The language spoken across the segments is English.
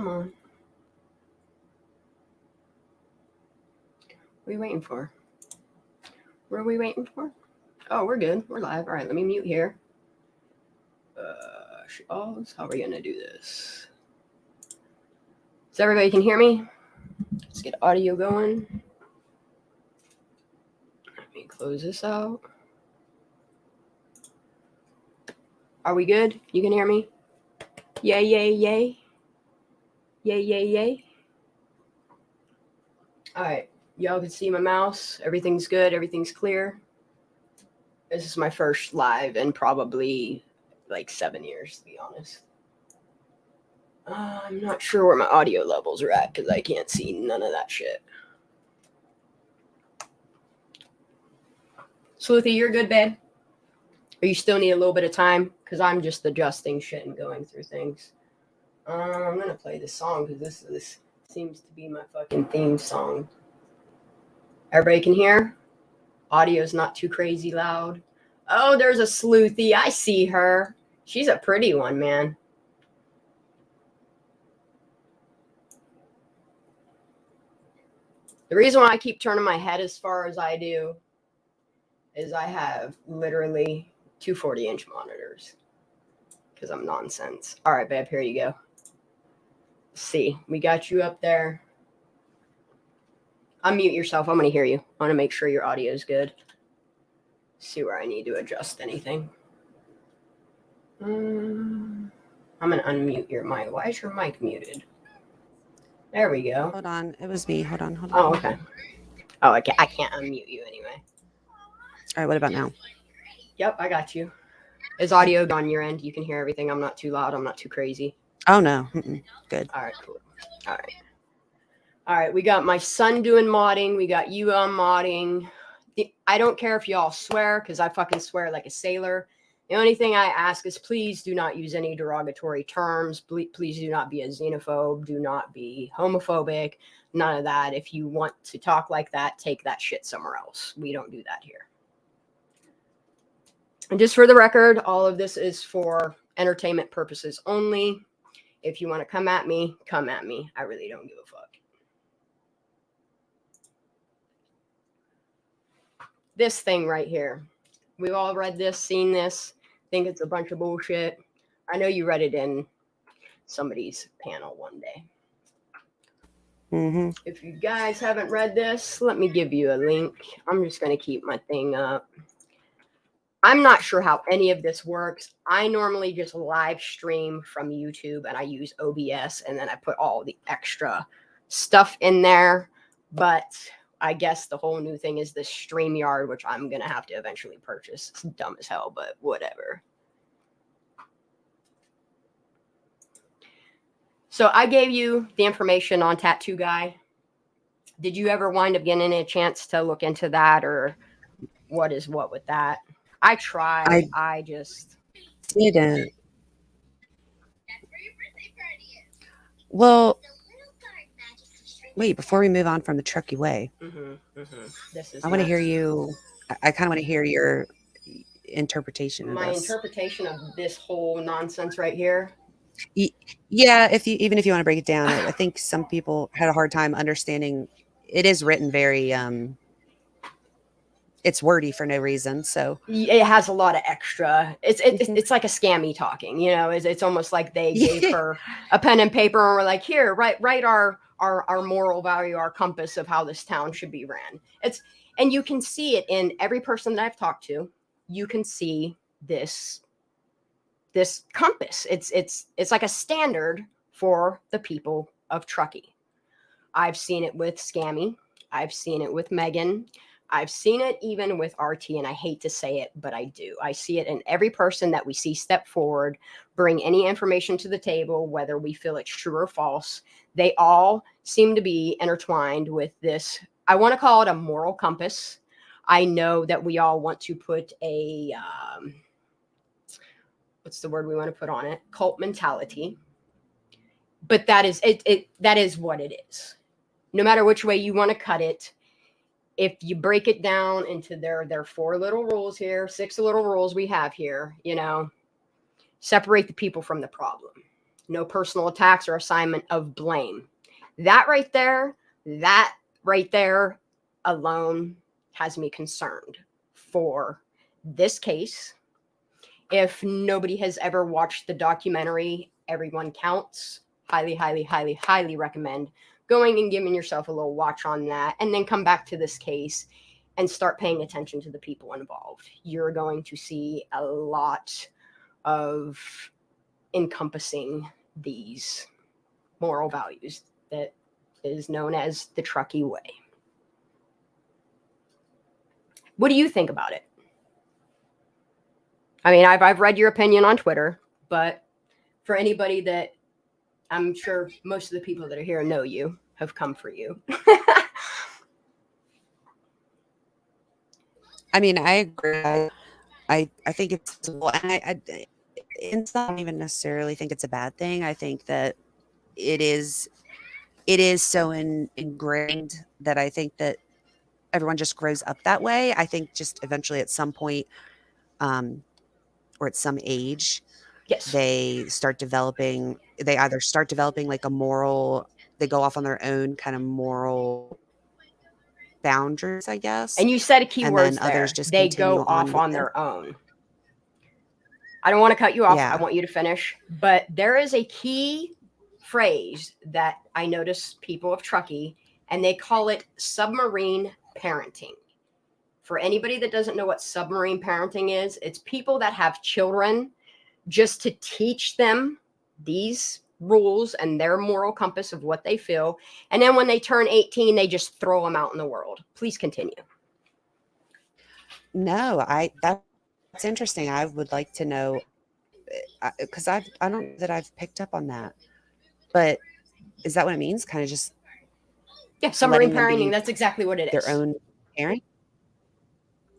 Come on. What are you waiting for? What are we waiting for? Oh, we're good. We're live. All right, let me mute here. How are we going to do this? So everybody can hear me? Let's get audio going. Let me close this out. Are we good? You can hear me? Yay, yay, yay. Yay, yay, yay. All right. Y'all can see my mouse. Everything's good. Everything's clear. This is my first live in probably like 7 years, to be honest. I'm not sure where my audio levels are at because I can't see none of that shit. Sleuthie, you're good, babe? Or you still need a little bit of time? Because I'm just adjusting shit and going through things. I'm going to play this song because this seems to be my fucking theme song. Everybody can hear? Audio's not too crazy loud. Oh, there's a Sleuthie. I see her. She's a pretty one, man. The reason why I keep turning my head as far as I do is I have literally 2 40-inch monitors because I'm nonsense. All right, babe, here you go. See, we got you up there. Unmute yourself. I'm going to hear you. I want to make sure your audio is good. See where I need to adjust anything. I'm going to unmute your mic. Why is your mic muted? There we go. Hold on. It was me. Hold on. Oh, okay. Oh, I can't unmute you anyway. All right, what about now? Yep, I got you. Is audio on your end? You can hear everything. I'm not too loud. I'm not too crazy. Oh, no. Good. All right, cool. All right. We got my son doing modding. We got you on modding. I don't care if y'all swear because I fucking swear like a sailor. The only thing I ask is please do not use any derogatory terms. Please do not be a xenophobe. Do not be homophobic. None of that. If you want to talk like that, take that shit somewhere else. We don't do that here. And just for the record, all of this is for entertainment purposes only. If you want to come at me, come at me. I really don't give a fuck. This thing right here. We've all read this, seen this, think it's a bunch of bullshit. I know you read it in somebody's panel one day. Mm-hmm. If you guys haven't read this, let me give you a link. I'm just going to keep my thing up. I'm not sure how any of this works. I normally just live stream from YouTube and I use OBS and then I put all the extra stuff in there. But I guess the whole new thing is this StreamYard, which I'm going to have to eventually purchase. It's dumb as hell, but whatever. So I gave you the information on Tattoo Guy. Did you ever wind up getting a chance to look into that or what is what with that? I tried. I just didn't. Well, wait, before we move on from the Truckee way, I want to hear you. I kind of want to hear your interpretation of my this. interpretation of this whole nonsense right here. Yeah, even if you want to break it down, I think some people had a hard time understanding. It is written very it's wordy for no reason. So it has a lot of extra. It's like a scammy talking, you know. It's almost like they gave her a pen and paper and were like, here, write our moral value, our compass of how this town should be ran. And you can see it in every person that I've talked to. You can see this compass. It's like a standard for the people of Truckee. I've seen it with Scammy. I've seen it with Megan. I've seen it even with RT, and I hate to say it, but I do. I see it in every person that we see step forward, bring any information to the table, whether we feel it's true or false. They all seem to be intertwined with this. I want to call it a moral compass. I know that we all want to put a, what's the word we want to put on it? Cult mentality. But that is it. That is what it is. No matter which way you want to cut it, if you break it down into their 4 little rules here, 6 little rules we have here, you know, separate the people from the problem. no personal attacks or assignment of blame. That right there alone has me concerned for this case. If nobody has ever watched the documentary Everyone Counts, highly, highly, highly, highly recommend going and giving yourself a little watch on that, and then come back to this case and start paying attention to the people involved. You're going to see a lot of encompassing these moral values that is known as the Truckee way. What do you think about it? I mean, I've read your opinion on Twitter, but for anybody that, I'm sure most of the people that are here know you, have come for you. I mean, I agree. I think it's, and I don't even necessarily think it's a bad thing. I think that it is so ingrained that I think that everyone just grows up that way. I think just eventually at some point, or at some age, Yes, they either start developing like a moral, they go off on their own kind of moral boundaries, I guess. And you said a key and word then there. Others just they continue go off on them. their own. I don't want to cut you off. Yeah. I want you to finish. But there is a key phrase that I notice people of Truckee, and they call it submarine parenting. For anybody that doesn't know what submarine parenting is, it's people that have children just to teach them these rules and their moral compass of what they feel. And then when they turn 18, they just throw them out in the world. Please continue. No, that's interesting. I would like to know, because I don't know that I've picked up on that. But is that what it means? Kind of just submarine parenting. That's exactly what it is. Their own parent?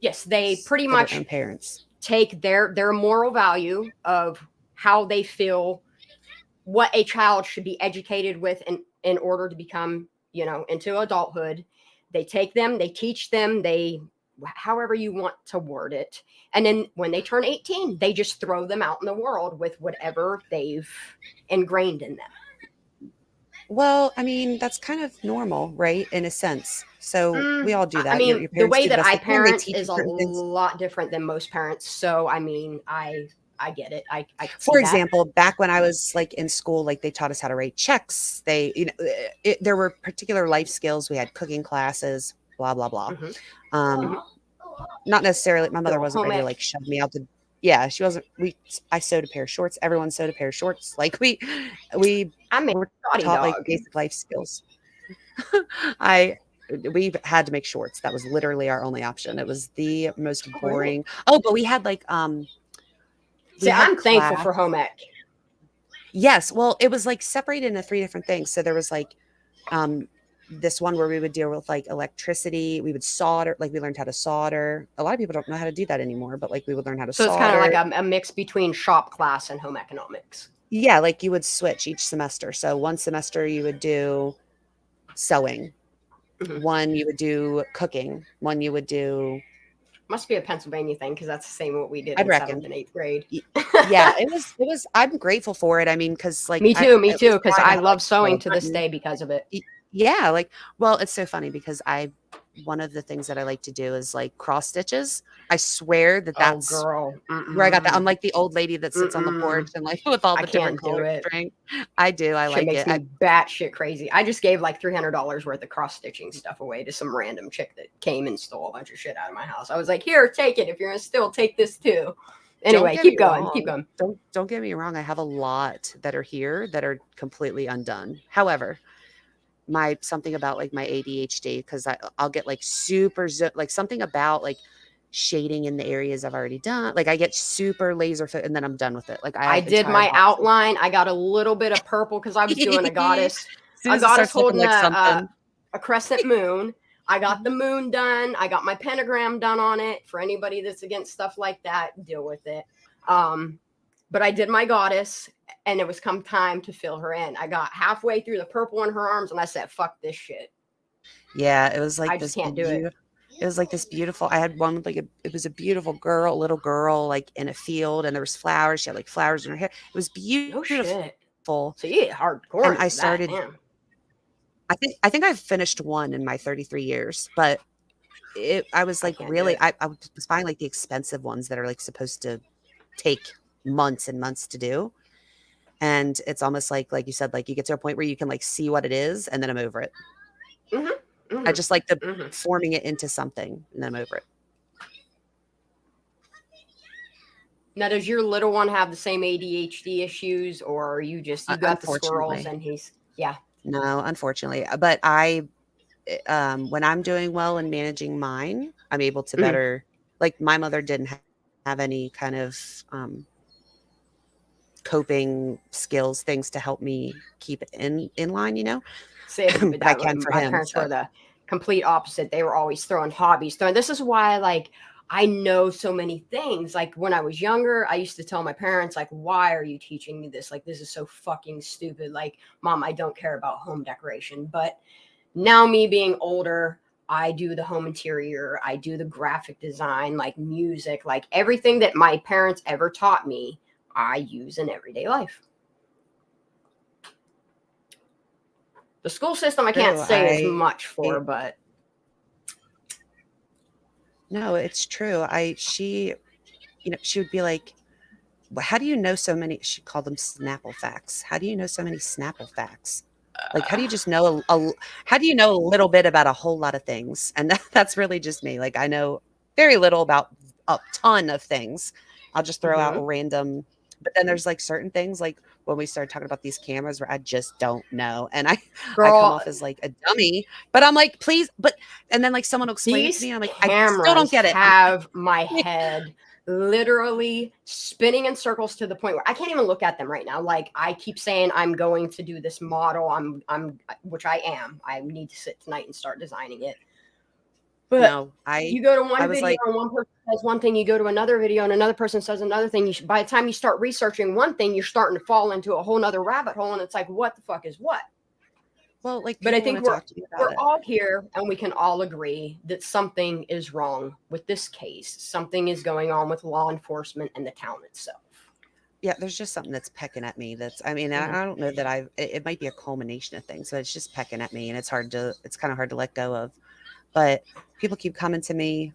Yes, they pretty much their own parents take their moral value of how they feel, what a child should be educated with in order to become, into adulthood. They take them, they teach them, however you want to word it. And then when they turn 18, they just throw them out in the world with whatever they've ingrained in them. Well, I mean, that's kind of normal, right? In a sense. So we all do that. I mean, your the way that I they parent teach is a lot different than most parents. So, I mean, I get it. I For example, back when I was like in school, like they taught us how to write checks. There were particular life skills. We had cooking classes, blah, blah, blah. Not necessarily, my mother wasn't ready to like shove me out the, yeah, she wasn't, I sewed a pair of shorts. Everyone sewed a pair of shorts. Like we were taught like basic life skills. We had to make shorts. That was literally our only option. It was the most boring. Oh, but we had like, See, I'm thankful for home ec. Yes. Well, it was like separated into 3 different things. So there was like, this one where we would deal with like electricity. We would solder, like we learned how to solder. A lot of people don't know how to do that anymore, but like we would learn how to solder. So it's kind of like a mix between shop class and home economics. Yeah. Like you would switch each semester. So one semester you would do sewing. One you would do cooking. One you would do. Must be a Pennsylvania thing, because that's the same what we did in 7th and 8th grade. Yeah, it was. I'm grateful for it. I mean, because like me too, because I love sewing to this day because of it. Yeah, like, well, it's so funny because one of the things that I like to do is like cross stitches. I swear that's girl. Where I got that. I'm like the old lady that sits on the porch and like with all the different colored string. I do. I like it. Makes me batshit crazy. I just gave like $300 worth of cross stitching stuff away to some random chick that came and stole a bunch of shit out of my house. I was like, here, take it. If you're gonna still take this too. Anyway, keep going. Don't get me wrong. I have a lot that are here that are completely undone. However, something about like my ADHD, because I'll get like super like something about like shading in the areas I've already done. Like I get super laser fit and then I'm done with it. Like I did my outline. I got a little bit of purple because I was doing a goddess. A goddess holding a crescent moon. I got the moon done. I got my pentagram done on it. For anybody that's against stuff like that, deal with it. But I did my goddess, and it was come time to fill her in. I got halfway through the purple in her arms, and I said, fuck this shit. Yeah, it was like I just can't do it. It was like this beautiful, I had one with like it was a beautiful girl, little girl, like in a field, and there was flowers. She had like flowers in her hair. It was beautiful. No shit. helpful. So you get hardcore And into I that, started, damn. I think I've finished one in my 33 years, but I was I like, can't do really, it. I was buying like the expensive ones that are like supposed to take months and months to do. And it's almost like you said, like you get to a point where you can like see what it is and then I'm over it. Mm-hmm. I Mm-hmm. just like the Mm-hmm. forming it into something and then I'm over it. Now, does your little one have the same ADHD issues, or are you got the squirrels Unfortunately. and yeah. No, unfortunately. But when I'm doing well and managing mine, I'm able to Mm-hmm. better, like my mother didn't have any kind of coping skills, things to help me keep it in line, Same with but I that. can for My him. parents So were the complete opposite. They were always throwing hobbies. This is why, like, I know so many things. Like when I was younger, I used to tell my parents, like, why are you teaching me this? Like, this is so fucking stupid. Like, Mom, I don't care about home decoration. But now, me being older, I do the home interior, I do the graphic design, like music, like everything that my parents ever taught me, I use in everyday life. The school system, I can't true. say as much for, but No, it's true. She would be like, "Well, how do you know so many?" She called them Snapple facts. How do you know so many Snapple facts? Like, how do you just know how do you know a little bit about a whole lot of things? And that's really just me. Like, I know very little about a ton of things. I'll just throw out mhm. random, but then there's like certain things, like when we started talking about these cameras, where I just don't know, and I come Girl, off as like a dummy. But I'm like, please, and then like someone will explain it to me, these and I'm like, I still don't cameras get it. have my head literally spinning in circles to the point where I can't even look at them right now. Like I keep saying I'm going to do this model. I'm which I am. I need to sit tonight and start designing it. But No, I you go to I one was video like, and one person says one thing, you go to another video and another person says another thing. By the time you start researching one thing, you're starting to fall into a whole nother rabbit hole. And it's like, what the fuck is what? well, like But I people want think to we're talk to me about we're it. all here and we can all agree that something is wrong with this case. Something is going on with law enforcement and the town itself. Yeah, there's just something that's pecking at me. I mean, Mhm. I don't know that it might be a culmination of things, but it's just pecking at me and it's kind of hard to let go of. But people keep coming to me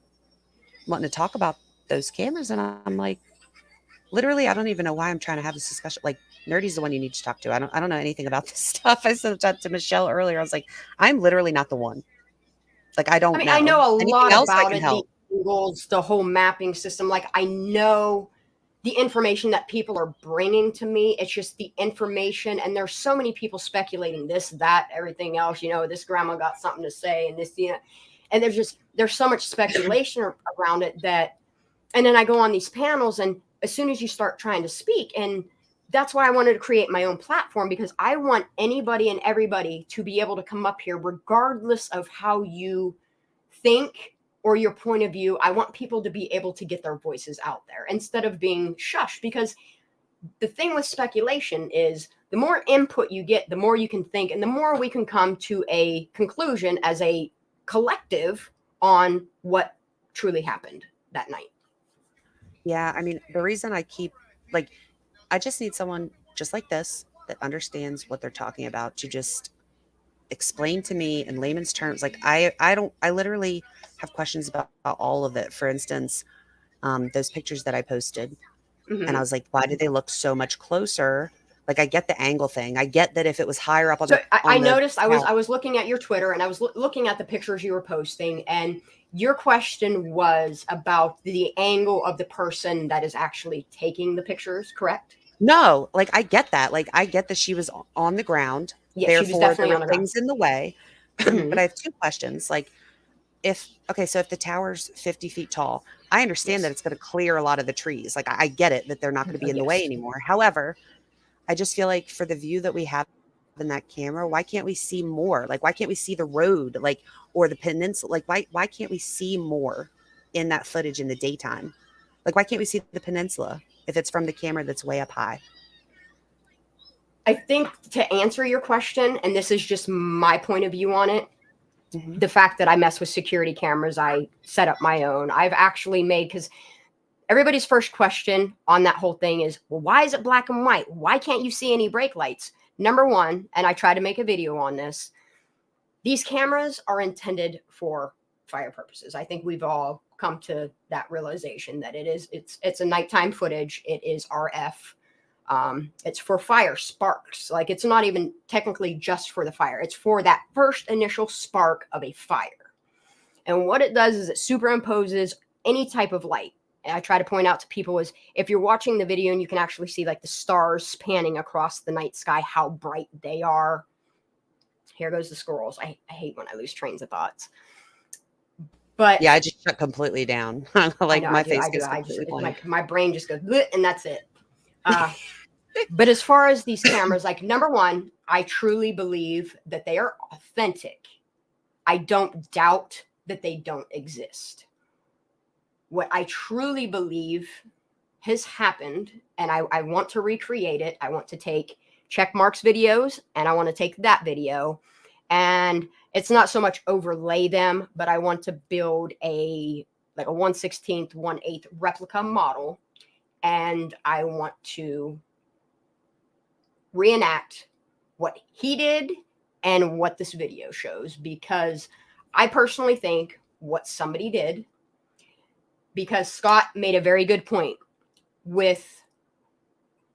wanting to talk about those cameras. And I'm like, literally, I don't even know why I'm trying to have this discussion. Like, Nerdy's the one you need to talk to. I don't know anything about this stuff. I said that to Michelle earlier. I was like, I'm literally not the one. Like, I I don't mean, I know know a anything lot else. I about can it, the help. angles, the whole mapping system. Like, I know the information that people are bringing to me. It's just the information. And there's so many people speculating this, that, everything else. This grandma got something to say, and and there's so much speculation around it that, and then I go on these panels, and as soon as you start trying to speak, and that's why I wanted to create my own platform, because I want anybody and everybody to be able to come up here, regardless of how you think or your point of view. I want people to be able to get their voices out there instead of being shushed, because the thing with speculation is the more input you get, the more you can think, and the more we can come to a conclusion as a collective on what truly happened that night. Yeah, I mean, the reason I keep like I just need someone just like this that understands what they're talking about to just explain to me in layman's terms. Like I literally have questions about all of it. For instance, those pictures that I posted, and I Mhm. was like, why did they look so much closer? Like I get the angle thing. I get that if it was higher up on So the I on the noticed I was couch. I was looking at your Twitter, and I was looking at the pictures you were posting, and your question was about the angle of the person that is actually taking the pictures, correct? No, like I get that. Like I get that she was on the ground. Yeah, she was Therefore, there definitely were on the ground. things in the way. But Hmm. I have two questions. Like if the tower's 50 feet tall, I understand that Yes. it's going to clear a lot of the trees. Like I get it that they're not going to be in the way Yes. anymore. However, I just feel like for the view that we have in that camera, why can't we see more? Like why can't we see the road, like, or the peninsula? Like why can't we see more in that footage in the daytime? Like why can't we see the peninsula if it's from the camera that's way up high? I think, to answer your question, and this is just my point of view on it, Hmm. the fact that I mess with security cameras, I set up my own. I've actually made, because everybody's first question on that whole thing is, well, why is it black and white? Why can't you see any brake lights? Number one, and I tried to make a video on this, these cameras are intended for fire purposes. I think we've all come to that realization that it's a nighttime footage. It is RF. It's for fire sparks. Like, it's not even technically just for the fire. It's for that first initial spark of a fire. And what it does is it superimposes any type of light. And I try to point out to people is, if you're watching the video and you can actually see like the stars spanning across the night sky, how bright they are. Here goes the squirrels. I hate when I lose trains of thoughts. But yeah, I just shut completely down. Like, my face gets completely blank. My brain just goes, bleh, and that's it. But as far as these cameras, like, number one, I truly believe that they are authentic. I don't doubt that they don't exist. What I truly believe has happened, and I want to recreate it. I want to take Checkmark's videos, and I want to take that video, and it's not so much overlay them, but I want to build a 1/16, 1/8 replica model, and I want to reenact what he did and what this video shows, because I personally think what somebody did, because Scott made a very good point with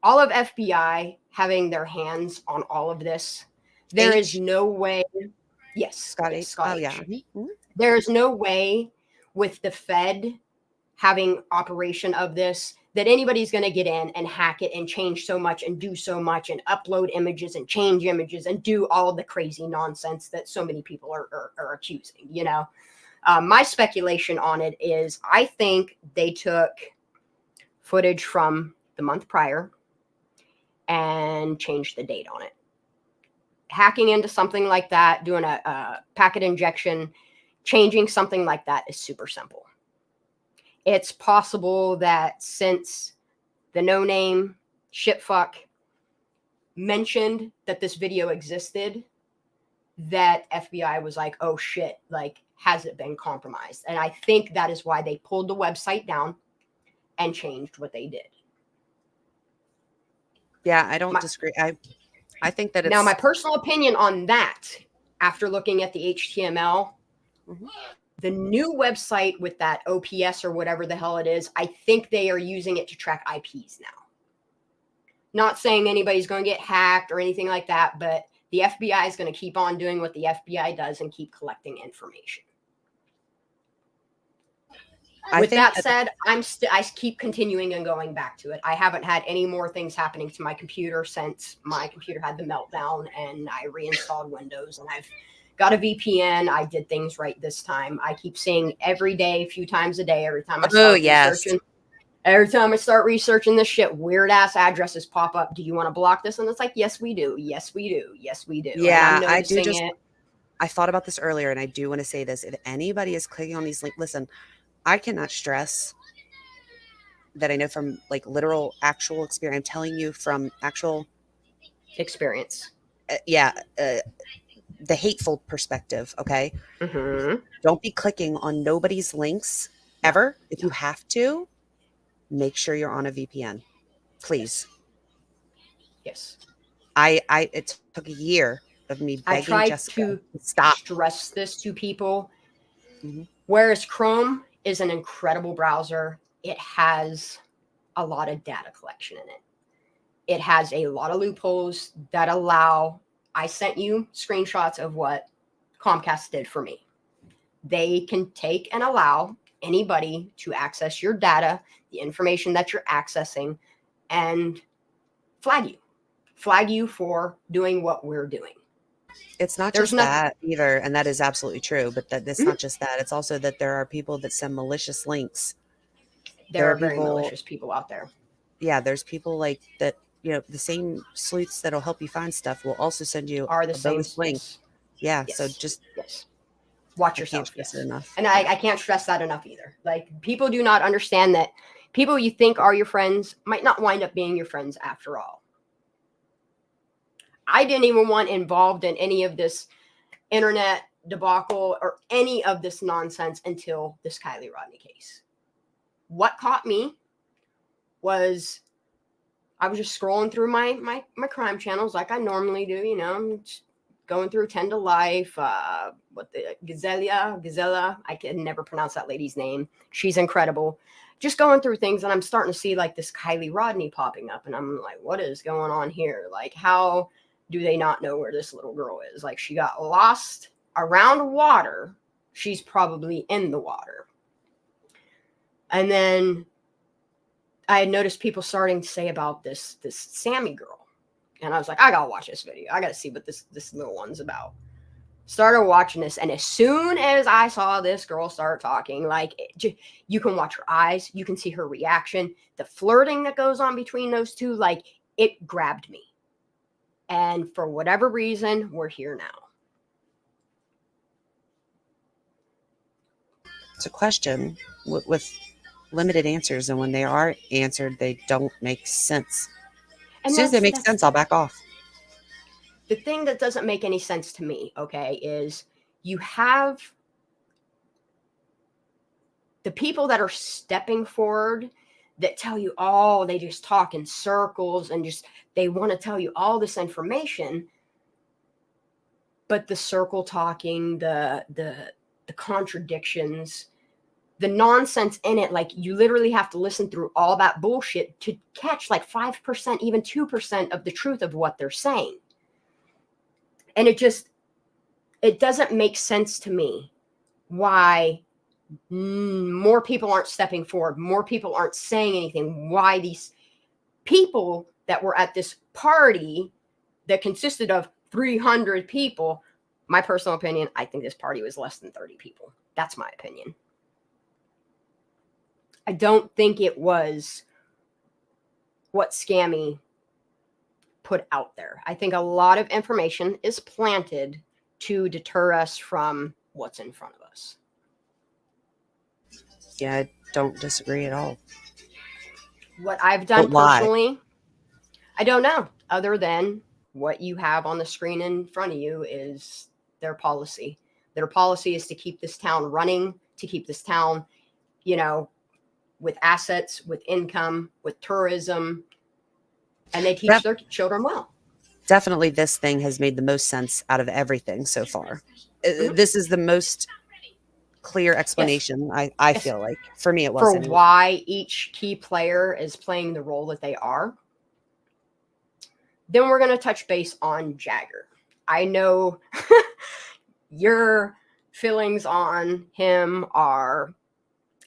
all of FBI having their hands on all of this. There is no way. Yes, Scott H. Scott Oh, H. yeah. Mm-hmm. There is no way with the Fed having operation of this that anybody's going to get in and hack it and change so much and do so much and upload images and change images and do all the crazy nonsense that so many people are accusing, you know. My speculation on it is, I think they took footage from the month prior and changed the date on it. Hacking into something like that, doing a packet injection, changing something like that is super simple. It's possible that since the no-name shitfuck mentioned that this video existed, that FBI was like, oh shit, like, has it been compromised? And I think that is why they pulled the website down and changed what they did. Yeah, I don't disagree. I think that it's... Now, my personal opinion on that, after looking at the HTML, the new website with that OPS or whatever the hell it is, I think they are using it to track IPs now. Not saying anybody's going to get hacked or anything like that, but the FBI is going to keep on doing what the FBI does and keep collecting information. With that said, I keep continuing and going back to it. I haven't had any more things happening to my computer since my computer had the meltdown, and I reinstalled Windows, and I've got a VPN. I did things right this time. I keep seeing every day, a few times a day, every time I start researching. Every time I start researching this shit, weird ass addresses pop up. Do you want to block this? And it's like, yes, we do. Yes, we do. Yes, we do. Yeah, I do. I thought about this earlier, and I do want to say this. If anybody is clicking on these links, listen, I cannot stress that I know from like literal actual experience. I'm telling you from actual experience. The hateful perspective. Okay. Don't be clicking on nobody's links ever. If you have to, make sure you're on a VPN, please. Yes. It took a year of me begging Jessica to stop. Stress this to people. Whereas Chrome is an incredible browser, it has a lot of data collection in it. It has a lot of loopholes that allow. I sent you screenshots of what Comcast did for me. They can take and allow anybody to access your data, the information that you're accessing, and flag you for doing what we're doing. It's not just that either, and that is absolutely true, but it's not just that. It's also that there are people that send malicious links. There are very malicious people out there. Yeah, there's people like that, you know, the same sleuths that'll help you find stuff will also send you a bonus link. Yeah, yes. So just watch yourself. And I can't stress that enough either. Like, people do not understand that people you think are your friends might not wind up being your friends after all. I didn't even want involved in any of this internet debacle or any of this nonsense until this Kylie Rodney case. What caught me was I was just scrolling through my crime channels like I normally do, you know, just going through 10 to Life, what the Gazella, I can never pronounce that lady's name. She's incredible. Just going through things, and I'm starting to see like this Kylie Rodney popping up, and I'm like, what is going on here? Like, how do they not know where this little girl is? Like, she got lost around water. She's probably in the water. And then I had noticed people starting to say about this Sammy girl. And I was like, I gotta watch this video. I gotta see what this little one's about. Started watching this, and as soon as I saw this girl start talking, like, you can watch her eyes, you can see her reaction, the flirting that goes on between those two, like, it grabbed me. And for whatever reason, we're here now. It's a question with limited answers, and when they are answered, they don't make sense. And as soon as they make sense, I'll back off. The thing that doesn't make any sense to me, okay, is you have the people that are stepping forward that tell you, oh, they just talk in circles and just, they want to tell you all this information. But the circle talking, the contradictions, the nonsense in it, like, you literally have to listen through all that bullshit to catch like 5%, even 2% of the truth of what they're saying. And it doesn't make sense to me why more people aren't stepping forward, more people aren't saying anything, why these people that were at this party that consisted of 300 people, my personal opinion, I think this party was less than 30 people. That's my opinion. I don't think it was what Scammy put out there. I think a lot of information is planted to deter us from what's in front of us. Yeah, I don't disagree at all. What I've done personally, I don't know, other than what you have on the screen in front of you is their policy. Their policy is to keep this town running, to keep this town, you know, with assets, with income, with tourism, and they teach their children well. Definitely this thing has made the most sense out of everything so far. Mm-hmm. This is the most clear explanation, yes. I feel like. For me, it was. For why each key player is playing the role that they are. Then we're going to touch base on Jagger. I know your feelings on him are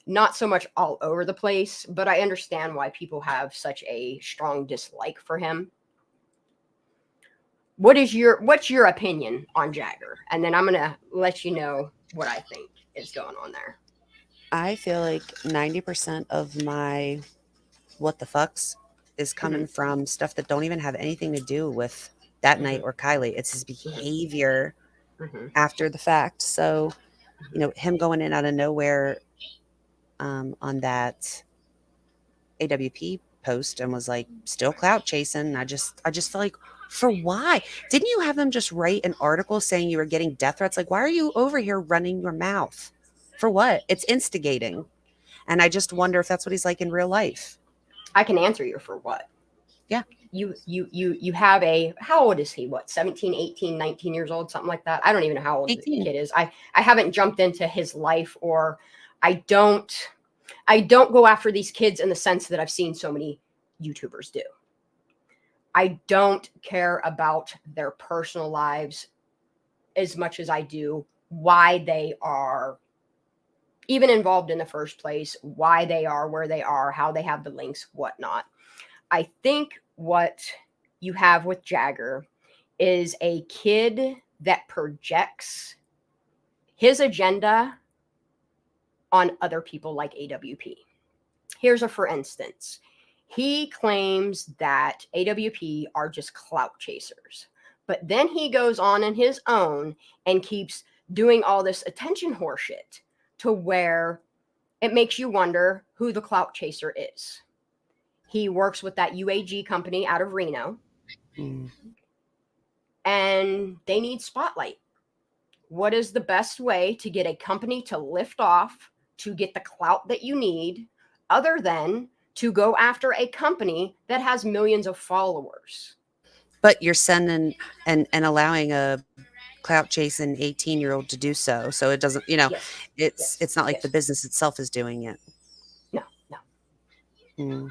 not so much all over the place, but I understand why people have such a strong dislike for him. What's your opinion on Jagger? And then I'm going to let you know what I think is going on there. I feel like 90% of my what the fucks is coming from stuff that don't even have anything to do with that night or Kylie. It's his behavior after the fact. So, you know, him going in out of nowhere on that AWP post and was like, still clout chasing. I just feel like, for why? Didn't you have them just write an article saying you were getting death threats? Like, why are you over here running your mouth? For what? It's instigating. And I just wonder if that's what he's like in real life. I can answer you for what. Yeah. You have how old is he? What, 17, 18, 19 years old, something like that? I don't even know how old 18. The kid is. I haven't jumped into his life, or I don't go after these kids in the sense that I've seen so many YouTubers do. I don't care about their personal lives as much as I do why they are even involved in the first place, why they are where they are, how they have the links, whatnot. I think what you have with Jagger is a kid that projects his agenda on other people like AWP. Here's a for instance. He claims that AWP are just clout chasers, but then he goes on his own and keeps doing all this attention horseshit to where it makes you wonder who the clout chaser is. He works with that UAG company out of Reno, and they need spotlight. What is the best way to get a company to lift off, to get the clout that you need, other than to go after a company that has millions of followers. But you're sending and allowing a clout chasing 18-year-old to do so. So it doesn't, Yes, yes, it's not like the yes. business itself is doing it. No, no. Mm.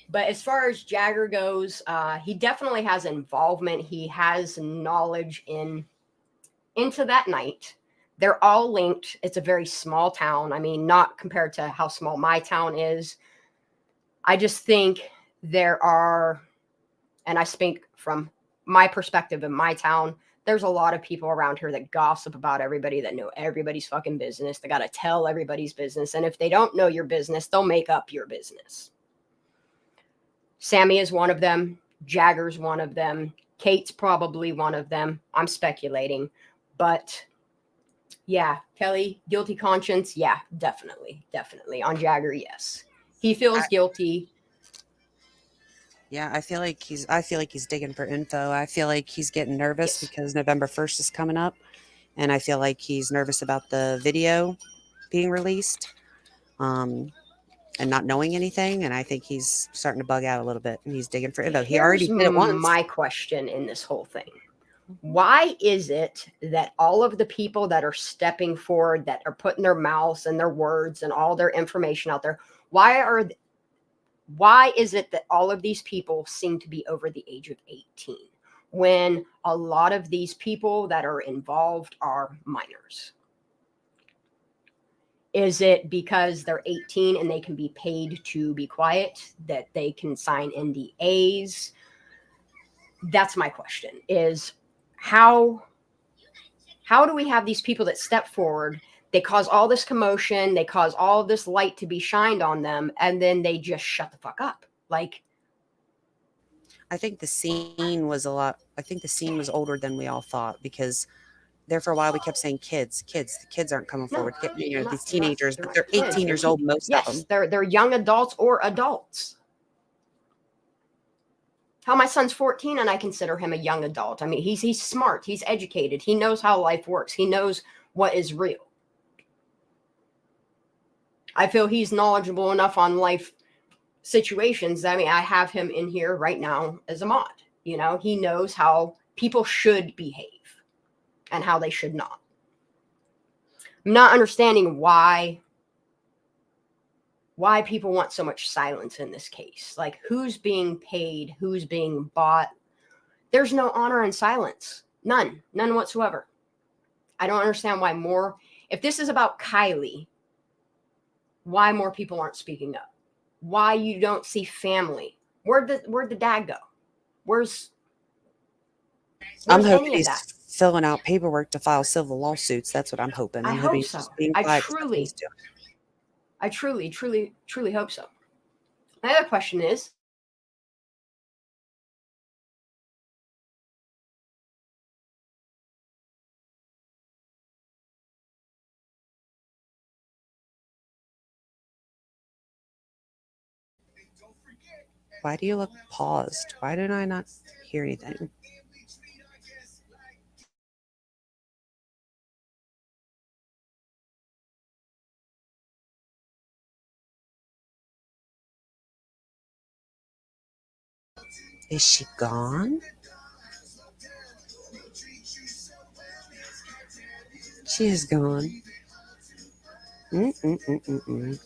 But as far as Jagger goes, he definitely has involvement. He has knowledge into that night. They're all linked. It's a very small town. I mean, not compared to how small my town is. I just think there are, and I speak from my perspective in my town, there's a lot of people around here that gossip about everybody, that know everybody's fucking business. They got to tell everybody's business. And if they don't know your business, they'll make up your business. Sammy is one of them. Jagger's one of them. Kate's probably one of them. I'm speculating. But yeah, Kelly, guilty conscience. Yeah, definitely. Definitely. On Jagger, yes. He feels guilty. Yeah, I feel like he's digging for info. I feel like he's getting nervous Yes. because November 1st is coming up, and I feel like he's nervous about the video being released. And not knowing anything, and I think he's starting to bug out a little bit, and he's digging for info. He already Here's did it once. my question in this whole thing. Why is it that all of the people that are stepping forward, that are putting their mouths and their words and all their information out there, why is it that all of these people seem to be over the age of 18 when a lot of these people that are involved are minors? Is it because they're 18 and they can be paid to be quiet, that they can sign NDAs? That's my question, is how do we have these people that step forward, they cause all this commotion, they cause all of this light to be shined on them, and then they just shut the fuck up? Like, I think the scene was older than we all thought, because there for a while we kept saying kids. The kids aren't coming no, forward. These they're not, teenagers, they're but not they're kids, 18 years old, most of yes, them. they're young adults or adults. How my son's 14 and I consider him a young adult. I mean, he's smart, he's educated, he knows how life works, he knows what is real. I feel he's knowledgeable enough on life situations. I mean, I have him in here right now as a mod. He knows how people should behave and how they should not. I'm not understanding why people want so much silence in this case. Like, who's being paid, who's being bought? There's no honor in silence. None whatsoever. I don't understand why more, if this is about Kylie, why more people aren't speaking up? Why you don't see family? Where'd the dad go? Where's I'm hoping any of he's that? filling out paperwork to file civil lawsuits. That's what I'm hoping. I I'm hoping hope he's so. just being I quiet, 'cause that's what he's doing. truly hope so. My other question Why do you look paused? Why did I not hear anything? Is she gone? She is gone. Mm-mm-mm-mm-mm.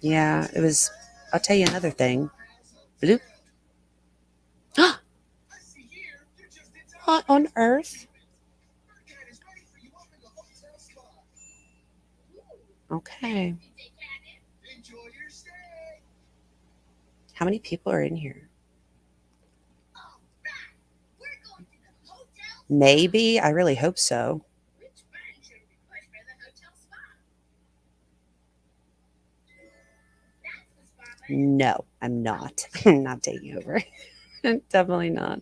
Yeah, it was. I'll tell you another thing. Bloop. What on earth? Okay. How many people are in here? Maybe. I really hope so. No, I'm not. I'm not taking over. Definitely not.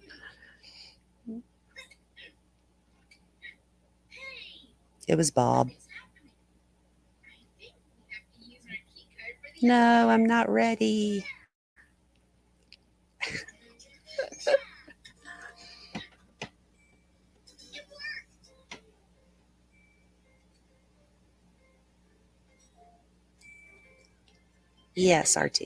It was Bob. No, I'm not ready. Yes, RT.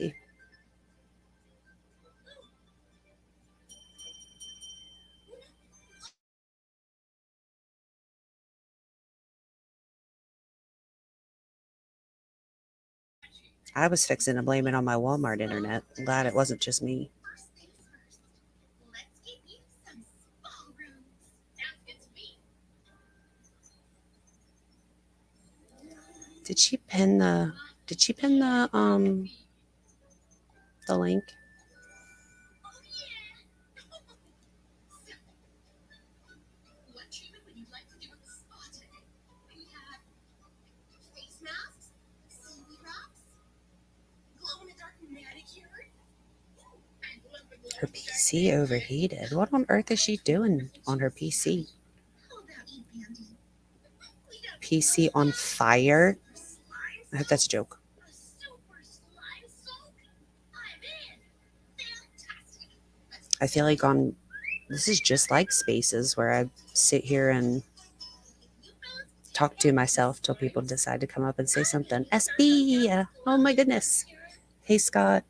I was fixing to blame it on my Walmart internet. I'm glad it wasn't just me. Did she pin the the link? Her PC overheated. What on earth is she doing on her PC? PC on fire? I hope that's a joke. I feel like this is just like Spaces where I sit here and talk to myself till people decide to come up and say something. SB! Oh my goodness. Hey, Scott.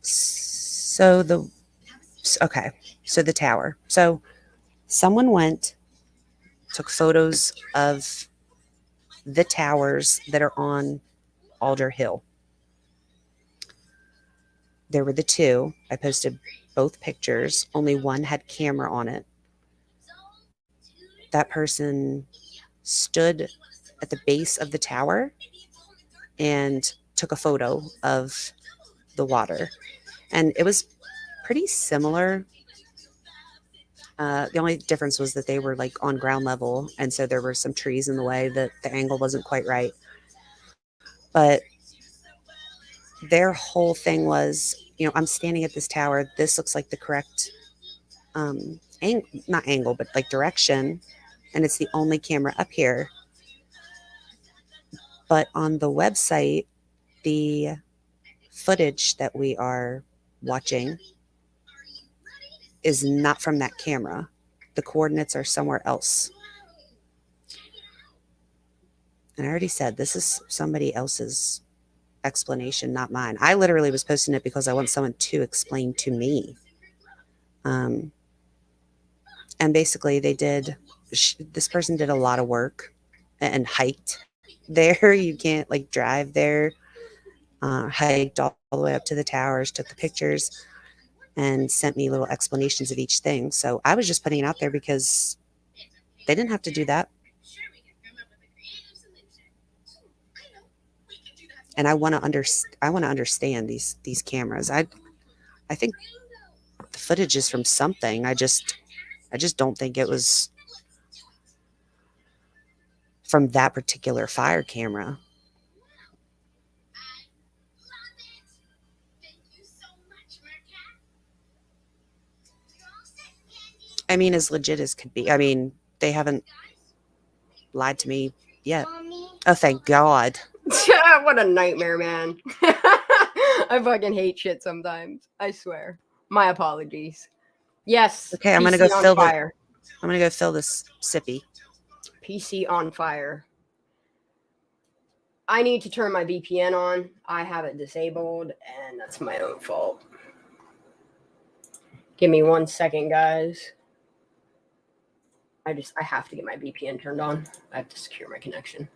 So the tower. So someone took photos of the towers that are on Alder Hill. There were the two. I posted both pictures. Only one had camera on it. That person stood at the base of the tower and took a photo of the water. And it was pretty similar. The only difference was that they were like on ground level. And so there were some trees in the way that the angle wasn't quite right. But their whole thing was, I'm standing at this tower. This looks like the correct not angle, but like direction. And it's the only camera up here. But on the website, the footage that we are watching is not from that camera. The coordinates are somewhere else. And I already said this is somebody else's explanation, not mine. I literally was posting it because I want someone to explain to me. And basically this person did a lot of work and hiked there. You can't like drive there. Hiked all the way up to the towers, took the pictures, and sent me little explanations of each thing. So I was just putting it out there because they didn't have to do that. And I want to understand these cameras. I think the footage is from something. I just don't think it was from that particular fire camera. I mean, as legit as could be. I mean, they haven't lied to me yet. Oh, thank God. What a nightmare, man. I fucking hate shit sometimes. I swear. My apologies. Yes. Okay, I'm gonna go fill this sippy. PC on fire. I need to turn my VPN on. I have it disabled, and that's my own fault. Give me 1 second, guys. I have to get my VPN turned on. I have to secure my connection.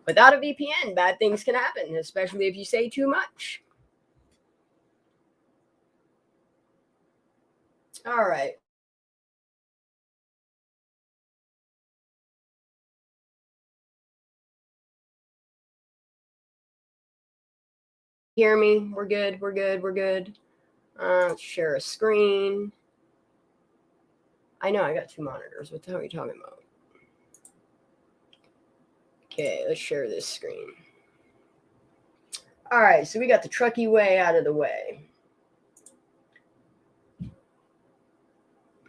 Without a VPN, bad things can happen, especially if you say too much. All right. Hear me? We're good. We're good. We're good. Let's share a screen. I know I got 2 monitors. What the hell are you talking about? Okay, let's share this screen. All right, so we got the Truckee way out of the way.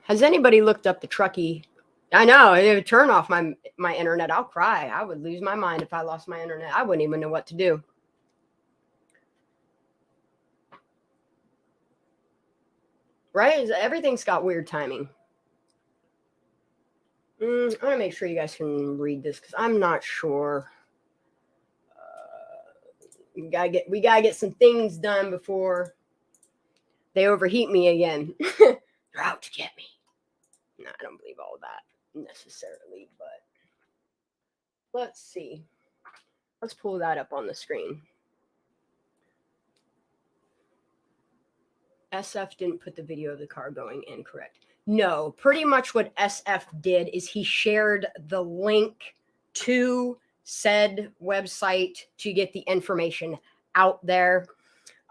Has anybody looked up the Truckee? I know, it would turn off my internet. I'll cry. I would lose my mind if I lost my internet. I wouldn't even know what to do. Right? Everything's got weird timing. I want to make sure you guys can read this because I'm not sure. We gotta get some things done before they overheat me again. They're out to get me. No, I don't believe all of that necessarily, but let's see. Let's pull that up on the screen. SF didn't put the video of the car going in correct. No, pretty much what SF did is he shared the link to said website to get the information out there.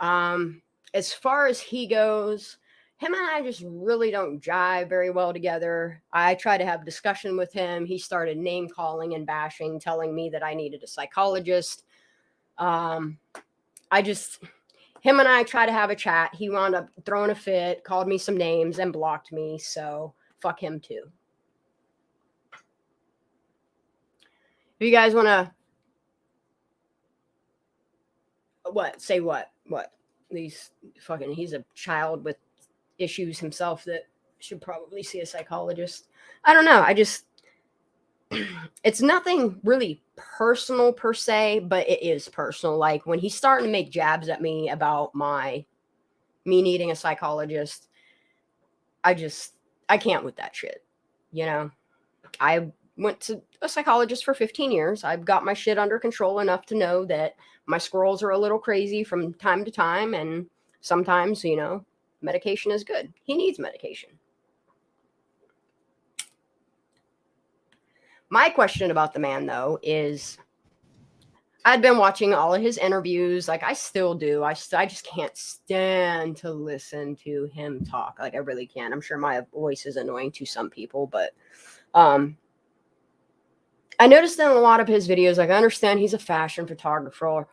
As far as he goes, him and I just really don't jive very well together. I tried to have discussion with him. He started name calling and bashing, telling me that I needed a psychologist. Him and I tried to have a chat. He wound up throwing a fit, called me some names, and blocked me. So fuck him too. If you guys want to, what? Say what? What? He's a child with issues himself that should probably see a psychologist. I don't know. It's nothing really personal per se, but it is personal. Like when he's starting to make jabs at me about me needing a psychologist, I can't with that shit. You know, I went to a psychologist for 15 years. I've got my shit under control enough to know that my squirrels are a little crazy from time to time. And sometimes, medication is good. He needs medication. My question about the man, though, is I'd been watching all of his interviews. Like, I still do. I just can't stand to listen to him talk. Like, I really can't. I'm sure my voice is annoying to some people, but I noticed in a lot of his videos, like, I understand he's a fashion photographer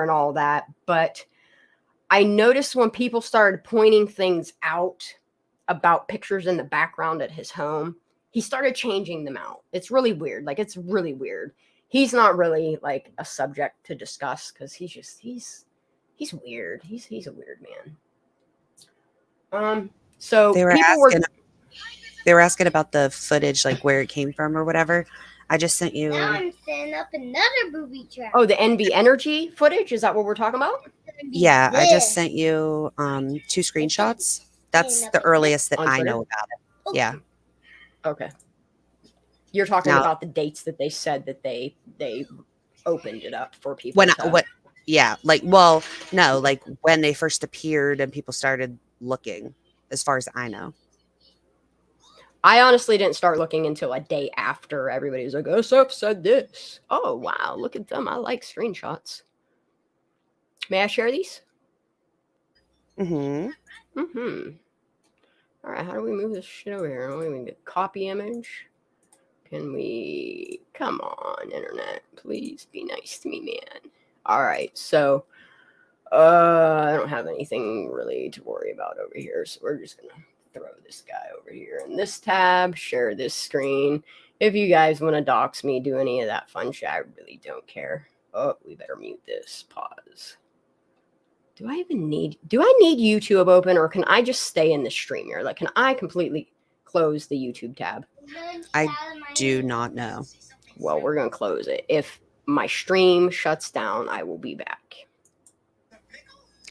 and all that, but I noticed when people started pointing things out about pictures in the background at his home, he started changing them out. It's really weird. Like, it's really weird. He's not really like a subject to discuss because he's weird. He's a weird man. So They were asking about the footage, like where it came from or whatever. I just sent you. Now I'm setting up another booby trap. Oh, the NV Energy footage? Is that what we're talking about? Yeah, I just sent you 2 screenshots. That's the earliest that I know about it. Okay. Yeah. Okay. You're talking about the dates that they said that they opened it up for people. Yeah, like when they first appeared and people started looking, as far as I know. I honestly didn't start looking until a day after everybody was like, SF said this. Oh, wow, look at them. I like screenshots. May I share these? Mm-hmm. Mm-hmm. All right, how do we move this shit over here? We can get copy image. Can we... Come on, internet. Please be nice to me, man. All right, so I don't have anything really to worry about over here, so we're just going to throw this guy over here in this tab, share this screen. If you guys want to dox me, do any of that fun shit, I really don't care. Oh, we better mute this. Pause. Do I need YouTube open, or can I just stay in the stream here? Like, can I completely close the YouTube tab? I do not know. Well, we're going to close it. If my stream shuts down, I will be back.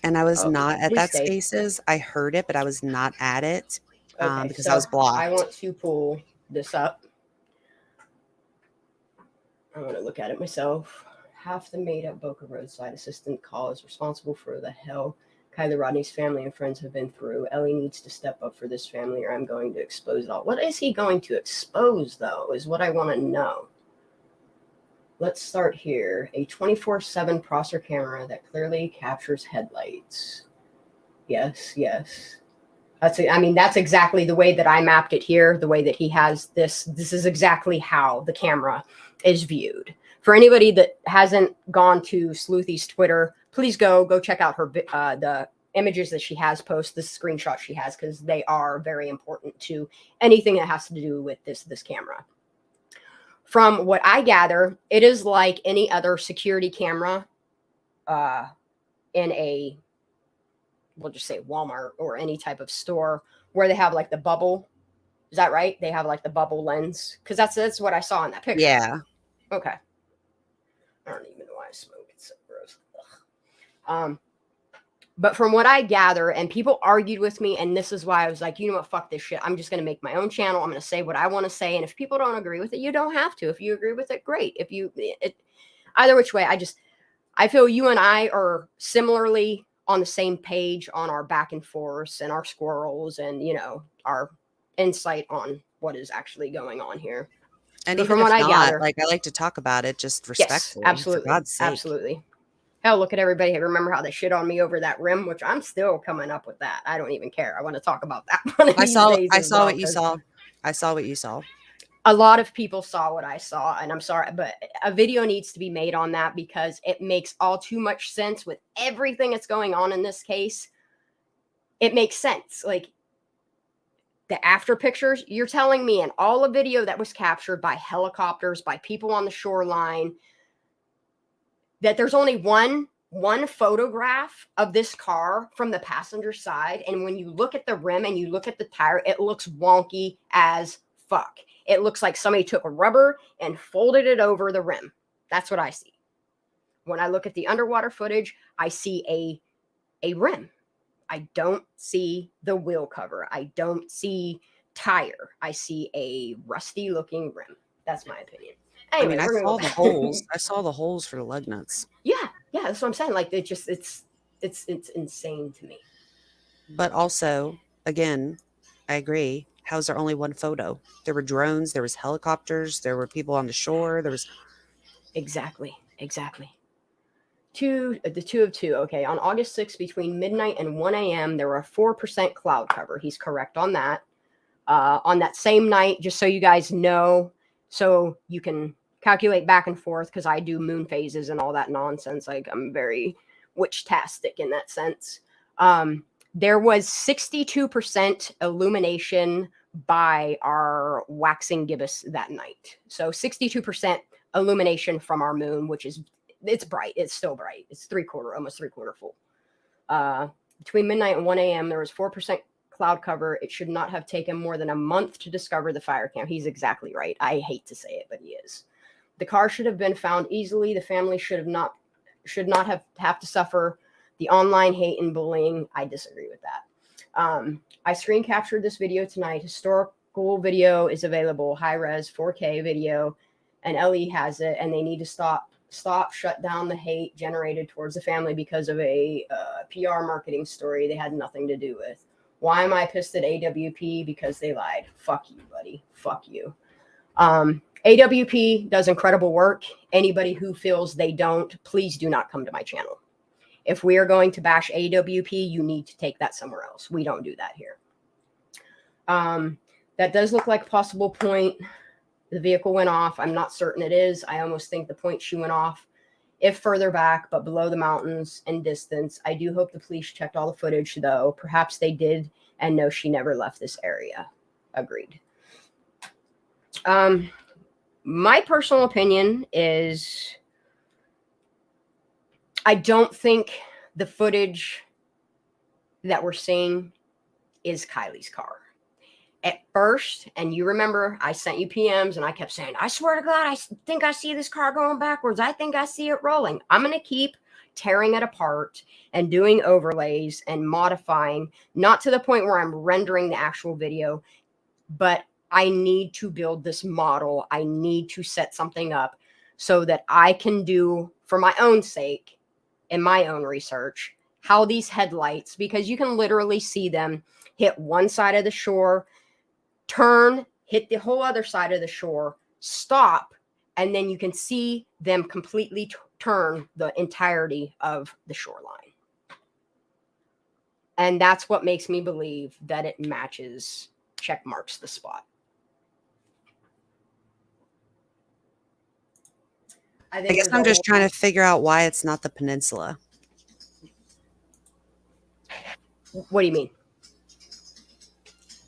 And I was not at that Spaces. I heard it, but I was not at it because I was blocked. I want to pull this up. I want to look at it myself. Half the made-up Boca roadside assistant call is responsible for the hell Kyler Rodney's family and friends have been through. Ellie needs to step up for this family, or I'm going to expose it all. What is he going to expose, though, is what I want to know. Let's start here. A 24/7 processor camera that clearly captures headlights. Yes. That's exactly the way that I mapped it here. The way that he has this. This is exactly how the camera is viewed. For anybody that hasn't gone to Sleuthie's Twitter, please go check out her the images that she has posted, the screenshot she has, because they are very important to anything that has to do with this camera. From what I gather, it is like any other security camera in a, we'll just say Walmart or any type of store where they have like the bubble Is that right? They have like the bubble lens, because that's what I saw in that picture. Yeah. Okay. I don't even know why I smoke. It's so gross. Ugh. But from what I gather, and people argued with me, and this is why I was like, you know what, fuck this shit. I'm just going to make my own channel. I'm going to say what I want to say. And if people don't agree with it, you don't have to. If you agree with it, great. If you, either which way, I feel you and I are similarly on the same page on our back and forth and our squirrels and, you know, our insight on what is actually going on here. And But even from what if I not, gather, like, I like to talk about it just yes, respectfully, for absolutely, God's sake. absolutely. Hell, look at everybody. Remember how they shit on me over that rim, which I'm still coming up with that. I don't even care. I want to talk about that one of these days I as saw well, what you 'cause saw. I saw what you saw. a lot of people saw what I saw, and I'm sorry, but a video needs to be made on that because it makes all too much sense with everything that's going on in this case. It makes sense. Like the after pictures, you're telling me in all the video that was captured by helicopters, by people on the shoreline, that there's only one photograph of this car from the passenger side, and when you look at the rim and you look at the tire, it looks wonky as fuck. It looks like somebody took a rubber and folded it over the rim. That's what I see. When I look at the underwater footage, I see a rim. I don't see the wheel cover. I don't see tire. I see a rusty looking rim. That's my opinion. Anyway, I mean, I we're gonna saw go the back. holes. I saw the holes for the lug nuts. Yeah, that's what I'm saying. Like it's insane to me. But also, again, I agree. How's there only one photo? There were drones, there was helicopters, there were people on the shore, there was Exactly. The two of two. Okay, on August 6th, between midnight and 1 a.m., there were a 4% cloud cover. He's correct on that. On that same night, just so you guys know, so you can calculate back and forth, because I do moon phases and all that nonsense. Like I'm very witch-tastic in that sense. There was 62% illumination by our waxing gibbous that night. So 62% illumination from our moon, which is, it's bright. It's still bright. It's almost three quarter full. Between midnight and 1 a.m., there was 4% cloud cover. It should not have taken more than a month to discover the fire camp. He's exactly right. I hate to say it, but he is. The car should have been found easily. The family should not have to suffer the online hate and bullying. I disagree with that. I screen captured this video tonight. Historical video is available, high res 4K video, and LE has it, and they need to shut down the hate generated towards the family because of a PR marketing story they had nothing to do with. Why am I pissed at AWP? Because they lied. Fuck you, buddy. Fuck you. AWP does incredible work. Anybody who feels they don't, please do not come to my channel. If we are going to bash AWP, you need to take that somewhere else. We don't do that here. That does look like a possible point. The vehicle went off. I'm not certain it is. I almost think the point she went off, if further back, but below the mountains and distance. I do hope the police checked all the footage, though. Perhaps they did and know she never left this area. Agreed. My personal opinion is I don't think the footage that we're seeing is Kylie's car. At first, and you remember, I sent you PMs and I kept saying, I swear to God, I think I see this car going backwards. I think I see it rolling. I'm going to keep tearing it apart and doing overlays and modifying, not to the point where I'm rendering the actual video, but I need to build this model. I need to set something up so that I can do, for my own sake, in my own research, how these headlights, because you can literally see them hit one side of the shore, turn, hit the whole other side of the shore, stop, and then you can see them completely turn the entirety of the shoreline. And that's what makes me believe that it matches, check marks the spot. I guess I'm just trying to figure out why it's not the peninsula. What do you mean?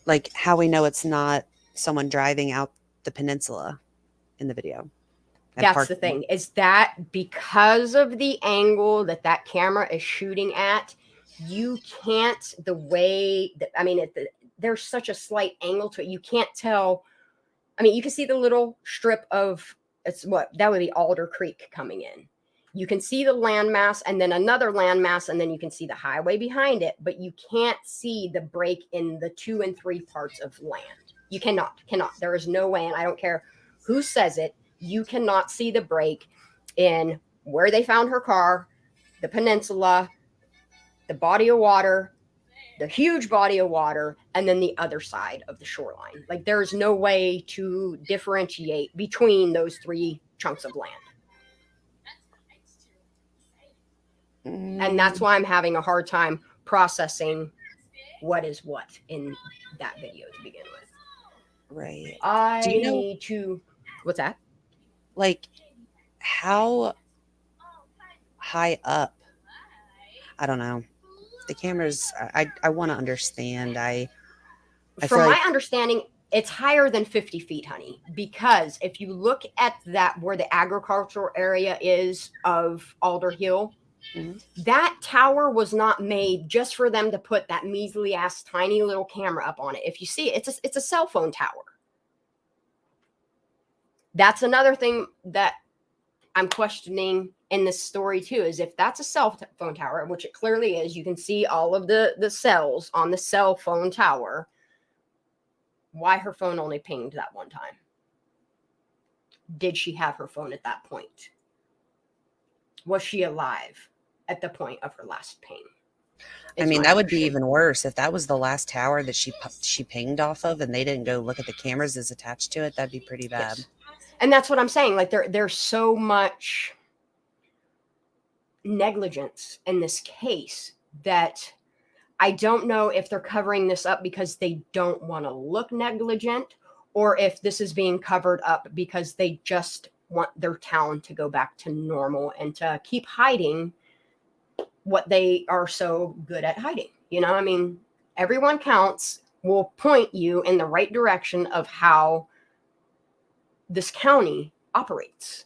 Like how we know it's not someone driving out the peninsula in the video. That's the thing. Is that because of the angle that camera is shooting at, you can't, the way that, I mean, there's such a slight angle to it. You can't tell. I mean, you can see the little strip of, that would be Alder Creek coming in. You can see the landmass and then another landmass, and then you can see the highway behind it, but you can't see the break in the 2 and 3 parts of land. You cannot. There is no way, and I don't care who says it, you cannot see the break in where they found her car, the peninsula, the body of water, the huge body of water, and then the other side of the shoreline. Like, there's no way to differentiate between those 3 chunks of land. And that's why I'm having a hard time processing what is what in that video to begin with. Right. I Do you know, need to. What's that? like, how high up? I don't know. The cameras, I want to understand. I From feel my like, understanding, it's higher than 50 feet, honey. Because if you look at that, where the agricultural area is of Alder Hill, Mhm. that tower was not made just for them to put that measly ass tiny little camera up on it. If you see it, it's a cell phone tower. That's another thing that I'm questioning in this story too, is if that's a cell phone tower, which it clearly is. You can see all of the cells on the cell phone tower. Why her phone only pinged that one time? Did she have her phone at that point? Was she alive at the point of her last ping? I mean, that would be even worse if that was the last tower that she pinged off of, and they didn't go look at the cameras that's attached to it. That'd be pretty bad. Yes. And that's what I'm saying. Like, there's so much negligence in this case that I don't know if they're covering this up because they don't want to look negligent, or if this is being covered up because they just want their town to go back to normal and to keep hiding what they are so good at hiding. You know, I mean, everyone counts will point you in the right direction of how this county operates.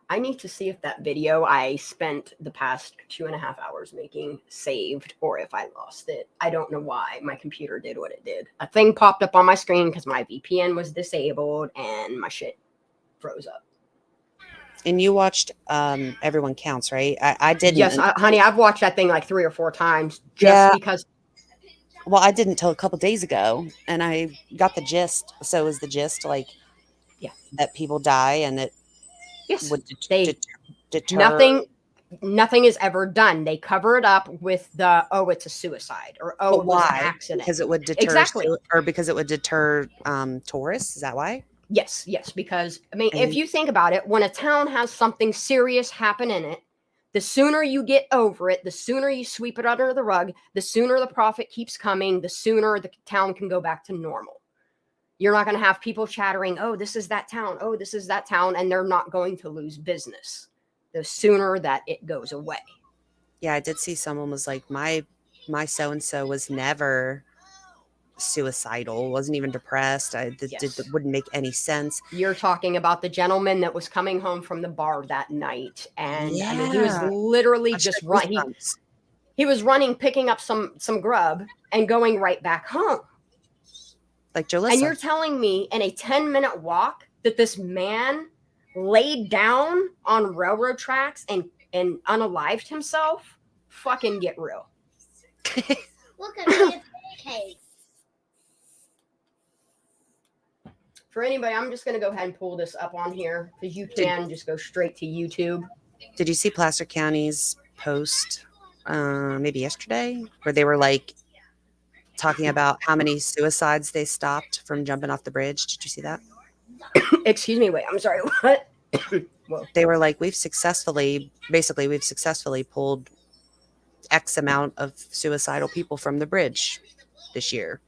I need to see if that video I spent the past 2.5 hours making saved, or if I lost it. I don't know why my computer did what it did. A thing popped up on my screen because my VPN was disabled and my shit froze up. And you watched Everyone Counts, right? I didn't. Yes, honey, I've watched that thing like 3 or 4 times just because. Well, I didn't until a couple days ago, and I got the gist. So is the gist like, that people die and it would deter? Nothing is ever done. They cover it up with it's a suicide, or it was an accident. Because it would deter, exactly, or because it would deter tourists. Is that why? Yes, because I mean, if you think about it, when a town has something serious happen in it, the sooner you get over it, the sooner you sweep it under the rug, the sooner the profit keeps coming, the sooner the town can go back to normal. You're not going to have people chattering, oh, this is that town, oh, this is that town, and they're not going to lose business the sooner that it goes away. Yeah, I did see someone was like, my so-and-so was never suicidal, wasn't even depressed. It wouldn't make any sense. You're talking about the gentleman that was coming home from the bar that night, and I mean, he was literally just running. He was running, picking up some grub and going right back home. Like Jalissa. And you're telling me in a 10-minute walk that this man laid down on railroad tracks and unalived himself? Fucking get real. Look at me, case. For anybody, I'm just going to go ahead and pull this up on here because you can just go straight to YouTube. Did you see Placer County's post maybe yesterday where they were like talking about how many suicides they stopped from jumping off the bridge? Did you see that? Excuse me. Wait, I'm sorry. What? They were like, we've successfully pulled X amount of suicidal people from the bridge this year.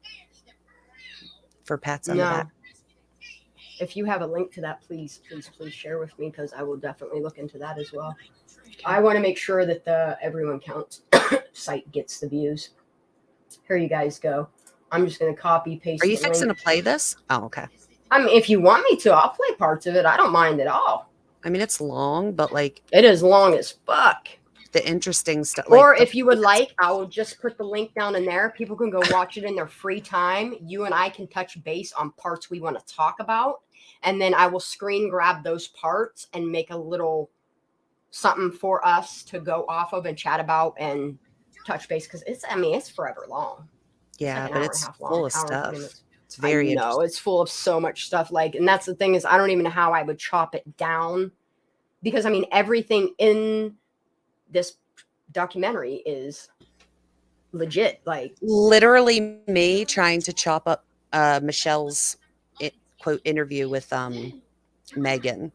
For pats on the back. If you have a link to that, please share with me, because I will definitely look into that as well. I want to make sure that the Everyone Counts site gets the views. Here you guys go. I'm just going to copy, paste. Are you fixing to play this? Oh, okay. I mean, if you want me to, I'll play parts of it. I don't mind at all. I mean, it's long, but like... It is long as fuck. the interesting stuff. Or if you would like, I will just put the link down in there. People can go watch it in their free time. You and I can touch base on parts we want to talk about. And then I will screen grab those parts and make a little something for us to go off of and chat about and touch base. Because it's forever long. Yeah, like but it's full of stuff. It's very interesting. It's full of so much stuff. Like, and that's the thing is I don't even know how I would chop it down. Because I mean, everything in this documentary is legit. Like literally me trying to chop up Michelle's quote interview with Megan.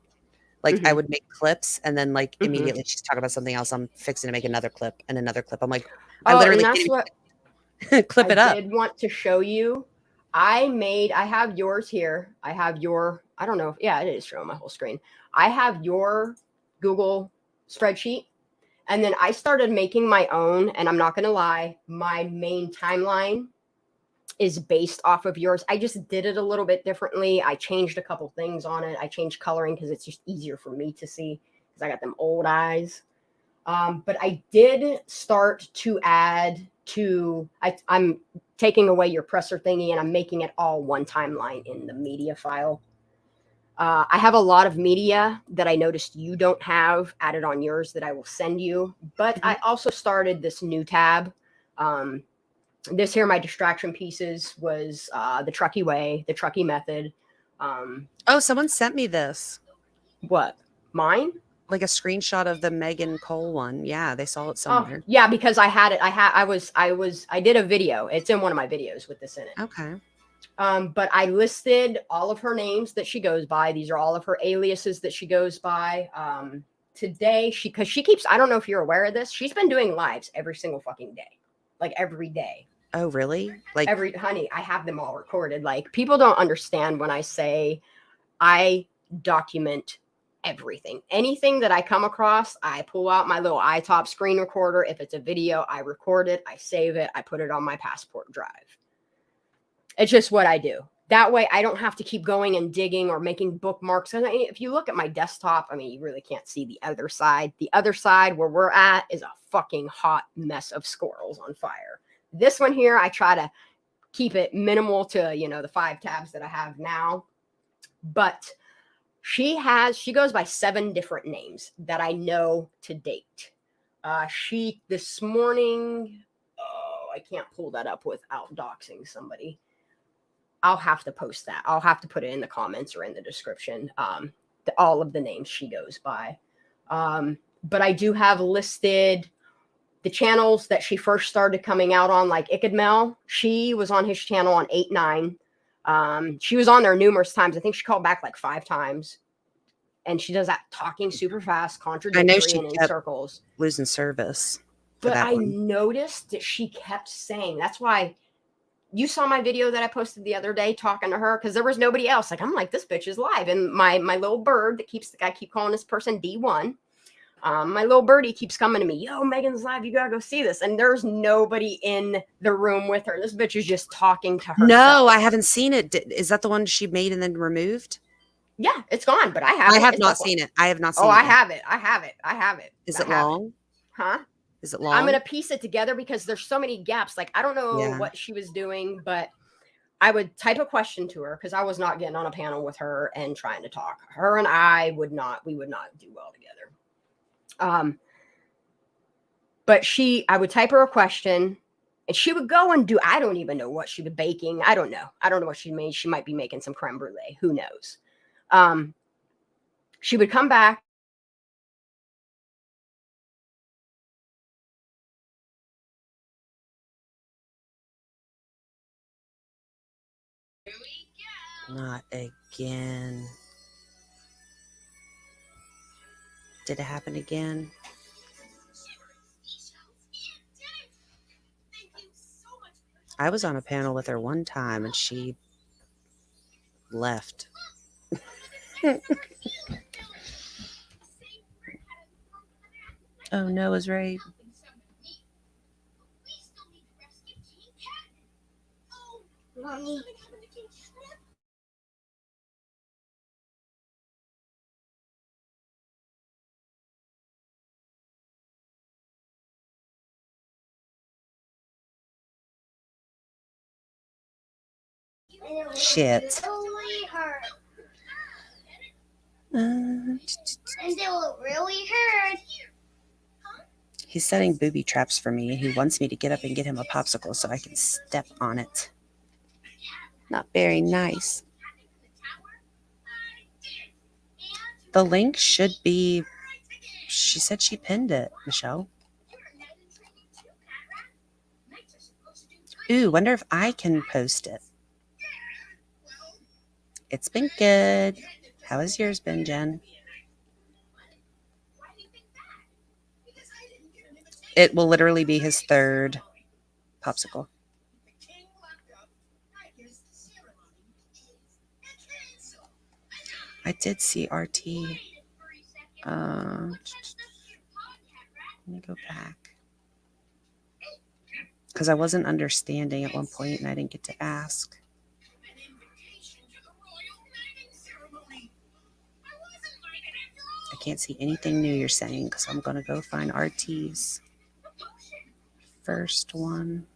Like I would make clips and then like immediately she's talking about something else. I'm fixing to make another clip and another clip. I'm like, I literally and that's what clip it up. I did want to show you. I have yours here. I have your, I don't know if, yeah, it is showing my whole screen. I have your Google spreadsheet. And then I started making my own, and I'm not going to lie, my main timeline is based off of yours. I just did it a little bit differently. I changed a couple things on it. I changed coloring because it's just easier for me to see because I got them old eyes. But I did start to add to, I'm taking away your presser thingy and I'm making it all one timeline in the media file. I have a lot of media that I noticed you don't have added on yours that I will send you. But I also started this new tab. This here, my distraction pieces was the Truckee way, the Truckee method. Oh, someone sent me this. What? Mine? Like a screenshot of the Megan Cole one. Yeah, they saw it somewhere. Oh, yeah, because I had it. I did a video. It's in one of my videos with this in it. Okay. But I listed all of her names that she goes by. These are all of her aliases that she goes by. Today, because she keeps, I don't know if you're aware of this, she's been doing lives every single fucking day. Like every day. Oh, really? Like honey, I have them all recorded. Like people don't understand when I say I document everything. Anything that I come across, I pull out my little iTop screen recorder. If it's a video, I record it, I save it, I put it on my passport drive. It's just what I do. That way I don't have to keep going and digging or making bookmarks. And if you look at my desktop, I mean, you really can't see the other side. The other side where we're at is a fucking hot mess of squirrels on fire. This one here, I try to keep it minimal to, the 5 tabs that I have now. But she goes by 7 different names that I know to date. She, this morning, I can't pull that up without doxing somebody. I'll have to post that. I'll have to put it in the comments or in the description. All of the names she goes by. But I do have listed the channels that she first started coming out on, like Ikadmel. She was on his channel on 8-9. She was on there numerous times. I think she called back like 5 times. And she does that talking super fast, contradictory, and in circles. Losing service. But I noticed that she kept saying, that's why you saw my video that I posted the other day talking to her, because there was nobody else. Like, I'm like, this bitch is live. And my little bird I keep calling this person D1. My little birdie keeps coming to me. Yo, Megan's live. You gotta go see this. And there's nobody in the room with her. This bitch is just talking to herself. No, I haven't seen it. Is that the one she made and then removed? Yeah, it's gone, but I have it. I have not seen it. I have not seen it. Oh, I have it. Is it long? Huh? Is it long? I'm going to piece it together because there's so many gaps. Like, I don't know what she was doing, but I would type a question to her because I was not getting on a panel with her and trying to talk. Her and we would not do well together. But I would type her a question and she would go and I don't even know what she was baking. I don't know what she made. She might be making some creme brulee. Who knows? She would come back. Not again. Did it happen again? I was on a panel with her one time and she left. Oh, Noah's right. Mommy. And it Shit. really hurt. Uh, And it will really hurt. He's setting booby traps for me. He wants me to get up and get him a popsicle so I can step on it. Not very nice. The link should be... She said she pinned it, Michelle. Ooh, wonder if I can post it. It's been good. How has yours been, Jen? It will literally be his third popsicle. I did see RT. Let me go back. Because I wasn't understanding at one point and I didn't get to ask. I can't see anything new you're saying because I'm going to go find RT's first one.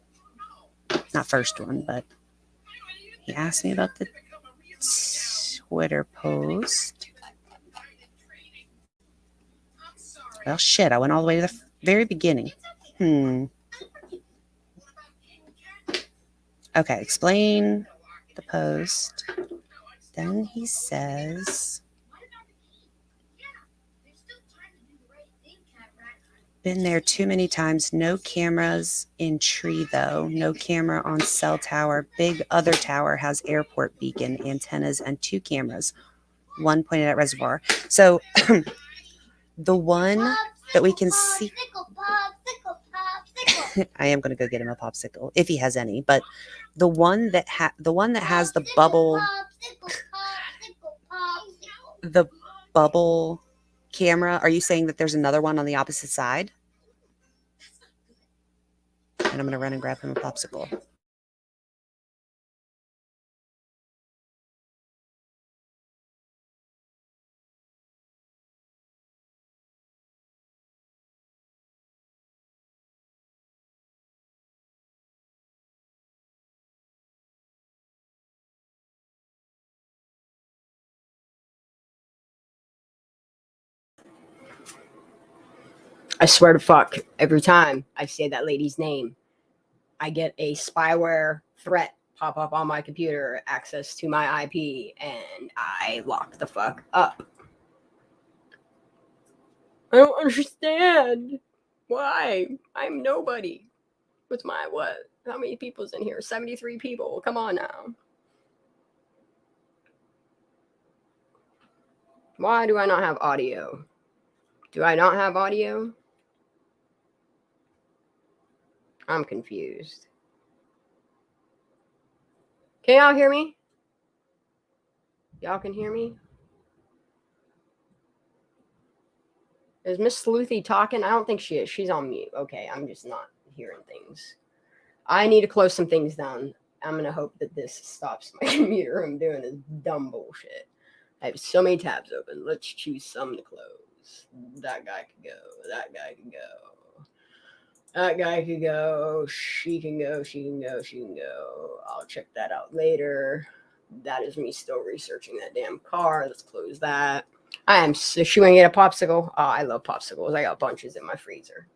Not first one, but he asked me about the Twitter post. Well, shit, I went all the way to the very beginning. Okay, explain the post. Then he says, been there too many times. No cameras in tree, though. No camera on cell tower. Big other tower has airport beacon, antennas, and 2 cameras. One pointed at reservoir. So the one that we can see... I am going to go get him a popsicle if he has any, but the one that has the bubble camera, are you saying that there's another one on the opposite side? And I'm going to run and grab him a popsicle. I swear to fuck, every time I say that lady's name, I get a spyware threat pop up on my computer, access to my IP, and I lock the fuck up. I don't understand. Why? I'm nobody. What's my what? How many people's in here? 73 people. Come on now. Why do I not have audio? Do I not have audio? I'm confused. Can y'all hear me? Y'all can hear me? Is Miss Sleuthie talking? I don't think she is. She's on mute. Okay, I'm just not hearing things. I need to close some things down. I'm going to hope that this stops my computer from doing this dumb bullshit. I have so many tabs open. Let's choose some to close. That guy could go. That guy could go. That guy could go. She can go. She can go. She can go. I'll check that out later. That is me still researching that damn car. Let's close that. I am so shooing at a popsicle. Oh, I love popsicles. I got bunches in my freezer.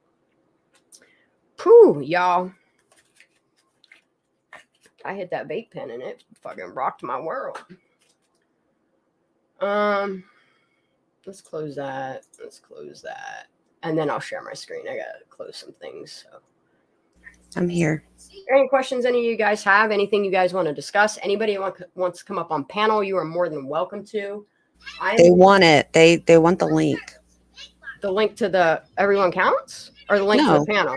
Phew, y'all. I hit that vape pen and it fucking rocked my world. Let's close that. Let's close that. And then I'll share my screen. I gotta close some things. So. I'm here. Any questions any of you guys have? Anything you guys want to discuss? Anybody wants to come up on panel, you are more than welcome to. They want it. They want the link. The link to the Everyone Counts? Or the link to the panel?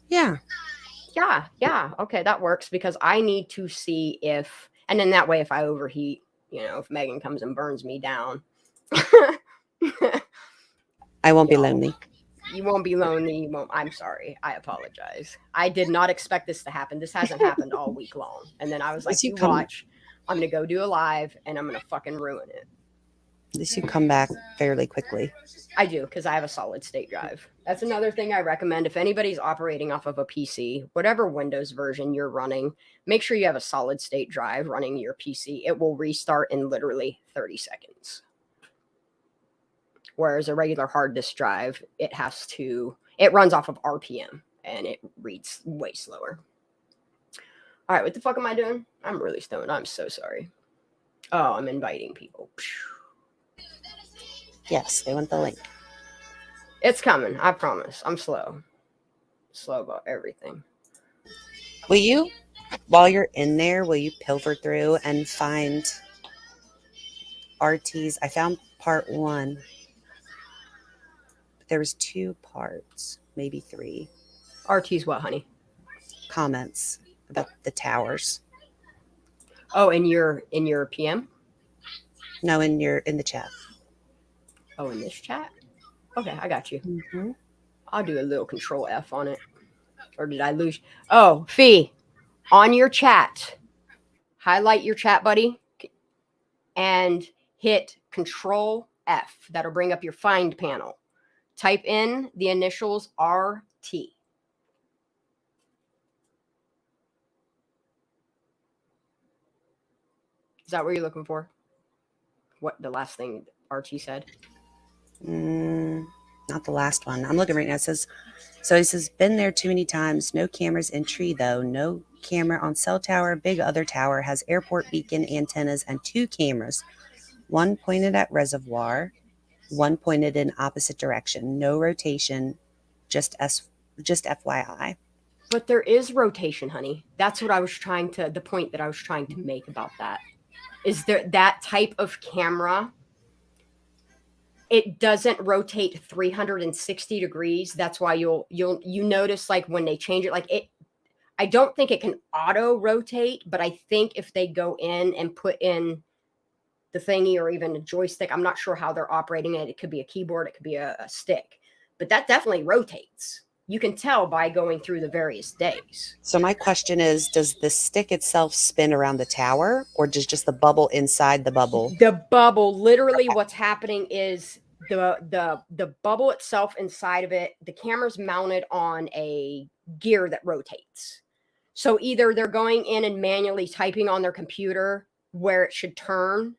Yeah. Yeah. Okay, that works because I need to see if, and then that way if I overheat, if Megan comes and burns me down. I won't be lonely. You won't be lonely. You won't. I'm sorry. I apologize. I did not expect this to happen. This hasn't happened all week long. And then I was like, you watch. I'm going to go do a live and I'm going to fucking ruin it. At least you come back fairly quickly. I do, because I have a solid state drive. That's another thing I recommend. If anybody's operating off of a PC, whatever Windows version you're running, make sure you have a solid state drive running your PC. It will restart in literally 30 seconds. Whereas a regular hard disk drive, it runs off of RPM and it reads way slower. All right, what the fuck am I doing? I'm really stoned. I'm so sorry. Oh, I'm inviting people. Yes, they want the link. It's coming. I promise. I'm slow. Slow about everything. Will you, while you're in there, will you pilfer through and find RTs? I found part 1. There was 2 parts, maybe 3 RT's what, honey? comments about the towers. Oh, in your PM? No, in the chat. Oh, in this chat? Okay, I got you. Mm-hmm. I'll do a little control F on it. Or did I lose? Oh, Fee, on your chat, highlight your chat, buddy, and hit control F. That'll bring up your find panel. Type in the initials RT. Is that what you're looking for? What the last thing RT said? Not the last one. I'm looking right now. It says, been there too many times. No cameras in tree though. No camera on cell tower. Big other tower has airport beacon antennas and 2 cameras. One pointed at reservoir, one pointed in opposite direction. No rotation. Just FYI. But there is rotation, honey. That's what the point that I was trying to make about that. Is there that type of camera? It doesn't rotate 360 degrees. That's why you notice, like, when they change it, like it, I don't think it can auto rotate, but I think if they go in and put in the thingy or even a joystick, I'm not sure how they're operating it. It could be a keyboard, it could be a stick, but that definitely rotates. You can tell by going through the various days. So my question is, does the stick itself spin around the tower, or does just the bubble inside the bubble? The bubble, literally what's happening is the bubble itself inside of it, the camera's mounted on a gear that rotates. So either they're going in and manually typing on their computer where it should turn,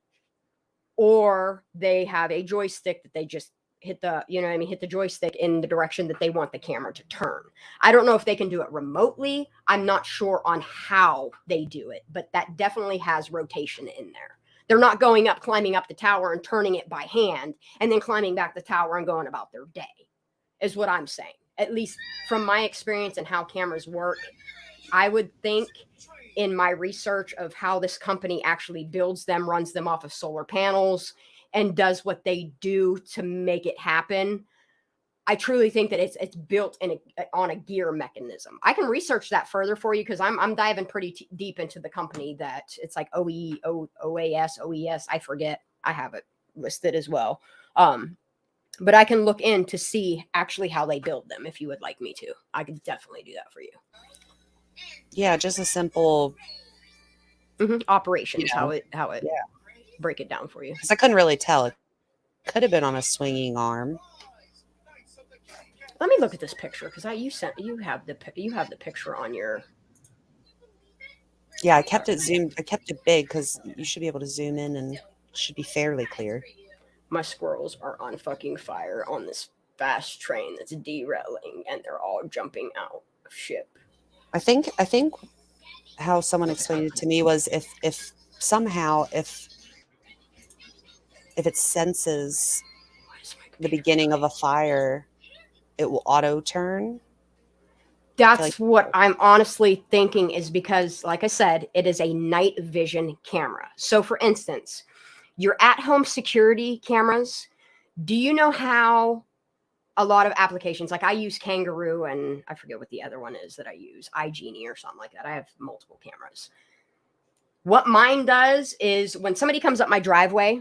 or they have a joystick that they just hit the joystick in the direction that they want the camera to turn. I don't know if they can do it remotely. I'm not sure on how they do it, but that definitely has rotation in there. They're not climbing up the tower and turning it by hand and then climbing back the tower and going about their day, is what I'm saying. At least from my experience and how cameras work, I would think, in my research of how this company actually builds them, runs them off of solar panels, and does what they do to make it happen, I truly think that it's built on a gear mechanism. I can research that further for you, because I'm diving pretty deep into the company. That it's like OES, I forget. I have it listed as well. But I can look in to see actually how they build them if you would like me to. I could definitely do that for you. Yeah, just a simple operations, how it break it down for you. Because I couldn't really tell. It could have been on a swinging arm. Let me look at this picture, because you have the picture on your. Yeah, I kept it zoomed. I kept it big because you should be able to zoom in and it should be fairly clear. My squirrels are on fucking fire on this fast train that's derailing, and they're all jumping out of ship. I think how someone explained it to me was if somehow it senses the beginning of a fire, it will auto turn. That's what I'm honestly thinking, is because, like I said, it is a night vision camera. So for instance, your at-home security cameras, do you know how a lot of applications, like I use Kangaroo, and I forget what the other one is that I use, iGenie or something like that. I have multiple cameras. What mine does is when somebody comes up my driveway,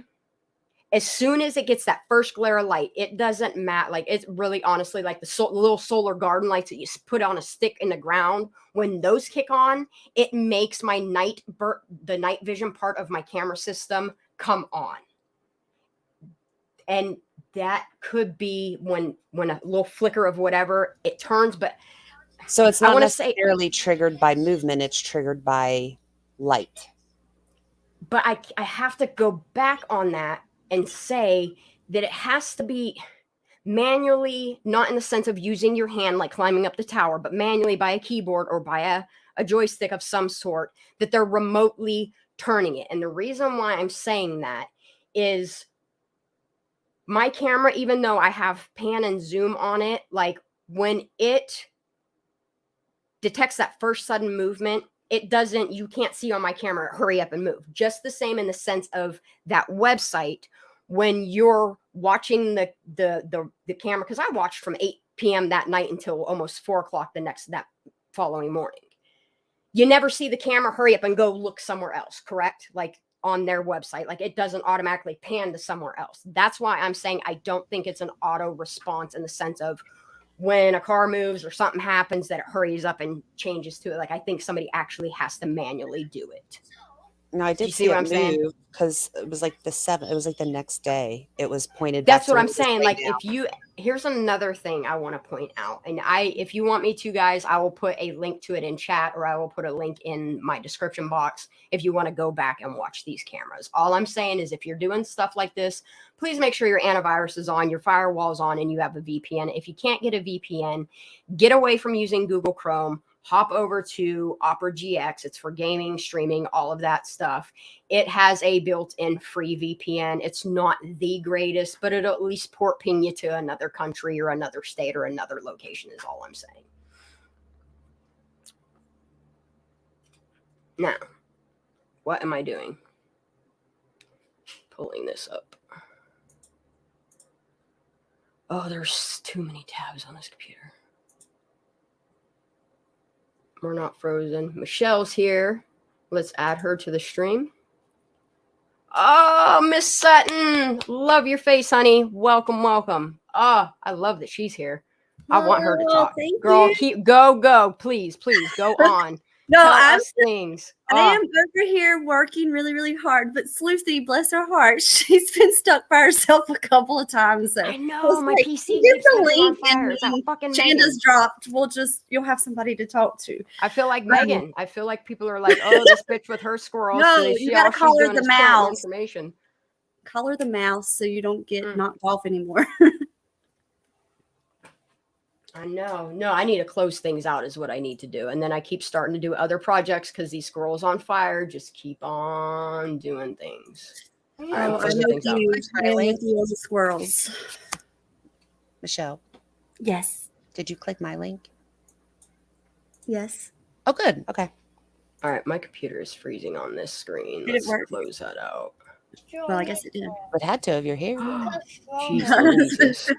as soon as it gets that first glare of light, it doesn't matter. Like, it's really honestly like the little solar garden lights that you put on a stick in the ground. When those kick on, it makes my the night vision part of my camera system come on. And that could be when a little flicker of whatever it turns. But So it's I not want to say, necessarily triggered by movement, it's triggered by light. but I have to go back on that and say that it has to be manually, not in the sense of using your hand like climbing up the tower, but manually by a keyboard or by a joystick of some sort, that they're remotely turning it. And the reason why I'm saying that is my camera, even though I have pan and zoom on it, like when it detects that first sudden movement, it doesn't, you can't see on my camera, hurry up and move. Just the same in the sense of that website, when you're watching the camera, because I watched from 8 p.m. that night until almost 4 o'clock that following morning. You never see the camera hurry up and go look somewhere else, correct? Like on their website, like it doesn't automatically pan to somewhere else. That's why I'm saying I don't think it's an auto response in the sense of when a car moves or something happens that it hurries up and changes to it. Like I think somebody actually has to manually do it. No, I Do you did see see what it I'm saying? move because it was like it was like the next day. It was pointed back That's to what where I'm it was saying. right Like now. here's another thing I want to point out. And if you want me to, guys, I will put a link to it in chat, or I will put a link in my description box if you want to go back and watch these cameras. All I'm saying is if you're doing stuff like this, please make sure your antivirus is on, your firewall is on, and you have a VPN. If you can't get a VPN, get away from using Google Chrome. Hop over to Opera GX. It's for gaming, streaming, all of that stuff. It has a built-in free VPN. It's not the greatest, but it'll at least port ping you to another country or another state or another location is all I'm saying. Now, what am I doing? Pulling this up. Oh, there's too many tabs on this computer. We're not frozen. Michelle's here. Let's add her to the stream. Oh, Miss Sutton. Love your face, honey. Welcome, welcome. Oh, I love that she's here. I want her to talk. Thank Girl, you. go. Please, go on. No, Tell I'm us things. I am over here working really, really hard. But Sleuthie, bless her heart, she's been stuck by herself a couple of times. So I know my like, PC get keeps the catching on link fire. and It's that fucking Shanda's Megan. dropped. You'll have somebody to talk to. I feel like Megan. I feel like people are like, oh, this bitch with her squirrels. No, So you gotta all call she's her doing the is putting mouse. information. Call her the mouse so you don't get knocked off anymore. I know. No, I need to close things out is what I need to do. And then I keep starting to do other projects because these squirrels on fire just keep on doing things. All right, I'm I closing know things out. you. I am with you as the squirrels. Michelle, Yes. did you click my link? Yes. Oh, good. Okay. All right, my computer is freezing on this screen. Did it Let's work? close that out. Well, I guess it did. It had to if you're here. Jeez Louises.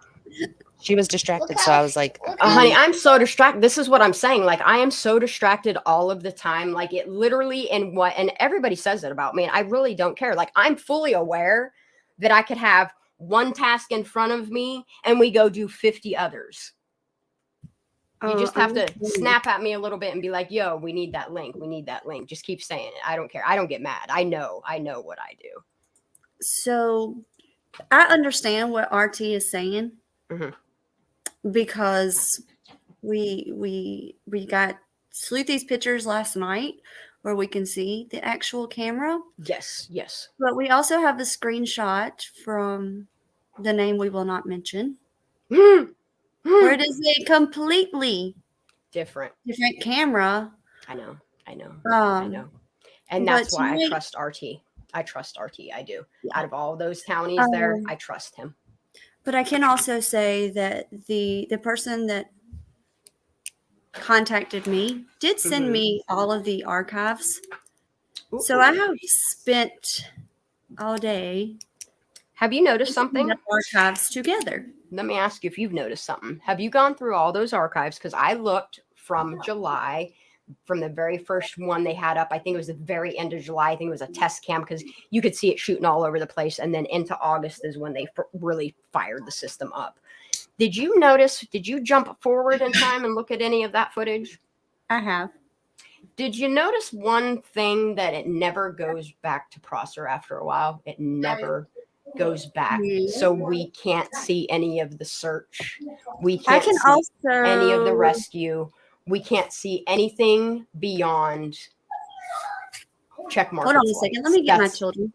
She was distracted, so I was like, Honey, I'm so distracted. This is what I'm saying. Like, I am so distracted all of the time. Like, it literally, and everybody says it about me, and I really don't care. Like, I'm fully aware that I could have one task in front of me and we go do 50 others. You just have to snap at me a little bit and be like, yo, we need that link. We need that link. Just keep saying it. I don't care. I don't get mad. I know what I do. So I understand what RT is saying. Mm-hmm. Because we got Sleuthie's pictures last night where we can see the actual camera. Yes. But we also have a screenshot from the name we will not mention where it is a completely different camera. I know. And that's why I trust RT. I do. Yeah. Out of all those townies there, I trust him. But I can also say that the person that contacted me did send me all of the archives. Ooh. So I have spent all day. Have you noticed something? Archives together. Let me ask you if you've noticed something. Have you gone through all those archives? Because I looked from July, from the very first one they had up. I think it was the very end of July. I think it was a test cam because you could see it shooting all over the place. And then into August is when they really fired the system up. Did you jump forward in time and look at any of that footage? I have. Did you notice one thing that it never goes back to Prosser after a while? It never goes back. So we can't see any of the search. We I can't can see also any of the rescue. We can't see anything beyond check mark. Hold on a second. Let me get my children.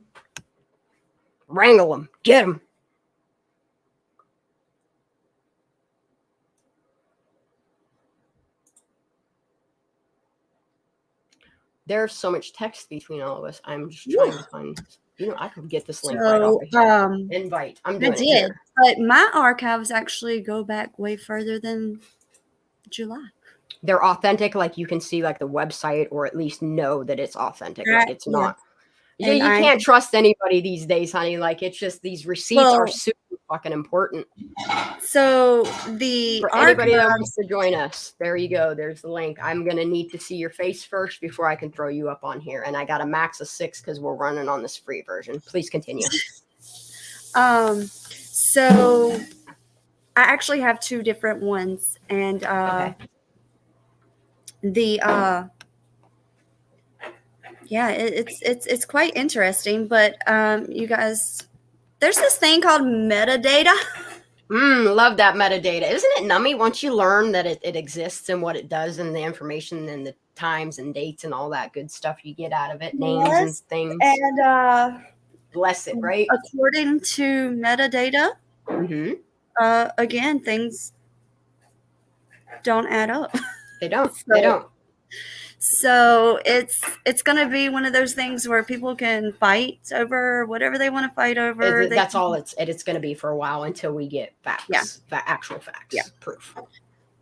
Wrangle them. Get them. There's so much text between all of us. I'm just trying to find. I could get this link right off of here. Invite. I'm doing it here. But my archives actually go back way further than July. They're authentic. Like you can see like the website, or at least know that it's authentic. Like it's not. Yeah, you can't trust anybody these days, honey. Like it's just these receipts are super fucking important. So for anybody that wants to join us, there you go. There's the link. I'm gonna need to see your face first before I can throw you up on here. And I got a max of 6 because we're running on this free version. Please continue. So I actually have 2 different ones, and it's quite interesting. But you guys, there's this thing called metadata. Love that metadata. Isn't it nummy once you learn that it exists and what it does and the information and the times and dates and all that good stuff you get out of it, names and things. And bless it, right? According to metadata, again, things don't add up. They don't. They don't. So it's going to be one of those things where people can fight over whatever they want to fight over. That's all it's going to be for a while until we get facts, actual facts, proof.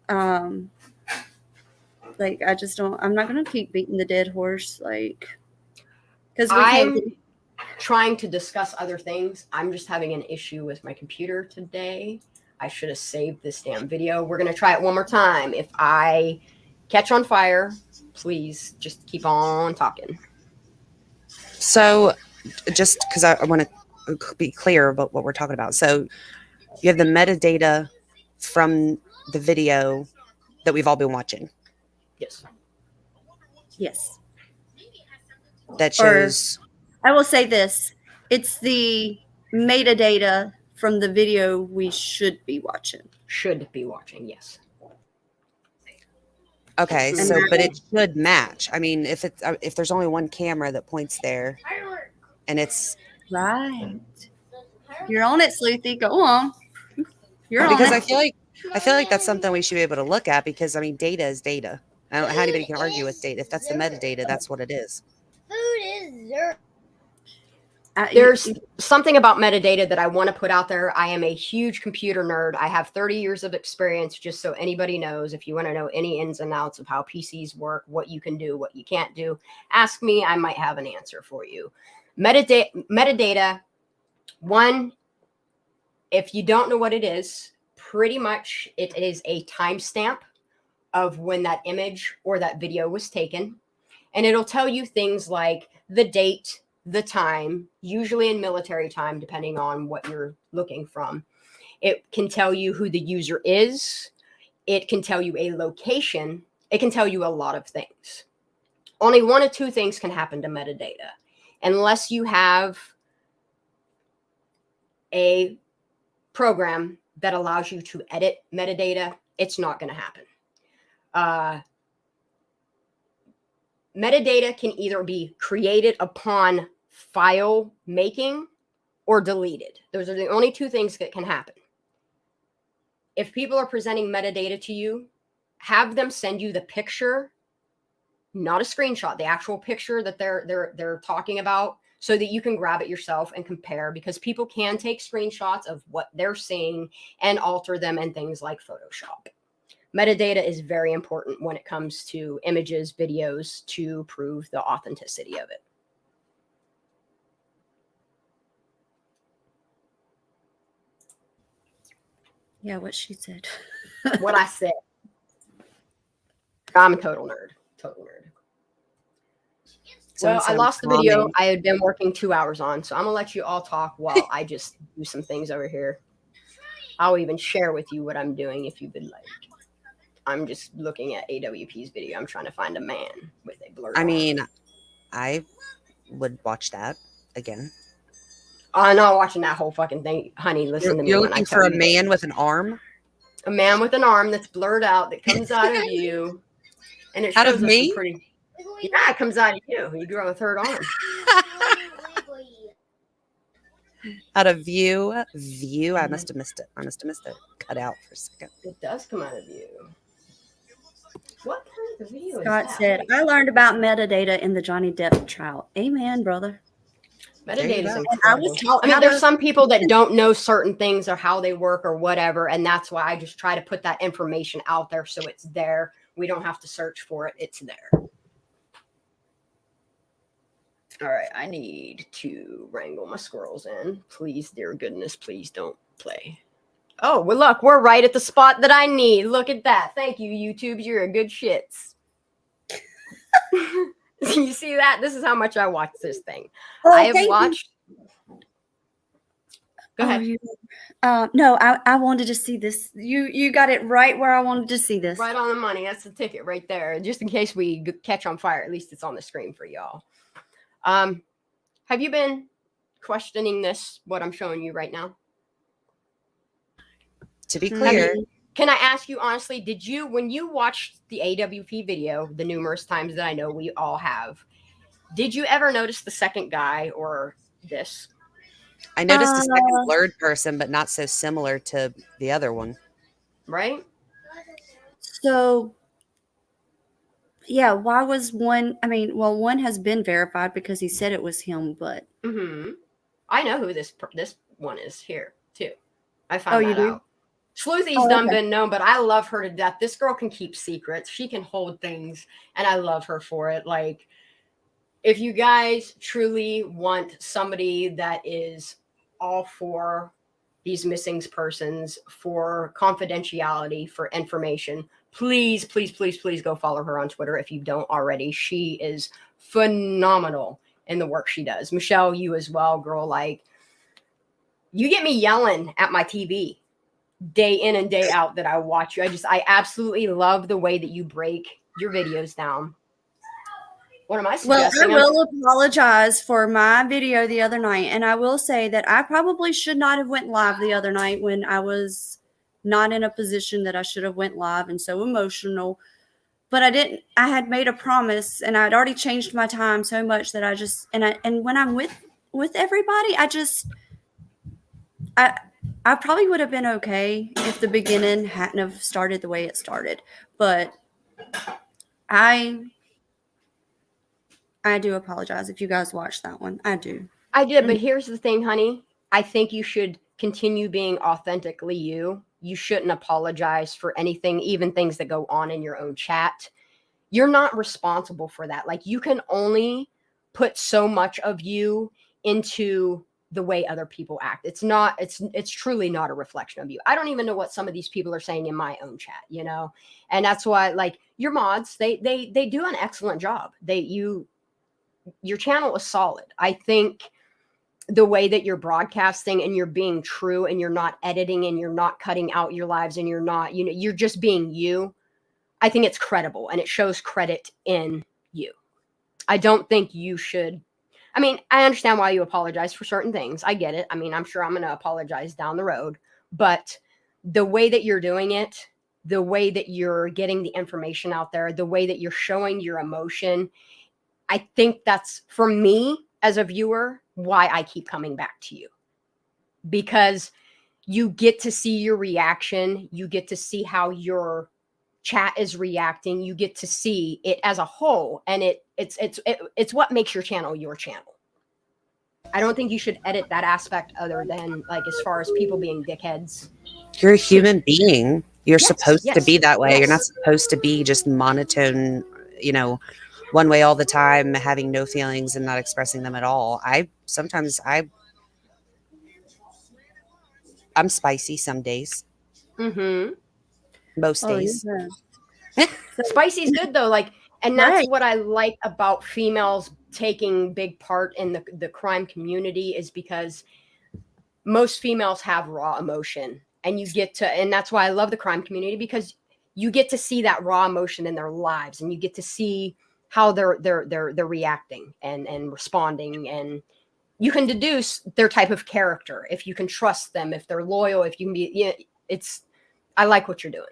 Like I'm not going to keep beating the dead horse, like, because I'm trying to discuss other things. I'm just having an issue with my computer today. I should have saved this damn video. We're going to try it one more time. If I catch on fire, please just keep on talking. So just because I want to be clear about what we're talking about. So you have the metadata from the video that we've all been watching. Yes. Yes. That shows. I will say this. It's the metadata from the video we should be watching. Should be watching, yes. Okay, so but it should match. I mean, if there's only one camera that points there, and it's right. You're on it, Sleuthie. Go on. You're on it. Because I feel like that's something we should be able to look at, because I mean, data is data. I don't know how anybody can argue with data. If that's the metadata, that's what it is. Food is dirt. There's something about metadata that I want to put out there. I am a huge computer nerd. I have 30 years of experience, just so anybody knows. If you want to know any ins and outs of how PCs work, what you can do, what you can't do, ask me. I might have an answer for you. Metadata, one, if you don't know what it is, pretty much it is a timestamp of when that image or that video was taken. And it'll tell you things like the date, the time, usually in military time, depending on what you're looking from. It can tell you who the user is. It can tell you a location. It can tell you a lot of things. Only 1 of 2 things can happen to metadata. Unless you have a program that allows you to edit metadata, it's not going to happen. Metadata can either be created upon file making or deleted. Those are the only 2 things that can happen. If people are presenting metadata to you, have them send you the picture, not a screenshot, the actual picture that they're talking about, so that you can grab it yourself and compare, because people can take screenshots of what they're seeing and alter them in things like Photoshop. Metadata is very important when it comes to images, videos, to prove the authenticity of it. Yeah, what she said. What I said. I'm a total nerd. Total nerd. Well, I lost the video I had been working 2 hours on, so I'm going to let you all talk while I just do some things over here. I'll even share with you what I'm doing if you would like. I'm just looking at AWP's video. I'm trying to find a man with a blurred I mean, I would watch that again. I'm not watching that whole fucking thing, honey. Listen to me You're when I looking tell for a you. man with an arm? A man with an arm that's blurred out that comes out of you, and it Out of shows us some me? pretty. Yeah, it comes out of you. You grow a third arm. Out of view. I must have missed it. I must have missed it. Cut out for a second. It does come out of you. What kind of video Scott is that? said, I learned about metadata in the Johnny Depp trial. Amen, brother. Metadata is go. incredible. I was taught I mean, how there's to- some people that don't know certain things or how they work or whatever, and that's why I just try to put that information out there so it's there. We don't have to search for it. It's there. All right, I need to wrangle my squirrels in. Please, dear goodness, please don't play. Oh, well, look, we're right at the spot that I need. Look at that. Thank you, YouTube. You're a good shits. You see that? This is how much I watch this thing. Oh, I have thank you. watched. Go ahead. No, I wanted to see this. You got it right where I wanted to see this. Right on the money. That's the ticket right there. Just in case we catch on fire, at least it's on the screen for y'all. Have you been questioning this, what I'm showing you right now? To be Hmm. clear, Can I ask you honestly, did you, when you watched the AWP video, the numerous times that I know we all have, did you ever notice the second guy or this? I noticed a second blurred person, but not so similar to the other one. Right? So, yeah, why was one? I mean, well, one has been verified because he said it was him, but Mm-hmm. I know who this one is here, too. I found you that do? out. Sleuthie's Oh, done okay. been known, but I love her to death. This girl can keep secrets. She can hold things, and I love her for it. Like, if you guys truly want somebody that is all for these missing persons, for confidentiality, for information, please, please, please, please go follow her on Twitter if you don't already. She is phenomenal in the work she does. Michelle, you as well, girl. Like, you get me yelling at my TV day in and day out that I watch you. I absolutely love the way that you break your videos down. What am I Well, suggesting? I will apologize for my video the other night, and I will say that I probably should not have went live the other night when I was not in a position that I should have went live and so emotional. But I didn't. I had made a promise, and I'd already changed my time so much that and when I'm with everybody, I probably would have been okay if the beginning hadn't have started the way it started. But I do apologize if you guys watched that one. I do. I did, but here's the thing, honey. I think you should continue being authentically you. You shouldn't apologize for anything, even things that go on in your own chat. You're not responsible for that. Like, you can only put so much of you into the way other people act. It's truly not a reflection of you. I don't even know what some of these people are saying in my own chat, you know? And that's why, like, your mods, they do an excellent job. Your channel is solid. I think the way that you're broadcasting and you're being true and you're not editing and you're not cutting out your lives and you're not, you're just being you. I think it's credible and it shows credit in you. I don't think you should. I mean, I understand why you apologize for certain things. I get it. I mean, I'm sure I'm going to apologize down the road, but the way that you're doing it, the way that you're getting the information out there, the way that you're showing your emotion, I think that's, for me as a viewer, why I keep coming back to you. Because you get to see your reaction. You get to see how your chat is reacting. You get to see it as a whole. And it's what makes your channel your channel. I don't think you should edit that aspect other than, like, as far as people being dickheads. You're a human being. You're supposed to yes, be that way. yes. You're not supposed to be just monotone, one way all the time, having no feelings and not expressing them at all. I'm spicy some days. Mm-hmm. Most days. Yeah. Spicy's good though. Like, and that's Right. what I like about females taking big part in the crime community, is because most females have raw emotion, and and that's why I love the crime community, because you get to see that raw emotion in their lives, and you get to see how they're reacting and responding, and you can deduce their type of character, if you can trust them, if they're loyal, if you can be, I like what you're doing.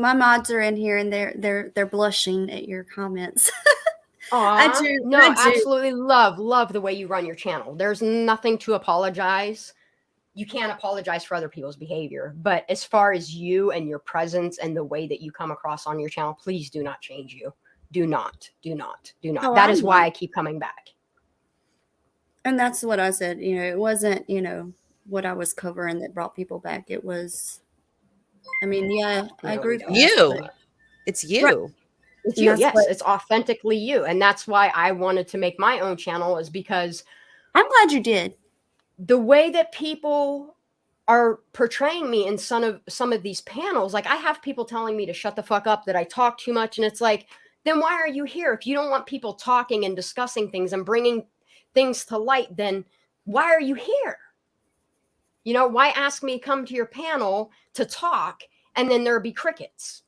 My mods are in here and they're blushing at your comments. I Aw, do. no, I do. absolutely love the way you run your channel. There's nothing to apologize. You can't apologize for other people's behavior, but as far as you and your presence and the way that you come across on your channel, please do not change you. Do not. Oh, That I is know. why I keep coming back. And that's what I said. It wasn't, what I was covering that brought people back. It was, I mean, yeah, I No, agree we with don't. that. You. It's you. It's And you. that's Yes, what- it's authentically you. And that's why I wanted to make my own channel, is because I'm glad you did. the way that people are portraying me in some of these panels, like I have people telling me to shut the fuck up, that I talk too much. And it's like, then why are you here? If you don't want people talking and discussing things and bringing things to light, then why are you here? Why ask me to come to your panel to talk and then there'll be crickets?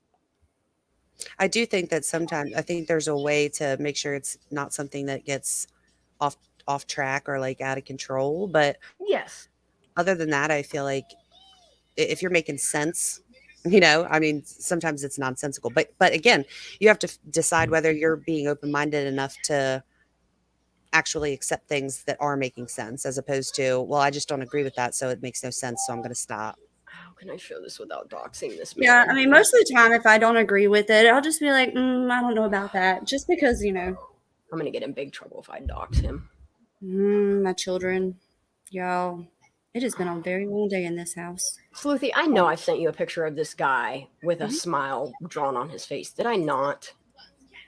I do think that sometimes I think there's a way to make sure it's not something that gets off track or like out of control. But Yes. other than that, I feel like if you're making sense, I mean, sometimes it's nonsensical. But again, you have to decide whether you're being open-minded enough to actually accept things that are making sense, as opposed to, well, I just don't agree with that, so it makes no sense, so I'm going to stop. How can I show this without doxing this man? Yeah, I mean, most of the time, if I don't agree with it, I'll just be like, I don't know about that. Just because, I'm going to get in big trouble if I dox him. my children, y'all, it has been a very long day in this house. Sleuthie, I know I sent you a picture of this guy with a Mhm. smile drawn on his face. Did I not?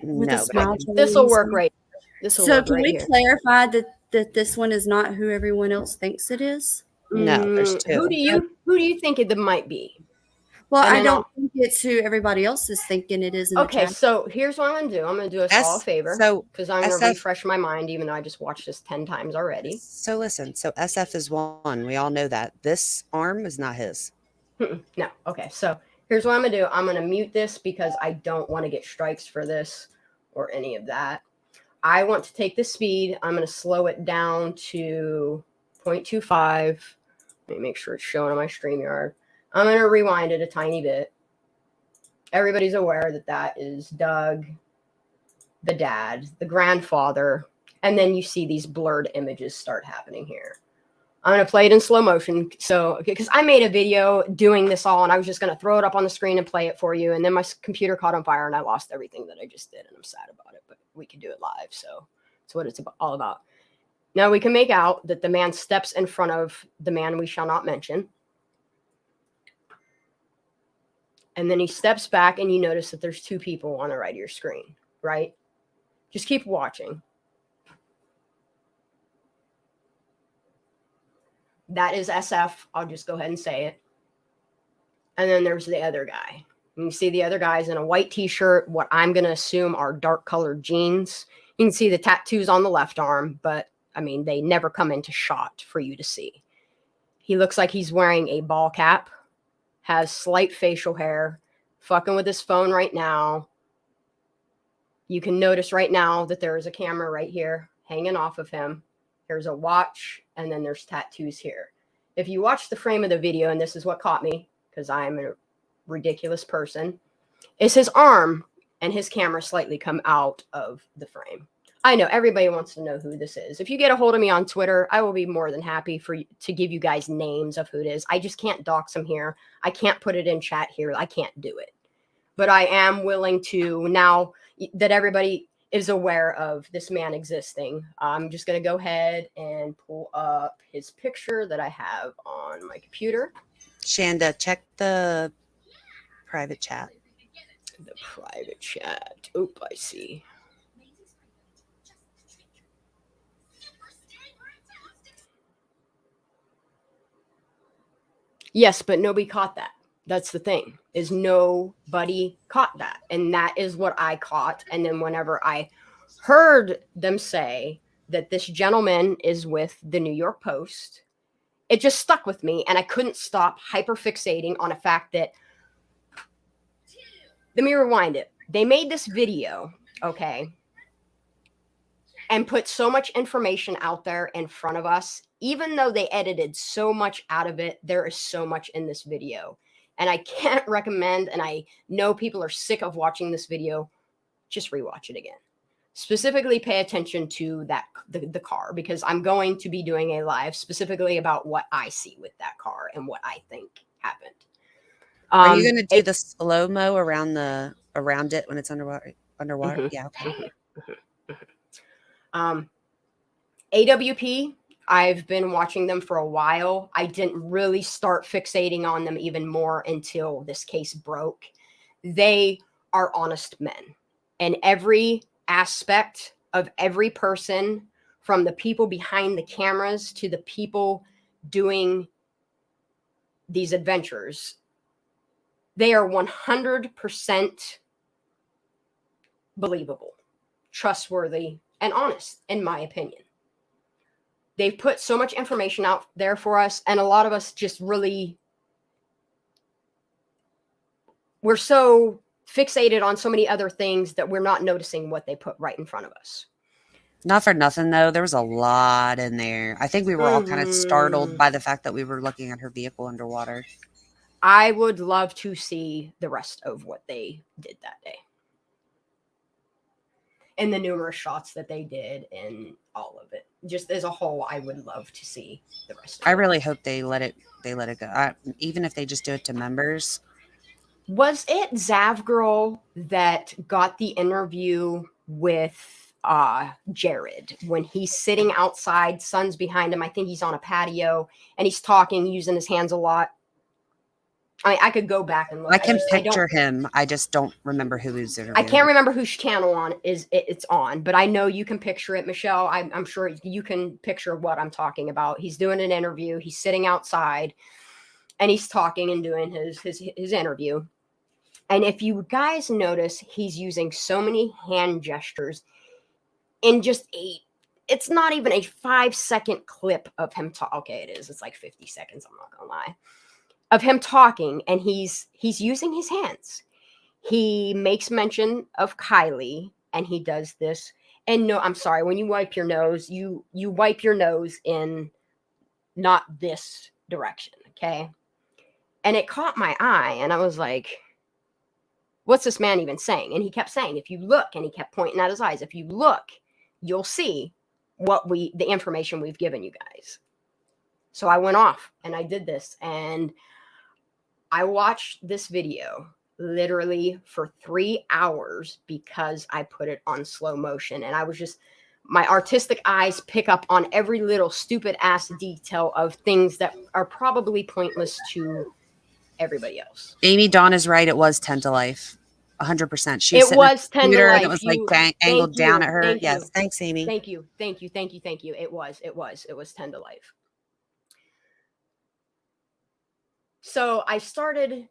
With No, a but smile. This will work right. This will So work can right we here. clarify that this one is not who everyone else thinks it is? No, there's Who do two. you think it might be? Well, And I then don't think it's who everybody else is thinking it is in the Okay, chat. so here's what I'm gonna do. I'm gonna do us all a favor, So because I'm gonna SF refresh my mind, even though I just watched this 10 times already. So listen, so SF is one. We all know that. This arm is not his. No. Okay, so here's what I'm gonna do. I'm gonna mute this because I don't want to get strikes for this or any of that. I want to take the speed. I'm gonna slow it down to 0.25. Let me make sure it's showing on my StreamYard. I'm gonna rewind it a tiny bit. Everybody's aware that that is Doug, the dad, the grandfather, and then you see these blurred images start happening here. I'm going to play it in slow motion. So, because I made a video doing this all, and I was just going to throw it up on the screen and play it for you. And then my computer caught on fire and I lost everything that I just did. And I'm sad about it, but we can do it live. So that's what it's all about. Now we can make out that the man steps in front of the man we shall not mention. And then he steps back and you notice that there's two people on the right of your screen, right? Just keep watching. That is SF. I'll just go ahead and say it. And then there's the other guy. You can see the other guy's in a white t-shirt, what I'm going to assume are dark colored jeans. You can see the tattoos on the left arm, but I mean, they never come into shot for you to see. He looks like he's wearing a ball cap, has slight facial hair, fucking with his phone right now. You can notice right now that there is a camera right here hanging off of him. There's a watch, and then there's tattoos here. If you watch the frame of the video, and this is what caught me, because I'm a ridiculous person, is his arm and his camera slightly come out of the frame. I know everybody wants to know who this is. If you get a hold of me on Twitter, I will be more than happy to give you guys names of who it is. I just can't dox them here. I can't put it in chat here. I can't do it. But I am willing to, now that everybody is aware of this man existing, I'm just going to go ahead and pull up his picture that I have on my computer. Shanda, check the private chat. The private chat. Oop, I see. Yes, but nobody caught that. That's the thing, is nobody caught that. And that is what I caught. And then whenever I heard them say that this gentleman is with the New York Post, it just stuck with me. And I couldn't stop hyperfixating on a fact that, let me rewind it. They made this video, okay? and put so much information out there in front of us. Even though they edited so much out of it, there is so much in this video. And I can't recommend, and I know people are sick of watching this video, just rewatch it again. Specifically pay attention to the car, because I'm going to be doing a live specifically about what I see with that car and what I think happened. Are you going to do the slow-mo around it when it's underwater? Mhm. Yeah. Okay. AWP, I've been watching them for a while. I didn't really start fixating on them even more until this case broke. They are honest men, and every aspect of every person, from the people behind the cameras to the people doing these adventures, they are 100% believable, trustworthy, and honest, in my opinion. They've put so much information out there for us, and a lot of us just really, we're so fixated on so many other things that we're not noticing what they put right in front of us. Not for nothing, though. There was a lot in there. I think we were all kind of startled by the fact that we were looking at her vehicle underwater. I would love to see the rest of what they did that day, and the numerous shots that they did, and all of it. Just as a whole, I would love to see the rest of it. I really hope they let it go. Even if they just do it to members. Was it Zavgirl that got the interview with Jared when he's sitting outside, sun's behind him? I think he's on a patio and he's talking, using his hands a lot. I mean, I could go back and look. I can picture him. I just don't remember who he's interviewing. I can't remember whose channel it's on, but I know you can picture it, Michelle. I'm sure you can picture what I'm talking about. He's doing an interview. He's sitting outside, and he's talking and doing his interview. And if you guys notice, he's using so many hand gestures in just it's not even a 5-second clip of him talk. Okay, it is. It's like 50 seconds. I'm not gonna lie. Of him talking, and he's using his hands. He makes mention of Kylie, and he does this. And no, I'm sorry, when you wipe your nose, you wipe your nose in not this direction, okay? And it caught my eye, and I was like, what's this man even saying? And he kept saying, if you look, and he kept pointing at his eyes, if you look, you'll see the information we've given you guys. So I went off and I did this, and I watched this video literally for 3 hours because I put it on slow motion, and I was just, my artistic eyes pick up on every little stupid ass detail of things that are probably pointless to everybody else. Amy Dawn is right. It was 10 to life. 100%. She It was 10 to life. And it was like angled down at her. Yes. Thanks, Amy. Thank you. It was 10 to life. So I started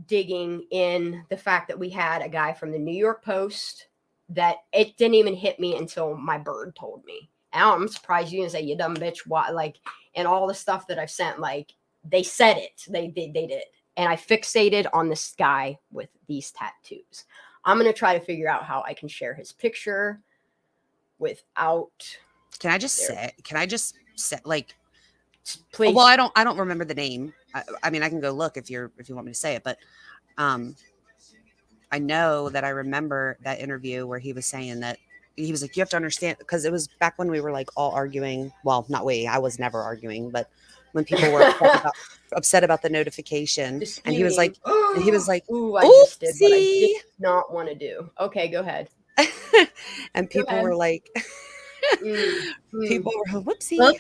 digging in the fact that we had a guy from the New York Post that it didn't even hit me until my bird told me. And I'm surprised you didn't say, you dumb bitch. Why? Like, and all the stuff that I've sent, like, they said it. They did. And I fixated on this guy with these tattoos. I'm going to try to figure out how I can share his picture without. Can I just say, like, please? Well, I don't remember the name. I mean, I can go look if you want me to say it, but I know that I remember that interview where he was saying that he was like, you have to understand, because it was back when we were like all arguing. Well, not we. I was never arguing, but when people were upset about the notification, Disputing. And he was like, ooh, I just did what I did not want to do. Okay, go ahead. And people were like, people were, whoopsie. Well,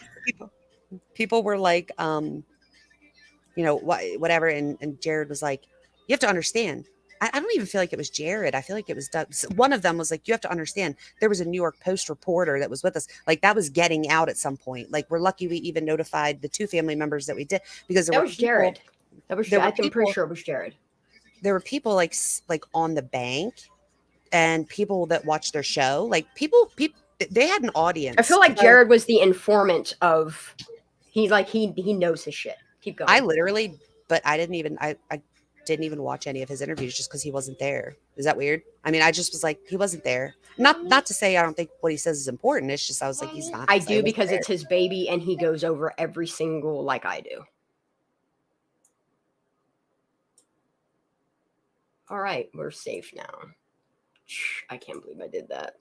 people were like, you know, whatever. And Jared was like, you have to understand. I don't even feel like it was Jared. I feel like it was Doug. One of them was like, you have to understand, there was a New York Post reporter that was with us. Like, that was getting out at some point. Like, we're lucky we even notified the 2 family members that we did, because that was Jared. I'm pretty sure it was Jared. There were people like on the bank, and people that watched their show. Like, people, they had an audience. I feel like Jared was the informant of, he knows his shit. Keep going. I literally, but I didn't even, didn't even watch any of his interviews just because he wasn't there. Is that weird? I mean, I just was like, he wasn't there. Not to say I don't think what he says is important. It's just I was like, he's not. I so he do wasn't because there. it's his baby and he goes over every single like I do. All right, we're safe now. I can't believe I did that.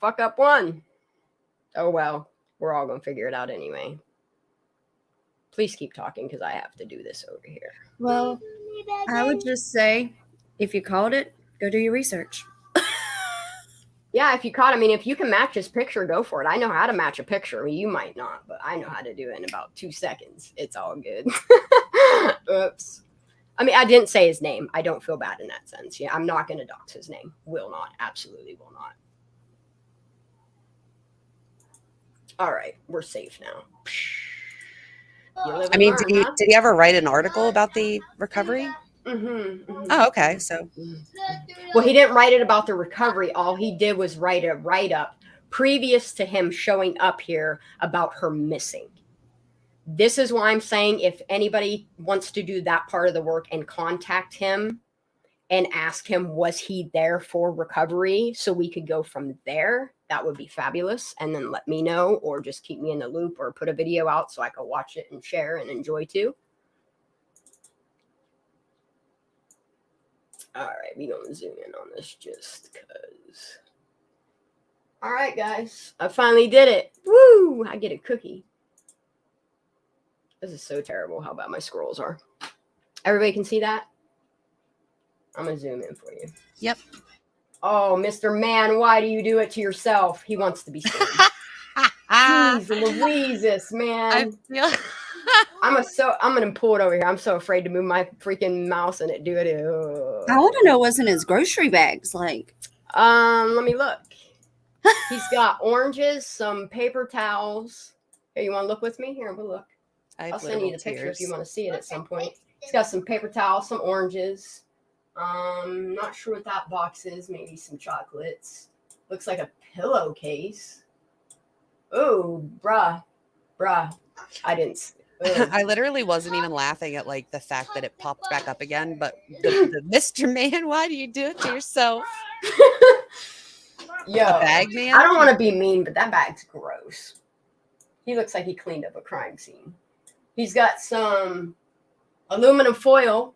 Fuck up one. Oh well, we're all gonna figure it out anyway. Please keep talking because I have to do this over here. Well, I would just say, if you called it, go do your research. Yeah, if you caught, I mean, if you can match his picture, go for it. I know how to match a picture. I mean, you might not, but I know how to do it in about 2 seconds. It's all good. Oops. I mean, I didn't say his name. I don't feel bad in that sense. Yeah, I'm not going to dox his name. Will not. Absolutely will not. All right, we're safe now. You live I and mean, learn, huh? did he ever write an article about the recovery? Oh, okay. So, Well, he didn't write it about the recovery. All he did was write a write-up previous to him showing up here about her missing. This is why I'm saying if anybody wants to do that part of the work and contact him and ask him, was he there for recovery? So we could go from there. That would be fabulous. And then let me know, or just keep me in the loop, or put a video out so I can watch it and share and enjoy too. All right, we gonna zoom in on this just because. All right, guys, I finally did it. Woo! I get a cookie. This is so terrible how bad my scrolls are. Everybody can see that? I'm gonna zoom in for you. yep. Oh, Mr. Man, why do you do it to yourself? He wants to be seen. Jeez Louises, man. I'm gonna pull it over here. I'm so afraid to move my freaking mouse and it do it. I want to know what's in his grocery bags. Like, Let me look. He's got oranges, some paper towels. Here, you want to look with me? Here, we'll look. I'll send you the picture if you want to see it at some point. He's got some paper towels, some oranges. Not sure what that box is. Maybe some chocolates. Looks like a pillowcase. Oh, bruh. I didn't. I literally wasn't even laughing at like the fact that it popped back up again, but the Mr. Man, why do you do it to yourself? Yo, A bag man? I don't want to be mean, but that bag's gross. He looks like he cleaned up a crime scene. He's got some aluminum foil,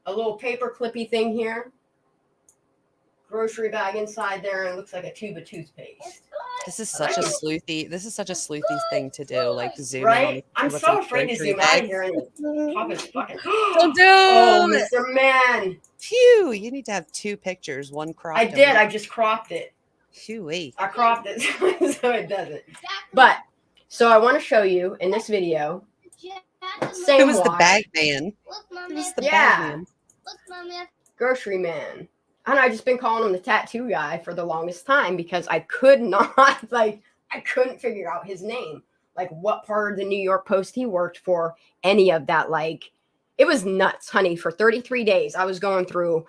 a little paper clippy thing here, grocery bag inside there, and it looks like a tube of toothpaste. This is such a sleuthy. This is such a sleuthy thing to do. Like zoom Right? in on. I'm what's so in afraid to grocery zoom out bags. of here and pop his fucking. Don't do Oh, it. Mr. Man. Phew, you need to have 2 pictures, one cropped. I did. I just cropped it. Phew-wee. I cropped it so it doesn't. But so I want to show you in this video. Same Who was the wash. bag man? Look, Who Mommy. was the Yeah. bag man? Look, Mommy. Grocery man. And I just been calling him the tattoo guy for the longest time because I could not I couldn't figure out his name. Like what part of the New York Post he worked for, any of that. Like it was nuts, honey. For 33 days, I was going through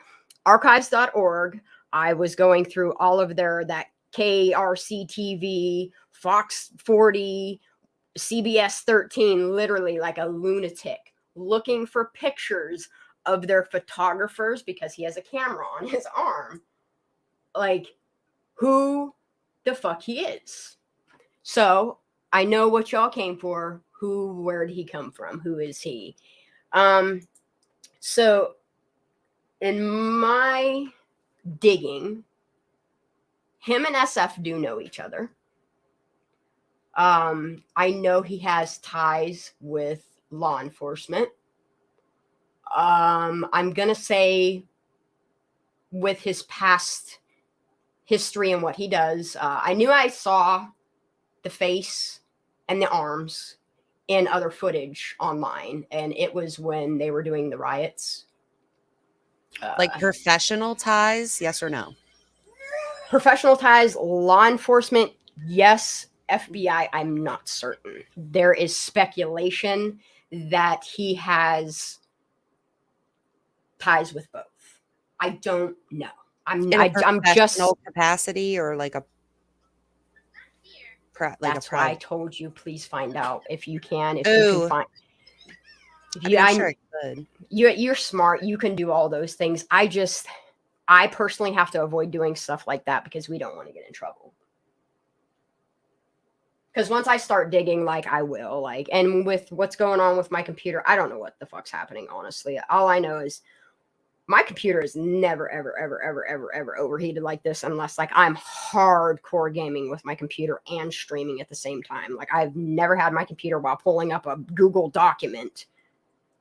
archives.org. I was going through all of that KRC TV, Fox 40, CBS 13, literally like a lunatic, looking for pictures of their photographers because he has a camera on his arm. Like, who the fuck he is. So I know what y'all came for. Where did he come from? Who is he? So in my digging, him and SF do know each other. I know he has ties with law enforcement. I'm going to say with his past history and what he does, I knew I saw the face and the arms in other footage online, and it was when they were doing the riots. Like professional ties, yes or no? Professional ties, law enforcement, yes. FBI, I'm not certain. There is speculation that he has ties with both. I don't know. I'm just capacity or like a that's why I told you, please find out if you can. If you Ooh. can find. I mean, I'm sure it could. You're smart. You can do all those things. I personally have to avoid doing stuff like that because we don't want to get in trouble. Because once I start digging, like I will, like, and with what's going on with my computer, I don't know what the fuck's happening, honestly. All I know is my computer is never, ever, ever, ever, ever, ever overheated like this unless, like, I'm hardcore gaming with my computer and streaming at the same time. Like, I've never had my computer while pulling up a Google document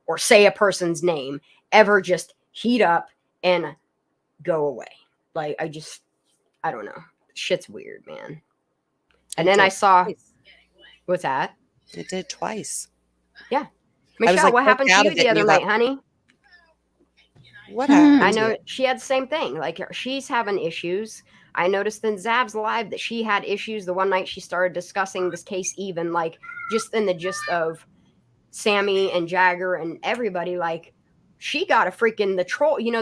or say a person's name ever just heat up and go away. Like, I don't know. Shit's weird, man. And then I saw, what's that? It did twice. Yeah. Michelle, what happened to you the other night, honey? What happened? I know she had the same thing. Like, she's having issues. I noticed in Zab's live that she had issues the one night she started discussing this case, even like just in the gist of Sammy and Jagger and everybody. Like, she got a freaking the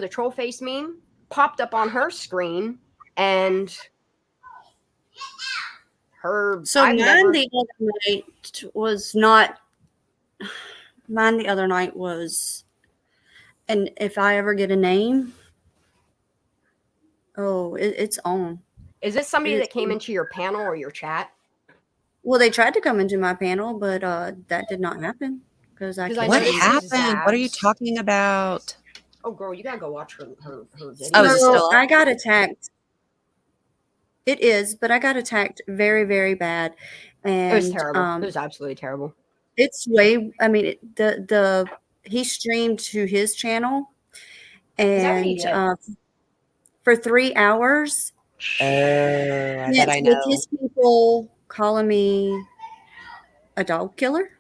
troll face meme popped up on her screen, and her. So mine the other night was not. Mine the other night was, and if I ever get a name, it's on. Is it somebody that came into your panel or your chat? Well, they tried to come into my panel, but that did not happen because I. What happened? What are you talking about? Oh, girl, you gotta go watch her video. Oh, is it still up? I got attacked. It is, but I got attacked very, very bad, and it was terrible. It was absolutely terrible. It's way. I mean, he streamed to his channel, and for 3 hours. I bet I know. With his people calling me a dog killer.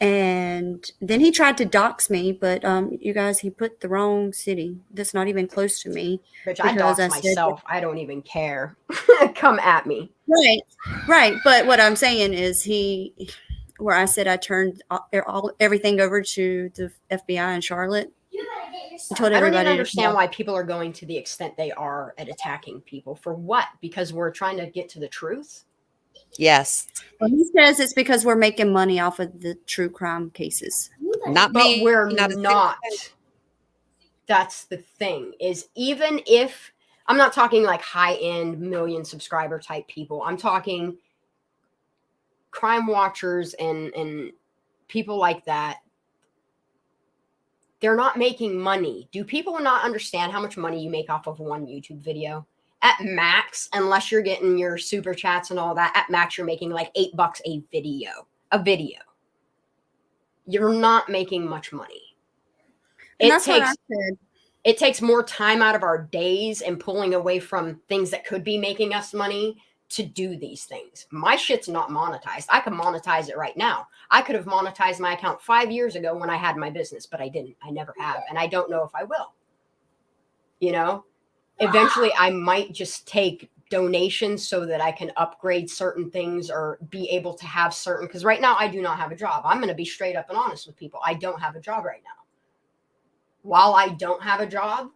And then he tried to dox me, but you guys, he put the wrong city. That's not even close to me. Bitch, I dox myself. I don't even care. Come at me. Right. But what I'm saying is where I said I turned everything over to the FBI in Charlotte. I don't even understand why people are going to the extent they are at attacking people. For what? Because we're trying to get to the truth? Yes. Well, he says it's because we're making money off of the true crime cases. Not but me. We're not. That's the thing, is even if I'm not talking like high-end million subscriber type people, I'm talking crime watchers and people like that. They're not making money. Do people not understand how much money you make off of one YouTube video? At max, unless you're getting your super chats and all that, at max you're making like $8 a video. You're not making much money. That's what I said. It takes more time out of our days and pulling away from things that could be making us money to do these things. My shit's not monetized. I can monetize it right now. I could have monetized my account 5 years ago when I had my business, but I didn't. I never have. And I don't know if I will. You know, eventually I might just take donations so that I can upgrade certain things or be able to have certain, because right now I do not have a job. I'm going to be straight up and honest with people. I don't have a job right now. While I don't have a job,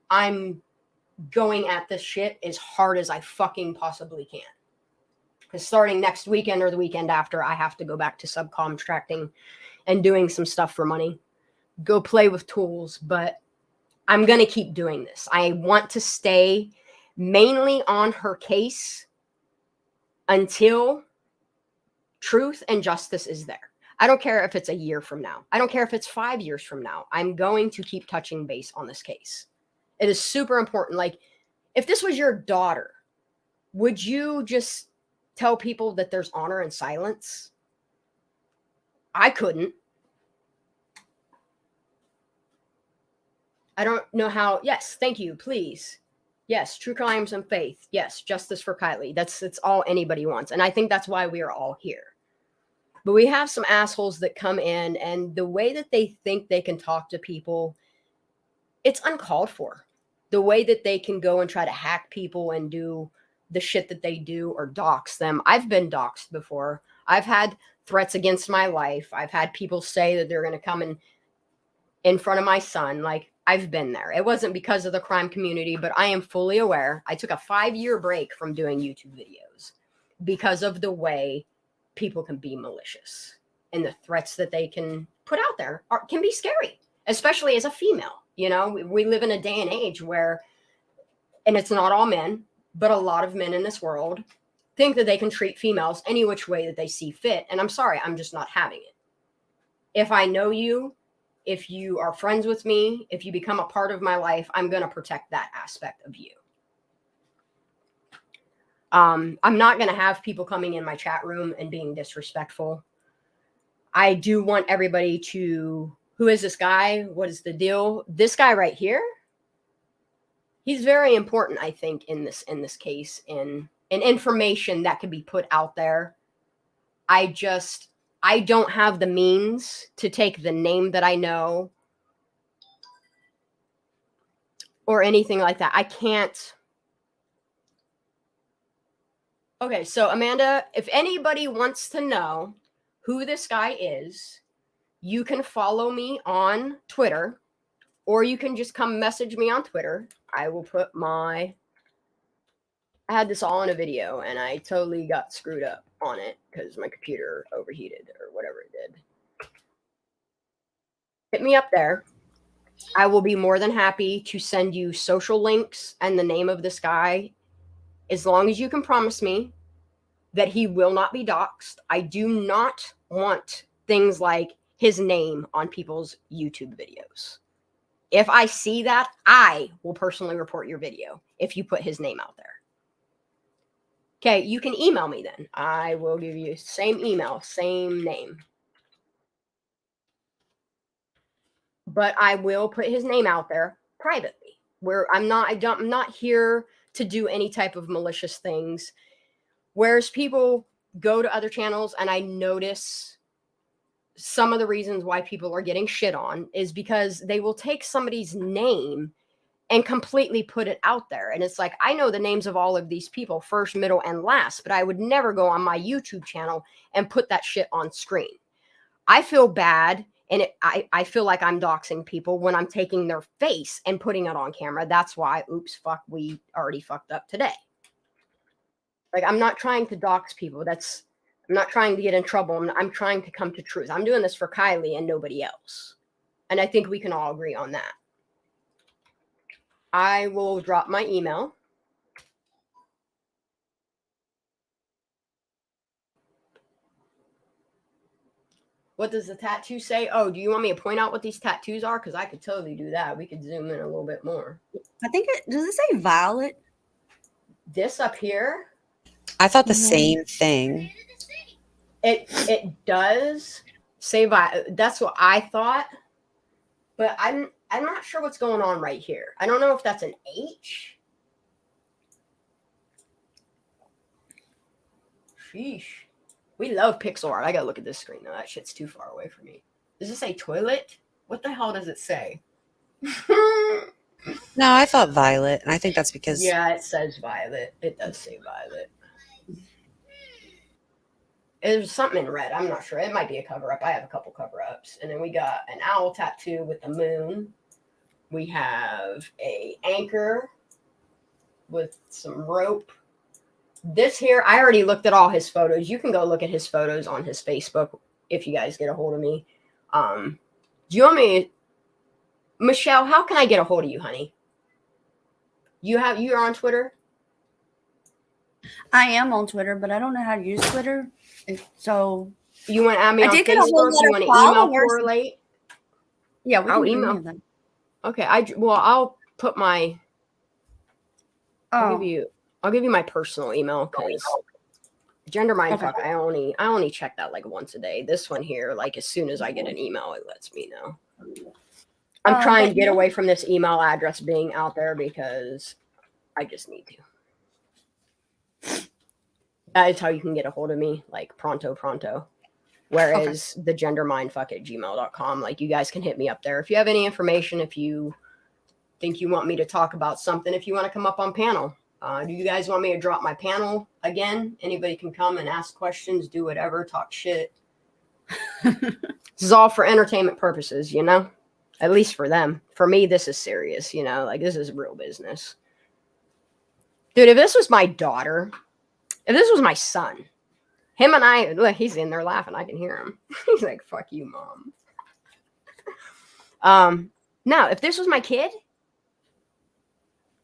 I'm going at this shit as hard as I fucking possibly can. Because starting next weekend or the weekend after, I have to go back to subcontracting and doing some stuff for money. Go play with tools, but I'm going to keep doing this. I want to stay mainly on her case until truth and justice is there. I don't care if it's a year from now. I don't care if it's 5 years from now. I'm going to keep touching base on this case. It is super important. Like, if this was your daughter, would you just tell people that there's honor in silence? I couldn't. I don't know how. Yes, thank you, please. Yes, true crimes and faith. Yes, justice for Kylie. That's all anybody wants. And I think that's why we are all here. But we have some assholes that come in, and the way that they think they can talk to people, it's uncalled for. The way that they can go and try to hack people and do the shit that they do or dox them. I've been doxed before. I've had threats against my life. I've had people say that they're going to come in front of my son. Like, I've been there. It wasn't because of the crime community, but I am fully aware. I took a 5-year break from doing YouTube videos because of the way people can be malicious. and the threats that they can put out there can be scary, especially as a female. You know, we live in a day and age where, and it's not all men, but a lot of men in this world think that they can treat females any which way that they see fit. And I'm sorry, I'm just not having it. If I know you, if you are friends with me, if you become a part of my life, I'm going to protect that aspect of you. I'm not going to have people coming in my chat room and being disrespectful. I do want everybody to, who is this guy? What is the deal? This guy right here, he's very important, I think, in this case, in information that could be put out there. I don't have the means to take the name that I know or anything like that. I can't. Okay, so Amanda, if anybody wants to know who this guy is, you can follow me on Twitter, or you can just come message me on Twitter. I will put I had this all in a video, and I totally got screwed up on it because my computer overheated or whatever it did. Hit me up there. I will be more than happy to send you social links and the name of this guy, as long as you can promise me that he will not be doxxed. I do not want things like his name on people's YouTube videos. If I see that, I will personally report your video if you put his name out there. Okay, you can email me then. I will give you same email, same name. But I will put his name out there privately. Where I'm not here to do any type of malicious things. Whereas people go to other channels, and I notice some of the reasons why people are getting shit on is because they will take somebody's name and completely put it out there. And it's like, I know the names of all of these people, first, middle, and last, but I would never go on my YouTube channel and put that shit on screen. I feel bad, and I feel like I'm doxing people when I'm taking their face and putting it on camera. That's why, oops, fuck, we already fucked up today. Like, I'm not trying to dox people. I'm not trying to get in trouble. I'm trying to come to truth. I'm doing this for Kylie and nobody else. And I think we can all agree on that. I will drop my email. What does the tattoo say? Oh, do you want me to point out what these tattoos are? Because I could totally do that. We could zoom in a little bit more. I think does it say violet? This up here. I thought the same thing. It does say violet. That's what I thought. But I'm not sure what's going on right here. I don't know if that's an H. Sheesh. We love pixel art. I gotta look at this screen though. That shit's too far away from me. Does it say toilet? What the hell does it say? No, I thought violet, and I think that's because Yeah, it says violet. It does say violet. There's something in red. I'm not sure. It might be a cover-up. I have a couple cover-ups. And then we got an owl tattoo with the moon. We have a anchor with some rope. This here, I already looked at all his photos. You can go look at his photos on his Facebook if you guys get a hold of me. Do you want me, Michelle, how can I get a hold of you, honey? You're on Twitter? I am on Twitter, but I don't know how to use Twitter. So you want to add me on did get a whole Facebook? lot You of want to email followers. correlate? Yeah, we I'll can do email. any of them. Okay, I'll put my. I'll give you my personal email because gender mindfuck. I only check that like once a day. This one here, like as soon as I get an email, it lets me know. I'm trying to get away from this email address being out there because I just need to. That is how you can get a hold of me, like pronto. Whereas the gendermindfuck@gmail.com, like you guys can hit me up there. If you have any information, if you think you want me to talk about something, if you want to come up on panel. Do you guys want me to drop my panel again? Anybody can come and ask questions, do whatever, talk shit. This is all for entertainment purposes, you know? At least for them. For me, this is serious, you know? Like, this is real business. Dude, if this was my daughter, if this was my son, Him and I, look, he's in there laughing. I can hear him. He's like, fuck you, mom. Now, if this was my kid,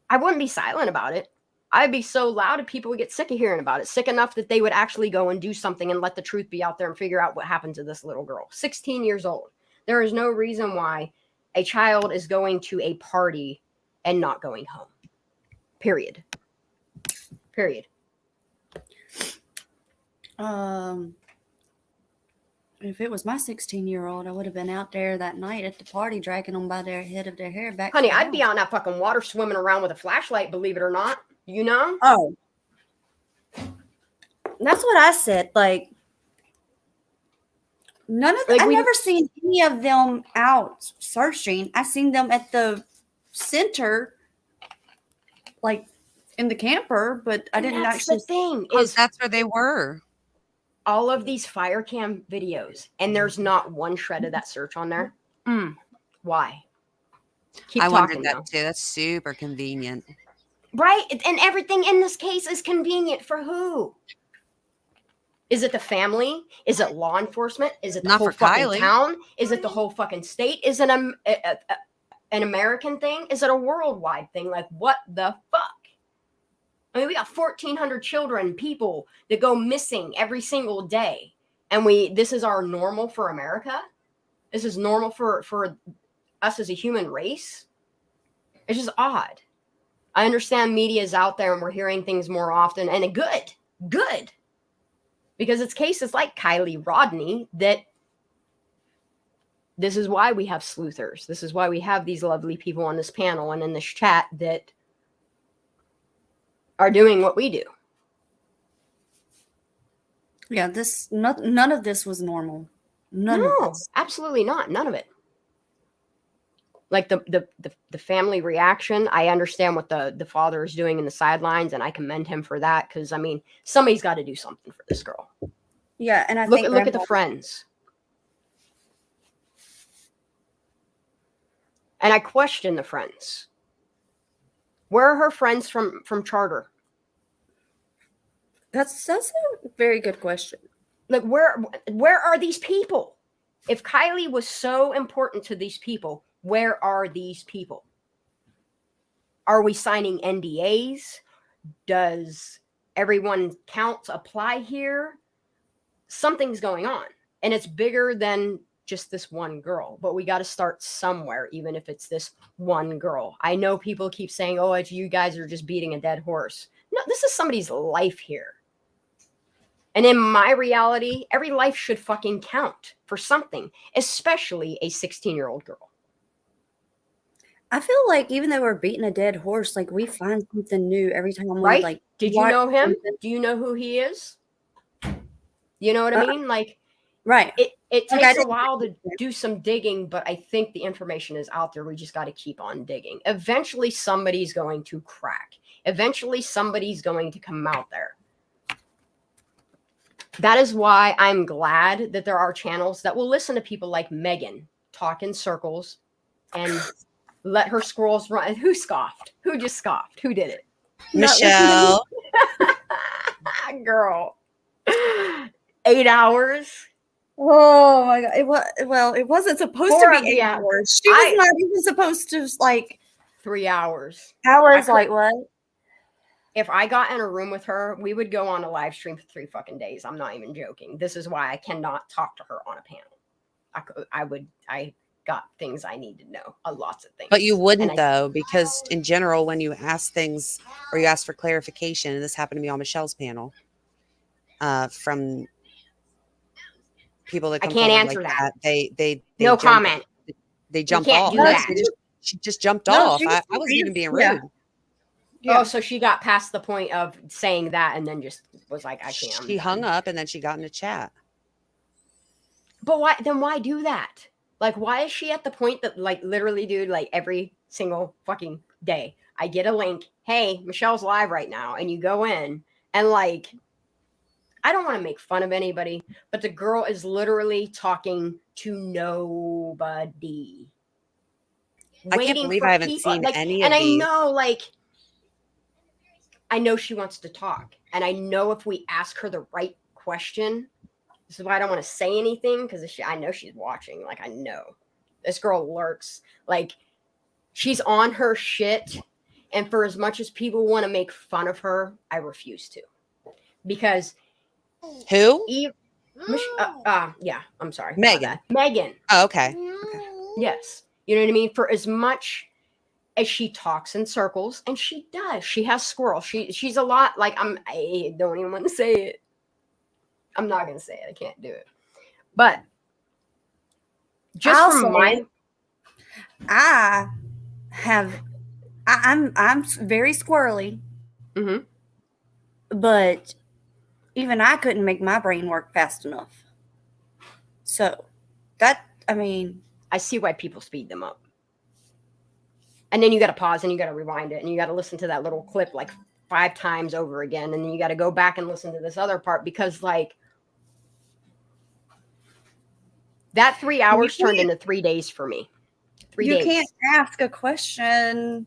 I wouldn't be silent about it. I'd be so loud that people would get sick of hearing about it, sick enough that they would actually go and do something and let the truth be out there and figure out what happened to this little girl. 16 years old. There is no reason why a child is going to a party and not going home. Period. If it was my 16-year-old, I would have been out there that night at the party, dragging them by their head of their hair back. Honey, I'd be out in that fucking water swimming around with a flashlight, believe it or not. You know? Oh. That's what I said. Like, none of I've never seen any of them out searching. I seen them at the center, like in the camper, but I didn't actually. The thing is, that's where they were. All of these fire cam videos, and there's not one shred of that search on there. Why? I wondered that too. That's super convenient. Right? And everything in this case is convenient for who? Is it the family? Is it law enforcement? Is it the whole fucking town? Is it the whole fucking state? Is it an American thing? Is it a worldwide thing? Like, what the fuck? I mean, we got 1,400 children, people that go missing every single day. And this is our normal for America? This is normal for us as a human race? It's just odd. I understand media is out there and we're hearing things more often, and good. Because it's cases like Kylie Rodney that this is why we have sleuthers. This is why we have these lovely people on this panel and in this chat that are doing what we do. Yeah, none of this was normal. No, absolutely not. None of it. Like the family reaction, I understand what the father is doing in the sidelines, and I commend him for that, because I mean, somebody's got to do something for this girl. Yeah, and I look at the friends. And I question the friends. Where are her friends from charter? That's a very good question. Like, where are these people? If Kylie was so important to these people, where are these people? Are we signing NDAs? Does everyone count apply here? Something's going on, and it's bigger than just this one girl, but we got to start somewhere, even if it's this one girl. I know people keep saying, oh, it's you guys are just beating a dead horse. No, this is somebody's life here. And in my reality, every life should fucking count for something, especially a 16-year-old girl. I feel like even though we're beating a dead horse, like we find something new every time. Right? Like, did you know him? Do you know who he is? You know what I mean? Like, right. It takes a while to do some digging, but I think the information is out there. We just got to keep on digging. Eventually, somebody's going to crack. Eventually, somebody's going to come out there. That is why I'm glad that there are channels that will listen to people like Megan talk in circles and let her squirrels run. Who scoffed? Who just scoffed? Who did it? Michelle. Girl. 8 hours. Oh my God. It wasn't supposed to be 8 hours. She was not even supposed to, like, 3 hours. Like what? If I got in a room with her, we would go on a live stream for 3 fucking days. I'm not even joking. This is why I cannot talk to her on a panel. I got things I need to know, lots of things. But you wouldn't, though, because in general, when you ask things or you ask for clarification, and this happened to me on Michelle's panel, from people that come I can't answer like that. They no comment. They jump off. Do that. She just jumped off. I wasn't even being rude. Yeah. Oh, so she got past the point of saying that and then just was like, I can't. She hung up and then she got in a chat. But why do that? Like, why is she at the point that, like, literally, dude, like every single fucking day I get a link, hey, Michelle's live right now, and you go in and, like, I don't want to make fun of anybody, but the girl is literally talking to nobody. I can't believe I haven't seen any of these. And I know, like, I know she wants to talk. And I know if we ask her the right question. This is why I don't want to say anything, because I know she's watching. Like, I know this girl lurks. Like, she's on her shit. And for as much as people want to make fun of her, I refuse to. Because Who? yeah, I'm sorry. Megan. Megan. Oh, okay. Yes. You know what I mean? For as much as she talks in circles, and she does. She has squirrels. She's a lot like I don't even want to say it. I'm not gonna say it. I can't do it. But just I'll from say my it. I'm very squirrely, Mhm. but even I couldn't make my brain work fast enough. So I see why people speed them up. And then you got to pause and you got to rewind it and you got to listen to that little clip like 5 times over again. And then you got to go back and listen to this other part because, like, that 3 hours turned into 3 days for me. 3 days. You can't ask a question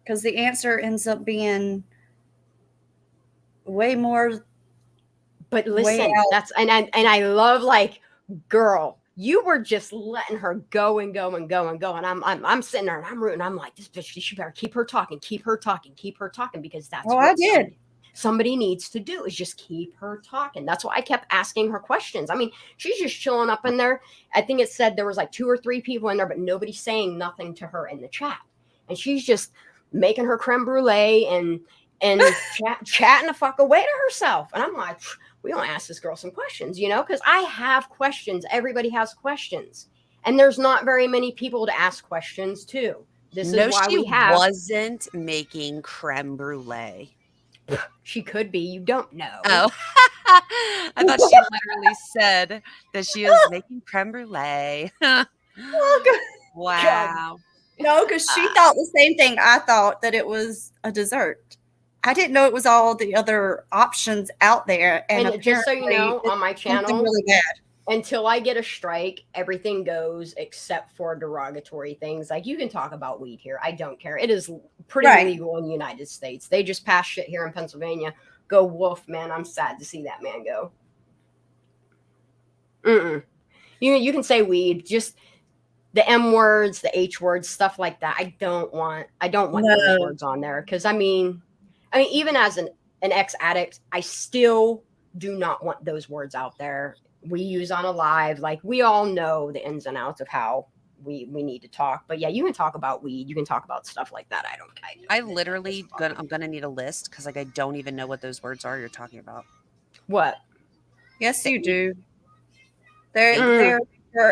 because the answer ends up being way more. But listen, that's and I love, like, girl, you were just letting her go and go and go and go. And I'm sitting there and I'm rooting. I'm like, this bitch, she better keep her talking, because that's what I did. Somebody needs to do is just keep her talking. That's why I kept asking her questions. I mean, she's just chilling up in there. I think it said there was like 2 or 3 people in there, but nobody's saying nothing to her in the chat. And she's just making her creme brulee and chatting the fuck away to herself. And I'm like, we don't ask this girl some questions, because I have questions. Everybody has questions. And there's not very many people to ask questions to. This is why we have. Wasn't making creme brulee. She could be. You don't know. Oh, I thought she literally said that she was making creme brulee. Wow. No, because she thought the same thing I thought, that it was a dessert. I didn't know it was all the other options out there. And just so you know, on my channel, really bad. Until I get a strike, everything goes except for derogatory things. Like, you can talk about weed here. I don't care. It is pretty legal in the United States. They just pass shit here in Pennsylvania. Go wolf, man. I'm sad to see that man go. You can say weed, just the M words, the H words, stuff like that. I don't want those words on there. Because I mean, even as an ex-addict, I still do not want those words out there. We use on a live, like, we all know the ins and outs of how we need to talk. But yeah, you can talk about weed. You can talk about stuff like that. I'm gonna need a list because, like, I don't even know what those words are you're talking about. What? Yes, you do. They're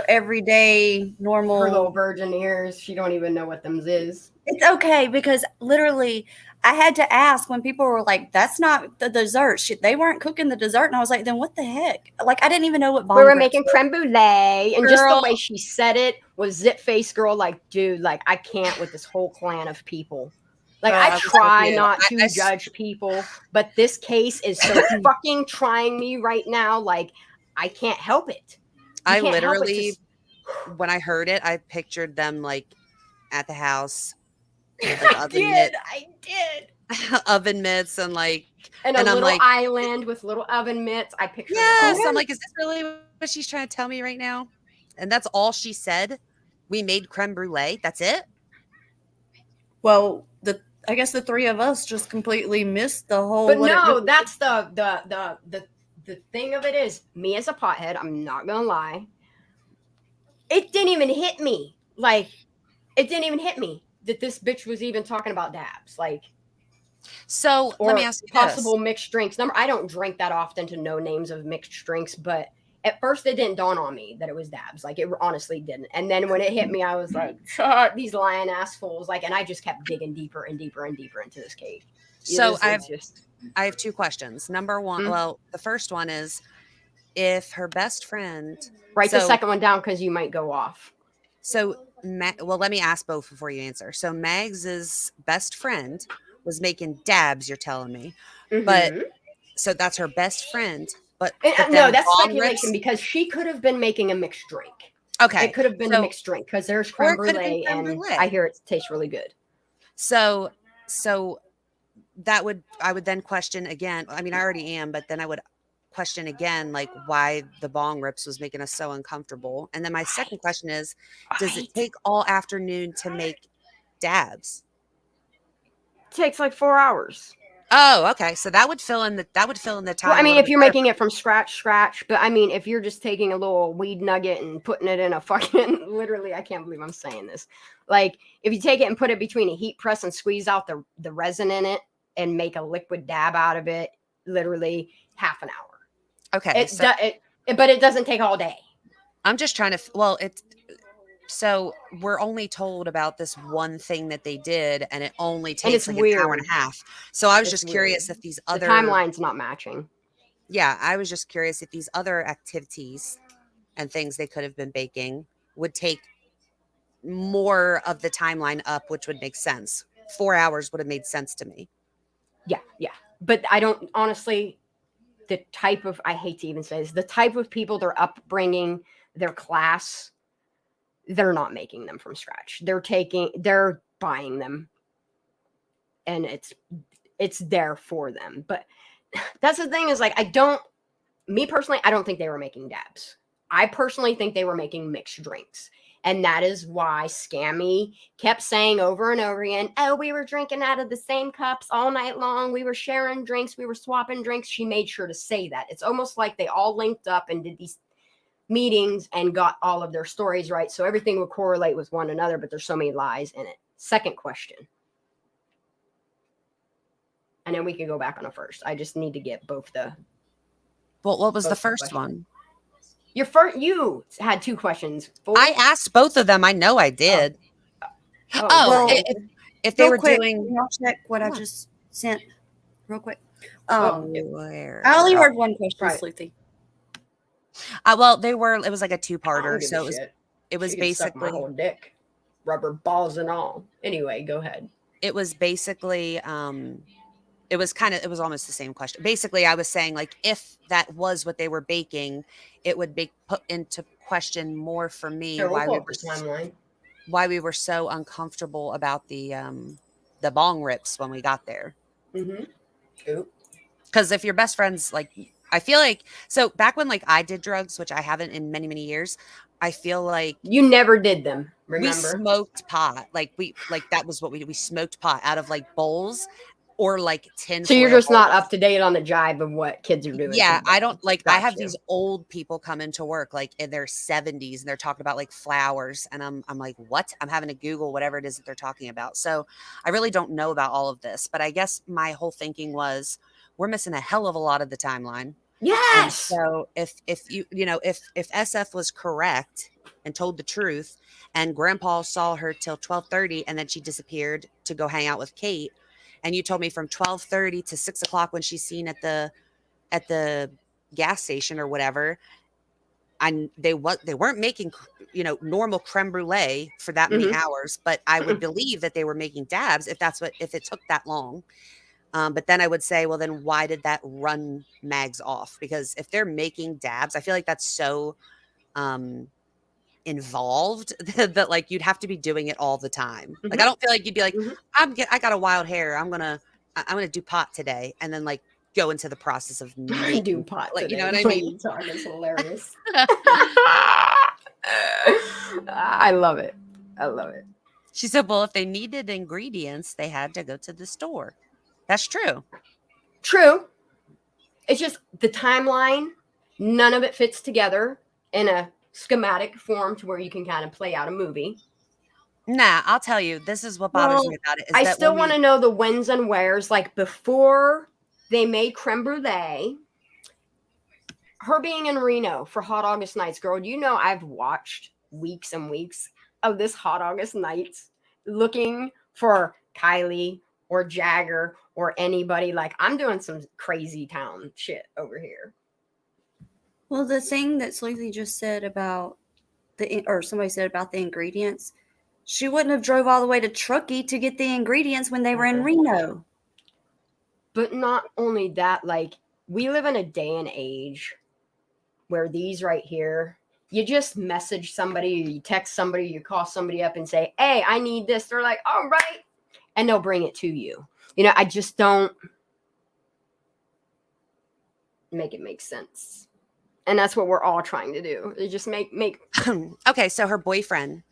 everyday, normal. Her little virgin ears. She don't even know what them is. It's okay, because literally I had to ask when people were like, that's not the dessert. They weren't cooking the dessert. And I was like, then what the heck? Like, I didn't even know what we were making creme brulee. And just the way she said it was zit face girl. Like, dude, like, I can't with this whole clan of people. Like, I try not to judge people, but this case is so fucking trying me right now. Like, I can't help it. I literally, when I heard it, I pictured them, like, at the house. Like, I did. Oven mitts and, like, and a little island with little oven mitts. I pictured. Yes, I'm like, is this really what she's trying to tell me right now? And that's all she said. We made creme brulee. That's it. Well, I guess the 3 of us just completely missed the whole. But no, that's the thing of it is, me as a pothead, I'm not gonna lie. It didn't even hit me. Like, it didn't even hit me that this bitch was even talking about dabs. Like, so let me ask you possible mixed drinks. I don't drink that often to know names of mixed drinks, but at first it didn't dawn on me that it was dabs. Like, it honestly didn't. And then when it hit me, I was like, these lion ass fools. Like, and I just kept digging deeper and deeper and deeper into this cave. So I have 2 questions. Number 1, well, the first one is, if her best friend, write the second one down because you might go off. So, well, let me ask both before you answer. So Mags's best friend was making dabs, you're telling me, but so that's her best friend. But no, that's speculation because she could have been making a mixed drink. Okay, it could have been a mixed drink because there's creme brulee, and I hear it tastes really good. So I would then question again. I mean, I already am, but then I would question again, like why the bong rips was making us so uncomfortable. And then my second question is, does it take all afternoon to make dabs? It takes like 4 hours. Oh, okay. So that would fill in the time. Well, I a mean, little if bit you're better making for it from scratch, but I mean, if you're just taking a little weed nugget and putting it in a fucking, literally, I can't believe I'm saying this. Like, if you take it and put it between a heat press and squeeze out the resin in it and make a liquid dab out of it, literally half an hour. Okay. But it doesn't take all day. I'm just trying to, so we're only told about this one thing that they did, and it only takes it's like an hour and weird. a half. So I was It's just curious weird. if these The other timeline's not matching. Yeah, I was just curious if these other activities and things they could have been baking would take more of the timeline up, which would make sense. 4 hours would have made sense to me. Yeah. But I don't, honestly, I hate to even say this, the type of people, their upbringing, their class, they're not making them from scratch. They're buying them, and it's there for them. But that's the thing, is like, me personally, I don't think they were making dabs. I personally think they were making mixed drinks. And that is why Scammy kept saying over and over again, oh, we were drinking out of the same cups all night long. We were sharing drinks. We were swapping drinks. She made sure to say that. It's almost like they all linked up and did these meetings and got all of their stories right. So everything would correlate with one another, but there's so many lies in it. Second question. And then we can go back on a first. I just need to get both the... Well, what was the both first questions. one? You had 2 questions. I asked both of them. I know I did. Well, If they real were quick, doing... I'll check what I just sent real quick. Where? I only heard one question, Right. Sleuthie. It was like a I two-parter. don't give So a shit. it was She could suck my basically... whole dick, rubber balls and all. Anyway, go ahead. It was basically... it was almost the same question. Basically, I was saying, like, if that was what they were baking, it would be put into question more for me Here, we'll why pull we up were the timeline. why we were so uncomfortable about the bong rips when we got there. Mm-hmm. Because if your best friends, like, I feel like, so back when, like, I did drugs, which I haven't in many, many years, I feel like You never did them, remember? we smoked pot. Like, that was what we smoked pot out of, like, bowls or, like, tin So you're foil just not bowls. up to date on the jive of what kids are doing. Yeah, I don't, like, I have Gotcha. these old people come into work, like, in their 70s, and they're talking about, like, flowers, and I'm like, what? I'm having to Google whatever it is that they're talking about. So I really don't know about all of this, but I guess my whole thinking was, we're missing a hell of a lot of the timeline. And Yes. so if if SF was correct and told the truth, and Grandpa saw her till 12:30, and then she disappeared to go hang out with Kate, and you told me from 12:30 to 6 o'clock when she's seen at the gas station or whatever, they weren't making normal creme brulee for that many hours, but I would believe that they were making dabs if it took that long. But then I would say, well, then why did that run mags off? Because if they're making dabs, I feel like that's so involved that like you'd have to be doing it all the time. Like I don't feel like you'd be like, I got a wild hair, I'm gonna do pot today, and then like go into the process of I do pot like today. you know what I mean? It's hilarious. I love it. She said, well, if they needed ingredients, they had to go to the store. That's true. True. It's just the timeline, none of it fits together in a schematic form to where you can kind of play out a movie. Nah, I'll tell you, this is what bothers me about it. I still want to know the whens and wheres, like before they made creme brulee. Her being in Reno for Hot August Nights, girl, you know I've watched weeks and weeks of this Hot August Nights looking for Kylie or Jagger or anybody. Like, I'm doing some crazy town shit over here. Well, the thing that Sleuthie just said about somebody said about the ingredients, she wouldn't have drove all the way to Truckee to get the ingredients when they were in Reno. But not only that, like, we live in a day and age where these right here, you just message somebody, you text somebody, you call somebody up and say, hey, I need this. They're like, all right. And they'll bring it to you. You know, I just don't. make it make sense. And that's what we're all trying to do. Is just make Okay, so her boyfriend,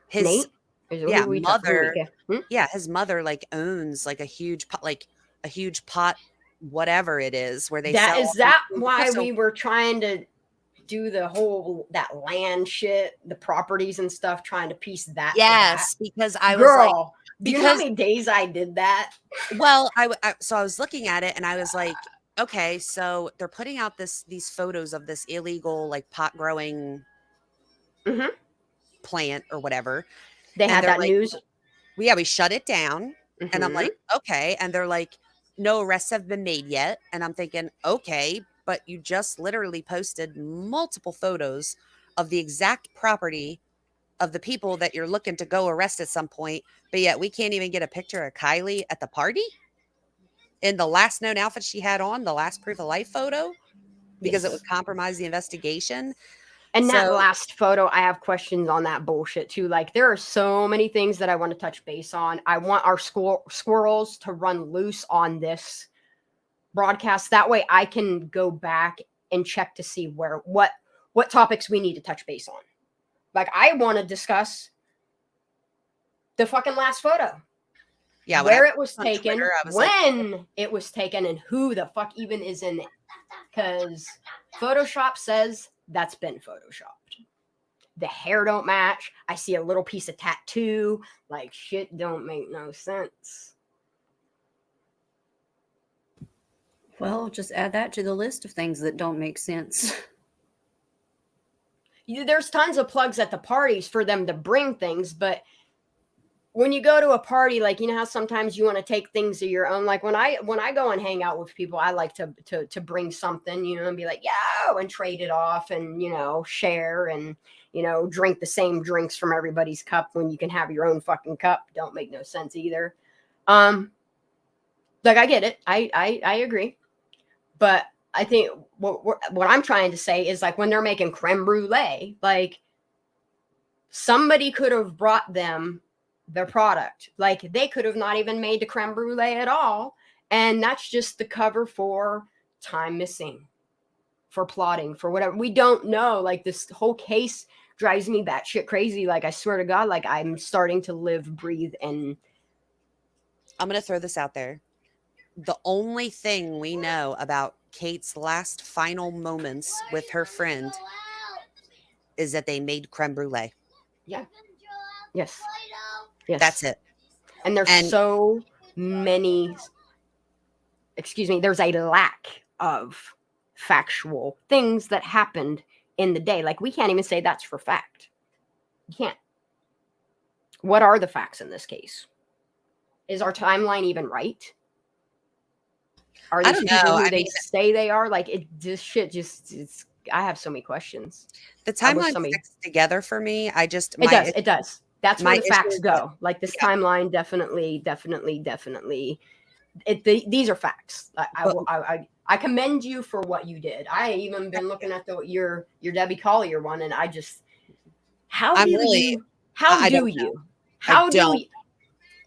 his Nate? Is yeah, who we mother, hmm? yeah, his mother like owns like a huge pot, whatever it is, where they That sell is all these that things. why So we were trying to do the whole that land shit, the properties and stuff, trying to piece that to that. yes, because I was like, Girl, do you know how many days I did that? well, so I was looking at it and I was like, okay, so they're putting out these photos of this illegal like pot growing Mhm. plant or whatever, They and had they're that like, news. we shut it down, and I'm Mhm. like, okay, and they're like, no arrests have been made yet, and I'm thinking, okay, but you just literally posted multiple photos of the exact property of the people that you're looking to go arrest at some point, but yet we can't even get a picture of Kylie at the party in the last known outfit she had on, the last proof of life photo, because it would Yes. compromise the investigation. And that So last photo, I have questions on that bullshit too. Like, there are so many things that I want to touch base on. I want our squirrels to run loose on this broadcast. That way I can go back and check to see what topics we need to touch base on. Like, I want to discuss the fucking last photo. yeah, Where it was on taken, Twitter, I was like, when it was taken, and who the fuck even is in it. Because Photoshop says that's been photoshopped. The hair don't match. I see a little piece of tattoo. Like, shit don't make no sense. Well, just add that to the list of things that don't make sense. There's tons of plugs at the parties for them to bring things, but when you go to a party, like, you know how sometimes you want to take things of your own. Like, when I go and hang out with people, I like to bring something, you know, and be like, yeah, and trade it off, and, you know, share, and, you know, drink the same drinks from everybody's cup when you can have your own fucking cup. Don't make no sense either. Like, I get it. I agree. But I think what I'm trying to say is, like, when they're making creme brulee, like, somebody could have brought them their product. Like, they could have not even made the creme brulee at all. And that's just the cover for time missing, for plotting, for whatever. We don't know. Like, this whole case drives me batshit crazy. Like, I swear to God, like, I'm starting to live, breathe, and I'm going to throw this out there. The only thing we know about Kate's last final moments with her friend is that they made creme brulee. yeah. Yes. Yes. That's it. And there's so many, there's a lack of factual things that happened in the day. Like, we can't even say that's for fact. You can't. What are the facts in this case? Is our timeline even right? Are these people who they say they are? Like, this shit just, I have so many questions. The timeline sticks together for me. It does. That's where the facts go. Like, this timeline definitely. These are facts. I commend you for what you did. I even been looking at your Debbie Collier one, and I just, how do you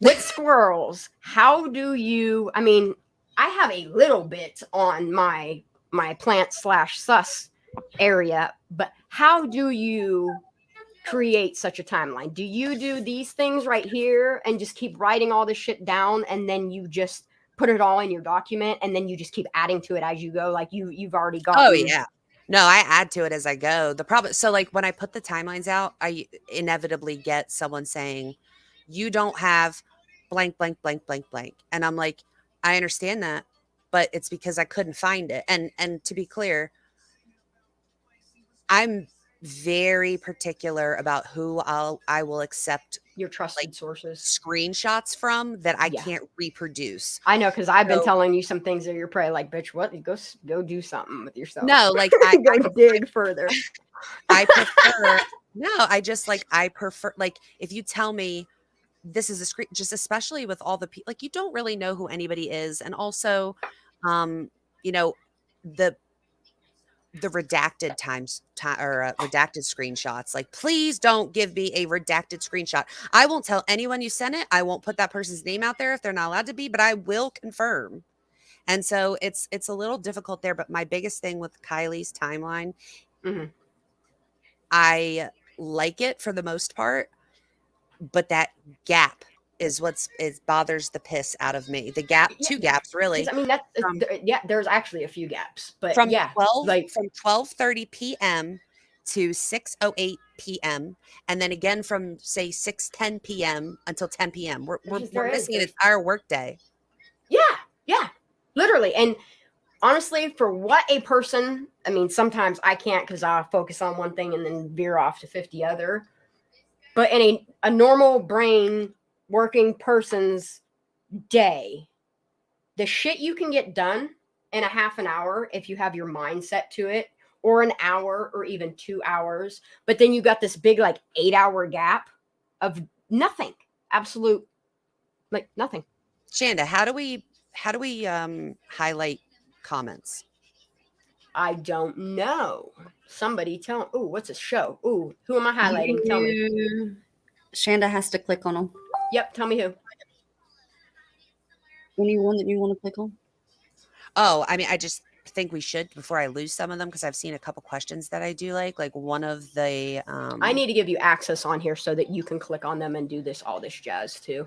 with squirrels? How do you? I mean, I have a little bit on my plant/sus area, but how do you create such a timeline? Do you do these things right here and just keep writing all this shit down, and then you just put it all in your document, and then you just keep adding to it as you go? Like, you've already got. Oh yeah. No, I add to it as I go. The problem, so like when I put the timelines out, I inevitably get someone saying, you don't have blank, blank, blank, blank, blank. And I'm like, I understand that, but it's because I couldn't find it. And to be clear, I'm very particular about who I will accept your trusted sources screenshots from that I can't reproduce. I know, because I've been telling you some things that you're probably like, bitch, what? Go do something with yourself. No, like I dig further. I prefer I prefer, like, if you tell me this is a screen, just especially with all the people, like, you don't really know who anybody is. And also, you know, the redacted redacted screenshots, like, please don't give me a redacted screenshot. I won't tell anyone you sent it. I won't put that person's name out there if they're not allowed to be, but I will confirm. And so it's a little difficult there, but my biggest thing with Kylie's timeline, Mhm. I like it for the most part, but that gap is bothers the piss out of me. The gap, Yeah, two gaps really. because I mean that's From yeah. There's actually a few gaps, but from yeah, 12 like from 12:30 p.m. to 6:08 p.m. and then again from say 6:10 p.m. until 10 p.m. We're missing an entire workday. yeah, literally. And honestly, for what a person, I mean, sometimes I can't because I'll focus on one thing and then veer off to 50 other. But in a normal brain working person's day, the shit you can get done in a half an hour if you have your mind set to it, or an hour or even 2 hours. But then you got this big like 8 hour gap of nothing, absolute like nothing. Shanda, how do we highlight comments? I don't know. Somebody tell. Oh, what's a show? Oh, who am I highlighting? Tell me. Shanda has to click on them. Yep, tell me who. Anyone that you want to click on? Oh, I mean, I just think we should before I lose some of them because I've seen a couple questions that I do like one of the I need to give you access on here so that you can click on them and do all this jazz too.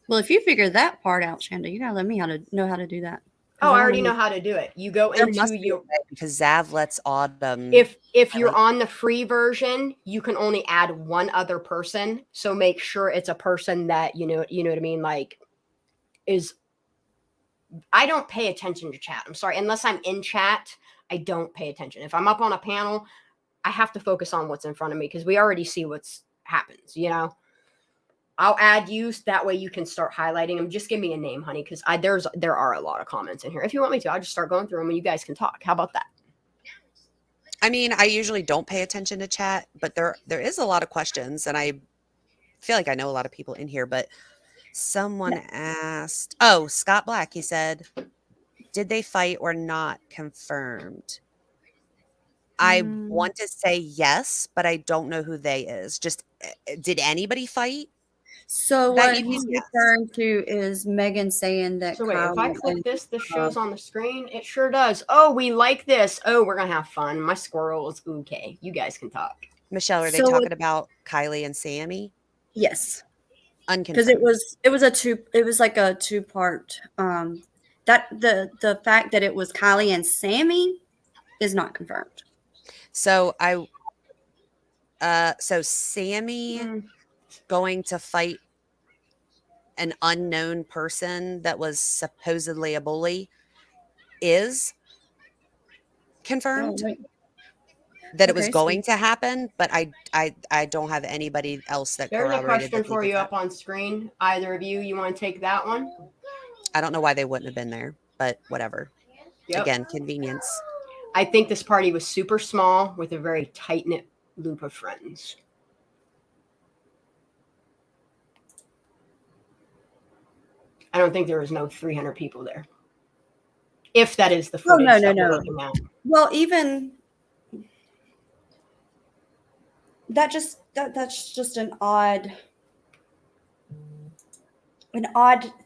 Well, if you figure that part out, Shanda, you gotta let me know how to do that. Oh, I already know how to do it. You go there into must be a your way because Zav lets Autumn. if you're on the free version, you can only add one other person. So make sure it's a person that you know what I mean, like is I don't pay attention to chat. I'm sorry, unless I'm in chat, I don't pay attention. If I'm up on a panel, I have to focus on what's in front of me because we already see what's happens, you know. I'll add you that way you can start highlighting them. Just give me a name, honey, because there are a lot of comments in here. If you want me to, I'll just start going through them and you guys can talk. How about that? I mean, I usually don't pay attention to chat, but there is a lot of questions, and I feel like I know a lot of people in here. But someone asked, oh, Scott Black, he said, did they fight or not? Confirmed. I want to say yes, but I don't know who they is. Just did anybody fight? So That what you he's mean, yes. referring to is Megan saying that So wait, if I Kyle click and this shows on the screen. It sure does. Oh, we like this. Oh, we're gonna have fun. My squirrel is okay. You guys can talk. Michelle, are they So talking about Kylie and Sammy? yes, because Unconfirmed. it was like a two-part. That the fact that it was Kylie and Sammy is not confirmed. So so Sammy going to fight an unknown person that was supposedly a bully is confirmed. Oh, wait. That it was Okay, so- going to happen, but I don't have anybody else that There's a corroborated question that they for did you that. up on screen. Either of you want to take that one? I don't know why they wouldn't have been there, but whatever. Yep. Again, convenience. I think this party was super small with a very tight knit loop of friends. I don't think there was no 300 people there. If that is the footage that we're looking at. Well, even that's just an odd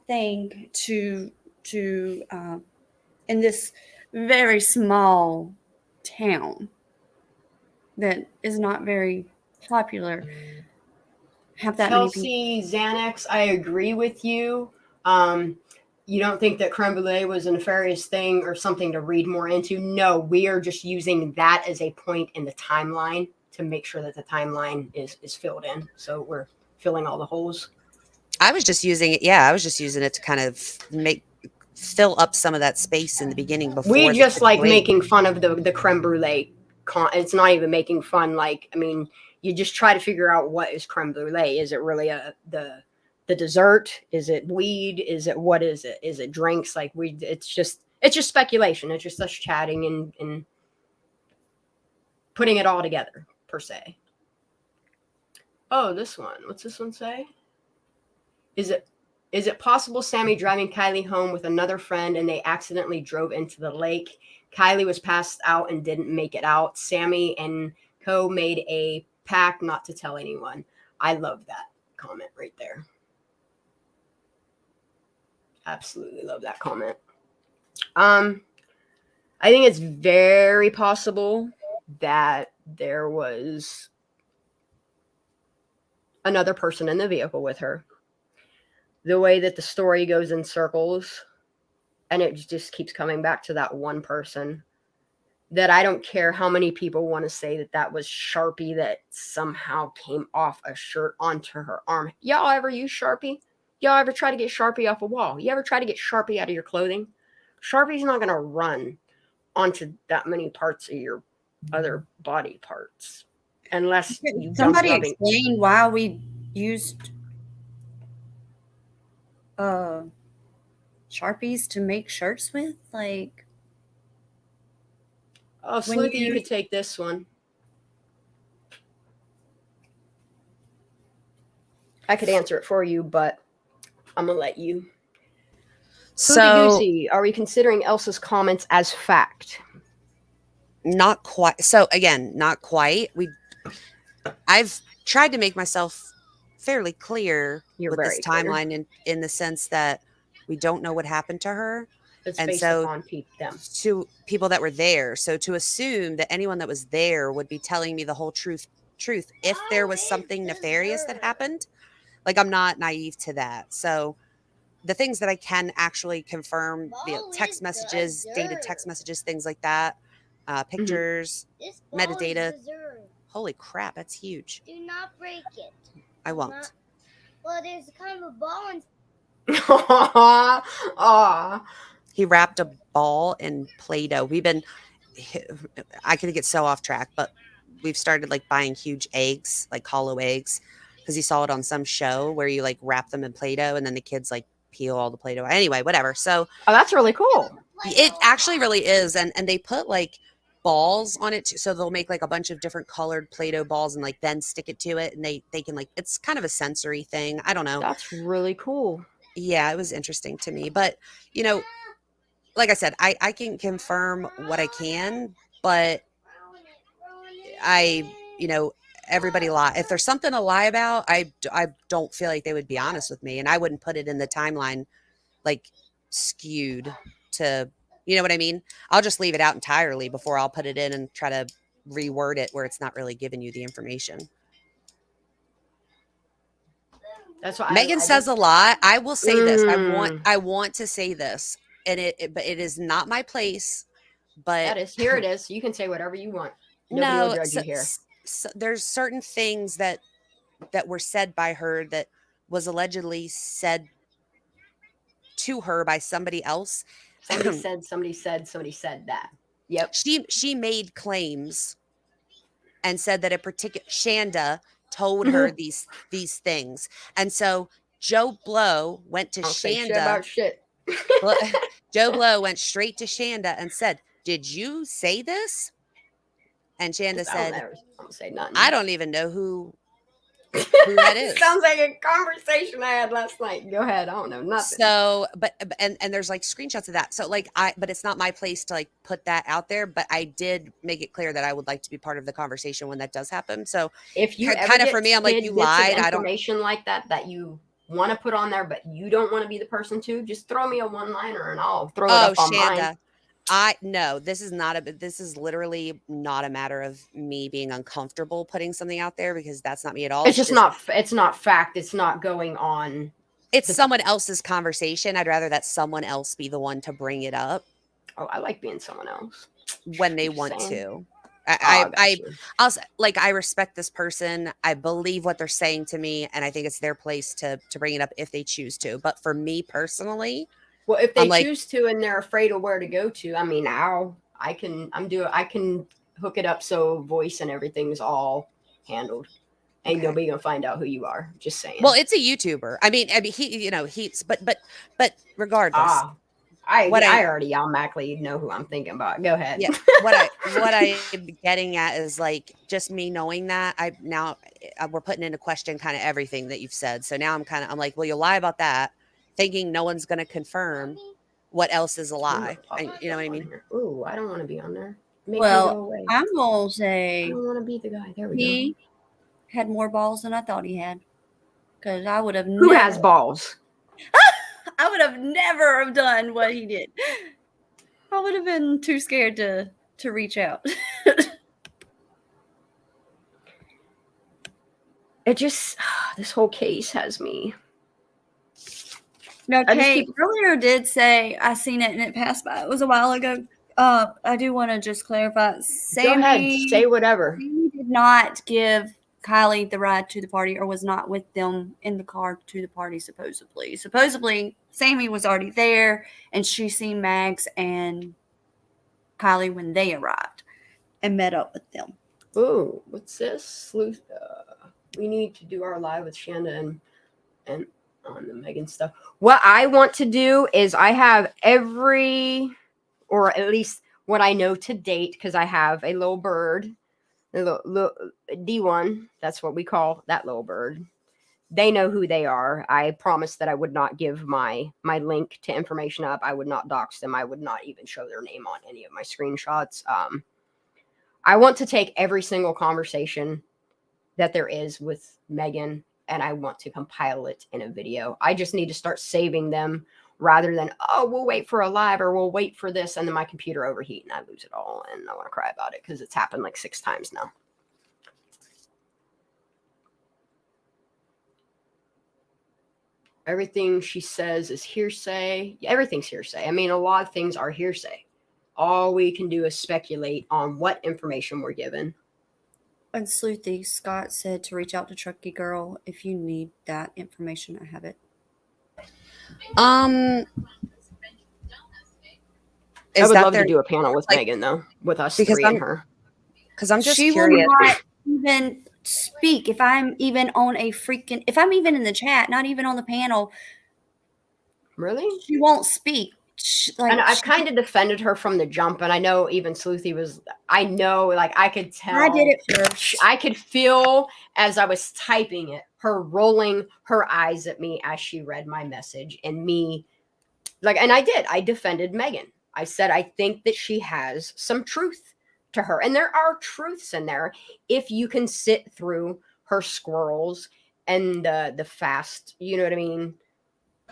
thing to in this very small town that is not very popular have that many people. Kelsey, Xanax, I agree with you. You don't think that creme brulee was a nefarious thing or something to read more into? No, we are just using that as a point in the timeline to make sure that the timeline is filled in. So we're filling all the holes. I was just using it. Yeah, I was just using it to kind of fill up some of that space in the beginning before. We just like making fun of the creme brulee. It's not even making fun. Like, I mean, you just try to figure out what is creme brulee. Is it really the dessert? Is it weed? Is it what is it? Is it drinks? Like it's just speculation. It's just us chatting and putting it all together per se. Oh, this one. What's this one say? Is it possible Sammy driving Kylie home with another friend and they accidentally drove into the lake? Kylie was passed out and didn't make it out. Sammy and Co made a pact not to tell anyone. I love that comment right there. Absolutely love that comment. I think it's very possible that there was another person in the vehicle with her. The way that the story goes in circles, and it just keeps coming back to that one person, that I don't care how many people want to say that that was Sharpie that somehow came off a shirt onto her arm. Y'all ever use Sharpie? Y'all ever try to get Sharpie off a wall? You ever try to get Sharpie out of your clothing? Sharpie's not going to run onto that many parts of your other body parts unless you dump Somebody rubbing. explain why we used Sharpies to make shirts with? Like, Oh, when Sleuthie, you you- could take this one. I could answer it for you, but I'm going to let you. So Goosey, are we considering Elsa's comments as fact? not quite. So again, not quite. I've tried to make myself fairly clear You're with this very clear. timeline in the sense that we don't know what happened to her. It's And based so upon them. to people that were there. So to assume that anyone that was there would be telling me the whole truth if there was something nefarious that happened, like I'm not naive to that. So the things that I can actually confirm via text messages, dated text messages, things like that, pictures, This ball metadata. is dessert. Holy crap, that's huge. Do not break it. I Do won't. not- Well, there's kind of a ball in. Aw. He wrapped a ball in Play-Doh. I could get so off track, but we've started like buying huge eggs, like hollow eggs, because he saw it on some show where you like wrap them in Play-Doh and then the kids like peel all the Play-Doh. Anyway, whatever. So Oh, that's really cool. it actually really is. And they put like balls on it too, so they'll make like a bunch of different colored Play-Doh balls and like then stick it to it, and they can like, it's kind of a sensory thing. I don't know. That's really cool. Yeah, it was interesting to me. But you know, like I said, I can confirm what I can, but everybody lie. If there's something to lie about, I don't feel like they would be honest with me, and I wouldn't put it in the timeline like skewed to, you know what I mean? I'll just leave it out entirely before I'll put it in and try to reword it where it's not really giving you the information. That's why Megan I says a lot. I will say this. Mm. I want to say this, and but it is not my place. But That is, here it is. You can say whatever you want. Nobody will judge you here. So there's certain things that were said by her that was allegedly said to her by somebody else. Somebody said that. Yep. She made claims and said that a particular Shanda told her these things. And so Joe Blow went to I'll say shit Shanda. about shit. Joe Blow went straight to Shanda and said, "Did you say this?" And Shanda said, I don't say nothing. "I don't even know who that is." Sounds like a conversation I had last night. Go ahead. I don't know nothing. So, but there's like screenshots of that. So like but it's not my place to like put that out there. But I did make it clear that I would like to be part of the conversation when that does happen. So if you kind of for me, I'm like, you lied. I don't. Information like that you want to put on there, but you don't want to be the person to. Just throw me a one-liner and I'll throw it up on mine. No, this is literally not a matter of me being uncomfortable putting something out there, because that's not me at all. It's not fact. It's not going on. It's someone else's conversation. I'd rather that someone else be the one to bring it up. Oh, I like being someone else when they want to. I respect this person. I believe what they're saying to me, and I think it's their place to bring it up if they choose to. But for me personally, well, if they choose to and they're afraid of where to go to, I mean, I can hook it up so voice and everything's all handled. Ain't nobody gonna find out who you are. Just saying. Well, it's a YouTuber. I mean, he's but regardless. I already automatically know who I'm thinking about. Go ahead. Yeah. What I'm getting at is like just me knowing that we're putting into question kind of everything that you've said. So now I'm like, well, you lie about that, thinking no one's going to confirm what else is a lie. You know what I mean? Ooh, I don't want to be on there. Well, I'm going to say I don't want to be the guy. There we go. He had more balls than I thought he had. Because I would have Who has balls? I would have never have done what he did. I would have been too scared to reach out. It just this whole case has me. No, I just Kate earlier did say I seen it and it passed by. It was a while ago. I do want to just clarify. Go ahead, say whatever. Sammy did not give Kylie the ride to the party, or was not with them in the car to the party. Supposedly, Sammy was already there, and she seen Mags and Kylie when they arrived and met up with them. Ooh, what's this? Sleuth. We need to do our live with Shanda and on the Megan stuff. What I want to do is I have or at least what I know to date, because I have a little bird, a little D1. That's what we call that little bird. They know who they are. I promised that I would not give my link to information up. I would not dox them. I would not even show their name on any of my screenshots. I want to take every single conversation that there is with Megan, and I want to compile it in a video. I just need to start saving them rather than, oh, we'll wait for a live or we'll wait for this, and then my computer overheat and I lose it all, and I want to cry about it because it's happened like 6 times now. Everything she says is hearsay. Yeah, everything's hearsay. I mean, a lot of things are hearsay. All we can do is speculate on what information we're given. And Sleuthie, Scott said to reach out to Truckee Girl if you need that information. I have it. I would love to do a panel with Megan, though, with us three and her. Because I'm just she curious. will not even speak if I'm even on if I'm even in the chat, not even on the panel. Really? She won't speak. And I've kind of defended her from the jump, and I know even Sleuthie was, I know, like, I could tell. I did it first. I could feel, as I was typing it, her rolling her eyes at me as she read my message, and me, like, and I defended Megan. I said, I think that she has some truth to her, and there are truths in there if you can sit through her squirrels and the fast, you know what I mean?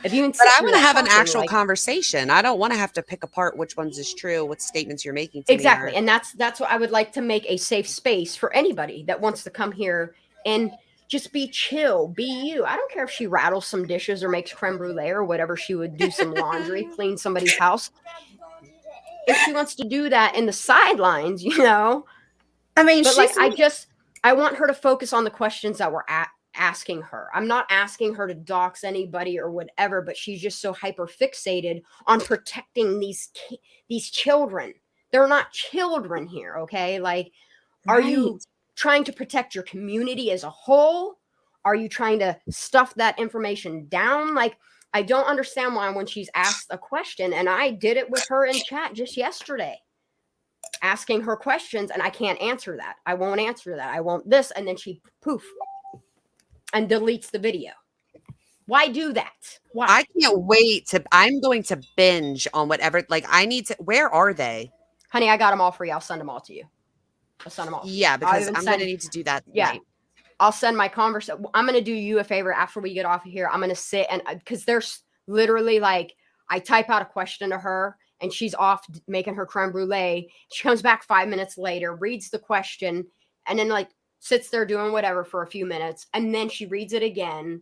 If you can, but I want to have an actual conversation. I don't want to have to pick apart which ones is true, what statements you're making to exactly. me And that's what I would like to make a safe space for anybody that wants to come here and just be chill, be you. I don't care if she rattles some dishes or makes creme brulee or whatever she would do, some laundry, clean somebody's house. If she wants to do that in the sidelines, you know. I mean, but like, I want her to focus on the questions that we're asking her. I'm not asking her to dox anybody or whatever, but she's just so hyper fixated on protecting these children. They're not children here, okay? Like, are you trying to protect your community as a whole? Are you trying to stuff that information down? Like, I don't understand why when she's asked a question, and I did it with her in chat just yesterday, asking her questions, and I can't answer that. I won't answer that. I won't this, and then she poof and deletes the video. Why do that? Why? I can't wait I'm going to binge on whatever, like, I need to, where are they? Honey, I got them all free. I'll send them all to you. I'll send them all. Yeah, because I'm going to need to do that. Yeah. I'll send my conversation. I'm going to do you a favor after we get off of here. I'm going to sit and, because there's literally like, I type out a question to her and she's off making her creme brulee. She comes back 5 minutes later, reads the question, and then like sits there doing whatever for a few minutes. And then she reads it again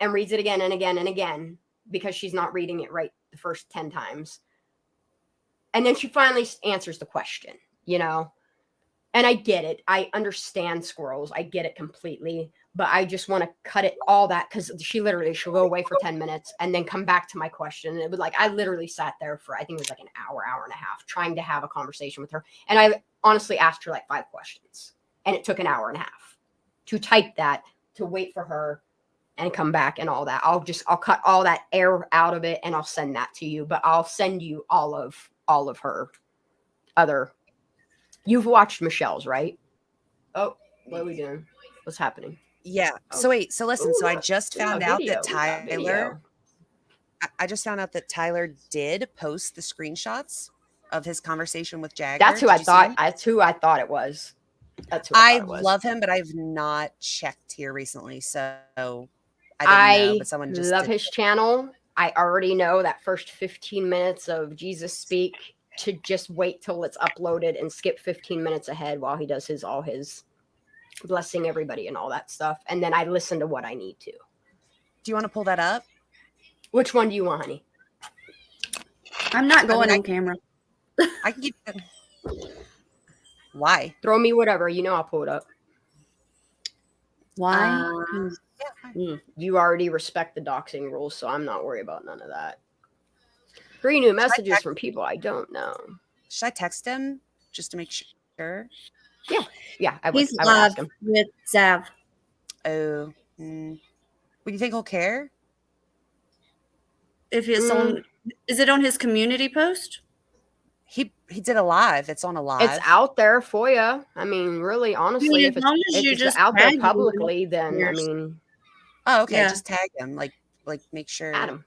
and reads it again and again and again because she's not reading it right the first 10 times. And then she finally answers the question, you know? And I get it. I understand squirrels. I get it completely. But I just want to cut it all that, because she'll go away for 10 minutes and then come back to my question. And it was like, I literally sat there for, I think it was like an hour and a half trying to have a conversation with her. And I honestly asked her like 5 questions. And it took an hour and a half to type that, to wait for her and come back and all that. I'll cut all that air out of it and I'll send that to you. But I'll send you all of her other. You've watched Michelle's, right? Oh, what are we doing? What's happening? Yeah. Oh. So wait, so listen, so I just found out video. that Tyler, I just found out that Tyler did post the screenshots of his conversation with Jagger. That's who I thought it was. That's who I love him, but I've not checked here recently, so I didn't know, but someone just love his channel. I already know that first 15 minutes of Jesus Speak to just wait till it's uploaded and skip 15 minutes ahead while he does all his blessing everybody and all that stuff. And then I listen to what I need to. Do you want to pull that up? Which one do you want, honey? I'm not going on camera. I can keep it. Why? Throw me whatever. You know I'll pull it up. Why? You already respect the doxing rules, so I'm not worried about none of that. 3 new messages from people I don't know. Should I text him just to make sure? Yeah, I would. He's I would live ask him. with Zav. Oh. Would you think he'll care? If it's on, is it on his community post? He did a live. It's on a live. It's out there for you. I mean, really, honestly, as long as you it's just out there tag him, publicly, then I cares? mean, Oh, okay. Yeah. Just tag him. Like make sure. add him.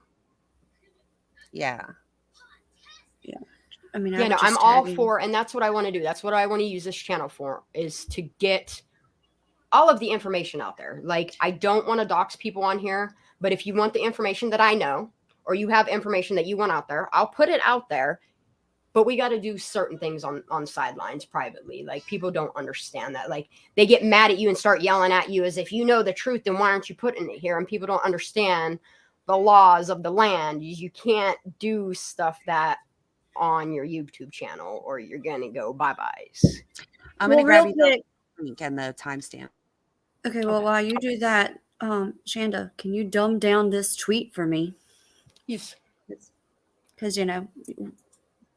Yeah. I mean, I Yeah, would no, just I'm all tag him. for, and that's what I want to do. That's what I want to use this channel for, is to get all of the information out there. Like, I don't want to dox people on here, but if you want the information that I know, or you have information that you want out there, I'll put it out there. But we got to do certain things on sidelines privately. Like, people don't understand that. Like, they get mad at you and start yelling at you as if you know the truth, then why aren't you putting it here? And people don't understand the laws of the land. You can't do stuff that on your YouTube channel, or you're gonna go bye-byes. I'm gonna Well, grab real you the quick- link and the timestamp. Okay, well, while you do that, Shanda, can you dumb down this tweet for me? Yes. Because,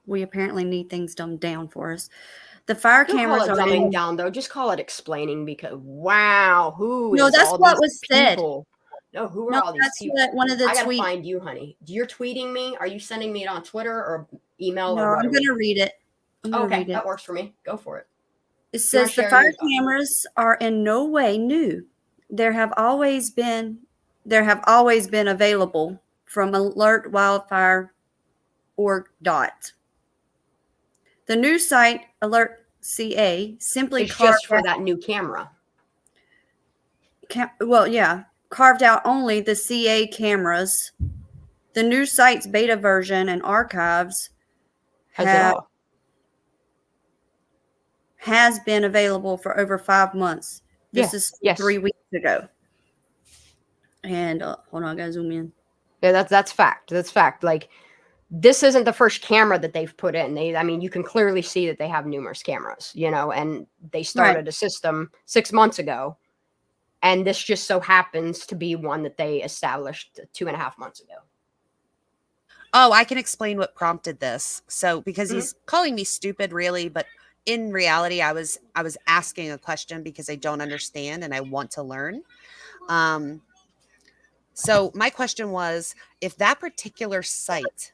we apparently need things dumbed down for us. The fire Don't cameras call it are dumbing in. down, though. Just call it explaining, because wow, who No, is that's all what these was said. people? No, who are No, all these that's people? what one of the I gotta tweets. find you, honey. You're tweeting me? Are you sending me it on Twitter or email? No, or what I'm are we- going to read it. Okay, that works for me. Go for it. It says the share fire your thoughts? cameras are in no way new. There have always been available from Alert Wildfire org dot. The new site Alert CA simply It's carved just for out, that new camera. carved out only the CA cameras. The new site's beta version and archives Has it all? has been available for over 5 months. This is yes. 3 weeks ago. And hold on, I gotta zoom in. Yeah, that's fact. That's fact. Like, this isn't the first camera that they've put in. I mean, you can clearly see that they have numerous cameras, and they started a system 6 months ago. And this just so happens to be one that they established 2.5 months ago. Oh, I can explain what prompted this. So, because he's calling me stupid, really, but in reality, I was asking a question because I don't understand and I want to learn. So my question was, if that particular site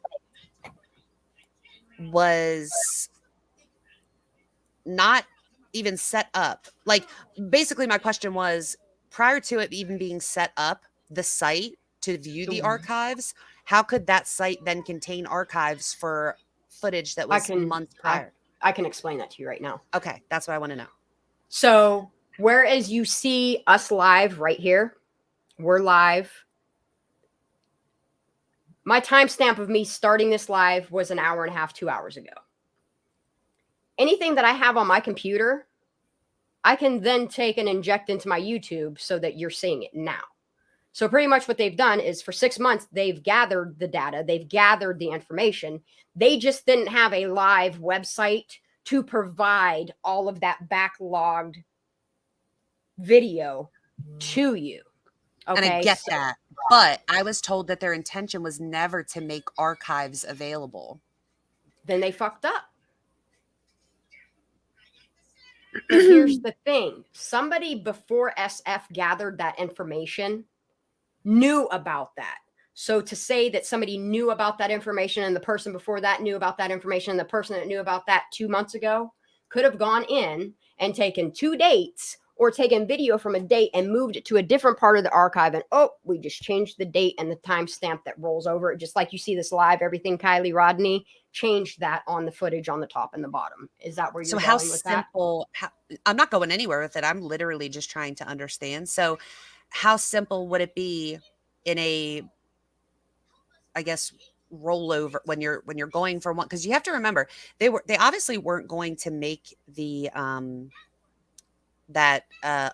was not even set up, like, basically my question was, prior to it even being set up, the site to view the archives, how could that site then contain archives for footage that was months prior? I can explain that to you right now. Okay, that's what I want to know. So, whereas you see us live right here, we're live. My timestamp of me starting this live was 1.5 hours, 2 hours ago. Anything that I have on my computer, I can then take and inject into my YouTube so that you're seeing it now. So pretty much what they've done is for 6 months, they've gathered the data, they've gathered the information. They just didn't have a live website to provide all of that backlogged video to you. Okay, And I get that. But I was told that their intention was never to make archives available. Then they fucked up. But here's the thing. Somebody before SF gathered that information knew about that. So to say that somebody knew about that information and the person before that knew about that information and the person that knew about that 2 months ago could have gone in and taken 2 dates or taken video from a date and moved it to a different part of the archive. And, we just changed the date and the timestamp that rolls over it. Just like you see this live, everything Kylie Rodney changed that on the footage on the top and the bottom. Is that where you're So going how with that? simple, I'm not going anywhere with it. I'm literally just trying to understand. So how simple would it be in a, I guess, rollover when you're going from one, because you have to remember they obviously weren't going to make the that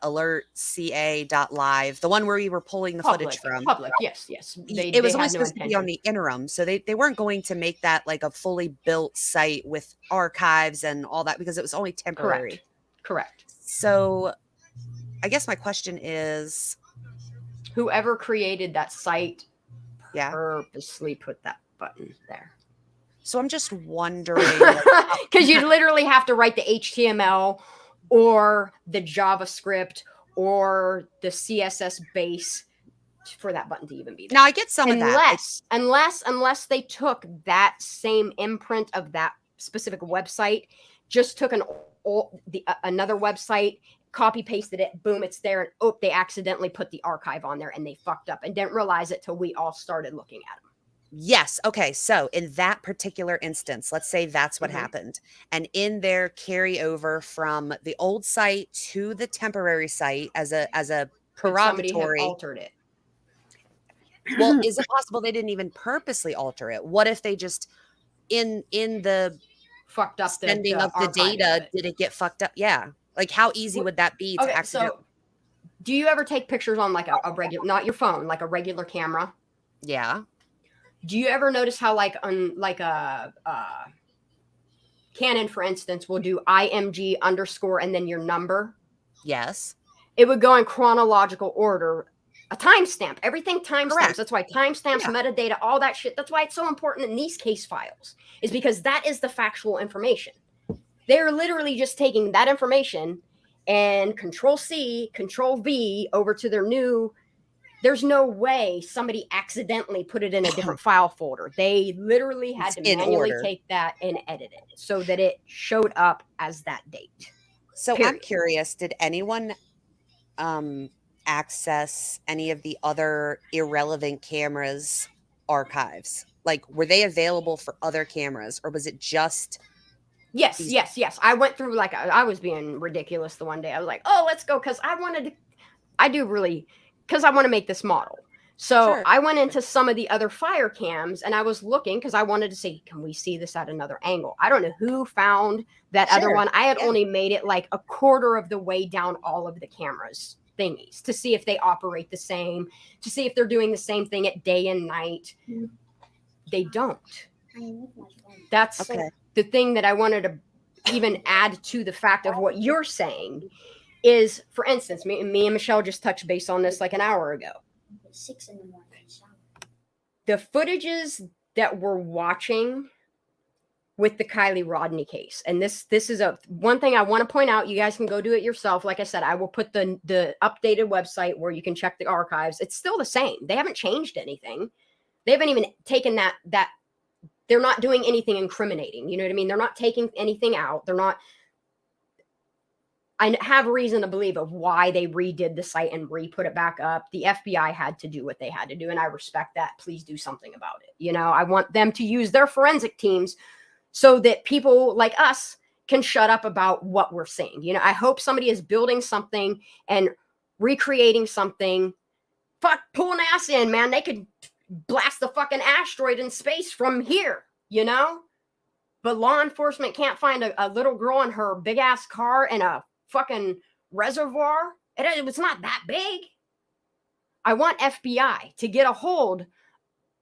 alert ca.live, the one where we were pulling the footage from. Public, yes. It was only had no supposed to be on intention. the interim, so they weren't going to make that like a fully built site with archives and all that, because it was only temporary. Correct. So I guess my question is, Whoever created that site yeah, purposely put that button there. so I'm just wondering, Because you'd literally have to write the HTML or the JavaScript or the CSS base for that button to even be there. now I get some of that. Unless they took that same imprint of that specific website, just took another website, copy pasted it, boom, it's there, and they accidentally put the archive on there and they fucked up and didn't realize it till we all started looking at them. Yes. Okay. So in that particular instance, let's say that's what happened. And in their carryover from the old site to the temporary site as a Could somebody have prorogatory. altered it? Well, is it possible they didn't even purposely alter it? What if they just in the Fucked up sending of the data, did it get fucked up? Yeah. Like how easy would that be to accidentally? So do you ever take pictures on like a regular, not your phone, like a regular camera? Yeah. Do you ever notice how like on like a Canon, for instance, will do IMG underscore and then your number? Yes. It would go in chronological order, a timestamp, everything timestamps. Correct. That's why timestamps, metadata, all that shit. That's why it's so important in these case files, is because that is the factual information. They're literally just taking that information and Control C, Control V over to their new. There's no way somebody accidentally put it in a different file folder. They literally had to manually take that and edit it so that it showed up as that date. So Period. I'm curious, did anyone access any of the other irrelevant cameras archives? Like, were they available for other cameras, or was it just... Yes. I went through, like, I was being ridiculous the one day. I was like, oh, let's go, because I want to make this model. So I went into some of the other fire cams and I was looking because I wanted to see, can we see this at another angle? I don't know who found that other one. I had only made it like a quarter of the way down all of the cameras thingies to see if they operate the same, to see if they're doing the same thing at day and night. They don't. That's the thing that I wanted to even add to the fact of what you're saying is, for instance, me and Michelle just touched base on this like an hour ago. 6 a.m. The footages that we're watching with the Kylie Rodney case, and this is one thing I want to point out. You guys can go do it yourself. Like I said, I will put the updated website where you can check the archives. It's still the same. They haven't changed anything. They haven't even taken that they're not doing anything incriminating. You know what I mean? They're not taking anything out. They're not. I have reason to believe of why they redid the site and put it back up. The FBI had to do what they had to do, and I respect that. Please do something about it. You know, I want them to use their forensic teams so that people like us can shut up about what we're seeing. You know, I hope somebody is building something and recreating something. Fuck, pull NASA in, man. They could blast the fucking asteroid in space from here, you know? But law enforcement can't find a little girl in her big ass car in a fucking reservoir. It was not that big. I want FBI to get a hold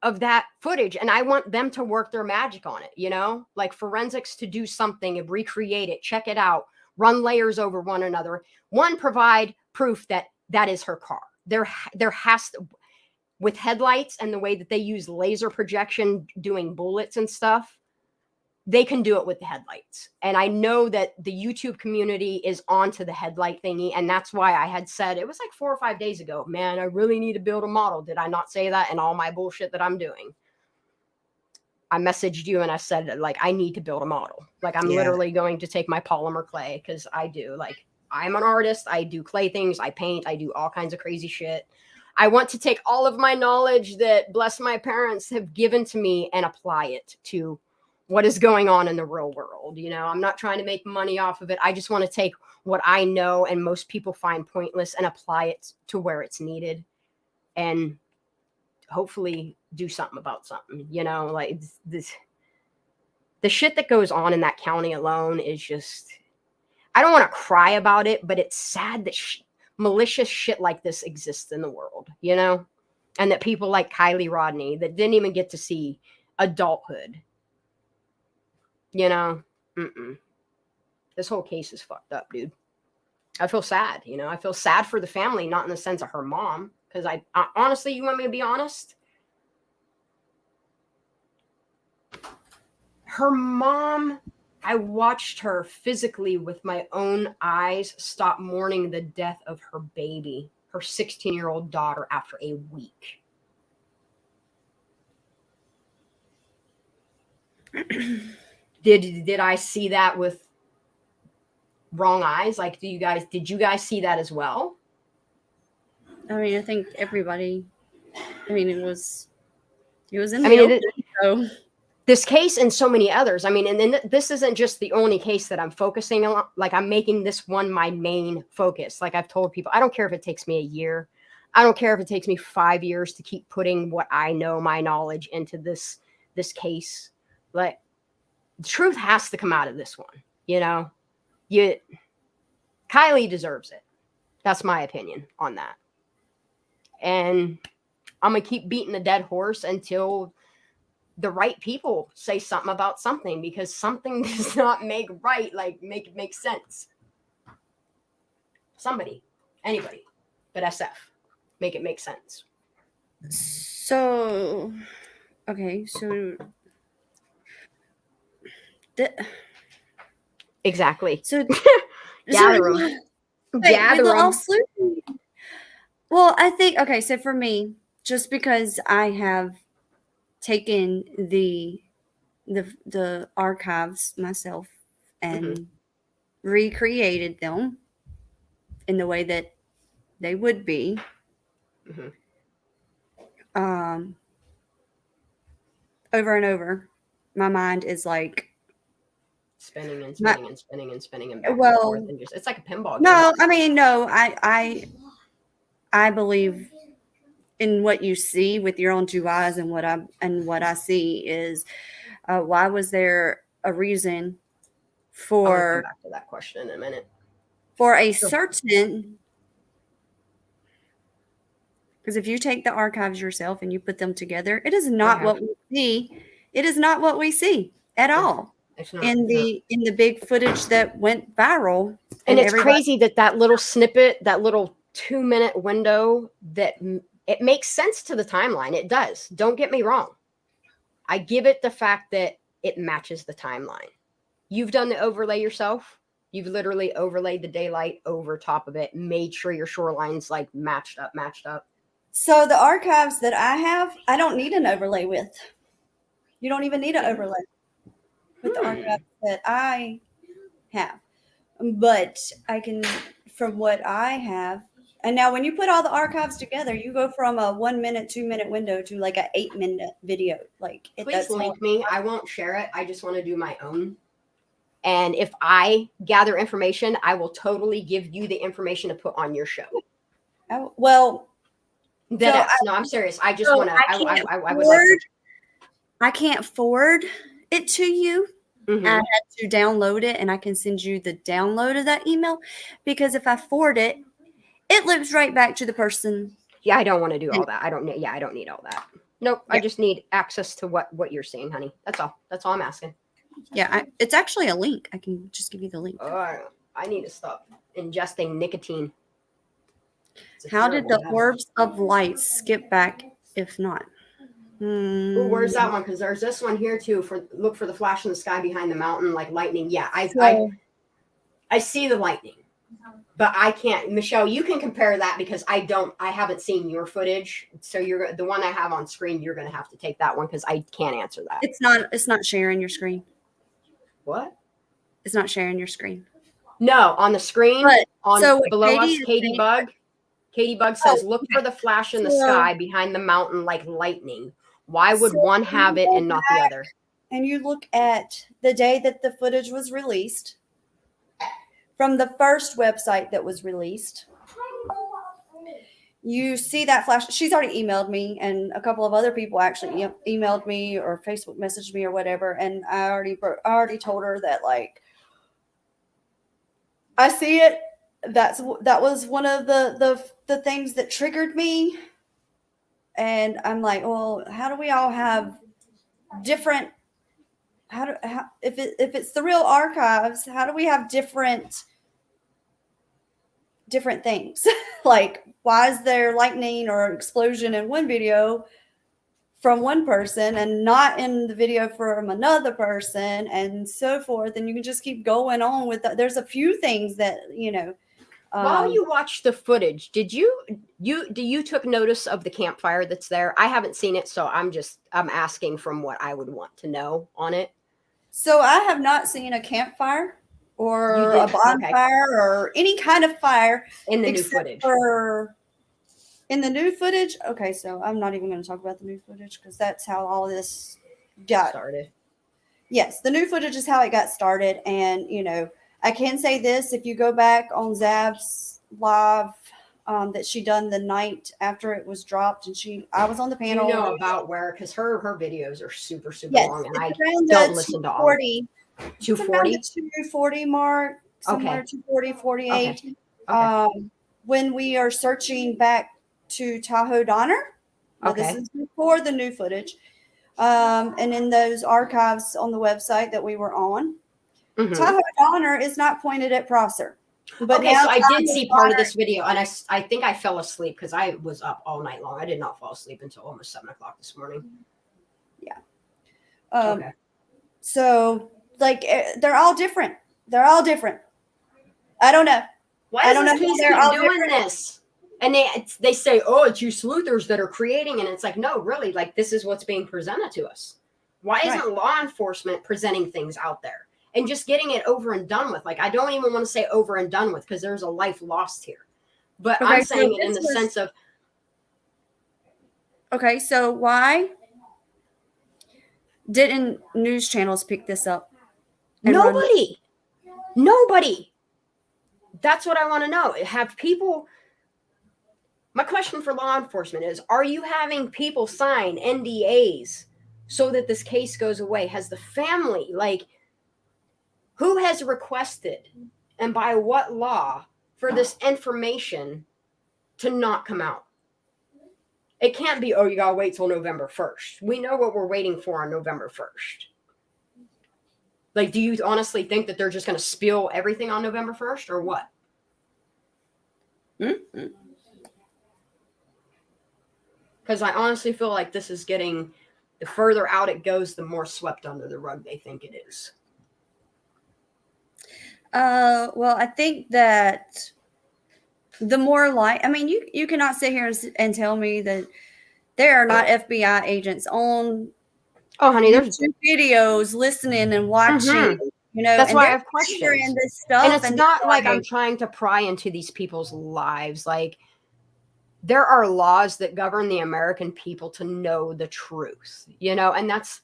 of that footage, and I want them to work their magic on it, you know, like forensics to do something and recreate it, check it out, run layers over one another. One, provide proof that that is her car. There has to, with headlights and the way that they use laser projection doing bullets and stuff, they can do it with the headlights. And I know that the YouTube community is onto the headlight thingy. And that's why I had said, it was like 4 or 5 days ago, man, I really need to build a model. Did I not say that in all my bullshit that I'm doing? I messaged you and I said, like, I need to build a model. Like, I'm literally going to take my polymer clay, because I do, like, I'm an artist. I do clay things. I paint. I do all kinds of crazy shit. I want to take all of my knowledge that, bless my parents, have given to me and apply it to what is going on in the real world. You know, I'm not trying to make money off of it. I just want to take what I know and most people find pointless and apply it to where it's needed. And hopefully do something about something, you know, like this, the shit that goes on in that county alone is just, I don't want to cry about it, but it's sad that malicious shit like this exists in the world, you know, and that people like Kylie Rodney that didn't even get to see adulthood, you know. This whole case is fucked up, dude. I feel sad, you know. I feel sad for the family, not in the sense of her mom, because I honestly, you want me to be honest? Her mom, I watched her physically with my own eyes stop mourning the death of her baby, her 16-year-old daughter, after a week. Did I see that with wrong eyes? Like, did you guys see that as well? I mean, I think everybody. I mean, it was in the open, so. This case and so many others. I mean, and then this isn't just the only case that I'm focusing on. Like, I'm making this one my main focus. Like I've told people, I don't care if it takes me a year. I don't care if it takes me 5 years to keep putting what I know, my knowledge, into this case. Like, the truth has to come out of this one. You know, Kylie deserves it. That's my opinion on that. And I'm gonna keep beating the dead horse until the right people say something about something, because something does not make right, like make sense. Somebody, anybody, but SF, make it make sense. So, okay, so exactly. So gather them. Gather them. Well, I think, okay, so for me, just because I have taken the archives myself and recreated them in the way that they would be, over and over, my mind is like spinning and spinning and spinning and spinning and back and forth, and just, it's like a pinball game. No, I mean, no, I believe in what you see with your own two eyes, and what I see is, why was there a reason for, I'll come back to that question in a minute, for a certain, because if you take the archives yourself and you put them together, it is not what we see. It is not what we see at all. In the big footage that went viral. And it's crazy that little snippet, that little 2-minute window, that it makes sense to the timeline. It does. Don't get me wrong. I give it the fact that it matches the timeline. You've done the overlay yourself. You've literally overlaid the daylight over top of it, made sure your shoreline's like matched up. So the archives that I have, I don't need an overlay with. You don't even need an overlay with the archives that I have. But I can, from what I have, and now when you put all the archives together, you go from a 1 minute, 2 minute window to like an 8-minute video. Like, please link me. I won't share it. I just want to do my own. And if I gather information, I will totally give you the information to put on your show. Oh, well, no, I'm serious. I just want to. I would like I can't forward it to you. I had to download it, and I can send you the download of that email, because if I forward it, it loops right back to the person. Yeah, I don't want to do all that. I don't need all that. Nope. Yeah. I just need access to what you're seeing, honey. That's all I'm asking. Yeah, it's actually a link. I can just give you the link. I need to stop ingesting nicotine. How did the orbs of light skip back if not? Ooh, where's that one? Because there's this one here too. Look for the flash in the sky behind the mountain, like lightning. Yeah, I see the lightning, but I can't. Michelle, you can compare that, because I haven't seen your footage. So you're the one I have on screen. You're gonna have to take that one, because I can't answer that. It's not sharing your screen. What? It's not sharing your screen. No, on the screen. Below us, Katie Bug. Katie Bug says, look for the flash in the sky behind the mountain like lightning. Why would one have it and not the other? And you look at the day that the footage was released, from the first website that was released, you see that flash. She's already emailed me, and a couple of other people actually emailed me or Facebook messaged me or whatever. And I already told her that, like, I see it. That was one of the things that triggered me. And I'm like, well, how do we all have different? If it's the real archives, how do we have different things? Like, why is there lightning or explosion in one video from one person and not in the video from another person, and so forth? And you can just keep going on with that. There's a few things that, While you watched the footage, did you took notice of the campfire that's there? I haven't seen it, so I'm asking from what I would want to know on it. So I have not seen a campfire or a bonfire or any kind of fire in the new footage. In the new footage. Okay, so I'm not even going to talk about the new footage because that's how all this got started. Yes, the new footage is how it got started. And, I can say this, if you go back on Zab's live that she done the night after it was dropped, and I was on the panel. You know about where, because her videos are super, super yes, long, and I don't listen to all. 240? The 240 mark, somewhere okay. 240, 48. Okay. When we are searching back to Tahoe Donner, this is before the new footage, and in those archives on the website that we were on, Tahoe Donner is not pointed at Prosser. But so I did see part of this video, and I think I fell asleep because I was up all night long. I did not fall asleep until almost 7 o'clock this morning. Yeah. So, like, they're all different. They're all different. I don't know. Why does this keep doing this? And they say, oh, it's you sleuthers that are creating, and it's like, no, really, like, this is what's being presented to us. Why isn't law enforcement presenting things out there and just getting it over and done with? Like, I don't even want to say over and done with because there's a life lost here. But I'm saying it in the sense of. Okay, so why didn't news channels pick this up? Nobody. That's what I want to know. Have people. My question for law enforcement is, are you having people sign NDAs so that this case goes away? Has the family, like, who has requested and by what law for this information to not come out? It can't be, oh, you gotta wait till November 1st. We know what we're waiting for on November 1st. Like, do you honestly think that they're just going to spill everything on November 1st or what? Because I honestly feel like this is getting, the further out it goes, the more swept under the rug they think it is. Well, I think that the more you cannot sit here and tell me that there are not FBI agents on there's videos listening and watching. That's why I have questions. This stuff, and it's not like I'm trying to pry into these people's lives. Like, there are laws that govern the American people to know the truth, and that's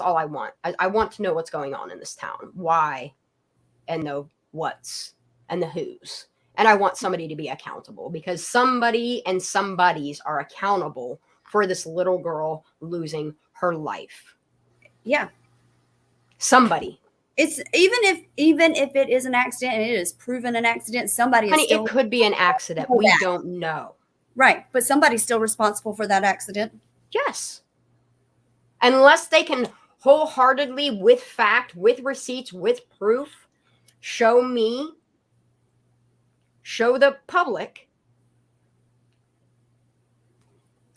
all I want. I want to know what's going on in this town, why, and the what's and the who's. And I want somebody to be accountable, because somebody and somebodies are accountable for this little girl losing her life. Yeah. Somebody. It's even if it is an accident and it is proven an accident, somebody is still. It could be an accident. We don't know. Right. But somebody's still responsible for that accident. Yes. Unless they can wholeheartedly, with fact, with receipts, with proof, show the public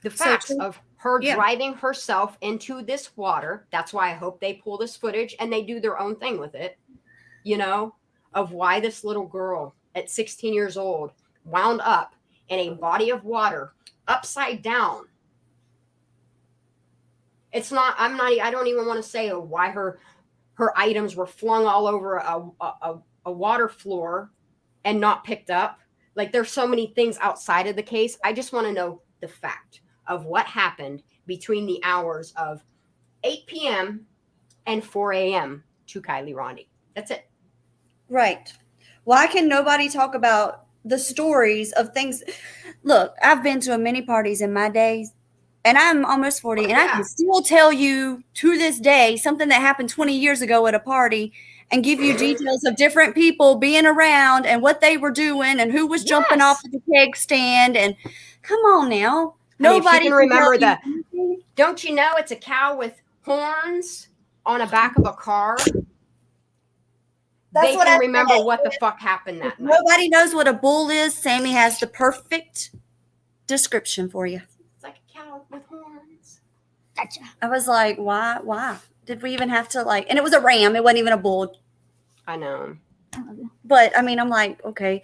the facts of her driving herself into this water. That's why I hope they pull this footage and they do their own thing with it, of why this little girl at 16 years old wound up in a body of water upside down. I don't even want to say why her items were flung all over a water floor and not picked up. Like, there's so many things outside of the case. I just want to know the fact of what happened between the hours of 8 p.m. and 4 a.m. to Kylie Rondi. That's it. Right. Why can nobody talk about the stories of things. Look, I've been to many parties in my days, and I'm almost 40, and I Yeah. can still tell you to this day something that happened 20 years ago at a party and give you details of different people being around and what they were doing and who was jumping off Yes. of the keg stand. And come on now. Honey, if you Nobody can can remember tell you that. anything. Don't you know it's a cow with horns on the back of a car? That's They what can I remember said. what the fuck happened that If night. nobody knows what a bull is, Sammy has the perfect description for you. It's like a cow with horns. Gotcha. I was like, why? Did we even have to like, and it was a ram. It wasn't even a bull. I know. But I mean, I'm like, okay.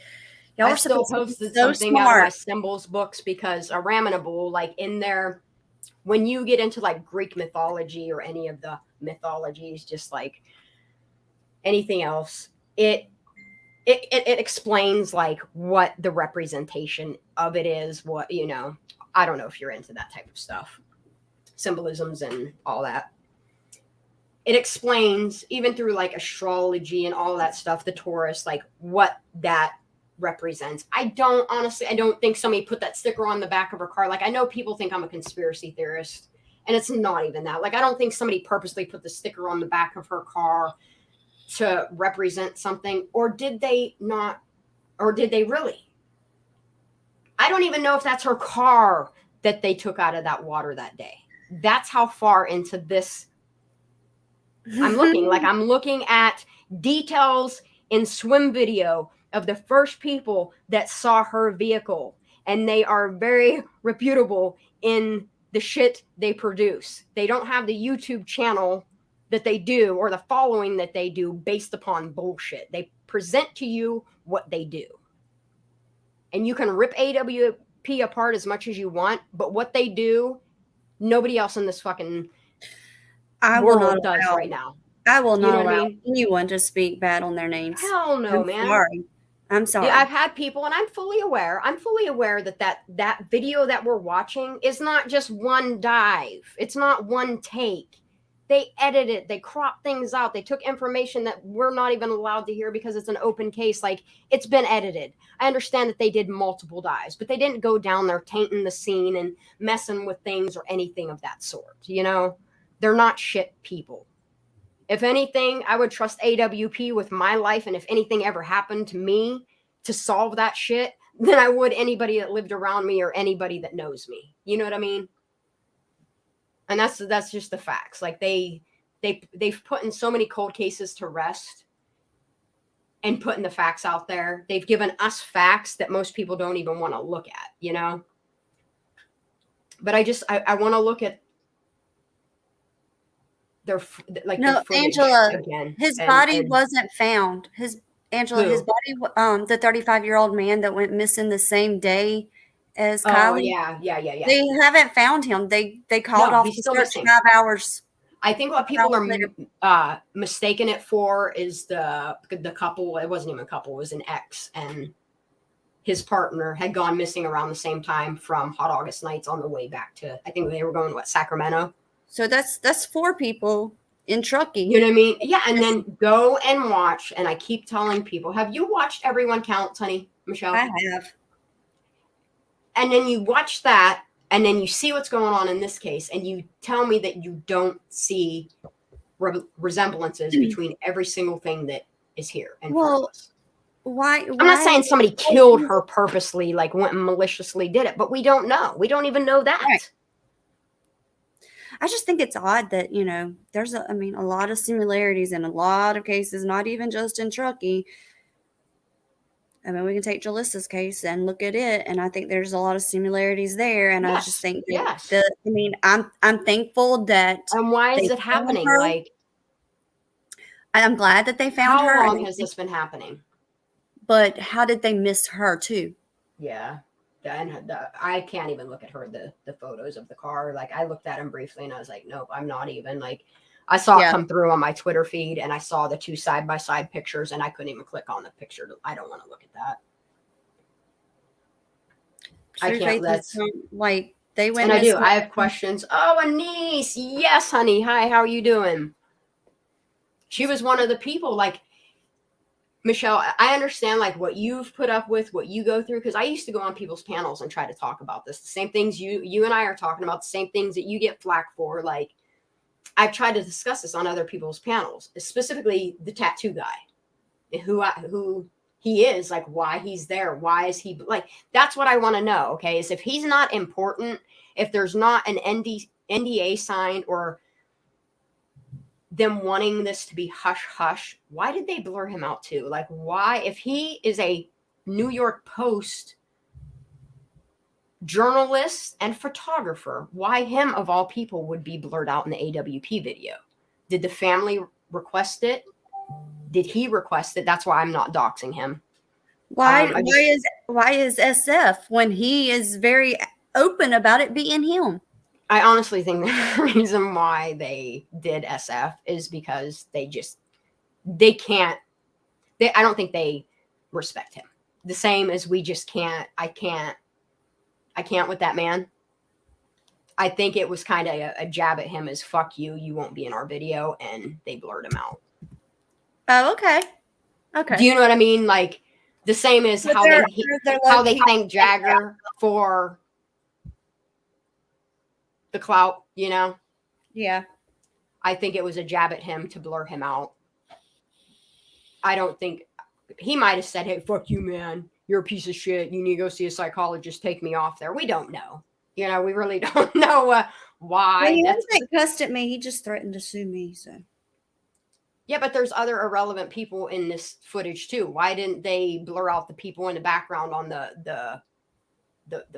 Y'all I are still supposed to be posted so something out of my smart. symbols books because a ram and a bull, like in there, when you get into like Greek mythology or any of the mythologies, just like anything else, it explains like what the representation of it is. What, you know, I don't know if you're into that type of stuff, symbolisms and all that. It explains even through like astrology and all that stuff, the Taurus, like what that represents. I don't think somebody put that sticker on the back of her car. Like, I know people think I'm a conspiracy theorist, and it's not even that. Like, I don't think somebody purposely put the sticker on the back of her car to represent something, or did they not, or did they really? I don't even know if that's her car that they took out of that water that day. That's how far into this I'm looking at details in swim video of the first people that saw her vehicle, and they are very reputable in the shit they produce. They don't have the YouTube channel that they do or the following that they do based upon bullshit. They present to you what they do. And you can rip AWP apart as much as you want, but what they do, nobody else in this fucking world does right now. I will You not know what I allow mean? anyone to speak bad on their names. Hell no, man. I'm sorry. Yeah, I've had people, and I'm fully aware that video that we're watching is not just one dive. It's not one take. They edit it. They crop things out. They took information that we're not even allowed to hear because it's an open case. Like, it's been edited. I understand that they did multiple dives, but they didn't go down there tainting the scene and messing with things or anything of that sort. You know, they're not shit people. If anything, I would trust AWP with my life, and if anything ever happened to me to solve that shit, then I would anybody that lived around me or anybody that knows me. You know what I mean? And that's just the facts. Like, they've put in so many cold cases to rest and putting the facts out there. They've given us facts that most people don't even want to look at, you know? But I want to look at their Angela, again. his body wasn't found. His body, the 35-year-old man that went missing the same day as Kylie. Yeah. They haven't found him. They called off the search 5 hours. I think what people are mistaking it for is the couple. It wasn't even a couple. It was an ex, and his partner had gone missing around the same time from Hot August Nights on the way back to, I think they were going to Sacramento. So that's 4 people in Truckee. You know what I mean? Yeah, and then go and watch. And I keep telling people, have you watched Everyone Counts, honey, Michelle? I have. And then you watch that, and then you see what's going on in this case, and you tell me that you don't see resemblances between every single thing that is here. And why? I'm not saying somebody killed her purposely, like went and maliciously did it, but we don't know. We don't even know that. Right. I just think it's odd that, you know, there's a lot of similarities in a lot of cases, not even just in Truckee. I mean, we can take Jalissa's case and look at it, and I think there's a lot of similarities there. And I just think that, I'm thankful that. And why is it happening? Like, I'm glad that they found her. How long has this been happening? But how did they miss her too? Yeah. And I can't even look at her, the photos of the car. Like, I looked at them briefly and I was like, nope, I'm not even. Like, I saw it come through on my Twitter feed, and I saw the 2 side-by-side pictures, and I couldn't even click on the picture. I don't want to look at that. I can't. That's like, they went. And I do. I have questions. Oh, a niece. Yes, honey. Hi. How are you doing? She was one of the people. Like, Michelle, I understand like what you've put up with, what you go through, because I used to go on people's panels and try to talk about this. The same things you and I are talking about, the same things that you get flack for. Like, I've tried to discuss this on other people's panels, specifically the tattoo guy, who he is, like why he's there, why is he like, that's what I want to know. Okay, is if he's not important, if there's not an NDA signed or them wanting this to be hush hush, why did they blur him out too? Like, why, if he is a New York Post journalist and photographer, why him of all people would be blurred out in the AWP video? Did the family request it? Did he request it? That's why I'm not doxing him. Why is SF when he is very open about it being him? I honestly think the reason why they did SF is because I don't think they respect him. The same as we just can't, I can't with that man. I think it was kind of a jab at him as fuck you, you won't be in our video, and they blurred him out. Oh, okay. Okay. Do you know what I mean? Like the same as But how they thank Jagger for the clout, you know? Yeah. I think it was a jab at him to blur him out. I don't think he might have said, hey, fuck you, man. You're a piece of shit. You need to go see a psychologist. Take me off there. We don't know. You know, we really don't know why. Well, he wasn't cussed at me. He just threatened to sue me. So. Yeah, but there's other irrelevant people in this footage too. Why didn't they blur out the people in the background on the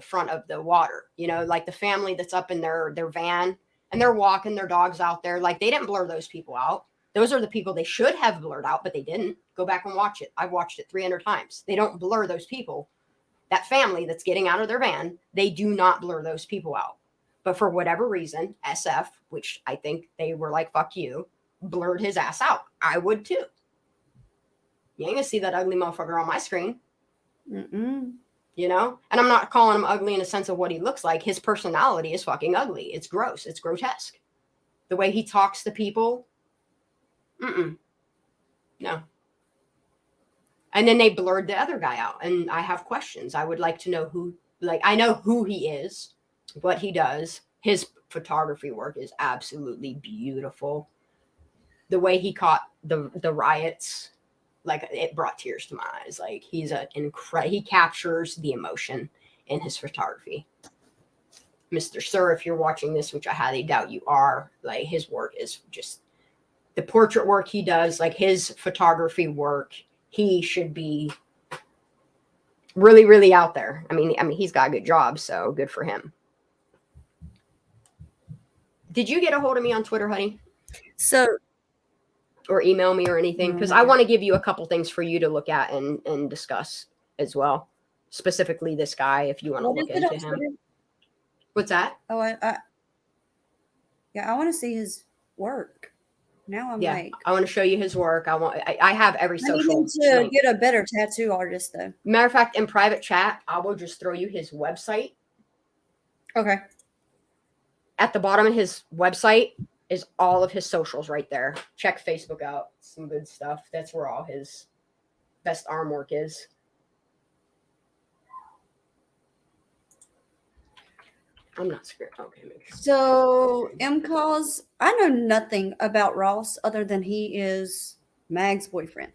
front of the water? You know, like the family that's up in their van and they're walking their dogs out there. Like they didn't blur those people out. Those are the people they should have blurred out, but they didn't. Go back and watch it. I've watched it 300 times. They don't blur those people. That family that's getting out of their van, they do not blur those people out. But for whatever reason, SF, which I think they were like, fuck you, blurred his ass out. I would too. You ain't gonna see that ugly motherfucker on my screen. Mm-mm. You know? And I'm not calling him ugly in a sense of what he looks like. His personality is fucking ugly. It's gross. It's grotesque. The way he talks to people. No. And then they blurred the other guy out. And I have questions. I would like to know who, like, I know who he is, what he does. His photography work is absolutely beautiful. The way he caught the riots, like, it brought tears to my eyes. Like, he's he captures the emotion in his photography. Mr. Sir, if you're watching this, which I highly doubt you are, like, his work is just, the portrait work he does, like his photography work, he should be really, really out there. I mean, he's got a good job, so good for him. Did you get a hold of me on Twitter, honey? So, or email me or anything? Because I want to give you a couple things for you to look at and discuss as well. Specifically this guy, if you want to look into him. What's that? Oh, I want to see his work. Now I'm like, I want to show you his work. I have every social. I need to get a better tattoo artist though. Matter of fact, in private chat, I will just throw you his website. Okay. At the bottom of his website is all of his socials right there. Check Facebook out. Some good stuff. That's where all his best arm work is. I'm not scared. Okay, make sure. So, MCAWS, I know nothing about Ross other than he is Mag's boyfriend.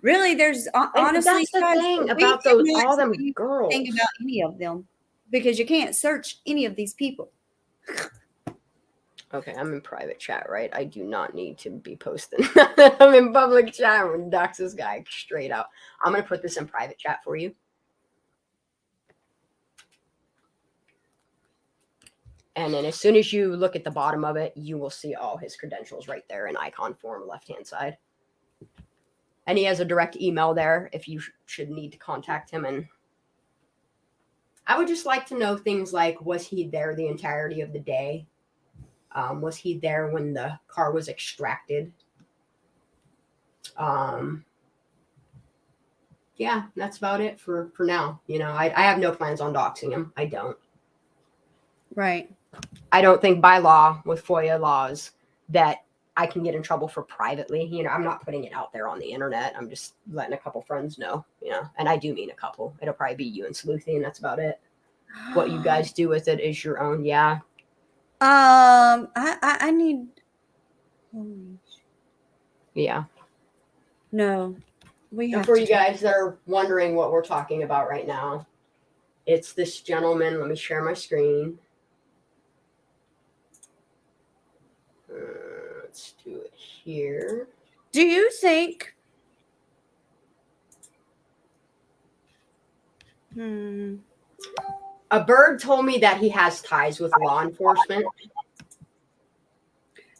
Really, there's honestly that's the guys, thing about all them girls. Think about any of them because you can't search any of these people. Okay, I'm in private chat, right? I do not need to be posting. I'm in public chat. I'm gonna dox this guy straight out. I'm gonna put this in private chat for you. And then as soon as you look at the bottom of it, you will see all his credentials right there in icon form, left-hand side. And he has a direct email there if you should need to contact him. And I would just like to know things like, was he there the entirety of the day? Was he there when the car was extracted? Yeah, that's about it for now. You know, I have no plans on doxing him. I don't. Right. I don't think by law with FOIA laws that I can get in trouble for privately. You know, I'm not putting it out there on the internet. I'm just letting a couple friends know, you know, and I do mean a couple. It'll probably be you and Sleuthie, and that's about it. What you guys do with it is your own. Yeah. I need. Yeah. No, we And have for to you guys that are wondering what we're talking about right now, it's this gentleman. Let me share my screen. Let's do it here. Do you think? A bird told me that he has ties with law enforcement.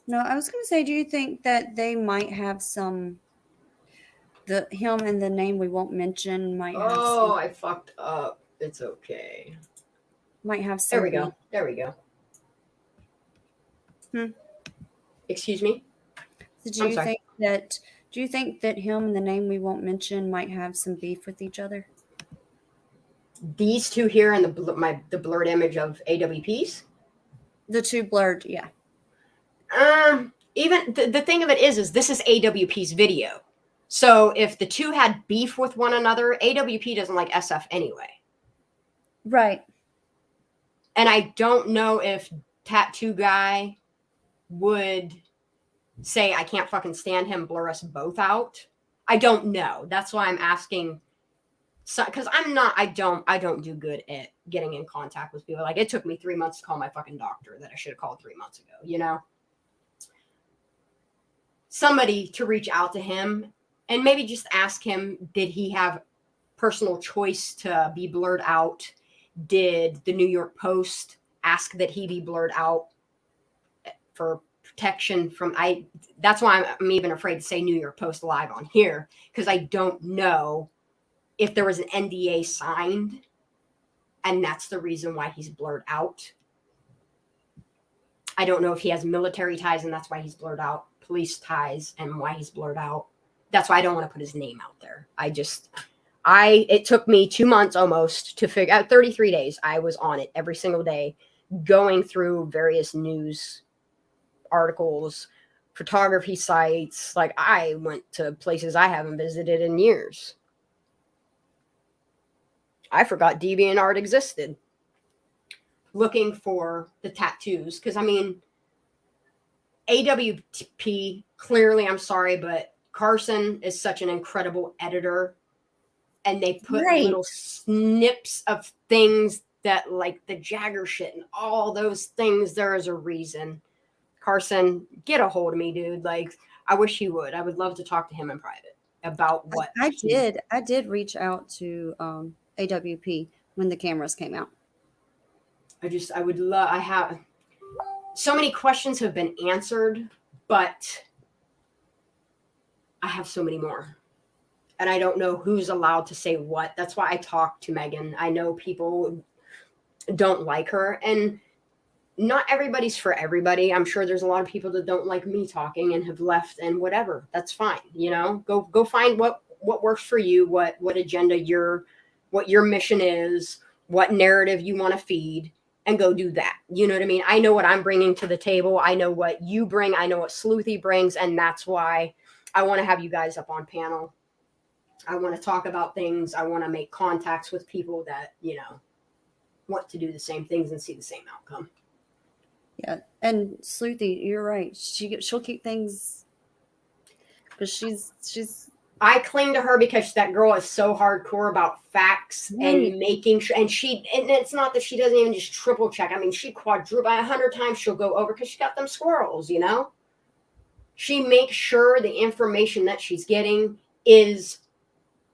No, I was going to say, do you think that they might have some? Him and the name we won't mention might have. Oh, I fucked up. It's okay. Might have some. There we go. There we go. Excuse me? So do you think that him and the name we won't mention might have some beef with each other? These two here and the blurred image of AWPs. The two blurred, yeah. Even the thing of it is this is AWP's video. So if the two had beef with one another, AWP doesn't like SF anyway. Right. And I don't know if Tattoo Guy would say, I can't fucking stand him, blur us both out. I don't know. That's why I'm asking. So, because I don't do good at getting in contact with people. Like, it took me 3 months to call my fucking doctor that I should have called 3 months ago, you know? Somebody to reach out to him and maybe just ask him, did he have personal choice to be blurred out? Did the New York Post ask that he be blurred out for protection from that's why I'm even afraid to say New York Post live on here, because I don't know if there was an NDA signed and that's the reason why he's blurred out. I don't know if he has military ties and that's why he's blurred out, police ties and why he's blurred out. That's why I don't want to put his name out there. It took me 2 months almost to figure out, 33 days. I was on it every single day, going through various news articles, photography sites. Like, I went to places I haven't visited in years. I forgot DeviantArt existed. Looking for the tattoos. Because, I mean, AWP, clearly, I'm sorry, but Carson is such an incredible editor. And they put little snips of things that, like the Jagger shit and all those things, there is a reason. Carson, get a hold of me, dude. Like, I wish he would. I would love to talk to him in private about what I did reach out to AWP when the cameras came out. I would love, I have so many questions have been answered, but I have so many more. And I don't know who's allowed to say what. That's why I talk to Megan. I know people don't like her, and not everybody's for everybody. I'm sure there's a lot of people that don't like me talking and have left, and whatever. That's fine. You know, go find what works for you, what agenda what your mission is, what narrative you want to feed, and go do that. You know what I mean? I know what I'm bringing to the table. I know what you bring. I know what Sleuthie brings. And that's why I want to have you guys up on panel. I want to talk about things. I want to make contacts with people that, you know, want to do the same things and see the same outcome. Yeah. And Sleuthie, you're right. She'll keep things, because she's I cling to her because that girl is so hardcore about facts and making sure. And it's not that she doesn't even just triple check. I mean, she quadruple 100 times she'll go over because she got them squirrels, you know? She makes sure the information that she's getting is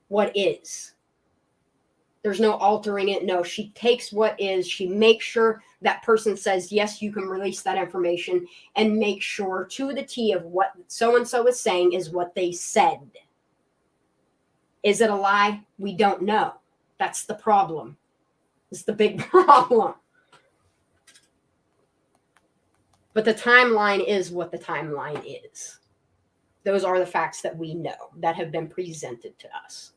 what is. There's no altering it. No, she takes what is. She makes sure that person says, yes, you can release that information, and make sure to the T of what so-and-so is saying is what they said. Is it a lie? We don't know. That's the problem. It's the big problem. But the timeline is what the timeline is. Those are the facts that we know that have been presented to us.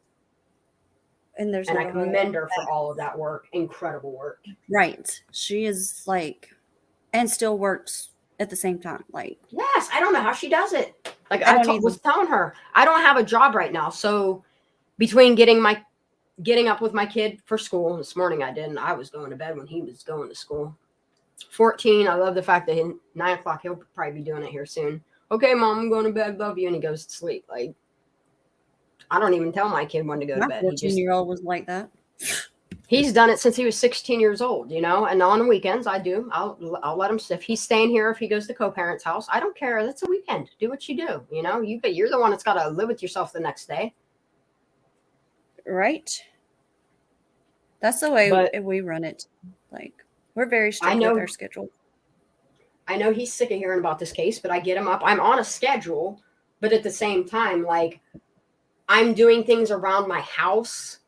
And I commend her for all of that work. Incredible work. Right. She is like, and still works at the same time. Like, Yes, I don't know how she does it. Like I I don't was telling her, I don't have a job right now. So between getting up with my kid for school this morning, I didn't. I was going to bed when he was going to school. 14. I love the fact that 9 o'clock he'll probably be doing it here soon. Okay, Mom, I'm going to bed. Love you, and he goes to sleep. Like I don't even tell my kid when to go to my bed. 14-year-old was like that. He's done it since he was 16 years old, you know, and on the weekends I do. I'll let him, if he's staying here, if he goes to co-parent's house, I don't care. That's a weekend. Do what you do. You know, you're the one that's got to live with yourself the next day. Right. That's the way But we run it. Like, we're very I strict know- with our schedule. I know he's sick of hearing about this case, but I get him up. I'm on a schedule, but at the same time, like I'm doing things around my house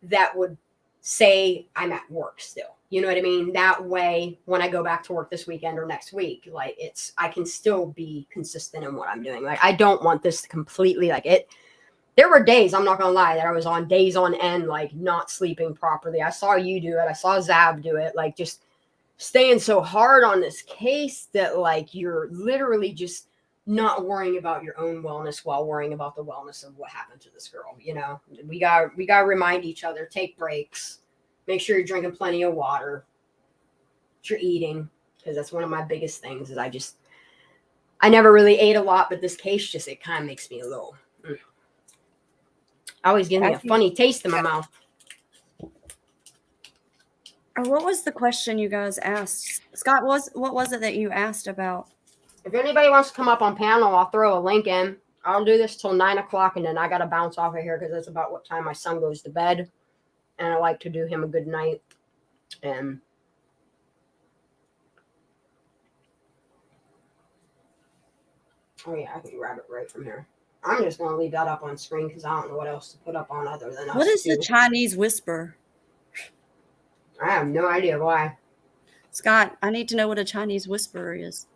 that would say I'm at work still. You know what I mean? That way, when I go back to work this weekend or next week, like I can still be consistent in what I'm doing. Like I don't want this to completely like it. There were days, I'm not gonna lie, that I was on days on end, like not sleeping properly. I saw you do it. I saw Zab do it. Like just staying so hard on this case that like you're literally just not worrying about your own wellness while worrying about the wellness of what happened to this girl. You know, we got to remind each other, take breaks, make sure you're drinking plenty of water, that you're eating, because that's one of my biggest things is I never really ate a lot, but this case it kind of makes me a little, always gives me a funny taste in my mouth. What was the question you guys asked? Scott, what was it that you asked about? If anybody wants to come up on panel, I'll throw a link in. I'll do this till 9 o'clock, and then I got to bounce off of here because that's about what time my son goes to bed. And I like to do him a good night. And oh, yeah, I can grab it right from here. I'm just going to leave that up on screen because I don't know what else to put up on other than us. What is the two. Chinese whisper? I have no idea why. Scott, I need to know what a Chinese whisperer is.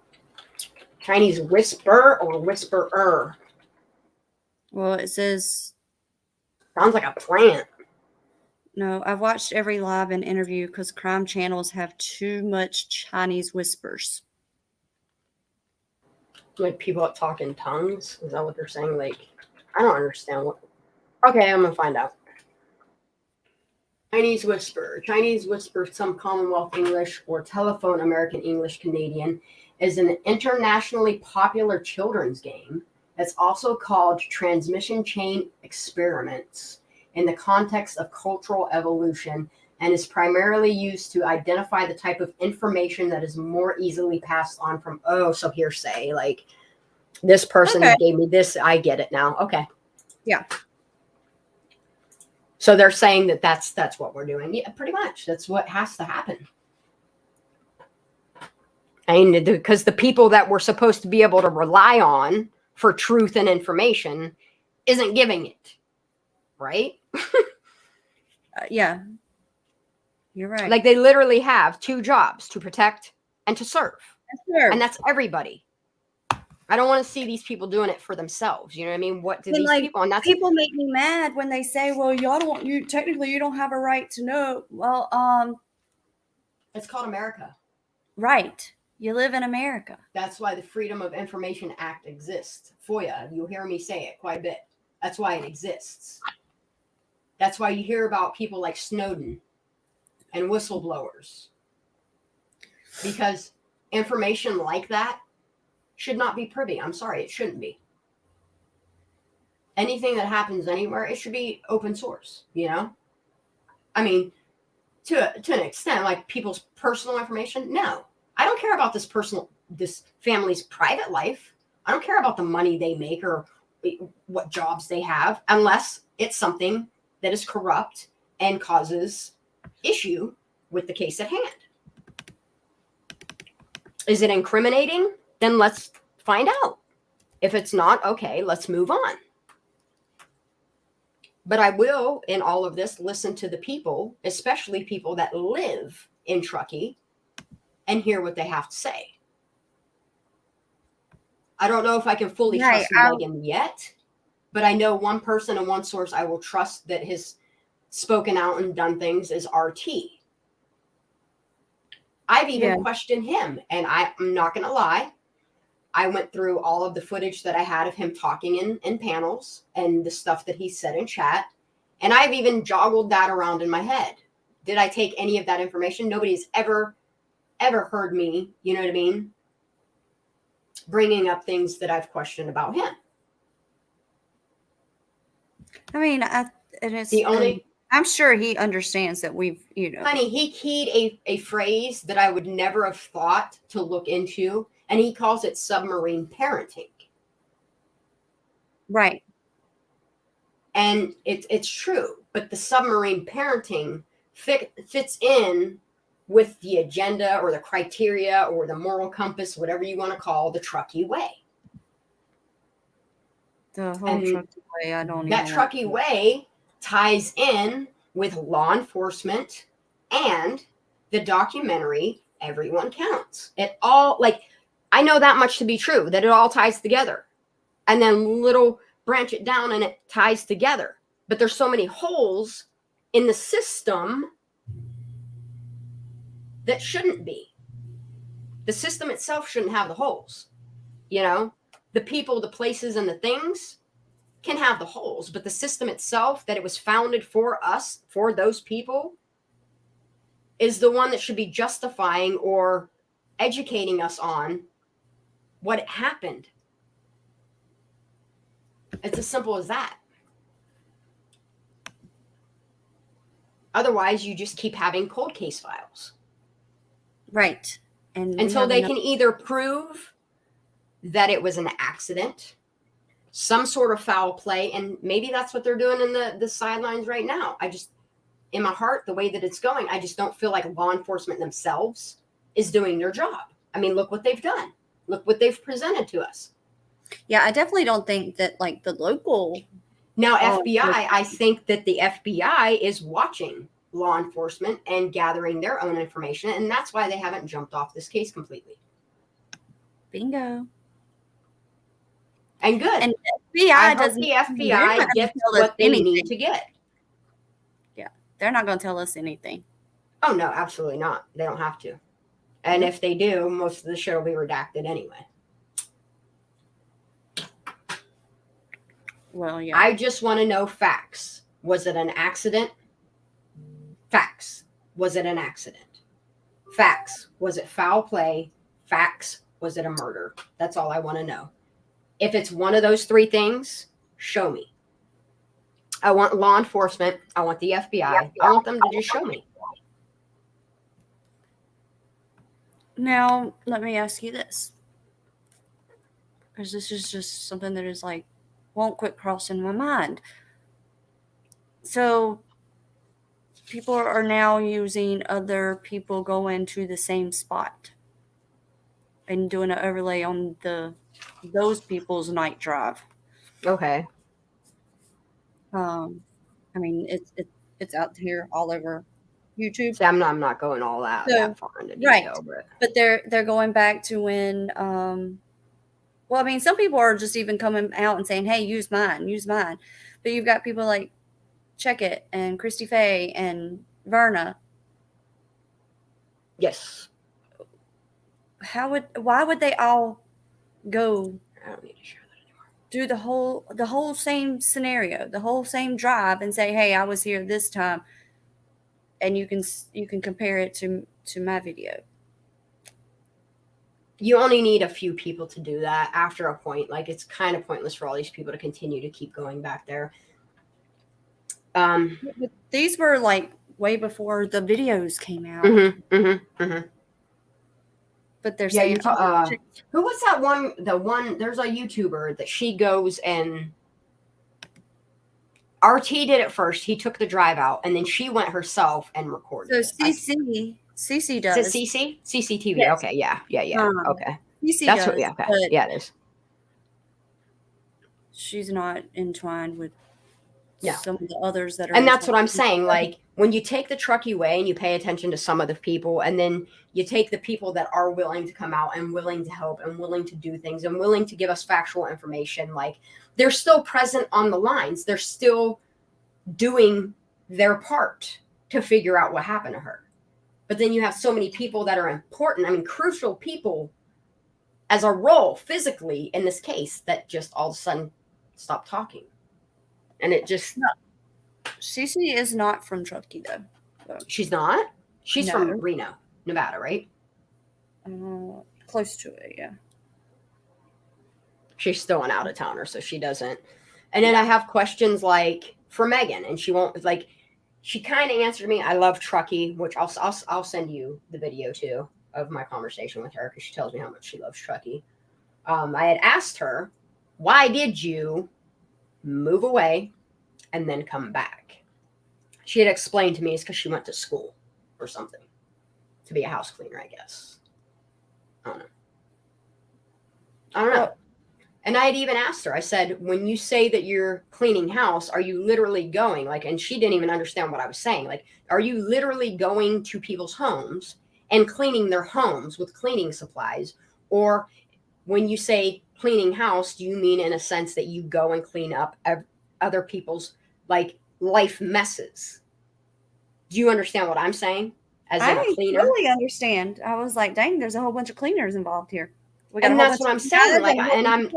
Chinese whisper or whisperer? Well, it says Sounds like a plant. no. I've watched every live and interview because crime channels have too much Chinese whispers. Like people that talk in tongues? Is that what they're saying? Like, I don't understand what. Okay, I'm going to find out. Chinese whisper. Chinese whisper, some Commonwealth English or telephone American English Canadian, is an internationally popular children's game that's also called transmission chain experiments in the context of cultural evolution and is primarily used to identify the type of information that is more easily passed on from, so hearsay, like this person gave me this, I get it now. Okay. Yeah. So they're saying that that's what we're doing. Yeah, pretty much. That's what has to happen. And because the people that we're supposed to be able to rely on for truth and information isn't giving it. Right? Yeah. You're right. Like they literally have 2 jobs, to protect and to serve. Sure. And that's everybody. I don't want to see these people doing it for themselves. You know what I mean? What do And, these like, people? And that's people make me mad when they say, "Well, you don't have a right to know." Well, it's called America. right. You live in America. That's why the Freedom of Information Act exists. FOIA. You'll hear me say it quite a bit. That's why it exists. That's why you hear about people like Snowden and whistleblowers. Because information like that should not be privy. I'm sorry, it shouldn't be. Anything that happens anywhere, it should be open source, you know? I mean, to an extent, like people's personal information, no. I don't care about this family's private life. I don't care about the money they make or what jobs they have, unless it's something that is corrupt and causes issue with the case at hand. Is it incriminating? Then let's find out. If it's not, okay, let's move on. But I will, in all of this, listen to the people, especially people that live in Truckee, and hear what they have to say. I don't know if I can fully trust Megan yet, but I know one person and one source I will trust that has spoken out and done things is RT. I've even questioned him, and I'm not going to lie. I went through all of the footage that I had of him talking in panels and the stuff that he said in chat. And I've even joggled that around in my head. Did I take any of that information? Nobody's ever heard me, you know what I mean, bringing up things that I've questioned about him. I mean, and it's The only... and I'm sure he understands that we've, Honey, he keyed a phrase that I would never have thought to look into, and he calls it submarine parenting. Right. And it's true, but the submarine parenting fits in with the agenda or the criteria or the moral compass, whatever you want to call the Truckee way. The whole Truckee way, I don't That even Truckee way ties in with law enforcement and the documentary Everyone Counts. It all, like, I know that much to be true, that it all ties together. And then little branch it down and it ties together. But there's so many holes in the system that shouldn't be. The system itself shouldn't have the holes. You know, the people, the places, and the things can have the holes, but the system itself, that it was founded for us, for those people, is the one that should be justifying or educating us on what happened. It's as simple as that. Otherwise, you just keep having cold case files. Right. And until they can either prove that it was an accident, some sort of foul play, and maybe that's what they're doing in the sidelines right now. I just, in my heart, the way that it's going, I just don't feel like law enforcement themselves is doing their job. I mean, look what they've done. Look what they've presented to us. Yeah, I definitely don't think that, like, the local... Now, FBI, I think that the FBI is watching law enforcement and gathering their own information, and that's why they haven't jumped off this case completely. Bingo. And good. And FBI I hope doesn't... the FBI gets what they need to get. Yeah, they're not going to tell us anything. Oh, no, absolutely not. They don't have to. And if they do, most of the shit will be redacted anyway. Well, yeah. I just want to know facts. Was it an accident? Facts. Was it an accident? Facts. Was it foul play? Facts. Was it a murder? That's all I want to know. If it's one of those three things, show me. I want law enforcement. I want the FBI. I want them to just show me. Now, let me ask you this. Because this is just something that is like, won't quit crossing my mind. So, people are now using other people going to the same spot and doing an overlay on those people's night drive. Okay. I mean, it's out here all over YouTube. See, I'm not going all that far into detail, right. But they're going back to when. Well, I mean, some people are just even coming out and saying, "Hey, use mine." But you've got people like Check It and Christy Faye and Verna. Yes. Why would they all go? I don't need to share that anymore. Do the whole same scenario, the whole same drive, and say, "Hey, I was here this time," and you can compare it to my video. You only need a few people to do that after a point. Like, it's kind of pointless for all these people to continue to keep going back there. But these were like way before the videos came out. But they're saying, who was that one? There's a YouTuber that she goes and RT did it first. He took the drive out, and then she went herself and recorded. So CC does. Is it CC? CCTV. Yes. Okay. Yeah. Okay. CC That's does. what. Yeah. Okay. Yeah, it is. She's not entwined with some of the others that are. And that's what I'm saying. Like, when you take the Truckee way and you pay attention to some of the people, and then you take the people that are willing to come out and willing to help and willing to do things and willing to give us factual information, like, they're still present on the lines. They're still doing their part to figure out what happened to her. But then you have so many people that are important. I mean, crucial people as a role physically in this case that just all of a sudden stopped talking. And it just... Cece is not from Truckee, though. She's not? She's No. from Reno, Nevada, right? Close to it, yeah. She's still an out-of-towner, so she doesn't. And then I have questions like for Megan, and she won't, like, she kind of answered me. I love Truckee, which I'll send you the video too of my conversation with her, because she tells me how much she loves Truckee. I had asked her, why did you move away and then come back? She had explained to me it's because she went to school or something to be a house cleaner, I guess. I don't know. And I had even asked her, I said, when you say that you're cleaning house, are you literally going, like, and she didn't even understand what I was saying. Like, are you literally going to people's homes and cleaning their homes with cleaning supplies? Or when you say cleaning house, do you mean in a sense that you go and clean up other people's, like, life messes? Do you understand what I'm saying? As in a cleaner? I really understand. I was like, dang, there's a whole bunch of cleaners involved here. We got And a whole that's what bunch I'm of saying. Like, guys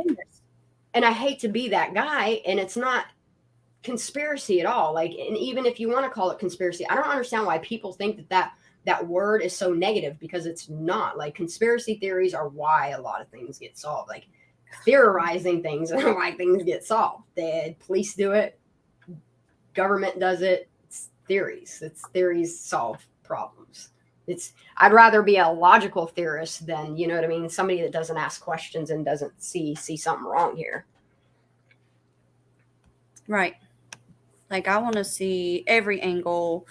and I hate to be that guy, and it's not conspiracy at all. Like, and even if you want to call it conspiracy, I don't understand why people think that word is so negative, because it's not. Like, conspiracy theories are why a lot of things get solved. Like, theorizing things and why things get solved. The police do it, government does it. It's theories solve problems. I'd rather be a logical theorist than, you know what I mean, somebody that doesn't ask questions and doesn't see something wrong here. Right. Like, I want to see every angle.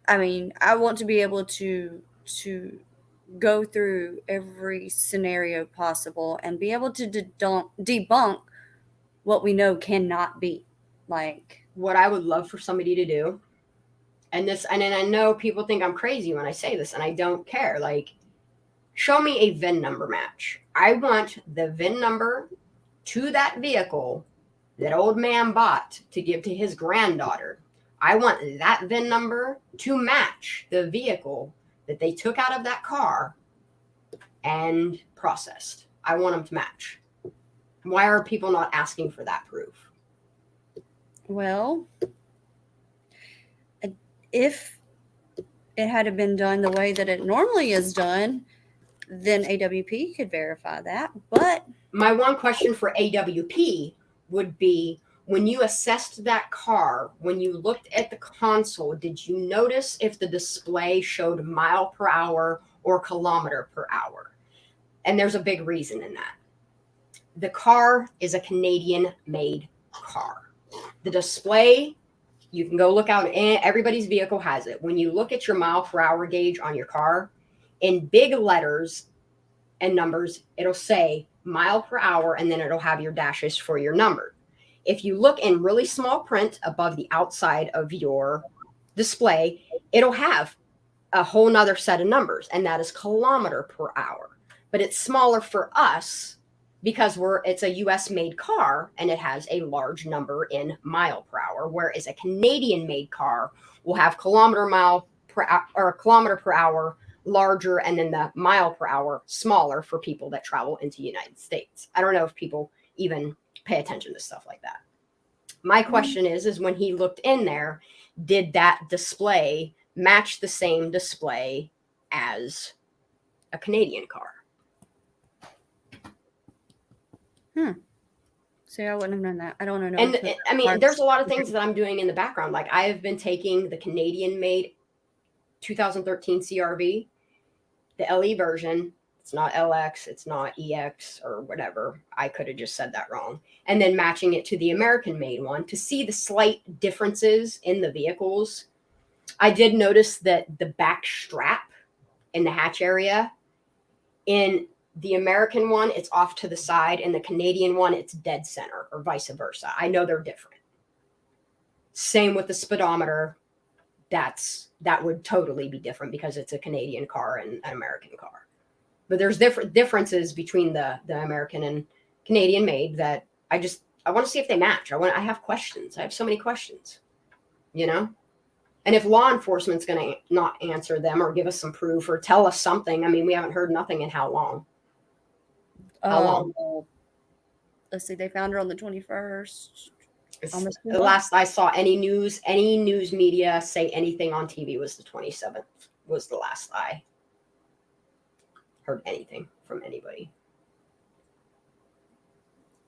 I mean, I want to be able to go through every scenario possible and be able to debunk what we know cannot be. Like, what I would love for somebody to do, and I know people think I'm crazy when I say this, and I don't care. Like, show me a VIN number match. I want the VIN number to that vehicle that old man bought to give to his granddaughter. I want that VIN number to match the vehicle that they took out of that car and processed. I want them to match. Why are people not asking for that proof? well, if it had been done the way that it normally is done, then AWP could verify that. But my one question for AWP would be, when you assessed that car, when you looked at the console, did you notice if the display showed mile per hour or kilometer per hour? And there's a big reason in that. The car is a Canadian-made car. The display, you can go look out, and everybody's vehicle has it. When you look at your mile per hour gauge on your car, in big letters and numbers, it'll say mile per hour, and then it'll have your dashes for your number. If you look in really small print above the outside of your display, it'll have a whole nother set of numbers, and that is kilometer per hour. But it's smaller for us because it's a US made car, and it has a large number in mile per hour, whereas a Canadian made car will have kilometer per hour larger, and then the mile per hour smaller for people that travel into the United States. I don't know if people even pay attention to stuff like that. My question is when he looked in there, did that display match the same display as a Canadian car? See, I wouldn't have known that. I don't know. And I mean, there's a lot of things that I'm doing in the background. Like, I have been taking the Canadian-made 2013 CRV, the LE version. It's not LX, it's not EX or whatever. I could have just said that wrong. And then matching it to the American-made one to see the slight differences in the vehicles. I did notice that the back strap in the hatch area, in the American one, it's off to the side, and the Canadian one, it's dead center, or vice versa. I know they're different. Same with the speedometer. That would totally be different because it's a Canadian car and an American car. But there's differences between the American and Canadian made that I want to see if they match. I have questions. I have so many questions, you know? And if law enforcement's going to not answer them or give us some proof or tell us something, I mean, we haven't heard nothing in how long? How long? Let's see, they found her on the 21st. Almost The last I saw any news media say anything on TV was the 27th. Was the last I heard anything from anybody.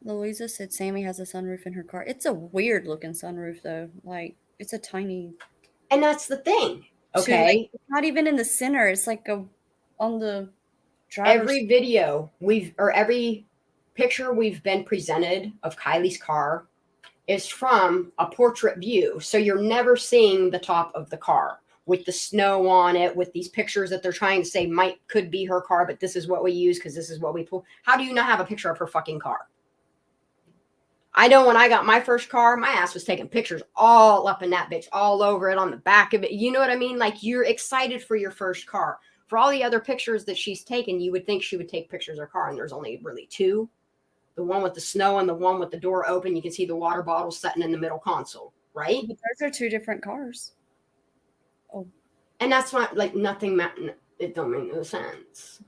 Louisa said Sammy has a sunroof in her car. It's a weird looking sunroof though. Like it's a tiny. And that's the thing. Okay. It's not even in the center. It's like on the driver's. Every video every picture we've been presented of Kylie's car is from a portrait view. So you're never seeing the top of the car with the snow on it, with these pictures that they're trying to say could be her car, but this is what we use because this is what we pull. How do you not have a picture of her fucking car? I know when I got my first car, my ass was taking pictures all up in that bitch, all over it, on the back of it. You know what I mean? Like, you're excited for your first car. For all the other pictures that she's taken, you would think she would take pictures of her car, and there's only really two. The one with the snow and the one with the door open. You can see the water bottle sitting in the middle console, right? But those are two different cars. Oh. And that's not like nothing. It don't make no sense.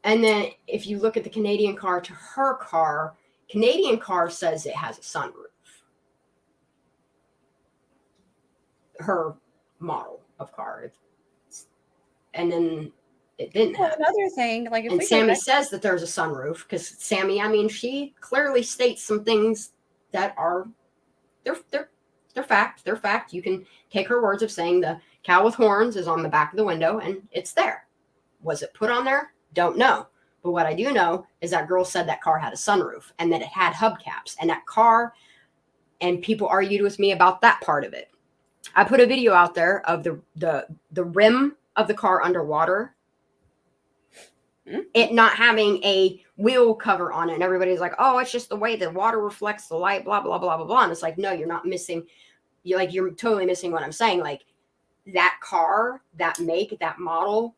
And then if you look at the Canadian car to her car, Canadian car says it has a sunroof. Her model of car. And then it didn't have. Another thing, like if and Sammy says that there's a sunroof because Sammy, I mean, she clearly states some things that are they're fact. They're fact. You can take her words of saying the cow with horns is on the back of the window and it's there. Was it put on there? Don't know. But what I do know is that girl said that car had a sunroof and that it had hubcaps, and that car, and people argued with me about that part of it. I put a video out there of the rim of the car underwater, it not having a wheel cover on it. And everybody's like, oh, it's just the way the water reflects the light, blah, blah, blah, blah, blah. And it's like, no, you're not missing. You're totally missing what I'm saying. Like, that car, that make, that model,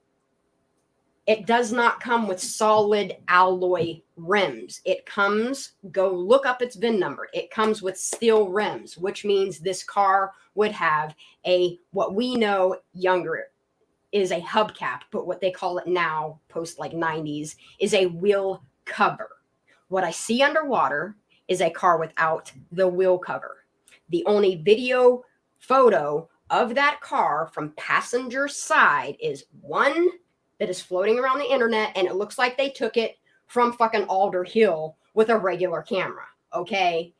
it does not come with solid alloy rims. It comes, go look up its VIN number. It comes with steel rims, which means this car would have what we know younger is a hubcap, but what they call it now, post like 90s, is a wheel cover. What I see underwater is a car without the wheel cover. The only video photo of that car from passenger side is one that is floating around the internet, and it looks like they took it from fucking Alder Hill with a regular camera, okay?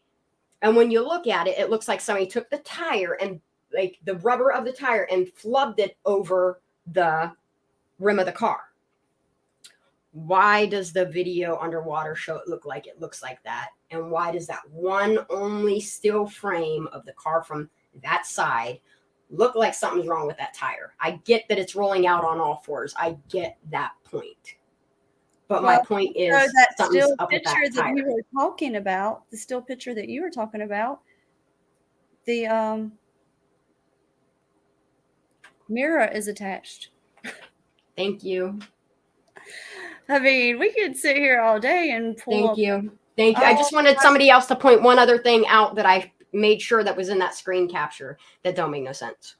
And when you look at it, it looks like somebody took the tire and like the rubber of the tire and flubbed it over the rim of the car. Why does the video underwater show it look like it looks like that? And why does that one only still frame of the car from that side look like something's wrong with that tire? I get that it's rolling out on all fours. I get that point. But my point is, that something's still up with picture that that tire. you were talking about, the still picture that you were talking about, the mirror is attached. Thank you. I mean, we could sit here all day and pull up. Thank you. I just wanted somebody else to point one other thing out that I made sure that was in that screen capture that don't make no sense.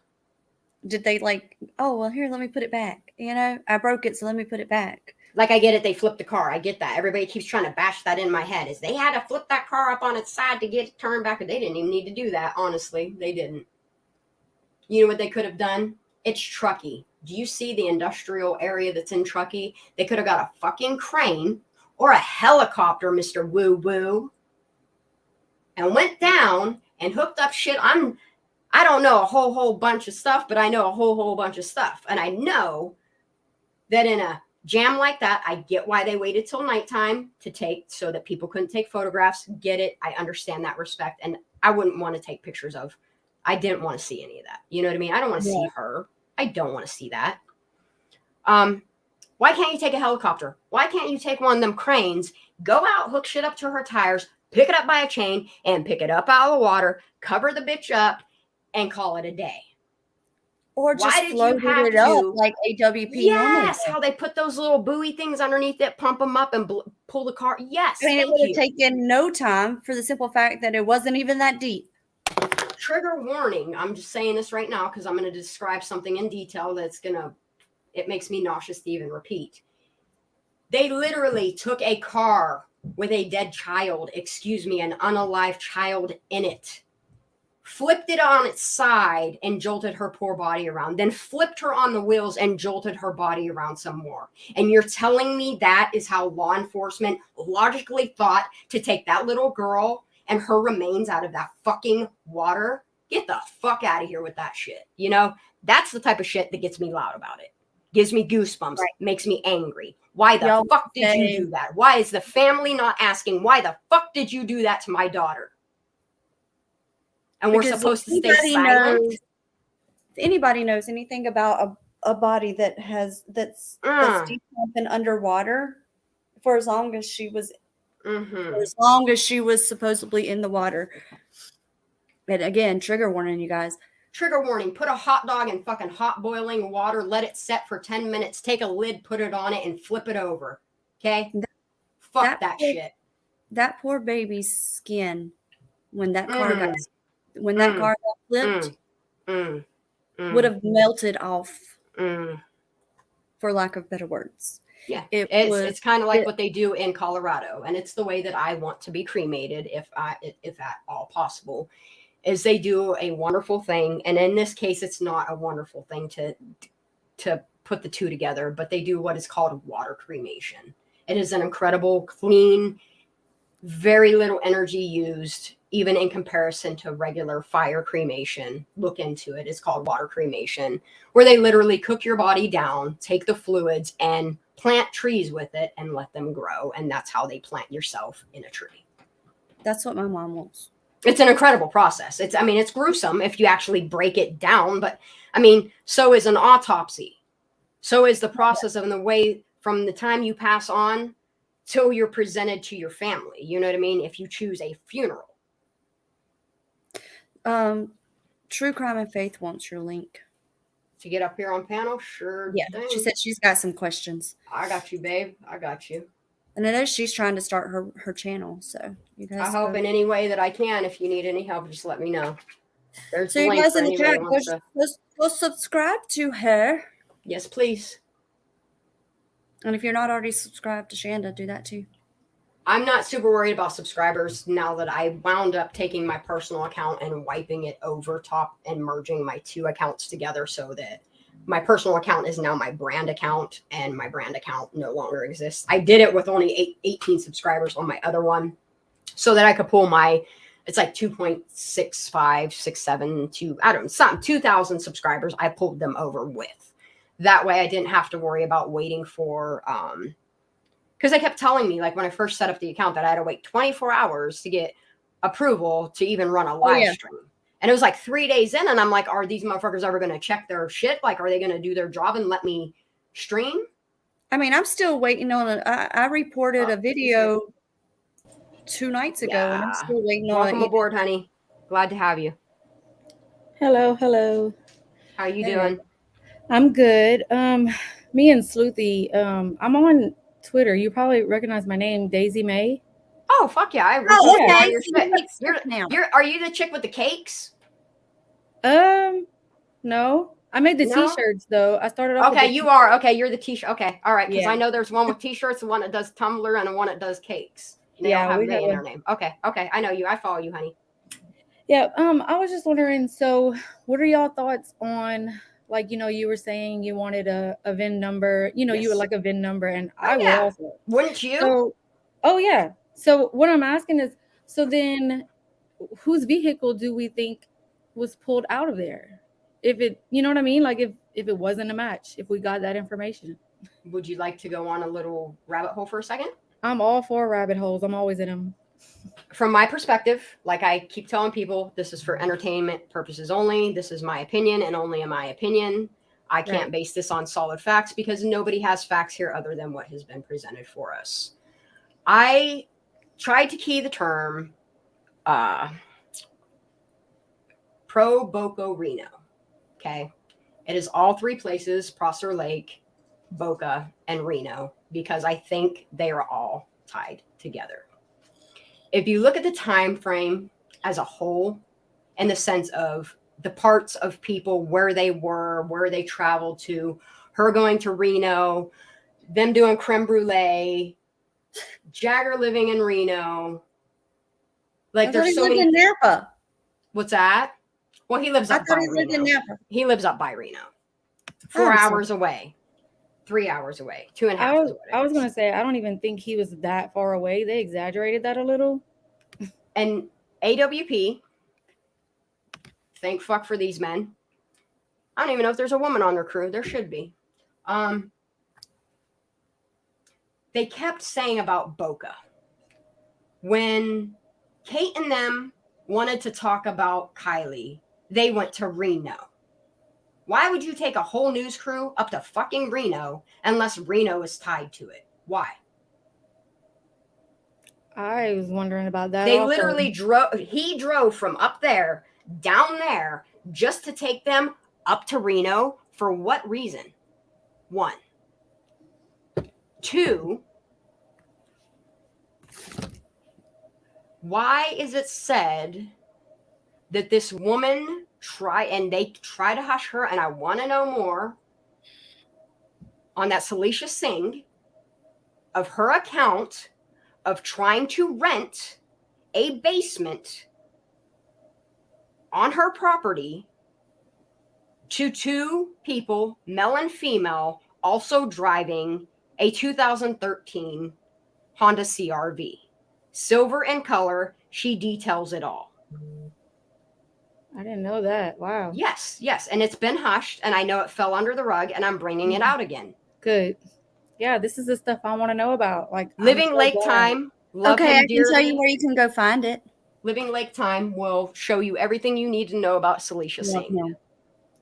Did they like, oh, well, here, let me put it back. You know, I broke it, so let me put it back. Like, I get it. They flipped the car. I get that. Everybody keeps trying to bash that in my head. Is they had to flip that car up on its side to get it turned back. They didn't even need to do that. Honestly, they didn't. You know what they could have done? It's Truckee. Do you see the industrial area that's in Truckee? They could have got a fucking crane or a helicopter, Mr. Woo Woo, and went down and hooked up shit. I don't know a whole bunch of stuff, but I know a whole bunch of stuff. And I know that in a jam like that, I get why they waited till nighttime to take, so that people couldn't take photographs. Get it. I understand that respect. And I wouldn't want to take pictures of. I didn't want to see any of that. You know what I mean? I don't want to see her. I don't want to see that. Why can't you take a helicopter? Why can't you take one of them cranes, go out, hook shit up to her tires, pick it up by a chain, and pick it up out of the water, cover the bitch up, and call it a day? Or just float it up like AWP. Yes, how they put those little buoy things underneath it, pump them up, and pull the car. Yes, I mean, it would have taken no time, for the simple fact that it wasn't even that deep. Trigger warning. I'm just saying this right now because I'm going to describe something in detail that's it makes me nauseous to even repeat. They literally took a car with a dead child, an unalive child in it, flipped it on its side and jolted her poor body around, then flipped her on the wheels and jolted her body around some more. And you're telling me that is how law enforcement logically thought to take that little girl and her remains out of that fucking water? Get the fuck out of here with that shit. You know, that's the type of shit that gets me loud about it. Gives me goosebumps, Right. Makes me angry. Why the Y'all fuck did you say- do that? Why is the family not asking, why the fuck did you do that to my daughter? And we're Because supposed to if stay anybody silent? knows- if anybody knows anything about a body that's deep and underwater for as long as she was Mm-hmm. for as long as she was supposedly in the water. And again, trigger warning, you guys. Trigger warning, put a hot dog in fucking hot boiling water, let it set for 10 minutes, take a lid, put it on it, and flip it over. Okay? Fuck that shit. That poor baby's skin when that car got flipped would have melted off, for lack of better words. Yeah, It's it's kind of like what they do in Colorado, and it's the way that I want to be cremated, if at all possible, is they do a wonderful thing, and in this case, it's not a wonderful thing to put the two together, but they do what is called water cremation. It is an incredible, clean, very little energy used, even in comparison to regular fire cremation. Look into it. It's called water cremation, where they literally cook your body down, take the fluids, and plant trees with it and let them grow. And that's how they plant yourself in a tree. That's what my mom wants. It's an incredible process. It's gruesome if you actually break it down, but so is an autopsy. So is the process of the way from the time you pass on till you're presented to your family. You know what I mean? If you choose a funeral. True Crime and Faith wants your link. To get up here on panel? Sure. Yeah, thing. she said she's got some questions. I got you, babe. I got you. And I know she's trying to start her channel, so you guys. I help in any way that I can. If you need any help, just let me know. There's So the you link guys for in the anybody chat, that wants to. go subscribe to her. Yes, please. And if you're not already subscribed to Shanda, do that too. I'm not super worried about subscribers now that I wound up taking my personal account and wiping it over top and merging my two accounts together so that my personal account is now my brand account and my brand account no longer exists. I did it with only 18 subscribers on my other one so that I could pull it's like 2.6567 to 2,000 subscribers. I pulled them over with. That way I didn't have to worry about waiting for because they kept telling me, like when I first set up the account, that I had to wait 24 hours to get approval to even run a live stream. And it was like 3 days in, and I'm like, are these motherfuckers ever going to check their shit? Like, are they going to do their job and let me stream? I'm still waiting on I reported a video 2 nights ago, and I'm still waiting on it. Welcome aboard, honey. Glad to have you. Hello. How are you doing? I'm good. Me and Sleuthie, I'm on Twitter. You probably recognize my name, Daisy May. Oh, fuck yeah. Okay. Are you the chick with the cakes? No. I made the No? t-shirts though. I started off Okay, with you are. Okay, you're the t-shirt. Okay, all right. Because Yeah. I know there's one with t-shirts, the one that does Tumblr, and the one that does cakes. They all have we May have in their name. Okay. I know you. I follow you, honey. Yeah, I was just wondering, so what are y'all thoughts on, like, you were saying you wanted a VIN number, you would Yes. like a VIN number, and Oh, I yeah. would also. Wouldn't you? So, oh yeah. So what I'm asking is, so then whose vehicle do we think was pulled out of there? If it, you know what I mean? Like if it wasn't a match, if we got that information. Would you like to go on a little rabbit hole for a second? I'm all for rabbit holes. I'm always in them. From my perspective, like I keep telling people, this is for entertainment purposes only. This is my opinion and only in my opinion. I can't base this on solid facts because nobody has facts here other than what has been presented for us. I tried to key the term pro Boca Reno. Okay. It is all three places, Prosser Lake, Boca, and Reno, because I think they are all tied together. If you look at the time frame as a whole, in the sense of the parts of people, where they were, where they traveled to, her going to Reno, them doing creme brulee, Jagger living in Reno. Like I thought there's he so lived many. in Napa. What's that? Well, he lives I up thought by he lived Reno. in Napa. He lives up by Reno. Oh, 4 I'm hours away. 3 hours away. 2.5 I is was, what it I was is. gonna say I don't even think he was that far away. They exaggerated that a little. And AWP, thank fuck for these men. I don't even know if there's a woman on their crew. There should be. They kept saying about Boca. When Kate and them wanted to talk about Kylie, they went to Reno. Why would you take a whole news crew up to fucking Reno unless Reno is tied to it? Why? I was wondering about that. They also. literally drove. He drove from up there down there just to take them up to Reno. For what reason? 1. 2, why is it said that this woman they try to hush her, and I want to know more on that Salisha Singh of her account of trying to rent a basement on her property to 2 people, male and female, also driving a 2013 Honda CRV. Silver in color. She details it all. I didn't know that. Wow. Yes. And it's been hushed, and I know it fell under the rug, and I'm bringing it out again. Good. Yeah, this is the stuff I want to know about. Like Living I'm so Lake glad. Time. Love Okay, him I can dearly. tell you where you can go find it. Living Lake Time will show you everything you need to know about Salisha Love Singh. him.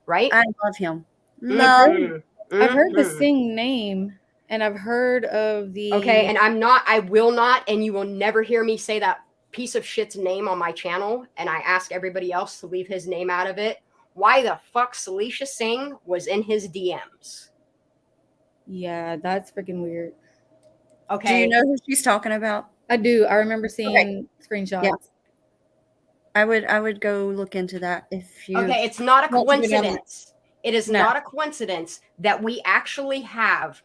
Right? I love him. Mhm. Love. I've heard the Mhm. Singh name, and I've heard of the. Okay, and I will not, and you will never hear me say that piece of shit's name on my channel, and I ask everybody else to leave his name out of it. Why the fuck Salisha Singh was in his DMs? Yeah, that's freaking weird. Okay. Do you know who she's talking about? I do. I remember seeing screenshots. Yeah. I would go look into that if you. Okay, it's not a want to go down coincidence. It is No. not a coincidence that we actually have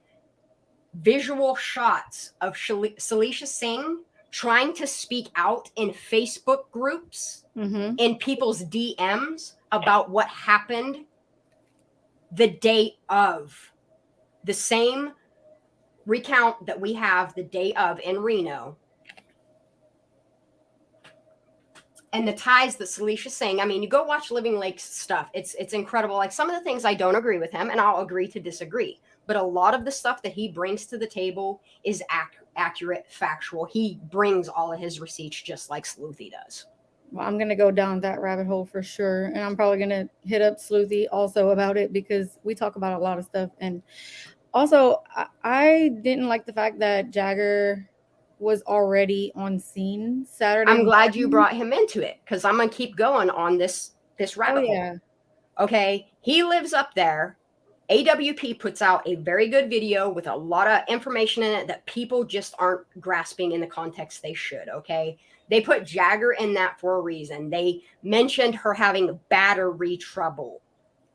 visual shots of Salisha Singh trying to speak out in Facebook groups, Mm-hmm. in people's DMs about what happened the day of. The same recount that we have the day of in Reno. And the ties that Salisha Singh, I mean, you go watch Living Lake's stuff. It's incredible. Like some of the things I don't agree with him, and I'll agree to disagree. But a lot of the stuff that he brings to the table is accurate, factual. He brings all of his receipts just like Sleuthie does. Well, I'm gonna go down that rabbit hole for sure, and I'm probably gonna hit up Sleuthie also about it because we talk about a lot of stuff. And also, I didn't like the fact that Jagger was already on scene Saturday. I'm glad you morning. brought him into it because I'm gonna keep going on this rabbit hole. yeah. Okay, he lives up there. AWP puts out a very good video with a lot of information in it that people just aren't grasping in the context they should. Okay, they put Jagger in that for a reason. They mentioned her having battery trouble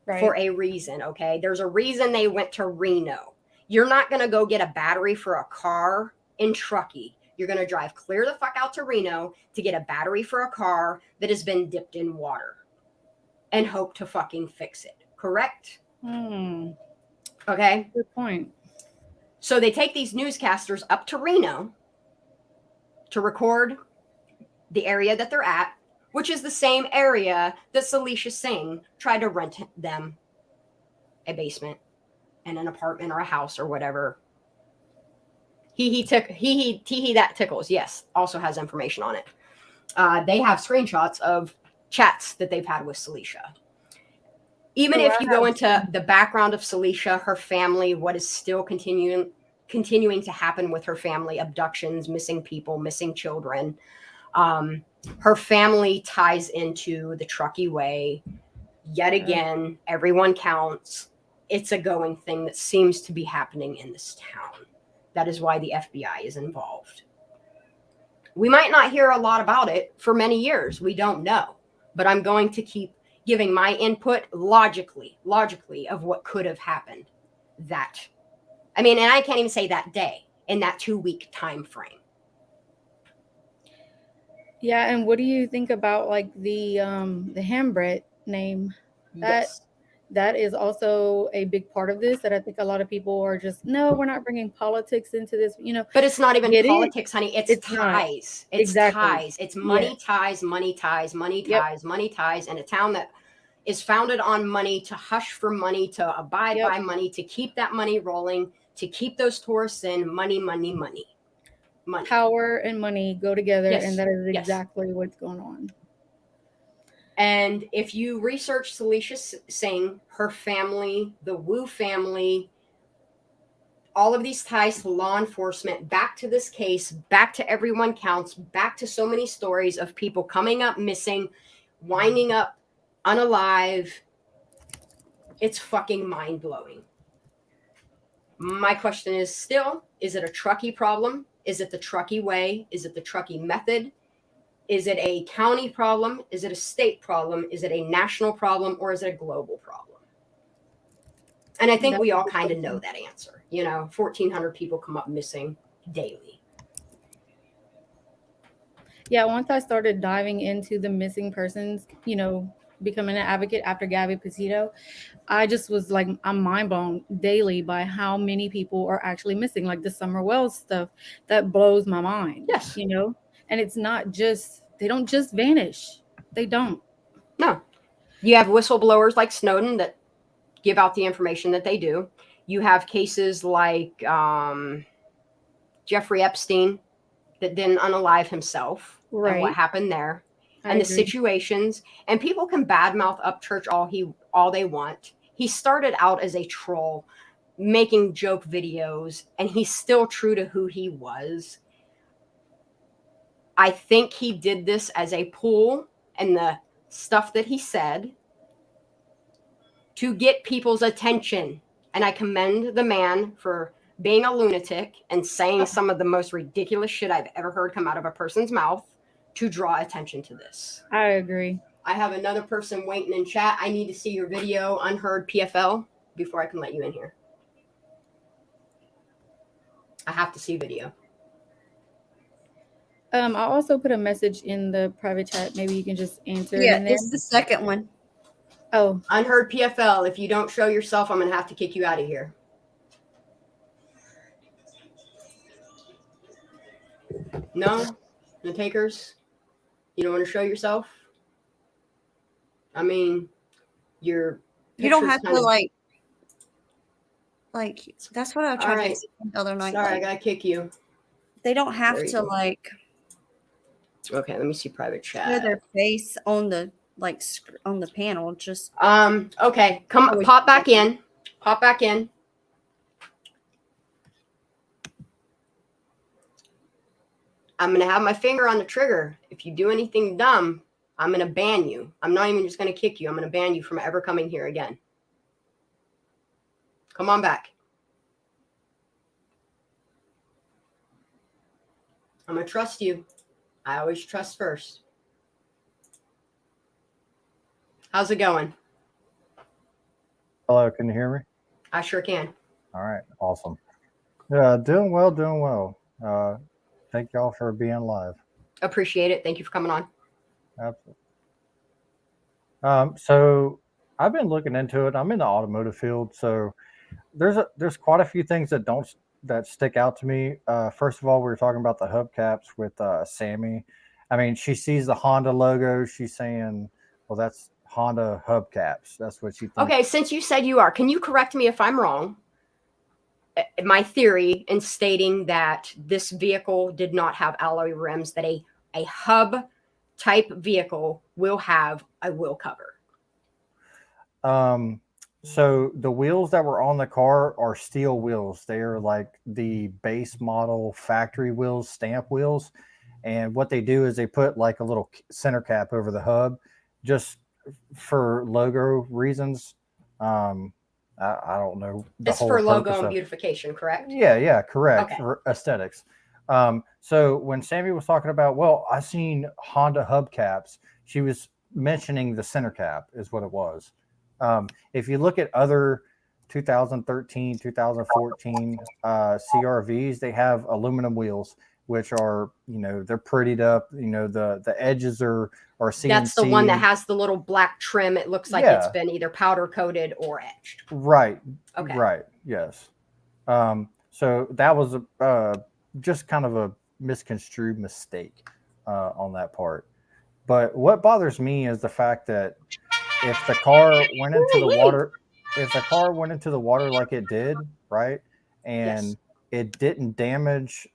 for a reason. Okay, there's a reason they went to Reno. You're not gonna go get a battery for a car in Truckee. You're gonna drive clear the fuck out to Reno to get a battery for a car that has been dipped in water and hope to fucking fix it. Correct? Okay. Good point. So they take these newscasters up to Reno to record the area that they're at, which is the same area that Salisha Singh tried to rent them a basement and an apartment or a house or whatever. He that tickles. Yes, also has information on it. They have screenshots of chats that they've had with Salisha. Even if you go into the background of Salisha, her family, what is still continuing to happen with her family, abductions, missing people, missing children. Her family ties into the Truckee way. Yet again, everyone counts. It's a going thing that seems to be happening in this town. That is why the FBI is involved. We might not hear a lot about it for many years. We don't know. But I'm going to keep giving my input logically of what could have happened that I mean, and I can't even say that day, in that 2-week time frame. Yeah, and what do you think about like the Hambret name? Yes. That is also a big part of this, that I think a lot of people are just, no, we're not bringing politics into this, you know. But it's not even Get it? politics, honey. It's not. ties. It's Exactly. ties. It's money Yes. ties, money ties, money Yep. ties, money ties, and a town that is founded on money, to hush for money, to abide Yep. by money, to keep that money rolling, to keep those tourists in. Money, money, money. Money. Power and money go together, Yes. and that is Yes. exactly what's going on. And if you research Celicia Singh, her family, the Wu family, all of these ties to law enforcement, back to this case, back to everyone counts, back to so many stories of people coming up missing, winding up unalive. It's fucking mind-blowing. My question is still, is it a Truckee problem? Is it the Truckee way? Is it the Truckee method? Is it a county problem? Is it a state problem? Is it a national problem? Or is it a global problem? And I think we all kind of know that answer. You know, 1,400 people come up missing daily. Yeah, once I started diving into the missing persons, you know, becoming an advocate after Gabby Petito, I just was like, I'm mind blown daily by how many people are actually missing. Like the Summer Wells stuff, that blows my mind. Yes. You know, and it's not just, they don't just vanish. They don't. No. You have whistleblowers like Snowden that give out the information that they do. You have cases like Jeffrey Epstein that didn't unalive himself. Right. And what happened there. I And the agree. situations. And people can badmouth Upchurch all they want. He started out as a troll, making joke videos, and he's still true to who he was. I think he did this as a pull, and the stuff that he said, to get people's attention. And I commend the man for being a lunatic and saying some of the most ridiculous shit I've ever heard come out of a person's mouth to draw attention to this. I agree. I have another person waiting in chat. I need to see your video, Unheard PFL, before I can let you in here. I have to see video. I'll also put a message in the private chat. Maybe you can just answer it Yeah, in there. it's the second one. Oh, Unheard PFL, if you don't show yourself, I'm going to have to kick you out of here. No? No takers? You don't want to show yourself? I mean, your You don't picture's have to kinda- like that's what I All tried right. to say the other night. Sorry, I like, got to kick you. they don't have There you to go. like Okay, let me see private show chat. their face on the on the panel. Just Okay, come pop back in. Pop back in. I'm going to have my finger on the trigger. If you do anything dumb, I'm going to ban you. I'm not even just going to kick you. I'm going to ban you from ever coming here again. Come on back. I'm going to trust you. I always trust first. How's it going? Hello, can you hear me? I sure can. All right, awesome. Yeah, doing well, doing well. Thank y'all for being live. Appreciate it. Thank you for coming on. Absolutely. So I've been looking into it. I'm in the automotive field, so there's quite a few things that stick out to me. First of all, we were talking about the hubcaps with Sammy. I mean, she sees the Honda logo. She's saying, well, that's Honda hubcaps. That's what she thinks. Okay, since you said you are, can you correct me if I'm wrong? My theory in stating that this vehicle did not have alloy rims, that a hub type vehicle will have a wheel cover. So the wheels that were on the car are steel wheels. They are like the base model factory wheels, stamp wheels. And what they do is they put like a little center cap over the hub just for logo reasons. I don't know. It's for logo and beautification, correct? Yeah, correct. Okay. For aesthetics. So when Sammy was talking about, well, I seen Honda hubcaps, she was mentioning the center cap is what it was. If you look at other 2013, 2014 CRVs, they have aluminum wheels, which are, they're prettied up. The edges are CNC. That's the one that has the little black trim. It looks like it's been either powder coated or etched. Right. Okay. Right. Yes. So that was just kind of a misconstrued mistake on that part. But what bothers me is the fact that if the car went into the water, like it did, right, and it didn't damage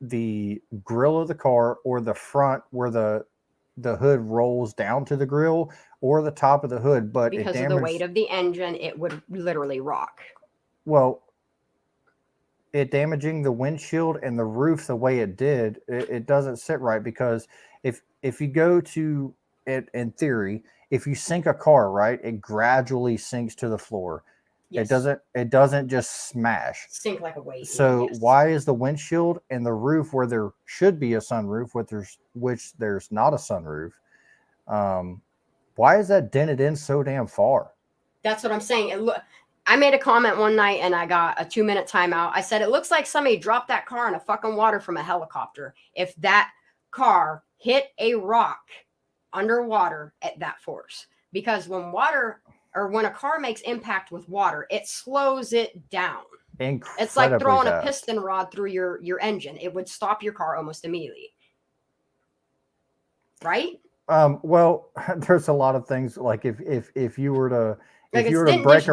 the grill of the car or the front where the hood rolls down to the grill or the top of the hood, but because it damaged, of the weight of the engine, it would literally rock. Well, it damaging the windshield and the roof the way it did, it doesn't sit right, because if you go to it, in theory, if you sink a car, right, it gradually sinks to the floor. Yes. It doesn't just smash. Sink like a wave. So why is the windshield and the roof, where there should be a sunroof, which there's not a sunroof, why is that dented in so damn far? That's what I'm saying. I made a comment one night and I got a 2-minute timeout. I said, it looks like somebody dropped that car in a fucking water from a helicopter. If that car hit a rock underwater at that force, because when a car makes impact with water, it slows it down. Incredibly it's like throwing fast. A piston rod through your engine. It would stop your car almost immediately. Right? Well, there's a lot of things, like if you were to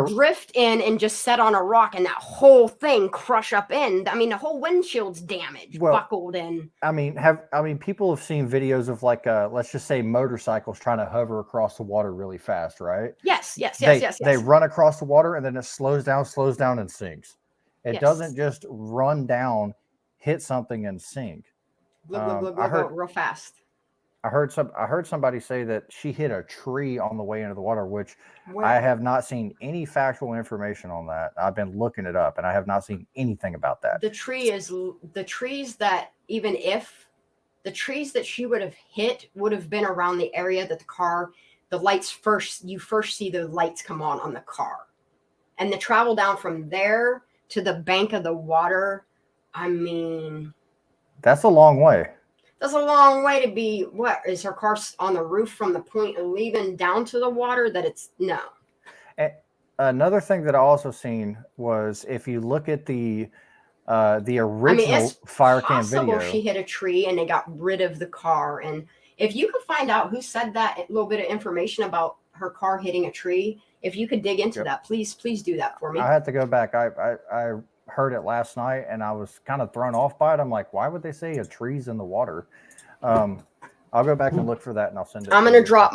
drift in and just set on a rock and that whole thing crush up in. I mean, the whole windshield's damaged, buckled in. I mean, people have seen videos of, like, let's just say motorcycles trying to hover across the water really fast, right? Yes. They run across the water and then it slows down and sinks. It doesn't just run down, hit something and sink. Real fast. I heard somebody say that she hit a tree on the way into the water, which I have not seen any factual information on that. I've been looking it up and I have not seen anything about that. The trees that she would have hit would have been around the area that you first see the lights come on the car. And the travel down from there to the bank of the water, I mean, that's a long way. That's a long way to be. What is her car on the roof from the point of leaving down to the water? No. Another thing that I also seen was, if you look at the original fire cam video, she hit a tree and they got rid of the car. And if you could find out who said that little bit of information about her car hitting a tree, if you could dig into that, please do that for me. I had to go back. I heard it last night and I was kind of thrown off by it. I'm like, why would they say a tree's in the water? I'll go back and look for that and I'll send it. I'm going to drop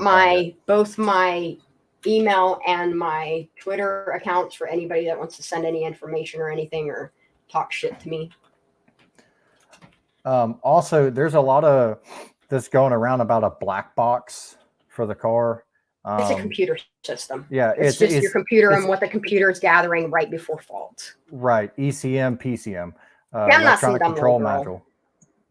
both my email and my Twitter accounts for anybody that wants to send any information or anything or talk shit to me. Also, there's a lot of this going around about a black box for the car. It's a computer system. Yeah, it's your computer and what the computer is gathering right before fault. Right, ECM, PCM, I'm not some dumb control module.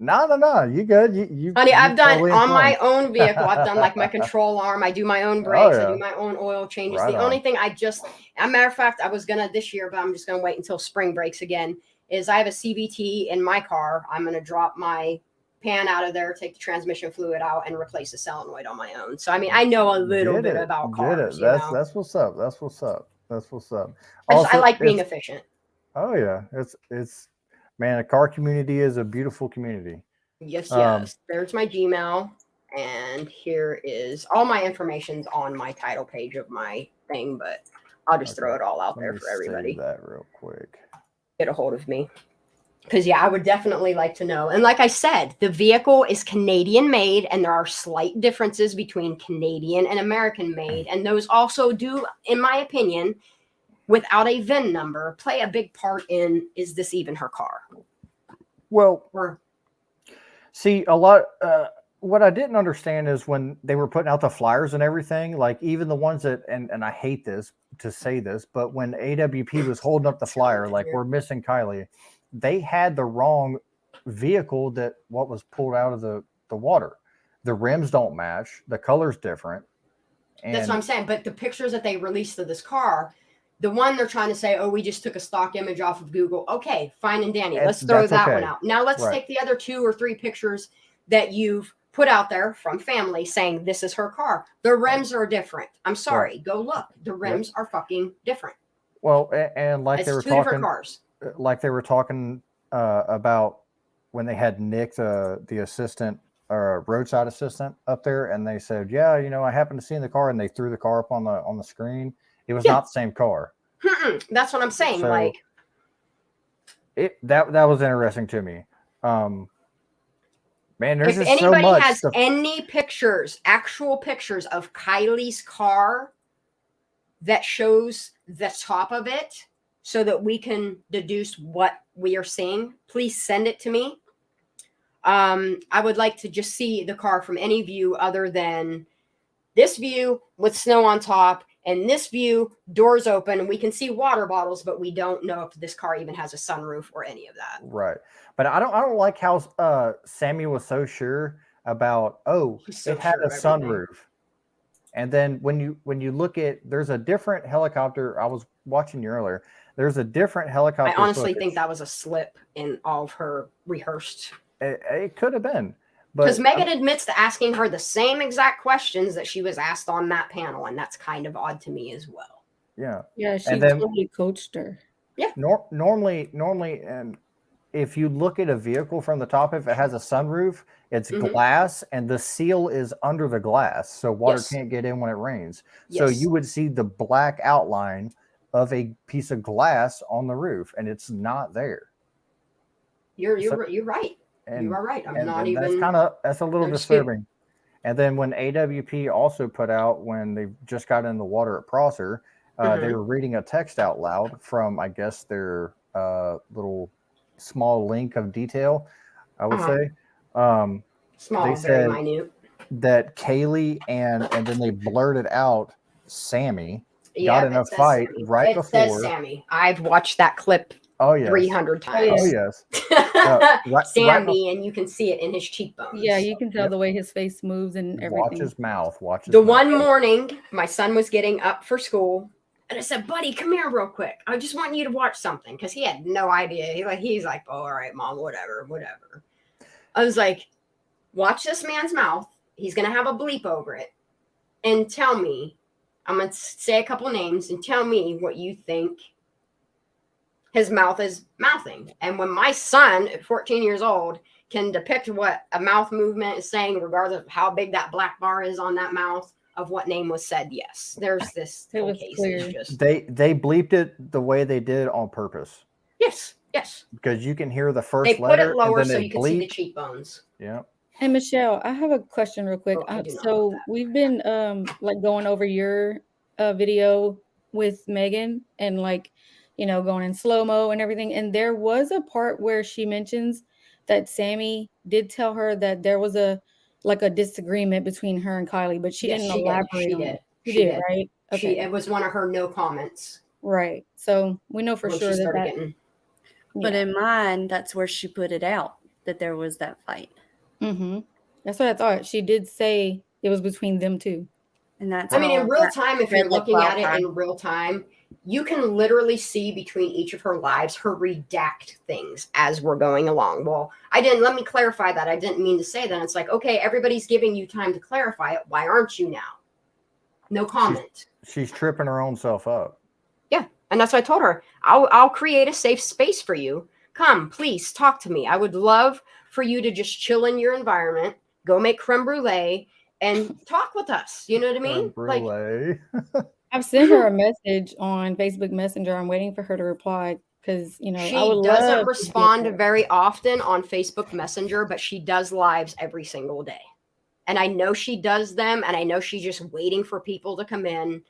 No, you good? You honey, I've done on my own vehicle. I've done like my control arm. I do my own brakes. I do my own oil changes. Right the only thing as a matter of fact, I was gonna this year, but I'm just gonna wait until spring breaks again. Is I have a CVT in my car. I'm gonna drop my pan out of there, take the transmission fluid out, and replace the solenoid on my own. So I mean, I know a little bit about cars. That's what's up. That's what's up. Also, I like being efficient. Oh yeah, it's man, a car community is a beautiful community. Yes. There's my Gmail, and here is all my information's on my title page of my thing, but I'll just throw it all out there for everybody. Save that real quick. Get a hold of me. Because, I would definitely like to know. And like I said, the vehicle is Canadian made, and there are slight differences between Canadian and American made. And those also do, in my opinion, without a VIN number, play a big part in, is this even her car? Well, see, a lot, what I didn't understand is when they were putting out the flyers and everything, like even the ones that, and I hate this to say this, but when AWP was holding up the flyer, like, we're missing Kylie, they had the wrong vehicle what was pulled out of the water. The rims don't match. The color's different. And that's what I'm saying. But the pictures that they released of this car, The one they're trying to say, oh, we just took a stock image off of Google. Okay, fine and dandy. And Let's throw that's that one okay. out. Now let's Right. take the other 2 or 3 pictures that you've put out there from family saying this is her car. The rims are different. I'm sorry. Go look. The rims are fucking different. Well, and like It's they were 2 different talking, cars. about when they had Nick, the assistant or roadside assistant up there, and they said, yeah, I happened to see in the car, and they threw the car up on the screen. It was not the same car. That's what I'm saying. So like that was interesting to me. Man, there's if just so anybody much has stuff. any pictures, actual pictures of Kylie's car that shows the top of it so that we can deduce what we are seeing, please send it to me. I would like to just see the car from any view other than this view with snow on top, and this view, doors open, and we can see water bottles, but we don't know if this car even has a sunroof or any of that. Right. But I don't like how Sammy was so sure about, He's so it had sure a of everything. sunroof. And then when you look at, there's a different helicopter. I was watching you earlier. There's a different helicopter. I honestly footage. think that was a slip in all of her rehearsed. It could have been. Because But Megan admits to asking her the same exact questions that she was asked on that panel, and that's kind of odd to me as well. yeah. Yeah, she And then- totally coached her. Normally, and if you look at a vehicle from the top, if it has a sunroof, it's Mhm. glass, and the seal is under the glass, so water Yes. can't get in when it rains. So Yes. you would see the black outline of a piece of glass on the roof, and it's not there. You're So- right. And, You are right. I'm and, not and even. that's a little no dispute. disturbing. And then when AWP also put out, when they just got in the water at Prosser, they Mhm. were reading a text out loud from, I guess, their little small link of detail, I would Uh-huh. say. Small, they very said minute. that Kaylee and then they blurted out Sammy Yeah, got in it a says fight Sammy. right It says before. Sammy. I've watched that clip Oh yes. 300 Oh times. yes. Sammy, and you can see it in his cheekbones. Yeah, you can tell Yep. the way his face moves and everything. Watch his mouth. Watch his The mouth. one morning, my son was getting up for school, and I said, "Buddy, come here real quick. I just want you to watch something," because he had no idea. He's like, "Oh, all right, Mom, whatever." I was like, "Watch this man's mouth. He's gonna have a bleep over it, and tell me. I'm gonna say a couple names and tell me what you think his mouth is mouthing." And when my son, at 14 years old, can depict what a mouth movement is saying, regardless of how big that black bar is on that mouth, of what name was said, yes, there's this It was case clear. is just They bleeped it the way they did on purpose, yes, because you can hear the first they put letter it lower and then so they you can see the bleep. cheekbones. Yeah. Hey Michelle, I have a question real quick. Oh, I do not So want that. we've been like going over your video with Megan and like, going in slow-mo and everything. And there was a part where she mentions that Sammy did tell her that there was a disagreement between her and Kylie, but she Yes, didn't she did. elaborate She on did. it. She She did, did. right? Okay. It was one of her no comments Right. So we know for when sure she started that getting. But yeah. in mine, that's where she put it out that there was that fight. Mm-hmm. That's what I thought. She did say it was between them two. And that's I mean, in all real that time, if spread you're like looking at it wildfire. in real time, you can literally see between each of her lives her redact things as we're going along. Well, let me clarify that. I didn't mean to say that. It's like, okay, everybody's giving you time to clarify it. Why aren't you now? No comment. She's tripping her own self up. Yeah. And that's what I told her. I'll create a safe space for you. Come, please talk to me. I would love for you to just chill in your environment, go make creme brulee, and talk with us. You know what I mean? Like, Brulee. I've sent her a message on Facebook Messenger. I'm waiting for her to reply because, she I would love doesn't to get respond that. very often on Facebook Messenger, but she does lives every single day. And I know she does them, and I know she's just waiting for people to come in.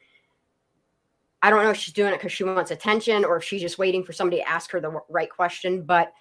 I don't know if she's doing it because she wants attention or if she's just waiting for somebody to ask her the right question. But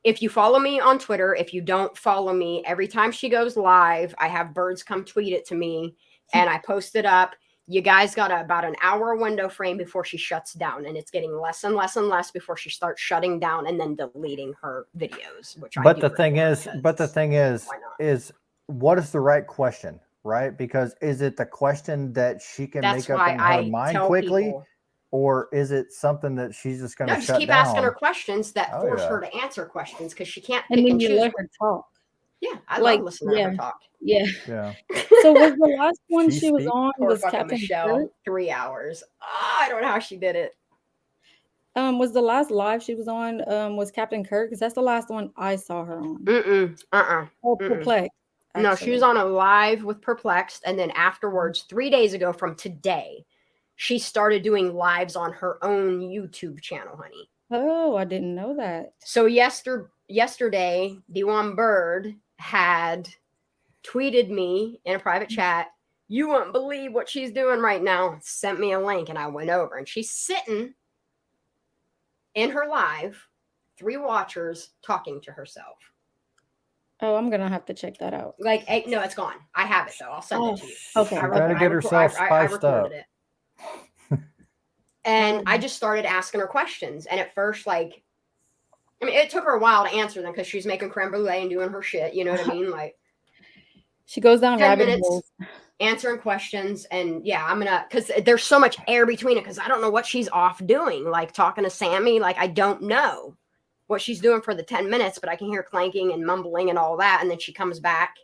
if you follow me on Twitter, if you don't follow me, every time she goes live, I have birds come tweet it to me and I post it up. You guys got about an hour window frame before she shuts down, and it's getting less and less and less before she starts shutting down and then deleting her videos. But the thing is, why not? what is the right question, right? Because is it the question that she can That's make up why in her I mind tell quickly, people, or is it something that she's just going No, to just shut keep down? asking her questions that Oh, force yeah. her to answer questions because she can't And pick then and you choose. let her talk. Yeah, I Like, love listening to her yeah. talk. Yeah. Yeah. So was the last one She she was speak- on Poor was fucking Captain Michelle. Kirk? 3 hours. Oh, I don't know how she did it. Was the last live she was on was Captain Kirk? Because that's the last one I saw her on. Oh, Perplexed. No, she was on a live with Perplexed, and then afterwards, 3 days ago from today, she started doing lives on her own YouTube channel, honey. Oh, I didn't know that. So yesterday, D1 Bird had tweeted me in a private chat, "You won't believe what she's doing right now." Sent me a link, and I went over, and she's sitting in her live, 3 watchers talking to herself. Oh, I'm gonna have to check that out. Like, no, it's gone. I have it though. I'll send it to you. Okay. She's trying to get herself I spiced up. recorded it. And I just started asking her questions. And at first, like, I mean, it took her a while to answer them because she's making creme brulee and doing her shit. You know what I mean? Like, She goes down 10 rabbit minutes holes. answering questions. And yeah, I'm gonna, because there's so much air between it, because I don't know what she's off doing. Like talking to Sammy, like I don't know what she's doing for the 10 minutes, but I can hear clanking and mumbling and all that. And then she comes back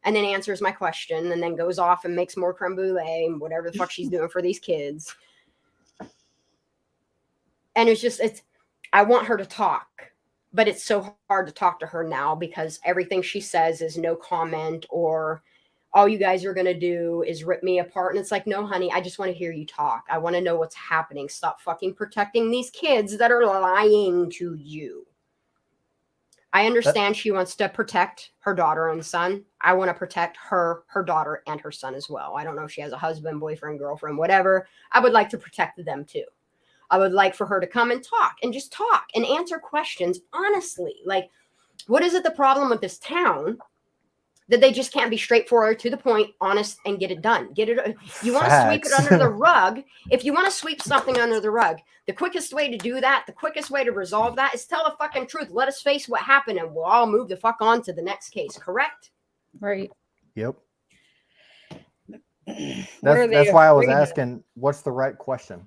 and then answers my question and then goes off and makes more creme brulee and whatever the fuck she's doing for these kids. And I want her to talk, but it's so hard to talk to her now because everything she says is no comment, or all you guys are going to do is rip me apart. And it's like, no, honey, I just want to hear you talk. I want to know what's happening. Stop fucking protecting these kids that are lying to you. I understand she wants to protect her daughter and son. I want to protect her daughter, and her son as well. I don't know if she has a husband, boyfriend, girlfriend, whatever. I would like to protect them too. I would like for her to come and talk and just talk and answer questions honestly. Like, what is it the problem with this town that they just can't be straightforward, to the point, honest, and get it done? Get it. You want to sweep it under the rug. If you want to sweep something under the rug, the quickest way to do that, the quickest way to resolve that is tell the fucking truth. Let us face what happened, and we'll all move the fuck on to the next case. Correct? Right. Yep. What are That's they why I was afraid of? asking, what's the right question?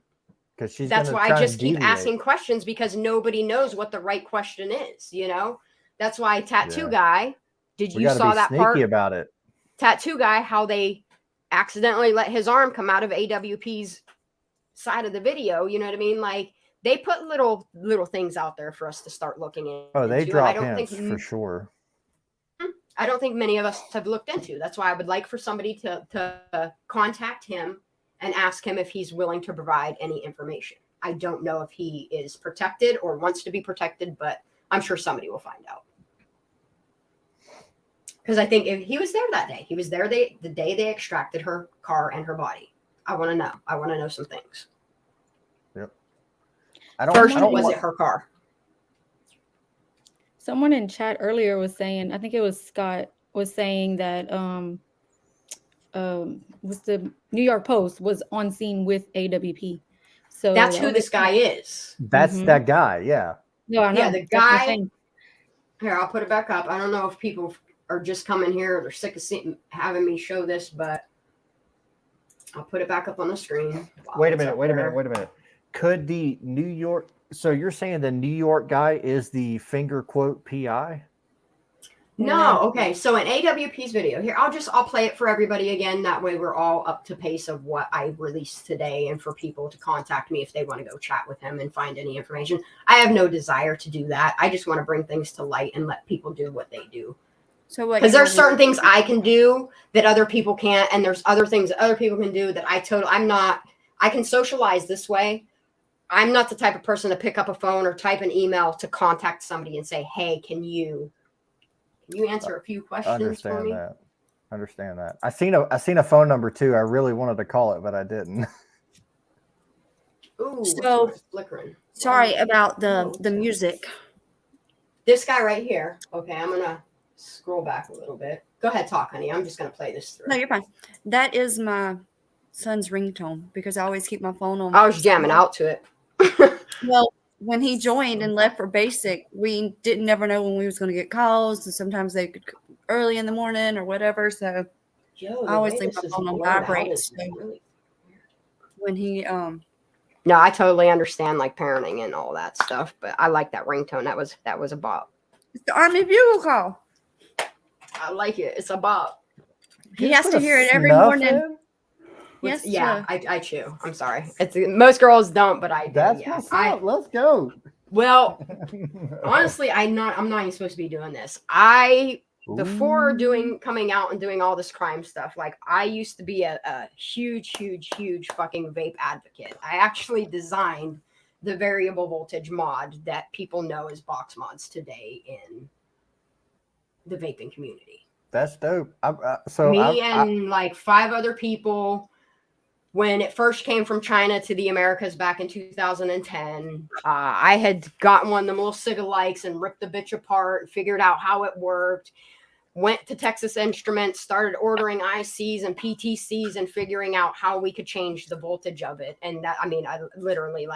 Because she's That's gonna why try I and just keep deviate. asking questions, because nobody knows what the right question is. You know, that's why Tattoo Yeah. Guy. Did We you gotta saw be that sneaky part? about it. Tattoo Guy, how they accidentally let his arm come out of AWP's side of the video. You know what I mean? Like, they put little things out there for us to start looking into. Oh, they and drop I don't hints think for sure. I don't think many of us have looked into. That's why I would like for somebody to contact him and ask him if he's willing to provide any information. I don't know if he is protected or wants to be protected, but I'm sure somebody will find out. Because I think if he was there that day, he was there the day they extracted her car and her body. I want to know. I want to know some things. Yep. First, I don't was want- it her car? Someone in chat earlier was saying, I think it was Scott, was saying that was the New York Post was on scene with AWP. So That's who this guy is. That's that guy. Yeah. No, I know. Yeah, the That's what I'm guy. saying. Here, I'll put it back up. I don't know if people are just coming here. They're sick of having me show this, but I'll put it back up on the screen. Wait a minute. Could the New York? So you're saying the New York guy is the finger quote PI? No, okay. So in AWP's video here, I'll play it for everybody again. That way we're all up to pace of what I released today, and for people to contact me if they want to go chat with him and find any information. I have no desire to do that. I just want to bring things to light and let people do what they do. So what? Because there's certain things I can do that other people can't, and there's other things that other people can do that I can socialize this way. I'm not the type of person to pick up a phone or type an email to contact somebody and say, hey, can you answer a few questions for me? Understand that. I seen a phone number too. I really wanted to call it, but I didn't. Ooh, So, what's flickering? sorry about the music. This guy right here. Okay, I'm gonna scroll back a little bit. Go ahead, talk, honey. I'm just gonna play this through. No, you're fine. That is my son's ringtone because I always keep my phone on. I was jamming out to it. Well, when he joined and left for basic, we never know when we was going to get calls, and sometimes they could early in the morning or whatever. So Yo, I always leave my phone on vibrate. So really when he No, I totally understand like parenting and all that stuff, but I like that ringtone. That was a bop. It's the Army Bugle Call. I like it. It's a bop. He You has put to a hear it every snuff morning. in? What's- Yes, yeah, sir. I chew. I'm sorry. It's most girls don't, but I do. That's Yeah. what's up. Let's go. Well, honestly, I'm not even supposed to be doing this. Before coming out and doing all this crime stuff, like I used to be a huge fucking vape advocate. I actually designed the variable voltage mod that people know as box mods today in the vaping community. That's dope. And like 5 other people. When it first came from China to the Americas back in 2010, I had gotten one of them little Sigalikes and ripped the bitch apart and figured out how it worked. Went to Texas Instruments, started ordering ICs and PTCs and figuring out how we could change the voltage of it. And that, I mean, I literally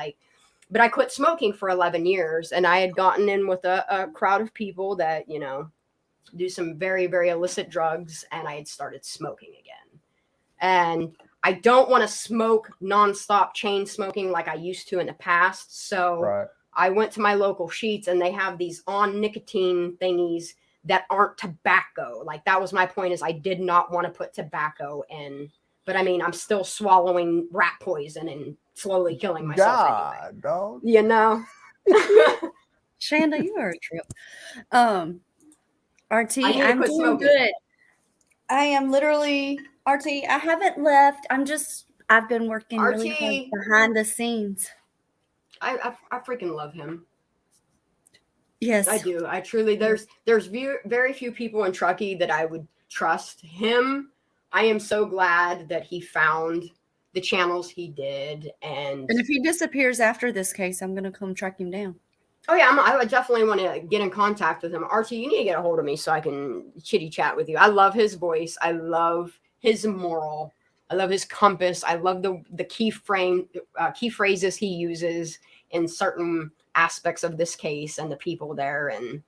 but I quit smoking for 11 years and I had gotten in with a crowd of people that, you know, do some very, very illicit drugs. And I had started smoking again. And I don't want to smoke nonstop chain smoking like I used to in the past. So I went to my local Sheets and they have these on nicotine thingies that aren't tobacco. Like that was my point, is I did not want to put tobacco in, but I mean, I'm still swallowing rat poison and slowly killing myself anyway. Don't. You know? Shanda, you are a trip. RT, I need to I'm quit doing smoking. good. I am literally, RT, I haven't left. I've been working really hard behind the scenes. I freaking love him. Yes. I do. I truly, there's very few people in Truckee that I would trust. Him, I am so glad that he found the channels he did. And if he disappears after this case, I'm going to come track him down. Oh yeah, I would definitely want to get in contact with him. RT, you need to get a hold of me so I can chitty chat with you. I love his voice. I love his moral. I love his compass. I love the key phrases he uses in certain aspects of this case and the people there. And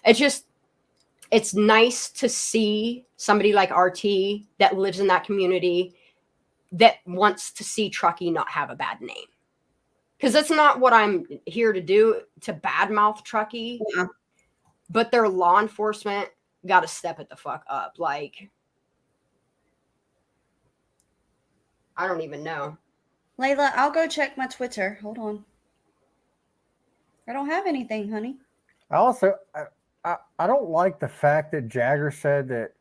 it's nice to see somebody like RT that lives in that community that wants to see Truckee not have a bad name. Because that's not what I'm here to do, to badmouth Truckee. Yeah. But their law enforcement got to step it the fuck up. Like, I don't even know. Layla, I'll go check my Twitter. Hold on. I don't have anything, honey. I also, I don't like the fact that Jagger said that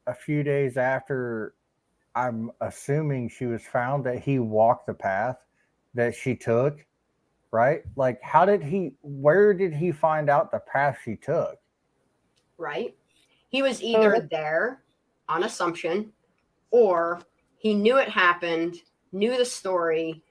a few days after, I'm assuming she was found, that he walked the path that she took, right? Like, where did he find out the path she took? Right? He was either there on assumption, or he knew it happened, knew the story,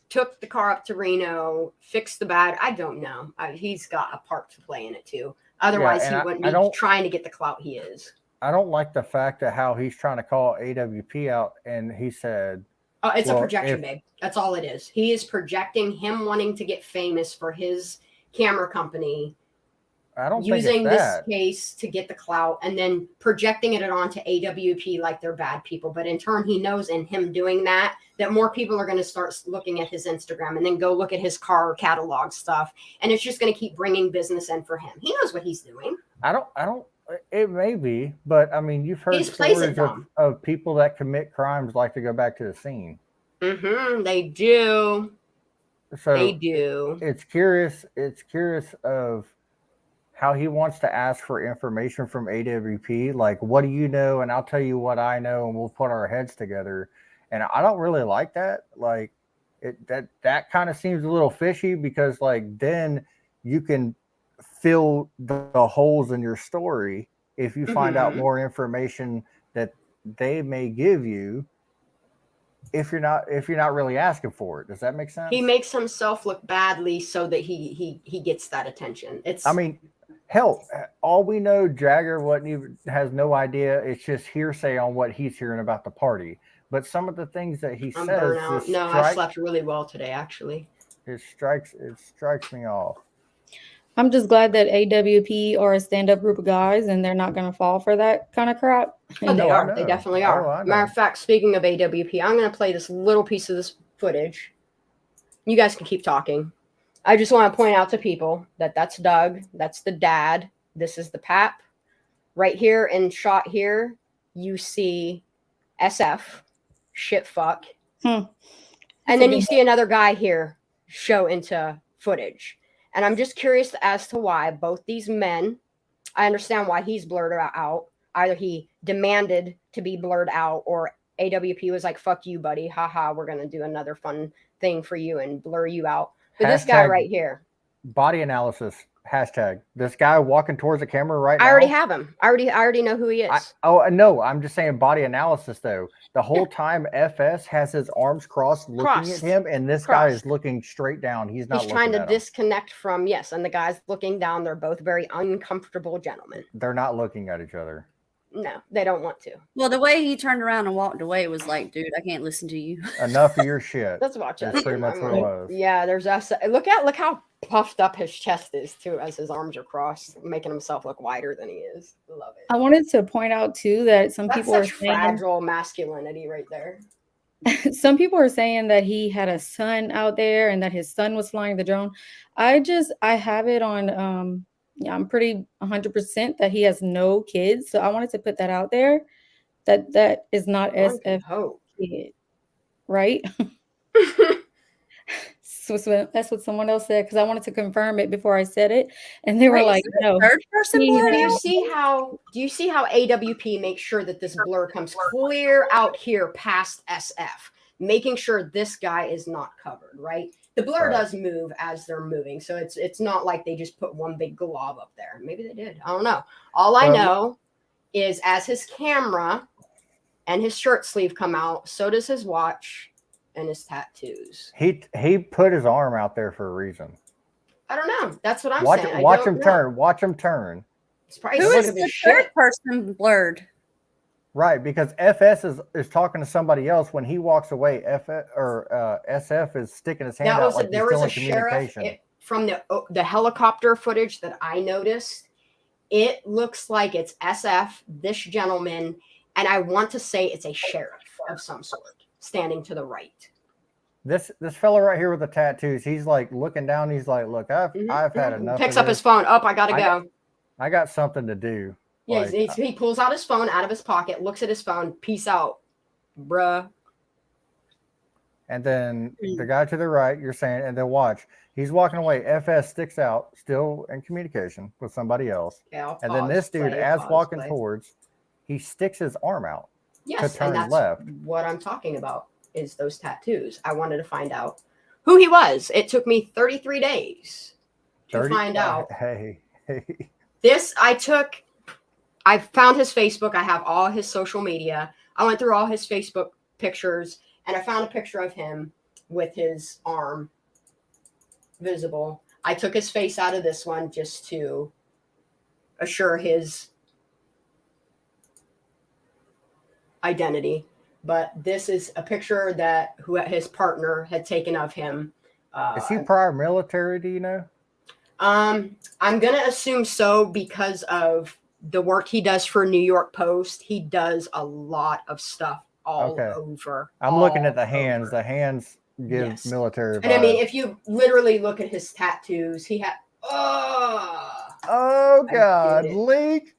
took the car up to Reno, fixed the bad. I don't know. He's got a part to play in it too. Otherwise, he wouldn't be trying to get the clout he is. I don't like the fact that how he's trying to call AWP out, and he said, "Oh, it's a projection, babe. That's all it is. He is projecting him wanting to get famous for his camera company." I don't using think this case to get the clout and then projecting it onto AWP like they're bad people. But in turn, he knows in him doing that more people are going to start looking at his Instagram and then go look at his car catalog stuff. And it's just going to keep bringing business in for him. He knows what he's doing. It may be, but I mean, you've heard stories of people that commit crimes like to go back to the scene. Mm-hmm. They do. So they do. It's curious of how he wants to ask for information from AWP. Like, what do you know? And I'll tell you what I know, and we'll put our heads together. And I don't really like that. Like, that kind of seems a little fishy, because like then you can fill the holes in your story if you find out more information that they may give you if you're not really asking for it. Does that make sense? He makes himself look badly so that he gets that attention. I mean, hell, all we know, Jagger has no idea. It's just hearsay on what he's hearing about the party. But some of the things that he says, I slept really well today, actually. It strikes me off. I'm just glad that AWP are a stand-up group of guys and they're not going to fall for that kind of crap. Oh, they are. They definitely are. Matter of fact, speaking of AWP, I'm going to play this little piece of this footage You guys can keep talking. I just want to point out to people that that's Doug. That's the dad. This is the pap. Right here in shot here, you see SF, shit fuck. And then you see another guy here show into footage. And I'm just curious as to why both these men, I understand why he's blurred out. Either he demanded to be blurred out or AWP was like, fuck you, buddy. Haha, we're going to do another fun thing for you and blur you out. But this guy right here. Body analysis. Hashtag. This guy walking towards the camera right now. I already have him. I already know who he is. No, I'm just saying body analysis though. The whole time FS has his arms crossed looking at him, and this guy is looking straight down. He's not. He's trying to disconnect from, yes, and the guy's looking down. They're both very uncomfortable gentlemen. They're not looking at each other. No, they don't want to. Well, the way he turned around and walked away was like, dude, I can't listen to you. Enough of your shit. Let's watch it. That's pretty much what it was. Yeah, there's us. Look how puffed up his chest is too, as his arms are crossed, making himself look wider than he is. Love it. I wanted to point out too that some people are saying fragile masculinity right there. Some people are saying that he had a son out there and that his son was flying the drone. I have it on yeah, I'm pretty 100% that he has no kids. So I wanted to put that out there that is not SF kid, right? So that's what someone else said, because I wanted to confirm it before I said it, and they were like, "No." Third person blur. Do you see how AWP makes sure that this blur comes clear out here past SF, making sure this guy is not covered, right? The blur does move as they're moving, so it's not like they just put one big glob up there. Maybe they did. I don't know. All I know is as his camera and his shirt sleeve come out, so does his watch and his tattoos. He put his arm out there for a reason. I don't know. That's what I'm saying. Watch him turn. Watch him turn. Who is the third person blurred? Right, because FS is talking to somebody else. When he walks away, SF is sticking his hand out like there he's was still a in sheriff communication. From the helicopter footage that I noticed. It looks like it's SF, this gentleman, and I want to say it's a sheriff of some sort standing to the right. This fella right here with the tattoos, he's like looking down. He's like, "Look, I've had enough." Picks up his phone. I gotta go. I got something to do. Yeah, he pulls out his phone out of his pocket, looks at his phone. Peace out, bruh. And then the guy to the right, you're saying, and then watch. He's walking away. FS sticks out, still in communication with somebody else. Yeah, and then this dude, walking towards, he sticks his arm out to turn and that's left. What I'm talking about is those tattoos. I wanted to find out who he was. It took me 33 days to find out. Hey. I found his Facebook. I have all his social media. I went through all his Facebook pictures, and I found a picture of him with his arm visible. I took his face out of this one just to assure his identity. But this is a picture that his partner had taken of him. Is he prior military? Do you know? I'm gonna assume so because of the work he does for New York Post. He does a lot of stuff all over. I'm looking at the hands. The hands give military vibes. And I mean, if you literally look at his tattoos, he had. Oh God, leak!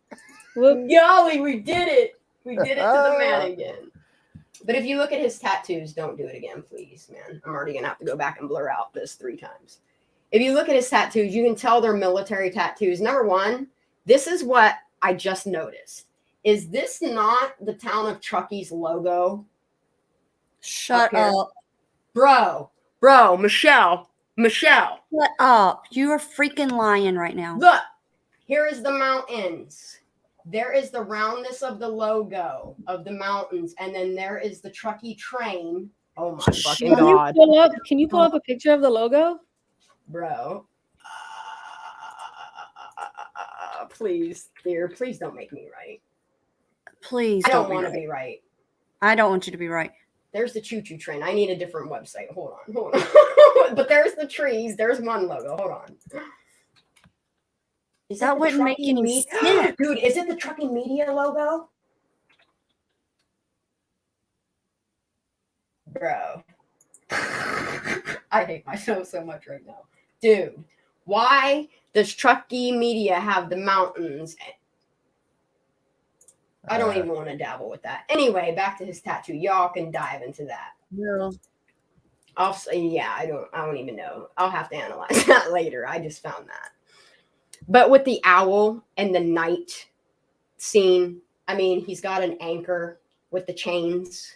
Golly, we did it! We did it to the man again. But if you look at his tattoos, don't do it again, please, man. I'm already gonna have to go back and blur out this 3 times. If you look at his tattoos, you can tell they're military tattoos. Number one, this is what I just noticed. Is this not the town of Truckee's logo? Shut up. Bro, Michelle. Shut up. You are freaking lying right now. Look, here is the mountains. There is the roundness of the logo of the mountains. And then there is the Truckee train. Oh my fucking God. Can you pull up a picture of the logo? Bro. Please, dear, please don't make me right. Please I don't want to be right. I don't want you to be right. There's the choo-choo train. I need a different website. Hold on. But there's the trees. There's one logo. Hold on. That wouldn't make any sense. Dude, is it the Trucking Media logo? Bro. I hate myself so much right now. Dude, why does Truckee media have the mountains? I don't even want to dabble with that. Anyway, back to his tattoo. Y'all can dive into that. No. I'll say, yeah, I don't even know. I'll have to analyze that later. I just found that. But with the owl and the night scene, I mean, he's got an anchor with the chains.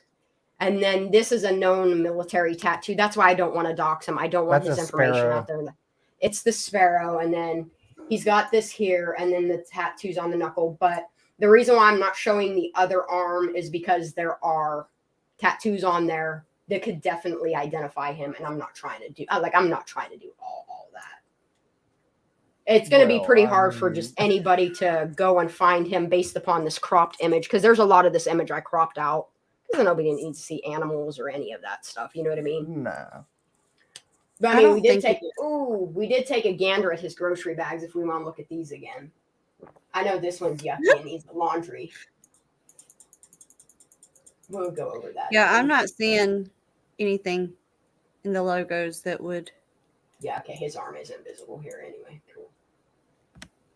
And then this is a known military tattoo. That's why I don't want to dox him. I don't want That's his a information sparrow. out there. It's the sparrow. And then he's got this here and then the tattoos on the knuckle. But the reason why I'm not showing the other arm is because there are tattoos on there that could definitely identify him. And I'm not trying to do all that. It's going to be pretty hard for just anybody to go and find him based upon this cropped image. Because there's a lot of this image I cropped out. Because nobody needs to see animals or any of that stuff. You know what I mean? No. But I I mean, don't we did think take a gander at his grocery bags if we want to look at these again. I know this one's yucky and needs laundry. We'll go over that. Yeah, again. I'm not seeing anything in the logos that would. Yeah, okay, his arm is invisible here anyway. Cool.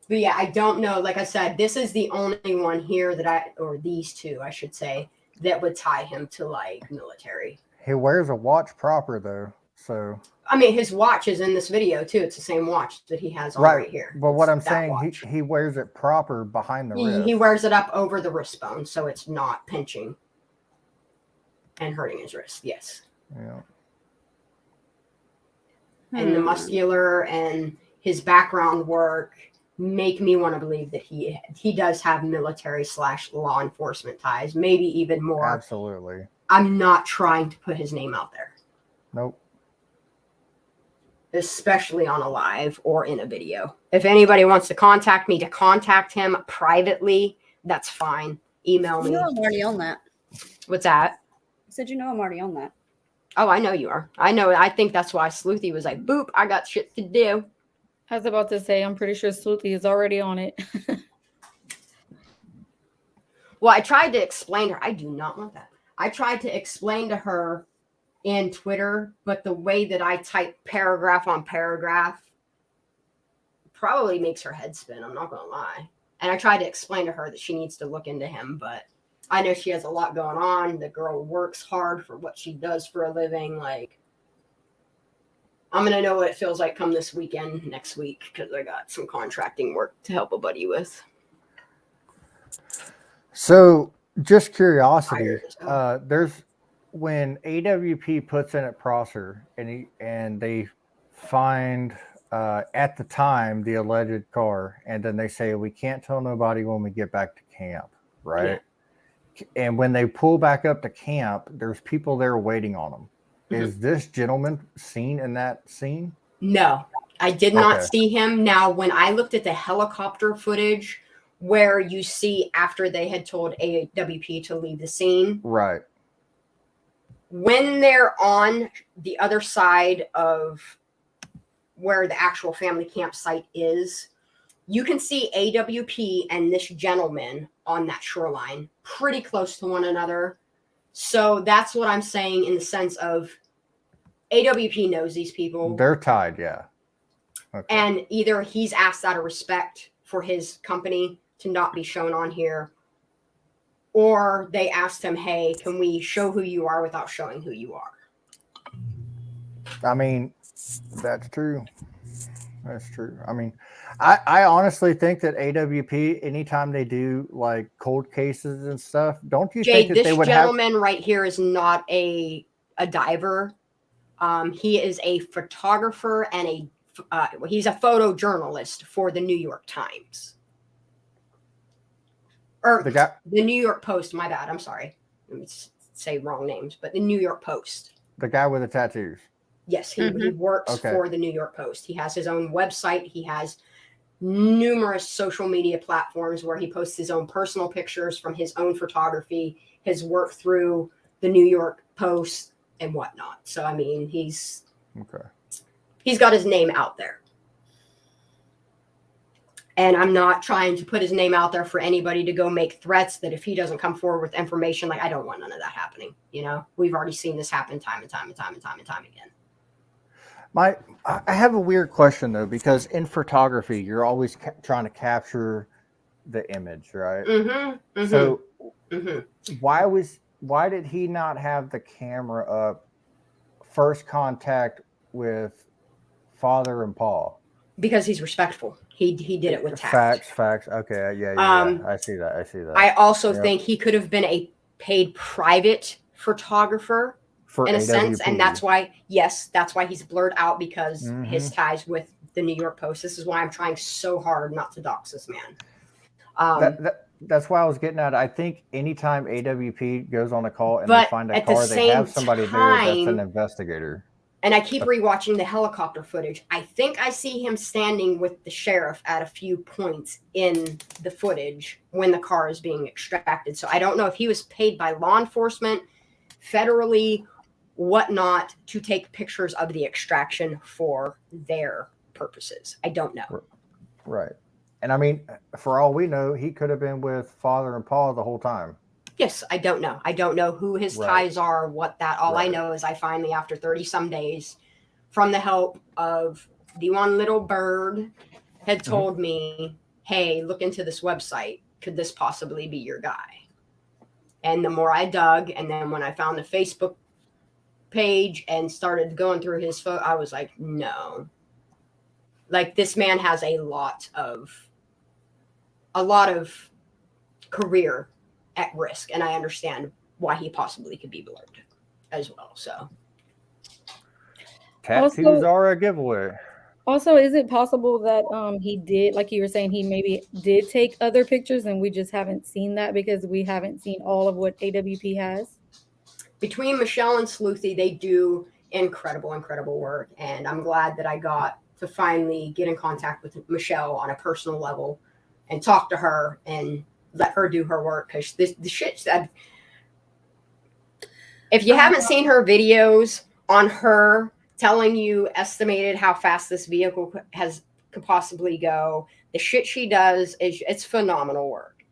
But yeah, I don't know. Like I said, this is the only one here or these two, I should say, that would tie him to like military. He wears a watch proper though, so. I mean, his watch is in this video too. It's the same watch that he has on right here. But what It's I'm that saying, watch. he wears it proper behind the wrist. He wears it up over the wrist bone, so it's not pinching and hurting his wrist. Yes. Yeah. And the muscular and his background work make me want to believe that he does have military/law enforcement ties, maybe even more. Absolutely. I'm not trying to put his name out there, Nope. especially on a live or in a video. If anybody wants to contact me to contact him privately, that's fine. Email You me. know I'm already on that. What's that? I said, you know I'm already on that. Oh, I know you are. I know. I think that's why Sleuthie was like, boop, I got shit to do. I was about to say, I'm pretty sure Sleuthie is already on it. Well, I tried to explain to her. I do not want that. I tried to explain to her in Twitter, but the way that I type paragraph on paragraph probably makes her head spin. I'm not going to lie. And I tried to explain to her that she needs to look into him, but I know she has a lot going on. The girl works hard for what she does for a living. Like, I'm going to know what it feels like come this weekend, next week, because I got some contracting work to help a buddy with. So, just curiosity, Tired as hell. there's when AWP puts in at Prosser and they find at the time the alleged car, and then they say we can't tell nobody when we get back to camp, right? Yeah. And when they pull back up to camp, there's people there waiting on them. Mm-hmm. Is this gentleman seen in that scene? No, I did not see him. Now, when I looked at the helicopter footage where you see after they had told AWP to leave the scene. Right. When they're on the other side of where the actual family campsite is, you can see AWP and this gentleman on that shoreline pretty close to one another. So that's what I'm saying in the sense of AWP knows these people. They're tied, yeah. Okay. And either he's asked out of respect for his company to not be shown on here, or they asked him, hey, can we show who you are without showing who you are? I mean, that's true. That's true. I mean, I honestly think that AWP, anytime they do like cold cases and stuff, don't you think that they would have... This gentleman right here is not a diver. He is a photographer and he's a photojournalist for the New York Times. Or the New York Post, my bad. I'm sorry. Let me say wrong names, but the New York Post. The guy with the tattoos. Yes, he works for the New York Post. He has his own website. He has numerous social media platforms where he posts his own personal pictures from his own photography, his work through the New York Post and whatnot. So, I mean, he's got his name out there. And I'm not trying to put his name out there for anybody to go make threats that if he doesn't come forward with information, like I don't want none of that happening. You know, we've already seen this happen time and time again. I have a weird question though, because in photography, you're always trying to capture the image, right? Mm-hmm. Mm-hmm. So mm-hmm. why did he not have the camera up first contact with Father and Paul? Because he's respectful. He did it with tact. Facts. Okay, yeah. I see that. I also Yep. think he could have been a paid private photographer For in a AWP. sense, and that's why he's blurred out, because his ties with the New York Post. This is why I'm trying so hard not to dox this man. That's why I was getting at. I think anytime AWP goes on a call and But they find a at the car, they have same somebody there that's an time- investigator. And I keep rewatching the helicopter footage. I think I see him standing with the sheriff at a few points in the footage when the car is being extracted. So I don't know if he was paid by law enforcement, federally, whatnot, to take pictures of the extraction for their purposes. I don't know. Right. And I mean, for all we know, he could have been with Father and Paul the whole time. Yes, I don't know. I don't know who his ties are, all I know is I finally, after 30 some days, from the help of the one little bird, had told me, hey, look into this website. Could this possibly be your guy? And the more I dug, and then when I found the Facebook page and started going through his photo, I was like, no. Like, this man has a lot of career at risk, and I understand why he possibly could be blurred as well. So tattoos are a giveaway. Also, is it possible that he did, like you were saying, he maybe did take other pictures and we just haven't seen that because we haven't seen all of what AWP has? Between Michelle and Sleuthie, they do incredible work, and I'm glad that I got to finally get in contact with Michelle on a personal level and talk to her and let her do her work, because the shit said, if you haven't seen her videos on her telling you estimated how fast this vehicle could possibly go, the shit she does it's phenomenal work.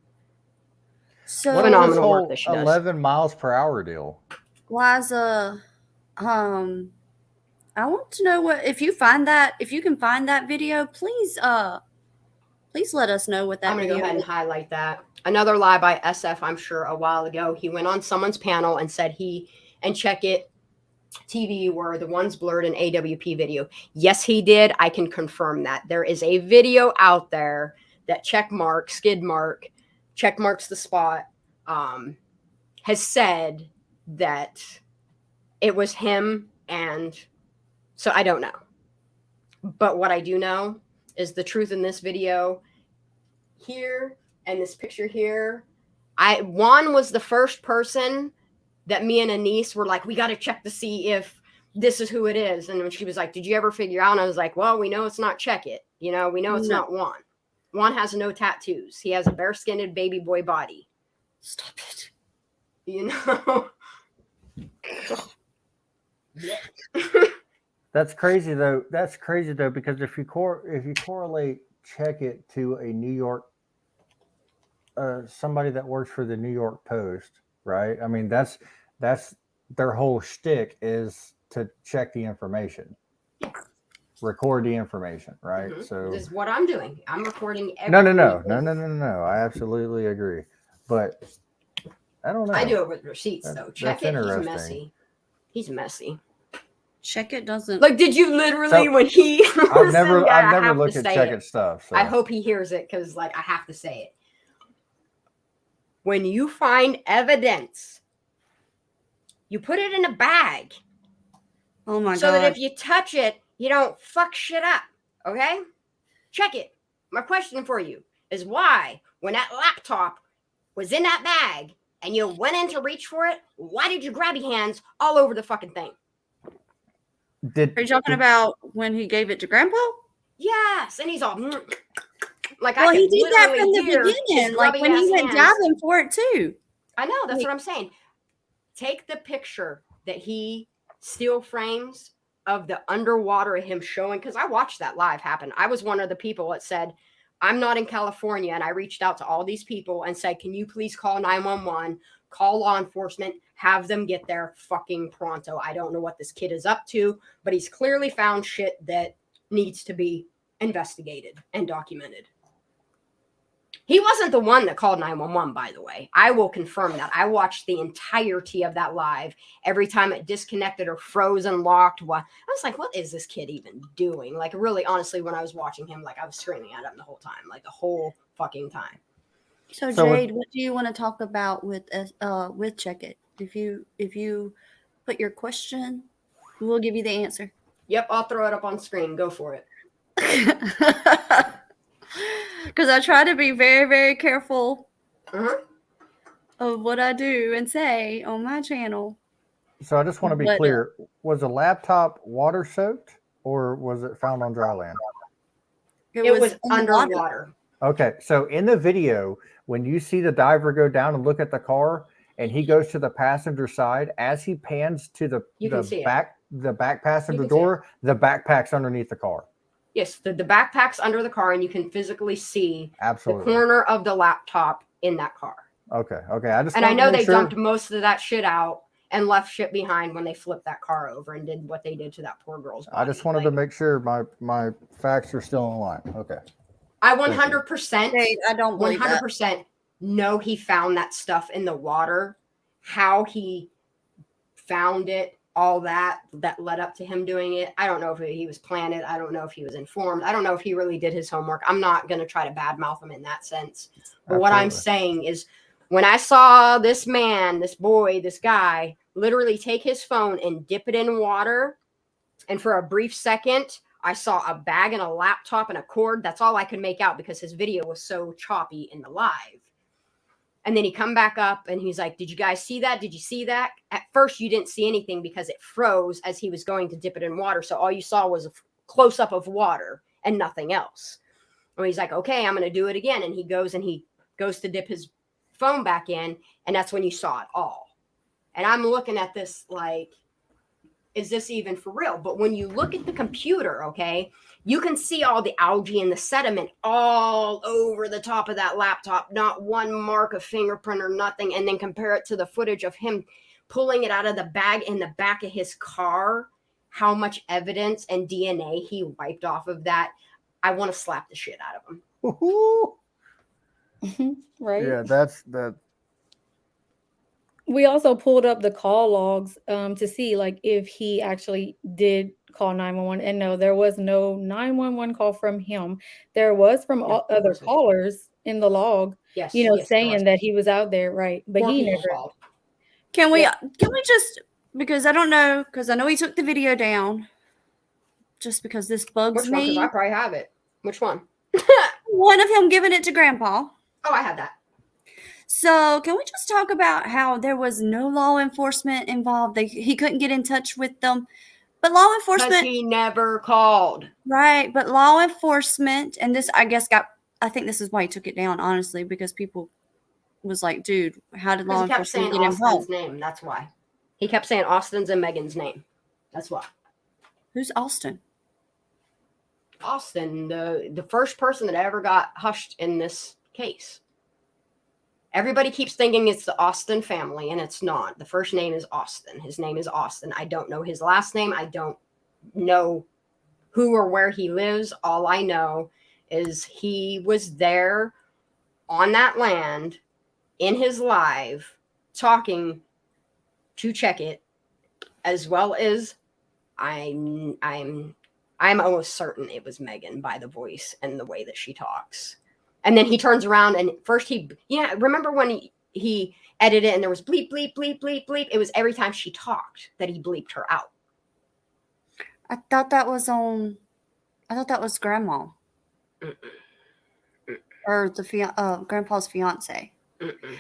So What phenomenal is this whole work that she 11 miles per hour deal? Liza, I want to know if you can find that video, please let us know what that I'm going to video go ahead and is. highlight that. Another lie by SF, I'm sure, a while ago. He went on someone's panel and said Check It TV were the ones blurred in AWP video. Yes, he did. I can confirm that. There is a video out there that skid mark, check marks the spot, has said that it was him. And so I don't know. But what I do know is the truth in this video here and this picture here. Juan was the first person that me and Anise were like, we got to check to see if this is who it is. And when she was like, did you ever figure out? And I was like, well, we know it's not Check It. We know it's not Juan. Juan has no tattoos. He has a bare-skinned baby boy body. Stop it. That's crazy though. Because if you correlate Check It to a New York, somebody that works for the New York Post, right? I mean, that's their whole shtick is to check the information, record the information, right? Mm-hmm. So this is what I'm doing. I'm recording everything. No. I absolutely agree, but I don't know. I do it with receipts though. Check It. He's messy. Check It doesn't. Like, did you literally when he? I've never looked at Check It stuff. So. I hope he hears it because, like, I have to say it. When you find evidence, you put it in a bag. Oh my god! So that if you touch it, you don't fuck shit up. Okay? Check It. My question for you is why, when that laptop was in that bag and you went in to reach for it, why did you grab your hands all over the fucking thing? Are you talking about when he gave it to Grandpa? Yes, and he's all like, well, he did that from the beginning, like when he went diving for it too. I know, that's what I'm saying. Take the picture that he still frames of the underwater of him showing, because I watched that live happen. I was one of the people that said, I'm not in California, and I reached out to all these people and said, can you please call 911, call law enforcement, have them get there fucking pronto. I don't know what this kid is up to, but he's clearly found shit that needs to be investigated and documented. He wasn't the one that called 911, by the way. I will confirm that. I watched the entirety of that live. Every time it disconnected or froze and locked, I was like, what is this kid even doing? Like, really, honestly, when I was watching him, like, I was screaming at him the whole time, like the whole fucking time. So So Jade, what do you want to talk about with Check It? If you put your question, we'll give you the answer. Yep, I'll throw it up on screen. Go for it. Because I try to be very, very careful Uh-huh. of what I do and say on my channel. So I just want to be But, clear. Was a laptop water soaked or was it found on dry land? It was in the water. underwater. Okay. So in the video, when you see the diver go down and look at the car and he goes to the passenger side, as he pans to the back passenger door, the backpack's underneath the car. Yes, the backpack's under the car, and you can physically see Absolutely. the corner of the laptop in that car. Okay. I just And I wanted know to make they sure. dumped most of that shit out and left shit behind when they flipped that car over and did what they did to that poor girl's body. I just wanted to make sure my facts are still in line. Okay. I 100%, Jade, I don't believe that. 100% know he found that stuff in the water. How he found it, all that led up to him doing it. I don't know if he was planted. I don't know if he was informed. I don't know if he really did his homework. I'm not going to try to badmouth him in that sense. But what I'm saying is, when I saw this man, this boy, this guy literally take his phone and dip it in water, and for a brief second, I saw a bag and a laptop and a cord. That's all I could make out because his video was so choppy in the live. And then he come back up and he's like, did you guys see that? Did you see that? At first, you didn't see anything because it froze as he was going to dip it in water. So all you saw was a close up of water and nothing else. And he's like, okay, I'm going to do it again. And he goes to dip his phone back in. And that's when you saw it all. And I'm looking at this like, is this even for real? But when you look at the computer, okay, you can see all the algae and the sediment all over the top of that laptop, not one mark of fingerprint or nothing. And then compare it to the footage of him pulling it out of the bag in the back of his car, how much evidence and DNA he wiped off of that. I want to slap the shit out of him. Woo-hoo. Right? Yeah, that's that. We also pulled up the call logs to see like if he actually did call 911, and no, there was no 911 call from him. There was from all other callers in the log, Yes, saying that he was out there, right? But he never called. Can we just, because I don't know, because I know he took the video down, just because this bugs Which one? Because me. I probably have it. Which one? One of him giving it to Grandpa. Oh, I had that. So can we just talk about how there was no law enforcement involved? He couldn't get in touch with them. But law Because enforcement, he never called. right? But law enforcement, and this, I guess, I think this is why he took it down, honestly, because people was like, dude, how did law He kept saying enforcement get Austin's involved? name. That's why. He kept saying Austin's and Megan's name. That's why. Who's Austin? Austin, the first person that ever got hushed in this case. Everybody keeps thinking it's the Austin family, and it's not. The first name is Austin. His name is Austin. I don't know his last name. I don't know who or where he lives. All I know is he was there on that land in his live talking to Check It, as well as I'm almost certain it was Megan by the voice and the way that she talks. And then he turns around and first remember when he edited it and there was bleep, bleep, bleep, bleep, bleep. It was every time she talked that he bleeped her out. I thought that was Grandma. Mm-mm. Or the Grandpa's fiance. Mm-mm.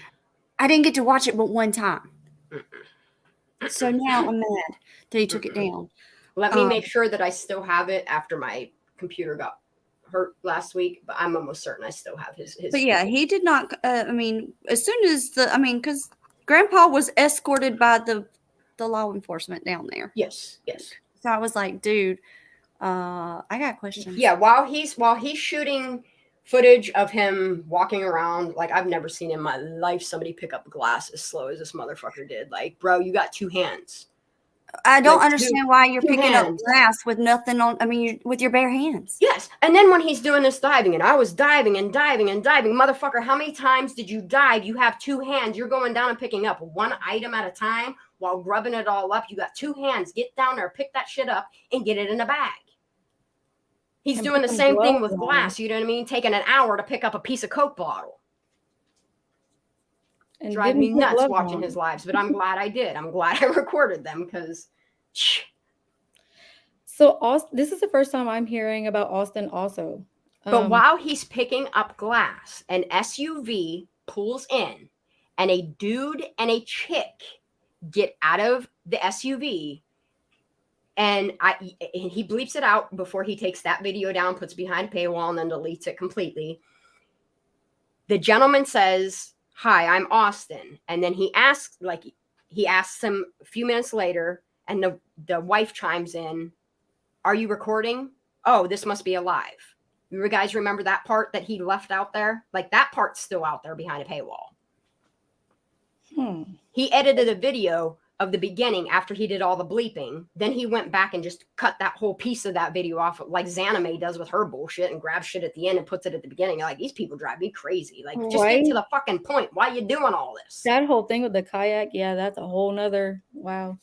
I didn't get to watch it but one time. Mm-mm. So now I'm mad that he took it down. Let me make sure that I still have it after my computer got hurt last week, but I'm almost certain I still have his. But yeah, he did not. As soon as because Grandpa was escorted by the law enforcement down there. Yes. So I was like, dude, I got questions. Yeah, while he's shooting footage of him walking around. Like, I've never seen in my life somebody pick up glass as slow as this motherfucker did. Like, bro, you got 2 hands. I don't Like, understand why you're two picking up hands. glass with nothing on. I mean, with your bare hands. Yes. And then when he's doing this diving, and I was diving and diving and diving, motherfucker, how many times did you dive? You have 2 hands. You're going down and picking up one item at a time while grubbing it all up. You got 2 hands. Get down there, pick that shit up, and get it in a bag. He's And doing the put some same thing gloves with on. glass. You know what I mean? Taking an hour to pick up a piece of Coke bottle. And Drive me didn't put nuts gloves watching on. his lives, but I'm glad I did. I'm glad I recorded them because. So this is the first time I'm hearing about Austin also. But while he's picking up glass, an SUV pulls in, and a dude and a chick get out of the SUV, and he bleeps it out before he takes that video down, puts it behind a paywall, and then deletes it completely. The gentleman says, "Hi, I'm Austin," and then he asks him a few minutes later, and the wife chimes in, "Are you recording? Oh, this must be a live." You guys remember that part that he left out there? Like, that part's still out there behind a paywall. He edited a video of the beginning after he did all the bleeping. Then he went back and just cut that whole piece of that video off, like Zanime does with her bullshit, and grabs shit at the end and puts it at the beginning. You're like, these people drive me crazy. Like, just get to the fucking point. Why are you doing all this? That whole thing with the kayak, yeah, that's a whole nother wow.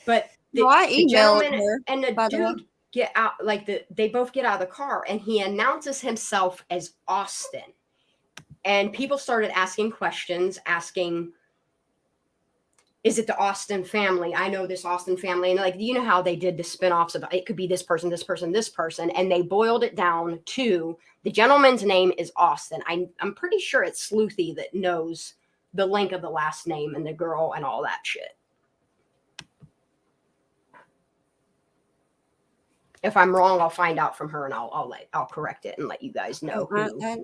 But the emailed gentleman her, and the by the way. dude get out, they both get out of the car, and he announces himself as Austin. And people started asking questions, asking, is it the Austin family? I know this Austin family. And, like, you know how they did the spinoffs of it could be this person, this person, this person. And they boiled it down to the gentleman's name is Austin. I'm pretty sure it's Sleuthie that knows the link of the last name and the girl and all that shit. If I'm wrong, I'll find out from her, and I'll correct it and let you guys know who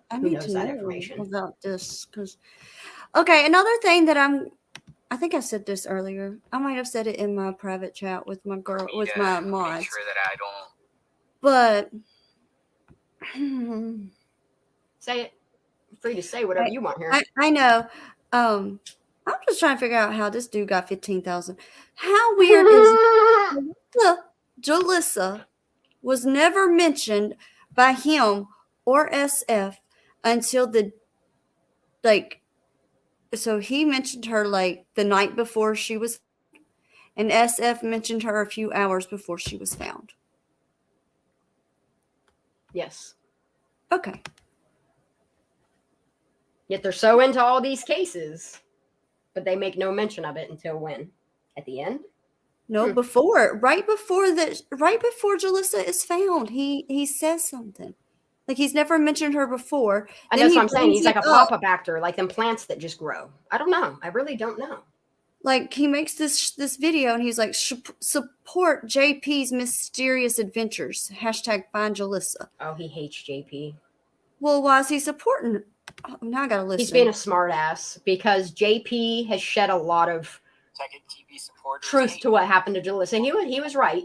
I need knows to that know information. about this because. Okay, another thing that I think I said this earlier. I might have said it in my private chat with my girl, with my mods. Make sure that I don't. But Say it. Free to say whatever you want here. I know. I'm just trying to figure out how this dude got 15,000. How weird is Jalissa was never mentioned by him or SF until so he mentioned her like the night before she was, and SF mentioned her a few hours before she was found. Yes. Okay. Yet they're so into all these cases, but they make no mention of it until when? At the end? No, right before Jalissa is found, he says something. Like, he's never mentioned her before. And that's what I'm saying. He's like a pop-up actor, like them plants that just grow. I don't know. I really don't know. Like, he makes this video and he's like, support JP's mysterious adventures. # find Jalissa. Oh, he hates JP. Well, why is he supporting? Oh, now I gotta listen. He's being a smart ass because JP has shed a lot of TV supporters, truth to what happened to Jalissa. He was right.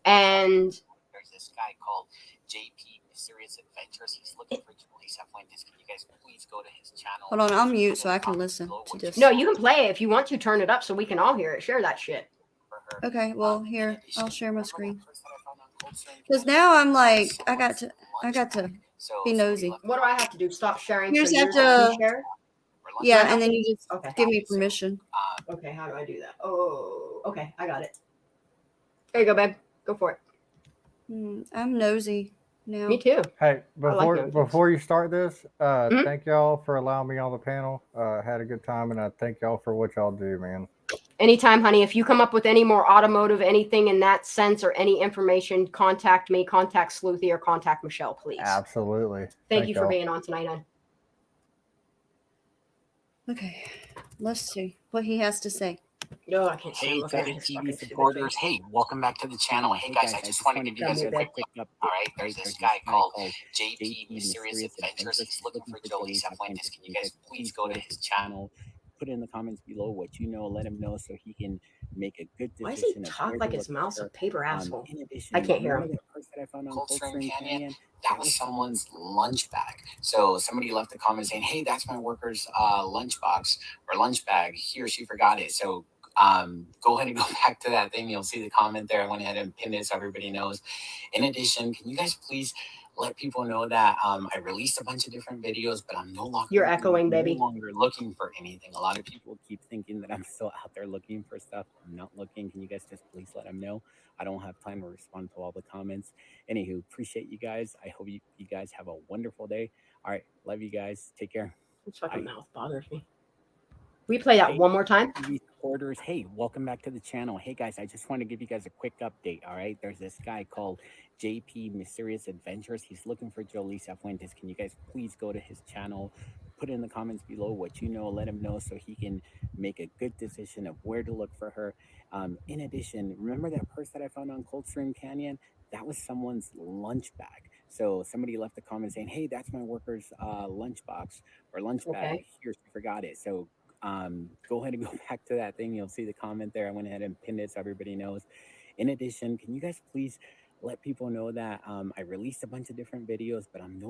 And there's this guy called JP Mysterious Adventures. He's looking for Julissa Fuentes. Can you guys please go to his channel? Hold on, I'll mute so I can listen to this. No, you can play it if you want to. Turn it up so we can all hear it. Share that shit. Okay, well, here, I'll share my screen. Because now I'm like, I got to be nosy. What do I have to do? Stop sharing? You just have yours can to- share? Yeah, and then you just Okay. give me permission. Okay, how do I do that? Oh, okay, I got it. There you go, babe. Go for it. I'm nosy now. Me too. Hey, like before you start this, Mhm. thank y'all for allowing me on the panel. Had a good time, and I thank y'all for what y'all do, man. Anytime, honey. If you come up with any more automotive, anything in that sense, or any information, contact me, contact Sleuthie, or contact Michelle, please. Absolutely. Thank you for y'all. being on tonight, hon. Okay, let's see what he has to say. No, I can't see Hey, him looking at Faggot his TV fucking stupid supporters. face. Hey, welcome back to the channel. Hey, guys, I just wanted to give you guys a quick update. All right, there's this guy called JP Mysterious Adventures. He's looking for Julissa Fuentes. Can you guys please go to his channel? put in the comments below what you know. Let him know so he can make a good Why does he decision of talk where like to his look mouth's for a her. paper asshole? In addition, I can't hear remember him. that purse that I found on Coldstream Coldstream Canyon, Canyon? that was someone's lunch bag. So somebody left a comment saying, "Hey, that's my worker's lunch box or lunch bag. He or she forgot it." So go ahead and go back to that thing. You'll see the comment there. I went ahead and pinned it so everybody knows. In addition, can you guys please let people know that I released a bunch of different videos, but I'm no longer You're echoing, baby. no longer looking for anything. A lot of people keep thinking that I'm still out there looking for stuff. I'm not looking. Can you guys just please let them know? I don't have time to respond to all the comments. Anywho, appreciate you guys. I hope you guys have a wonderful day. All right, love you guys. Take care. His fucking Bye. mouth bothers me. We play that Hey, one more time. TV supporters, hey, welcome back to the channel. Hey guys, I just want to give you guys a quick update. All right, there's this guy called JP Mysterious Adventures. He's looking for Jolisa Fuentes. Can you guys please go to his channel, put in the comments below what you know, let him know so he can make a good decision of where to look for her. In addition, remember that purse that I found on Coldstream Canyon? That was someone's lunch bag. So somebody left a comment saying, "Hey, that's my worker's lunch box or lunch bag. Okay. Here, she forgot it." So go ahead and go back to that thing. You'll see the comment there. I went ahead and pinned it so everybody knows. In addition, can you guys please let people know that I released a bunch of different videos, but I'm no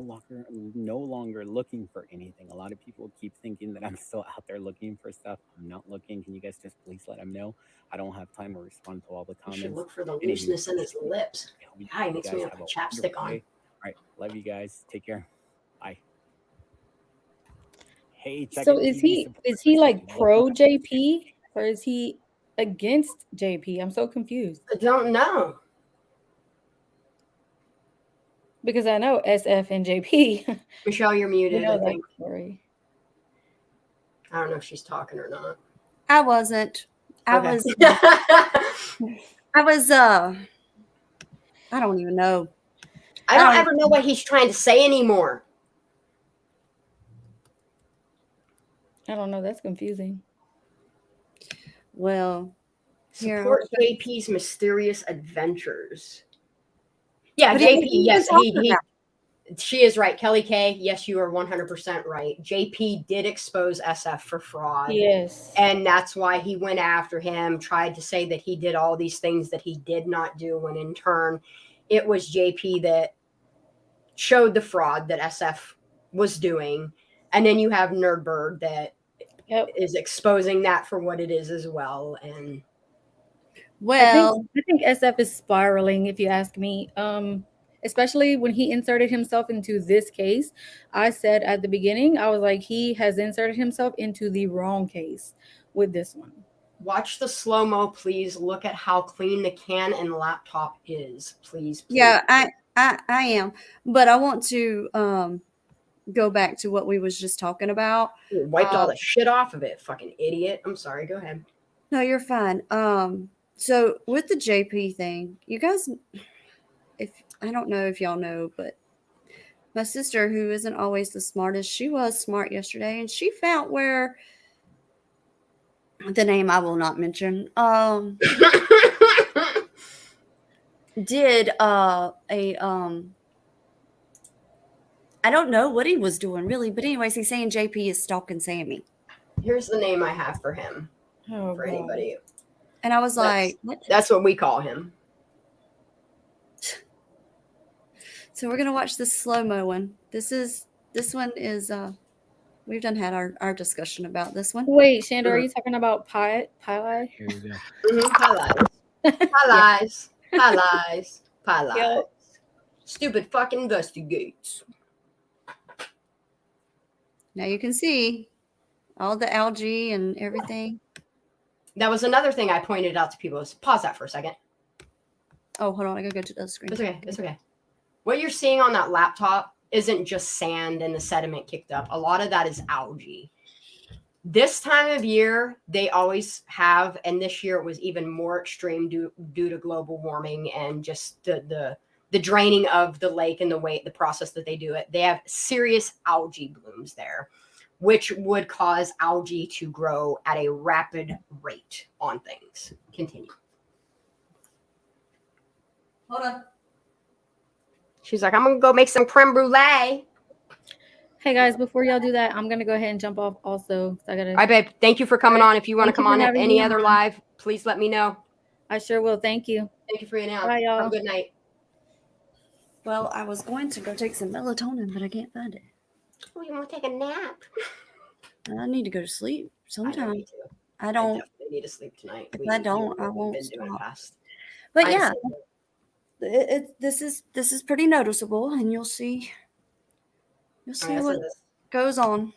longer looking for anything. A lot of people keep thinking that I'm still out there looking for stuff. I'm not looking. Can you guys just please let them know? I don't have time to respond to all the You comments. should look for the Anywho, looseness in his appreciate you. lips. I hope you God, he makes guys me have have a a chapstick wonderful on. day. All right, love you guys. Take care. Bye. Hey, check So it, is TV he supporters. like Hey, welcome pro back to the channel. JP or is he against JP? I'm so confused I don't know. because I know SF and JP. Michelle, you're You muted, know I that think. story. I don't know if she's talking or not. I wasn't. I Okay. was I don't even know. I don't don't ever know what he's trying to say anymore. I don't know. That's confusing. Well, here, Support JP's mysterious adventures. Yeah, but JP, what are you yes, talking about? she is right. Kelly K, yes, you are 100% right. JP did expose SF for fraud. Yes. And that's why he went after him, tried to say that he did all these things that he did not do, when in turn, it was JP that showed the fraud that SF was doing. And then you have Nerdbird that is exposing that for what it is as well. And Well, I think SF is spiraling, if you ask me. Especially when he inserted himself into this case. I said at the beginning, I was like, he has inserted himself into the wrong case with this one. watch the slow-mo, please. Look at how clean the can and laptop is, please. yeah, I am, but I want to go back to what we was just talking about. You wiped all the shit off of it, fucking idiot. I'm sorry, go ahead. No, you're fine. So with the JP thing, you guys, if I don't know if y'all know, but my sister, who isn't always the smartest, she was smart yesterday, and she found where the name I will not mention did I don't know what he was doing really, but anyways, he's saying JP is stalking Sammy. Here's the name I have for him, Oh, for God. anybody. And I was like, what? That's what we call him. So we're gonna watch this slow-mo one. This one is we've done had our discussion about this one. Wait, Shanda, are you talking about pie? Here we go. Pie lies. Pie lies. Pie lies. Yep. Stupid fucking investigates. Now you can see all the algae and everything. That was another thing I pointed out to people. Is pause that for a second. Oh, hold on, I gotta go to the other screen. It's okay. It's okay. What you're seeing on that laptop isn't just sand and the sediment kicked up. A lot of that is algae. This time of year, they always have, and this year it was even more extreme due to global warming and just the draining of the lake and the process that they do it. They have serious algae blooms there, which would cause algae to grow at a rapid rate on things. Continue. Hold on. She's like, I'm going to go make some creme brulee. Hey guys, before y'all do that, I'm gonna go ahead and jump off also. I gotta. All right, babe. Thank you for coming All right. on. If you want to Thank you come for on at having any me other on. live, please let me know. I sure will. Thank you. Thank you for your now. Bye, y'all. Have a good night. Well, I was going to go take some melatonin, but I can't find it. Oh, you want to take a nap? I need to go to sleep I sometime. know, me too. I I don't. definitely need to sleep tonight. If I don't, I we've won't been doing stop. fast. But I'm yeah, saying- this is pretty noticeable, and you'll see All right, what goes on.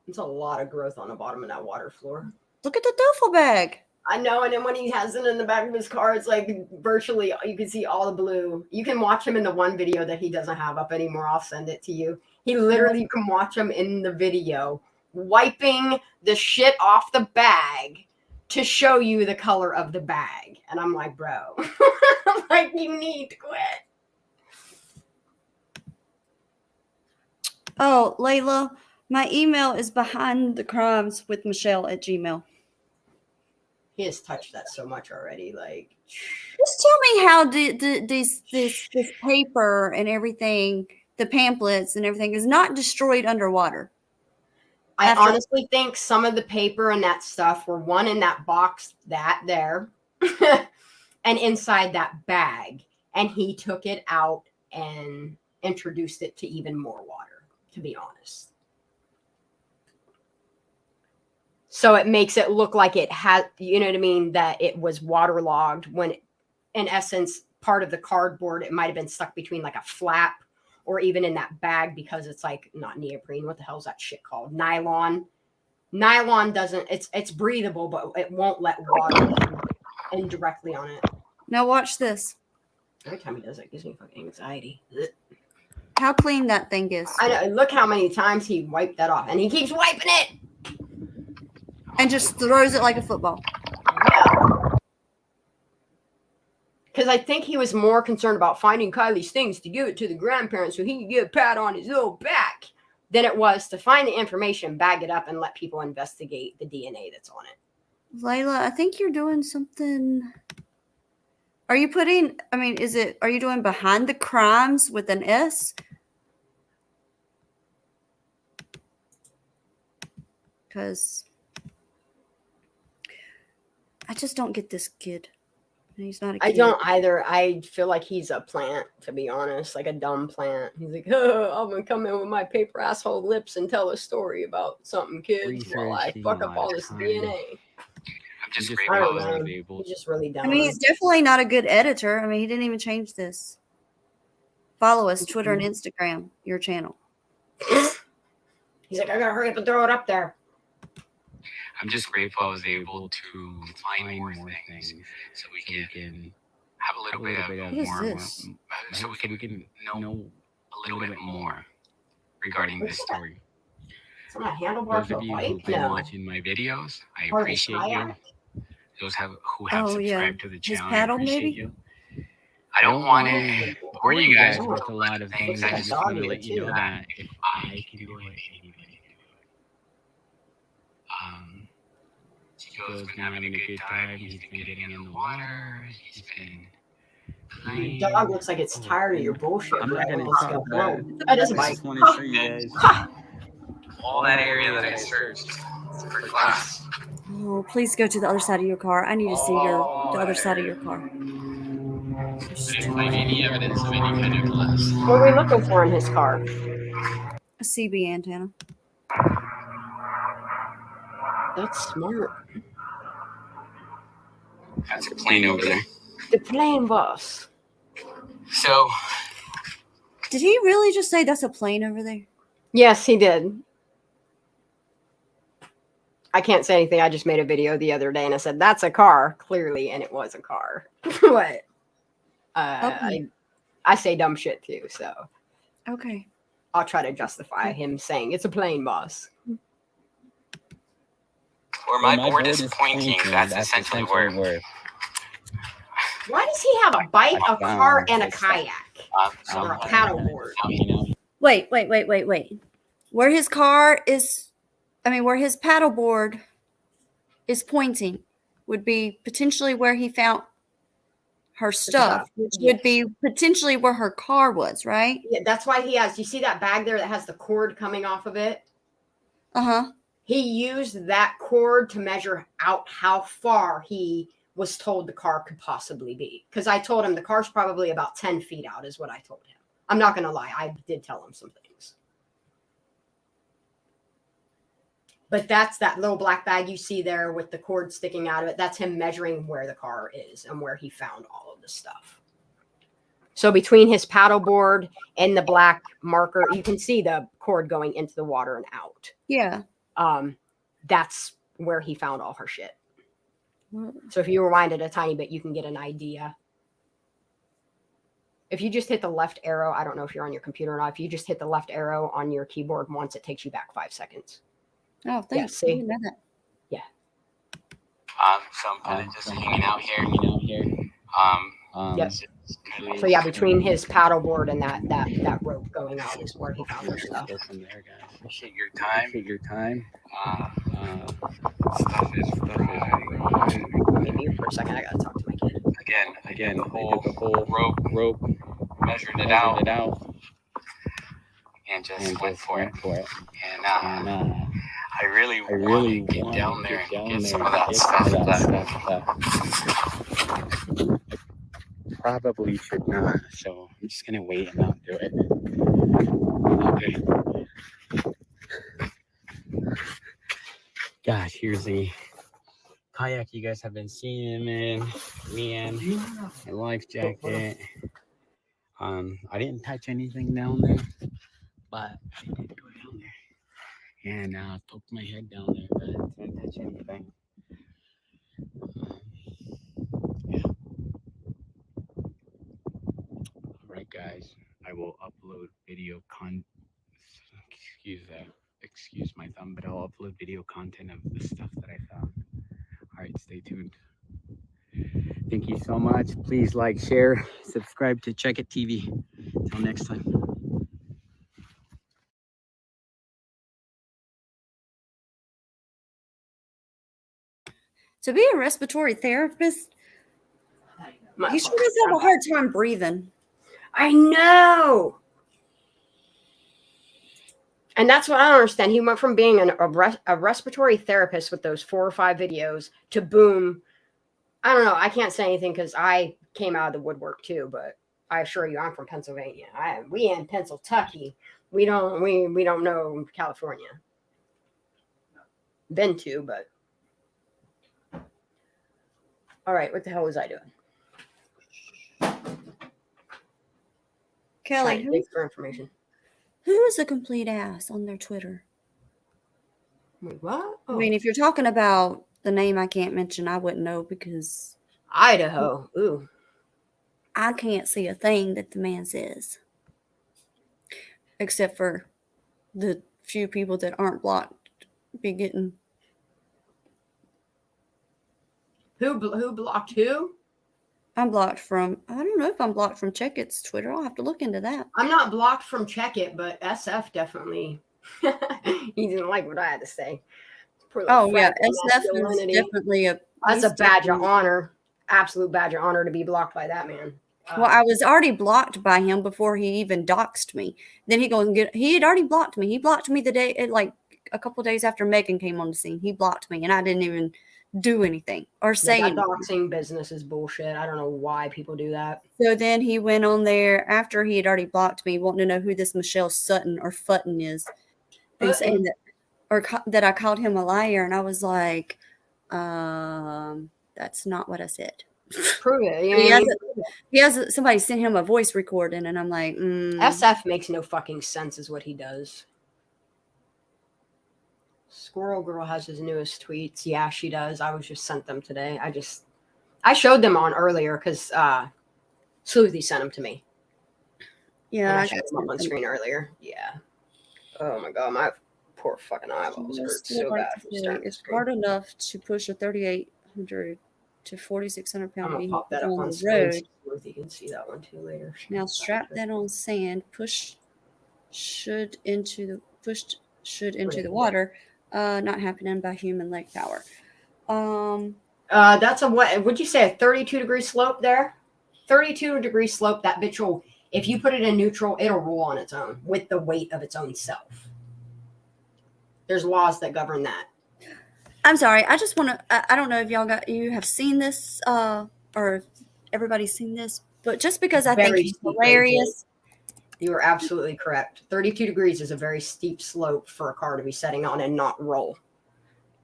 it's a lot of growth on the bottom of that water floor. Look at the duffel bag. I know, and then when he has it in the back of his car, it's like virtually you can see all the blue. You can watch him in the one video that he doesn't have up anymore. I'll send it to you. He literally, you can watch him in the video wiping the shit off the bag to show you the color of the bag. And I'm like, bro, like, you need to quit. Oh, Layla, my email is behind the crimes with Michelle at Gmail. He has touched that so much already. Like, Just tell me how this paper and everything, the pamphlets and everything, is not destroyed underwater. I After- honestly think some of the paper and that stuff were one in that box that there and inside that bag. And he took it out and introduced it to even more water, to be honest. So it makes it look like it had, you know what I mean, that it was waterlogged when in essence, part of the cardboard, it might have been stuck between like a flap or even in that bag because it's like not neoprene. What the hell is that shit called? Nylon. Nylon doesn't, it's breathable, but it won't let water in directly on it. Now watch this. Every time he does it, gives me fucking anxiety. How clean that thing is. I know. Look how many times he wiped that off, and he keeps wiping it. And just throws it like a football. Yeah. Because I think he was more concerned about finding Kylie's things to give it to the grandparents so he could get a pat on his little back than it was to find the information, bag it up, and let people investigate the DNA that's on it. Layla, I think you're doing something. Are you putting, are you doing behind the crimes with an S? Because I just don't get this kid. He's not a kid. I don't either. I feel like he's a plant, to be honest, like a dumb plant. He's like, oh, I'm going to come in with my paper asshole lips and tell a story about something, kids, while I fuck up all this DNA. I'm just I grateful I don't was know. able He's just really dumb. I mean, he's definitely not a good editor. I mean, he didn't even change this. Follow us, Twitter and Instagram, your channel. He's like, I got to hurry up and throw it up there. I'm just grateful I was able to find more things so we can have a little bit of What is more, this? so we can know a little bit more regarding this story. It's not a handlebar Those for a of you bike? who've been No. watching my videos, I Or a appreciate you. kayak? Those who have Oh, yeah. subscribed to the His channel, paddle, I appreciate maybe? you. I don't want to bore you guys Oh. with a lot of things. Looks like I a just dog want to here, let you know too. that if I can do it, anybody can do it. Chico's been having a good time. He's been getting in the water. He's been playing. Your dog looks like it's tired of your bullshit. I'm not bro. gonna Let's talk go. about Whoa. it. That is a I bike. just want to show you guys All that area that I searched for class. Oh, please go to the other side of your car. I need to see the other side of your car. I didn't find any evidence of any kind of class. What are we looking for in his car? A CB antenna. That's smart. That's a plane over there. The plane boss. So, Did he really just say that's a plane over there? Yes, he did. I can't say anything. I just made a video the other day and I said, that's a car, clearly, and it was a car. But Okay. I say dumb shit too, so Okay. I'll try to justify him saying it's a plane boss. where my board is pointing, that's essentially where. Why does he have a bike, a car, and a kayak? So Or a paddleboard? Wait. Where his car is, where his paddleboard is pointing would be potentially where he found. her stuff, which Yes. would be potentially where her car was, right? Yeah, that's why he has. You see that bag there that has the cord coming off of it? Uh-huh. He used that cord to measure out how far he was told the car could possibly be. Because I told him the car's probably about 10 feet out, is what I told him. I'm not going to lie. I did tell him some things. But that's that little black bag you see there with the cord sticking out of it. That's him measuring where the car is and where he found all of the stuff. So between his paddleboard and the black marker, you can see the cord going into the water and out. Yeah. That's where he found all her shit. So if you rewind it a tiny bit, you can get an idea. If you just hit the left arrow, I don't know if you're on your computer or not. If you just hit the left arrow on your keyboard once, it takes you back 5 seconds. Oh, thanks. see? I didn't know that. So I'm kind of just hanging out here. Yes. So yeah, between his paddleboard and that rope going out is where he found her stuff. Appreciate your time. Stuff is Maybe for a second, I gotta talk to my kid. again the whole rope measured it out and just went for it. And I really want to get down there and get some of that stuff. Probably should not, so I'm just gonna wait and not do it. Okay. Gosh, here's the kayak you guys have been seeing him in. Me and my life jacket. I didn't touch anything down there, but I did go down there and poked my head down there, but I didn't touch anything. Yeah. All right, guys, I will upload video excuse my thumb, but I'll upload video content of the stuff that I found. All right, stay tuned. Thank you so much. Please like, share, subscribe to Check It TV. Until next time. To be a respiratory therapist, he sure does have a hard time breathing. I know. And that's what I don't understand. He went from being a respiratory therapist with those 4 or 5 videos to boom. I don't know. I can't say anything because I came out of the woodwork too, but I assure you, I'm from Pennsylvania. We in Pennsylvania. We don't know California. Been to, but all right. What the hell was I doing? Kelly, Thanks for information. who is a complete ass on their Twitter? Wait, what? I mean, if you're talking about the name I can't mention, I wouldn't know because Idaho. Ooh. I can't see a thing that the man says. Except for the few people that aren't blocked be getting. Who blocked who? I'm blocked from, I don't know if I'm blocked from Check It's Twitter. I'll have to look into that. I'm not blocked from Check It, but SF definitely. He didn't like what I had to say. Oh, yeah. SF is definitely That's a badge of honor. Absolute badge of honor to be blocked by that man. Well, I was already blocked by him before he even doxed me. Then he goes and he had already blocked me. He blocked me the day, like a couple days after Megan came on the scene. He blocked me and I didn't even do anything or say that anything. doxing business is bullshit. I don't know why people do that. So then he went on there after he had already blocked me, wanting to know who this Michelle Sutton or Futton is. And saying that, or that I called him a liar. And I was like, that's not what I said. Prove it. He has somebody sent him a voice recording, and I'm like, SF makes no fucking sense, is what he does. Squirrel Girl has his newest tweets. Yeah, she does. I was just sent them today. I showed them on earlier because Sleuthie sent them to me. Yeah, I showed them up on screen earlier. Yeah. Oh my god, my poor fucking eyeballs hurt so bad. It's hard enough to push a 3,800 to 4,600 pound vehicle on the road. You can see that one too later. Now strap that on sand. Push should into the water. Not happening by human leg power. That's a what? Would you say a 32-degree slope there? 32-degree slope, that bitch will, if you put it in neutral, it'll roll on its own with the weight of its own self. There's laws that govern that. I'm sorry. I just want to. I don't know if you have seen this, or if everybody's seen this, but just because I think Very it's steep hilarious. You are absolutely correct. 32 degrees is a very steep slope for a car to be setting on and not roll,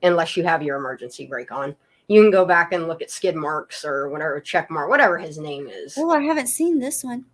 unless you have your emergency brake on. You can go back and look at skid marks or whatever, check mark, whatever his name is. Oh, I haven't seen this one.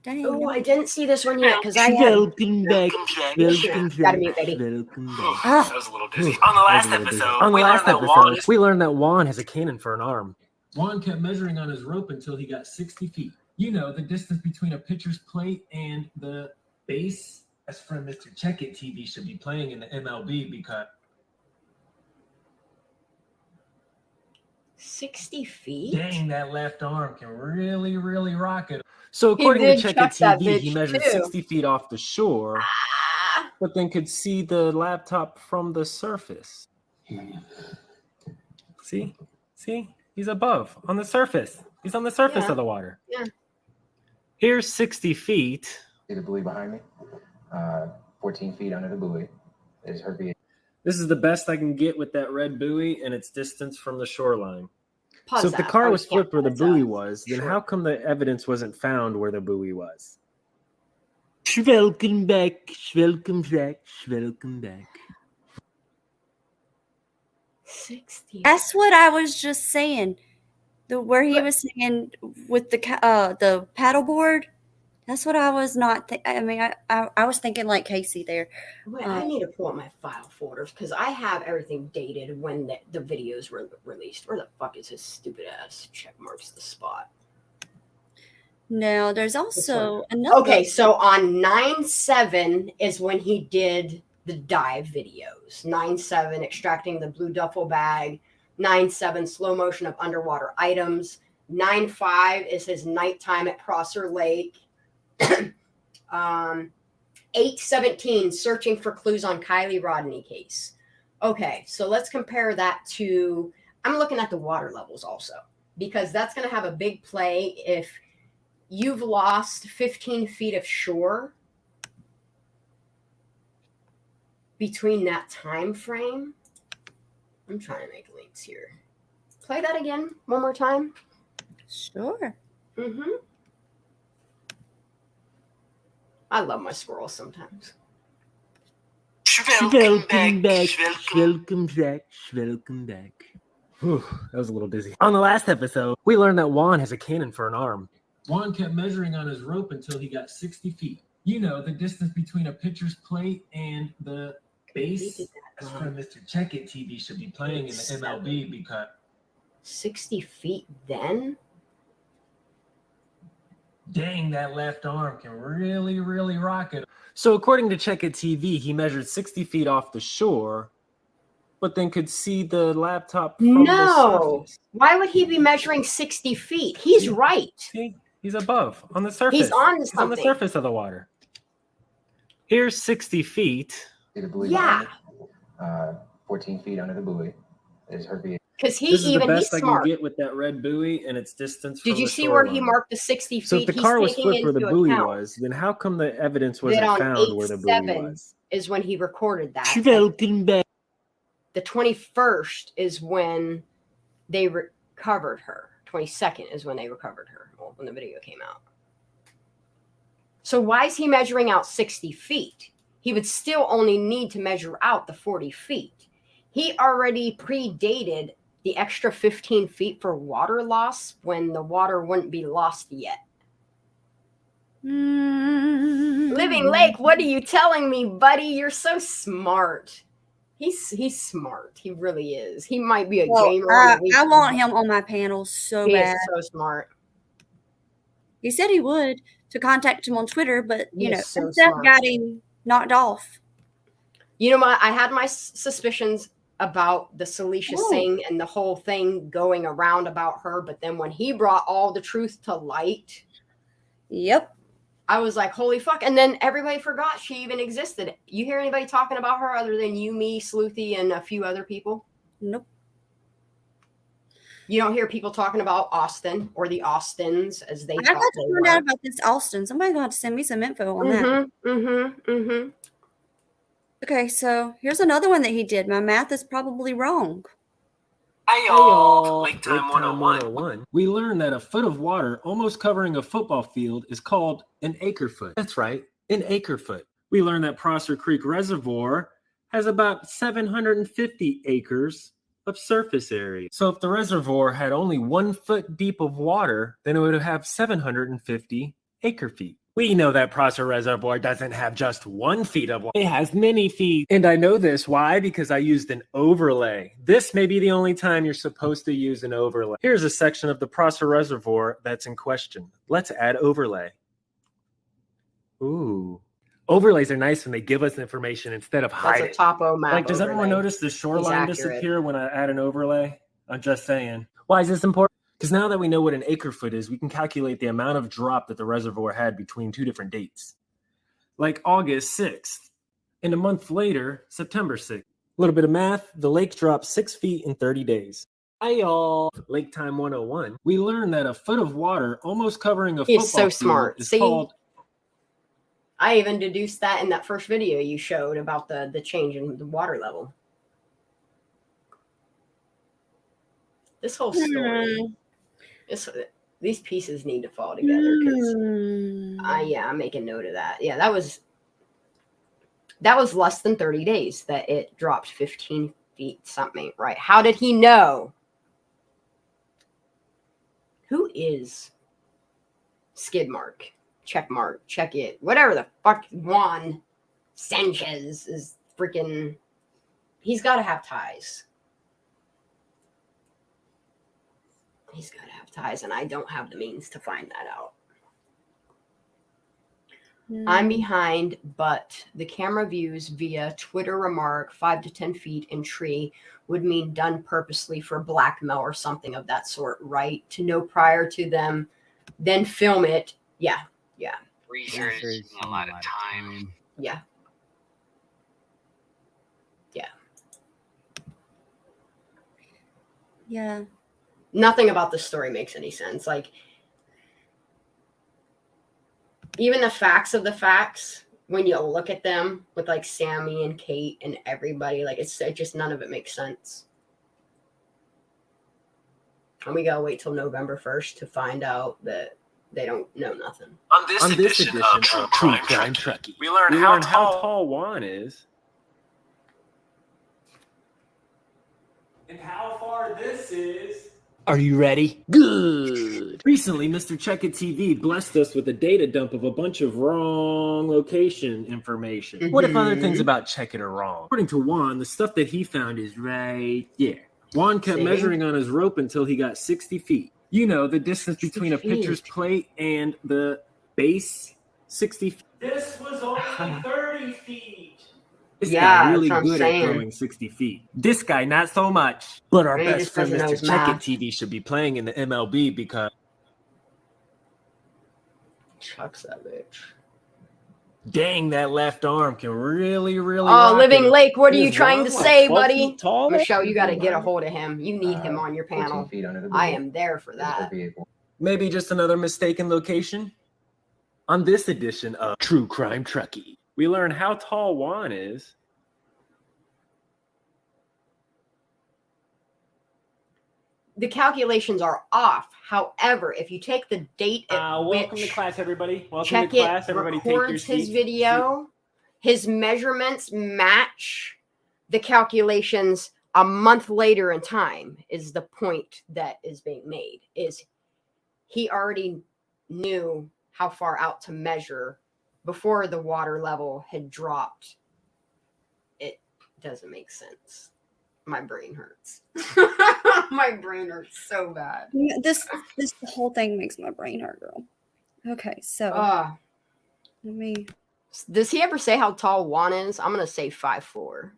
Dang. Oh, I didn't see this one yet because I had. Welcome back. Welcome Gotta back. mute, baby. Welcome back. Ah, That was a little dizzy. On the last episode, On the last that Juan episode, we learned that Juan has a cannon for an arm. Juan kept measuring on his rope until he got 60 feet. You know, the distance between a pitcher's plate and the base. That's from Mr. Check-It TV should be playing in the MLB because 60 feet? dang, that left arm can really, really rock it. So according to did Check It chuck that TV, he bitch, measured too. 60 feet off the shore, but then could see the laptop from the surface. See? He's above, on the surface. He's on the surface of the water. Yeah. Here's 60 feet. See the buoy behind me? 14 feet under the buoy is her vehicle. This is the best I can get with that red buoy and its distance from the shoreline. Pause So if the that. car Oh, was yeah, flipped where the that's buoy a- was, then sure. how come the evidence wasn't found where the buoy was? Welcome back. Welcome back. Welcome back. 60. that's what I was just saying. Where he was saying with the paddleboard. That's what I was not. I mean, I was thinking like Casey there. Wait, I need to pull up my file folders because I have everything dated when the videos were released. Where the fuck is his stupid ass check marks the spot? Now, there's also another. Okay, so on 9/7 is when he did the dive videos. 9/7 extracting the blue duffel bag. 9/7 slow motion of underwater items. 9/5 is his nighttime at Prosser Lake. 8/17 searching for clues on Kylie Rodney case. Okay, so let's compare that to. I'm looking at the water levels also because that's going to have a big play if you've lost 15 feet of shore between that time frame. I'm trying to make links here. Play that again one more time. Sure. Mm-hmm. I love my squirrels sometimes. Welcome back. Welcome back. Welcome back. Whew, that was a little dizzy. On the last episode, we learned that Juan has a cannon for an arm. Juan kept measuring on his rope until he got 60 feet. You know, the distance between a pitcher's plate and the base. That's from Mr. Check-It TV should be playing in the MLB because 60 feet then? dang, that left arm can really, really rock it. So according to Check It TV, he measured 60 feet off the shore, but then could see the laptop from the surface. Why would he be measuring 60 feet? He's right. See, he's above, on the surface. He's on He's on the something. surface of the water. Here's 60 feet. See the buoy Yeah. behind me? 14 feet under the buoy is her vehicle. Because This is the he's best I can smart. get with that red buoy and its distance from Did you the see where he shoreline. marked the 60 feet? So if the He's car was taking flipped where the into buoy account was, then how come the evidence that wasn't on found where the buoy 8/7 was? is when he recorded that. Welcome back. The 21st is when they recovered her. 22nd is when they recovered her, when the video came out. So why is he measuring out 60 feet? He would still only need to measure out the 40 feet. He already predated the extra 15 feet for water loss when the water wouldn't be lost yet. Living Lake, what are you telling me, buddy? You're so smart. He's smart. He really is. He might be a Well, gamer. on the I weekend. want him on my panel so He bad. is so smart. He said he would to contact him on Twitter, but He you know, is so Steph smart. got him knocked off. You know, I had my suspicions about the Celicia Oh. Singh and the whole thing going around about her, but then when he brought all the truth to light, Yep. I was like, holy fuck. And then everybody forgot she even existed. You hear anybody talking about her other than you, me, Sleuthie, and a few other people? Nope. You don't hear people talking about Austin or the Austins as they I thought got to they find were. out about this Austin. Somebody's going to have to send me some info on that. Okay, so here's another one that he did. My math is probably wrong. Hey y'all, Lake Time 101. We learned that a foot of water almost covering a football field is called an acre foot. That's right, an acre foot. We learned that Prosser Creek Reservoir has about 750 acres of surface area. So if the reservoir had only 1 foot deep of water, then it would have 750 acre feet. We know that Prosser Reservoir doesn't have just 1 feet of water. It has many feet. And I know this. Why? Because I used an overlay. This may be the only time you're supposed to use an overlay. Here's a section of the Prosser Reservoir that's in question. Let's add overlay. Ooh. Overlays are nice when they give us information instead of hiding. That's a topo map. Like, does everyone overlay. notice the shoreline He's accurate. disappear when I add an overlay? I'm just saying. Why is this important? Because now that we know what an acre foot is, we can calculate the amount of drop that the reservoir had between 2 different dates. Like August 6th. And a month later, September 6th. A little bit of math, the lake dropped 6 feet in 30 days. Hi y'all. Lake Time 101. We learned that a foot of water almost covering a He's football so smart. field is See? called... I even deduced that in that first video you showed about the change in the water level. This whole story, these pieces need to fall together because I'm making note of that. Yeah, that was less than 30 days that it dropped 15 feet something, right? How did he know? Who is Skidmark? Checkmark, check it, whatever the fuck Juan Sanchez is freaking. He's got to have ties. He's got to have ties, and I don't have the means to find that out. I'm behind, but the camera views via Twitter remark 5 to 10 feet in tree would mean done purposely for blackmail or something of that sort, right? To know prior to them, then film it. Yeah. Yeah. Research a lot of time. Yeah. Yeah. Yeah. Nothing about this story makes any sense. Like, even the facts of the facts, when you look at them with like Sammy and Kate and everybody, like it just none of it makes sense. And we gotta wait till November 1st to find out that they don't know nothing. On this edition of True Crime Truckee, we learn how tall Juan is. And how far this is. Are you ready? Good. Recently, Mr. Check It TV blessed us with a data dump of a bunch of wrong location information. What if other things about Check It are wrong? According to Juan, the stuff that he found is right there. Juan kept measuring on his rope until he got 60 feet. You know, the distance between a pitcher's plate and the base, 60 feet. This was only 30 feet. This guy really good at throwing 60 feet. This guy, not so much. But our best friend, Mr. Check It TV, should be playing in the MLB because... Chucks that bitch. Dang, that left arm can really Oh, Living Lake, what are you trying to say, 12 buddy? feet tall? Michelle, you got to get a hold of him. You need him on your panel. I am there for that. Maybe just another mistaken location? On this edition of True Crime Truckee, we learn how tall Juan is. The calculations are off. However, if you take the date at welcome to class, everybody. Welcome Check to class. It Everybody take your records his seats. video, his measurements match the calculations a month later in time is the point that is being made. Is he already knew how far out to measure before the water level had dropped? It doesn't make sense. My brain hurts. My brain hurts so bad. This whole thing makes my brain hurt, girl. Okay, so let me. Does he ever say how tall Juan is? I'm gonna say 5'4".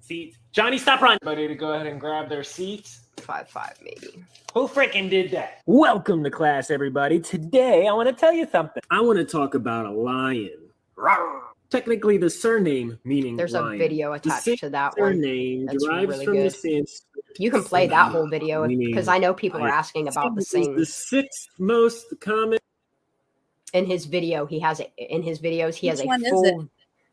Seats. Johnny, stop running. Everybody to go ahead and grab their seats. 5'5", maybe. Who freaking did that? Welcome to class, everybody. Today, I want to tell you something. I want to talk about a lion. Rawr. Technically, the surname meaning there's lion. a video attached to that surname one. That's derives really from good. the Sanskrit You can play that whole video because I know people are asking about the same. The sixth most common. In his video, he has it. In his videos, he has Which a one is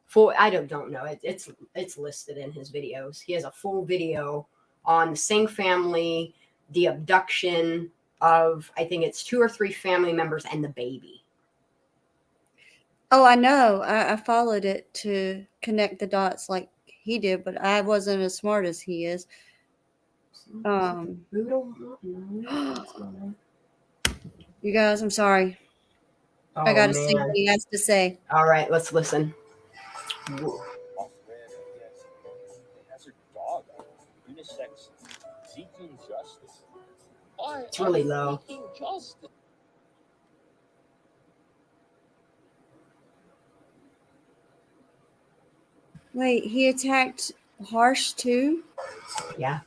full. I don't know. It's listed in his videos. He has a full video on the Singh family, the abduction of, I think it's 2 or 3 family members and the baby. Oh, I know. I followed it to connect the dots like he did, but I wasn't as smart as he is. You guys, I'm sorry. I got to see what he has to say. All right, let's listen. It's really low. Wait, he attacked Harsh too? Yeah.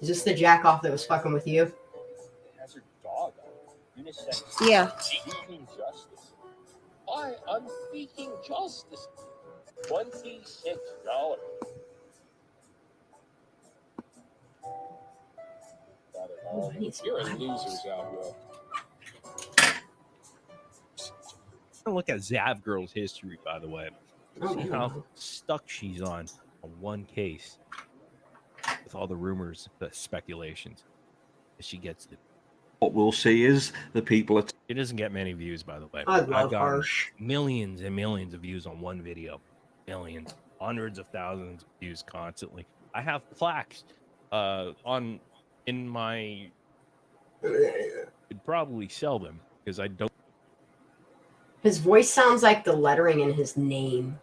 Is this the jack off that was fucking with you? Yeah. I'm seeking justice. $26. You're losers out here. Look at Zav Girl's history, by the way. See how stuck she's on one case with all the rumors, the speculations that she gets. What we'll see is the people. It doesn't get many views, by the way. I've got Harsh. Millions and millions of views on one video. Millions, hundreds of thousands of views constantly. I have plaques in my. I'd probably sell them because I don't. His voice sounds like the lettering in his name.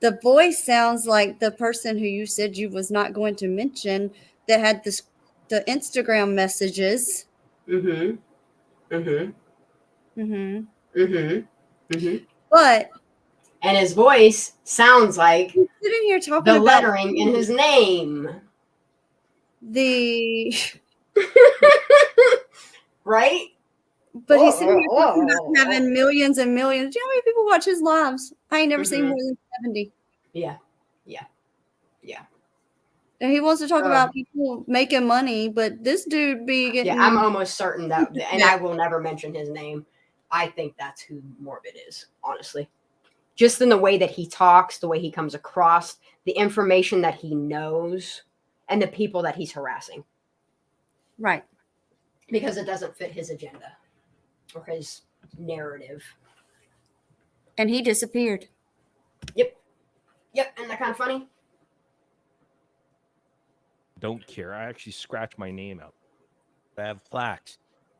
The voice sounds like the person who you said you was not going to mention that had the Instagram messages. But and his voice sounds like he's sitting here talking the about lettering in his name. The right? But he's sitting here talking about having millions and millions. Do you know how many people watch his lives? I ain't never seen more than 70. Yeah. And he wants to talk about people making money, but this dude be getting. Yeah, I'm almost certain that, and I will never mention his name. I think that's who Morbid is, honestly. Just in the way that he talks, the way he comes across, the information that he knows, and the people that he's harassing. Right. Because it doesn't fit his agenda or his narrative. And he disappeared. Yep. Isn't that kind of funny? Don't care. I actually scratch my name out. I have plaques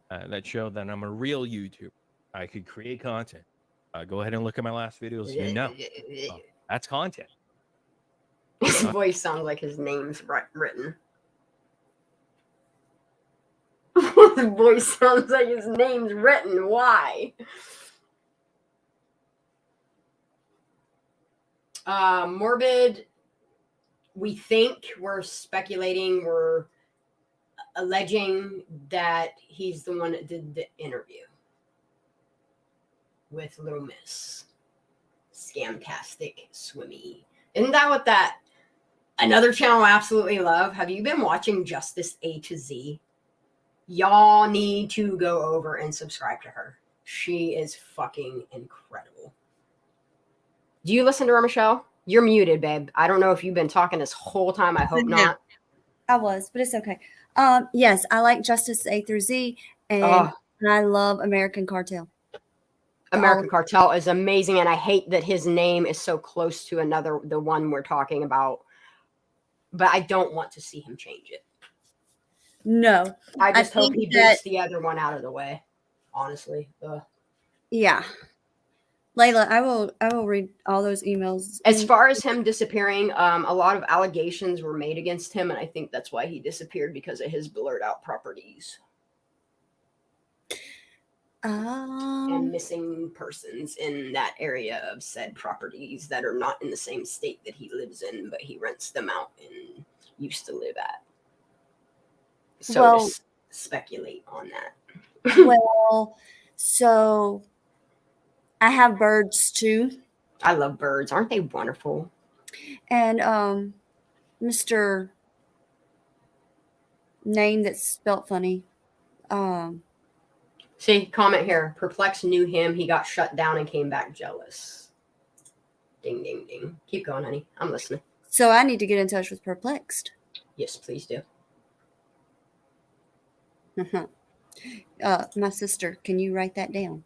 that show that I'm a real YouTuber. I could create content. Go ahead and look at my last videos. You know, that's content. His voice sounds like his name's written. His voice sounds like his name's written. Why? Morbid. We're speculating, we're alleging that he's the one that did the interview with Little Miss. Scamtastic Swimmy. Isn't that what that another channel I absolutely love? Have you been watching Justice A to Z? Y'all need to go over and subscribe to her. She is fucking incredible. Do you listen to her, Michelle? You're muted, babe. I don't know if you've been talking this whole time. I hope not. I was, but it's okay. Yes, I like Justice A through Z, and I love American Cartel. American Cartel is amazing, and I hate that his name is so close to the one we're talking about. But I don't want to see him change it. No. I just hope he boots the other one out of the way. Honestly. Yeah. Layla, I will read all those emails. As far as him disappearing, a lot of allegations were made against him, and I think that's why he disappeared, because of his blurred out properties. And missing persons in that area of said properties that are not in the same state that he lives in, but he rents them out and used to live at. So to speculate on that. Well, so I have birds too. I love birds. Aren't they wonderful? And Mr. Name that's spelt funny. See, comment here. Perplex knew him. He got shut down and came back jealous. Ding, ding, ding. Keep going, honey. I'm listening. So I need to get in touch with Perplexed. Yes, please do. My sister, can you write that down?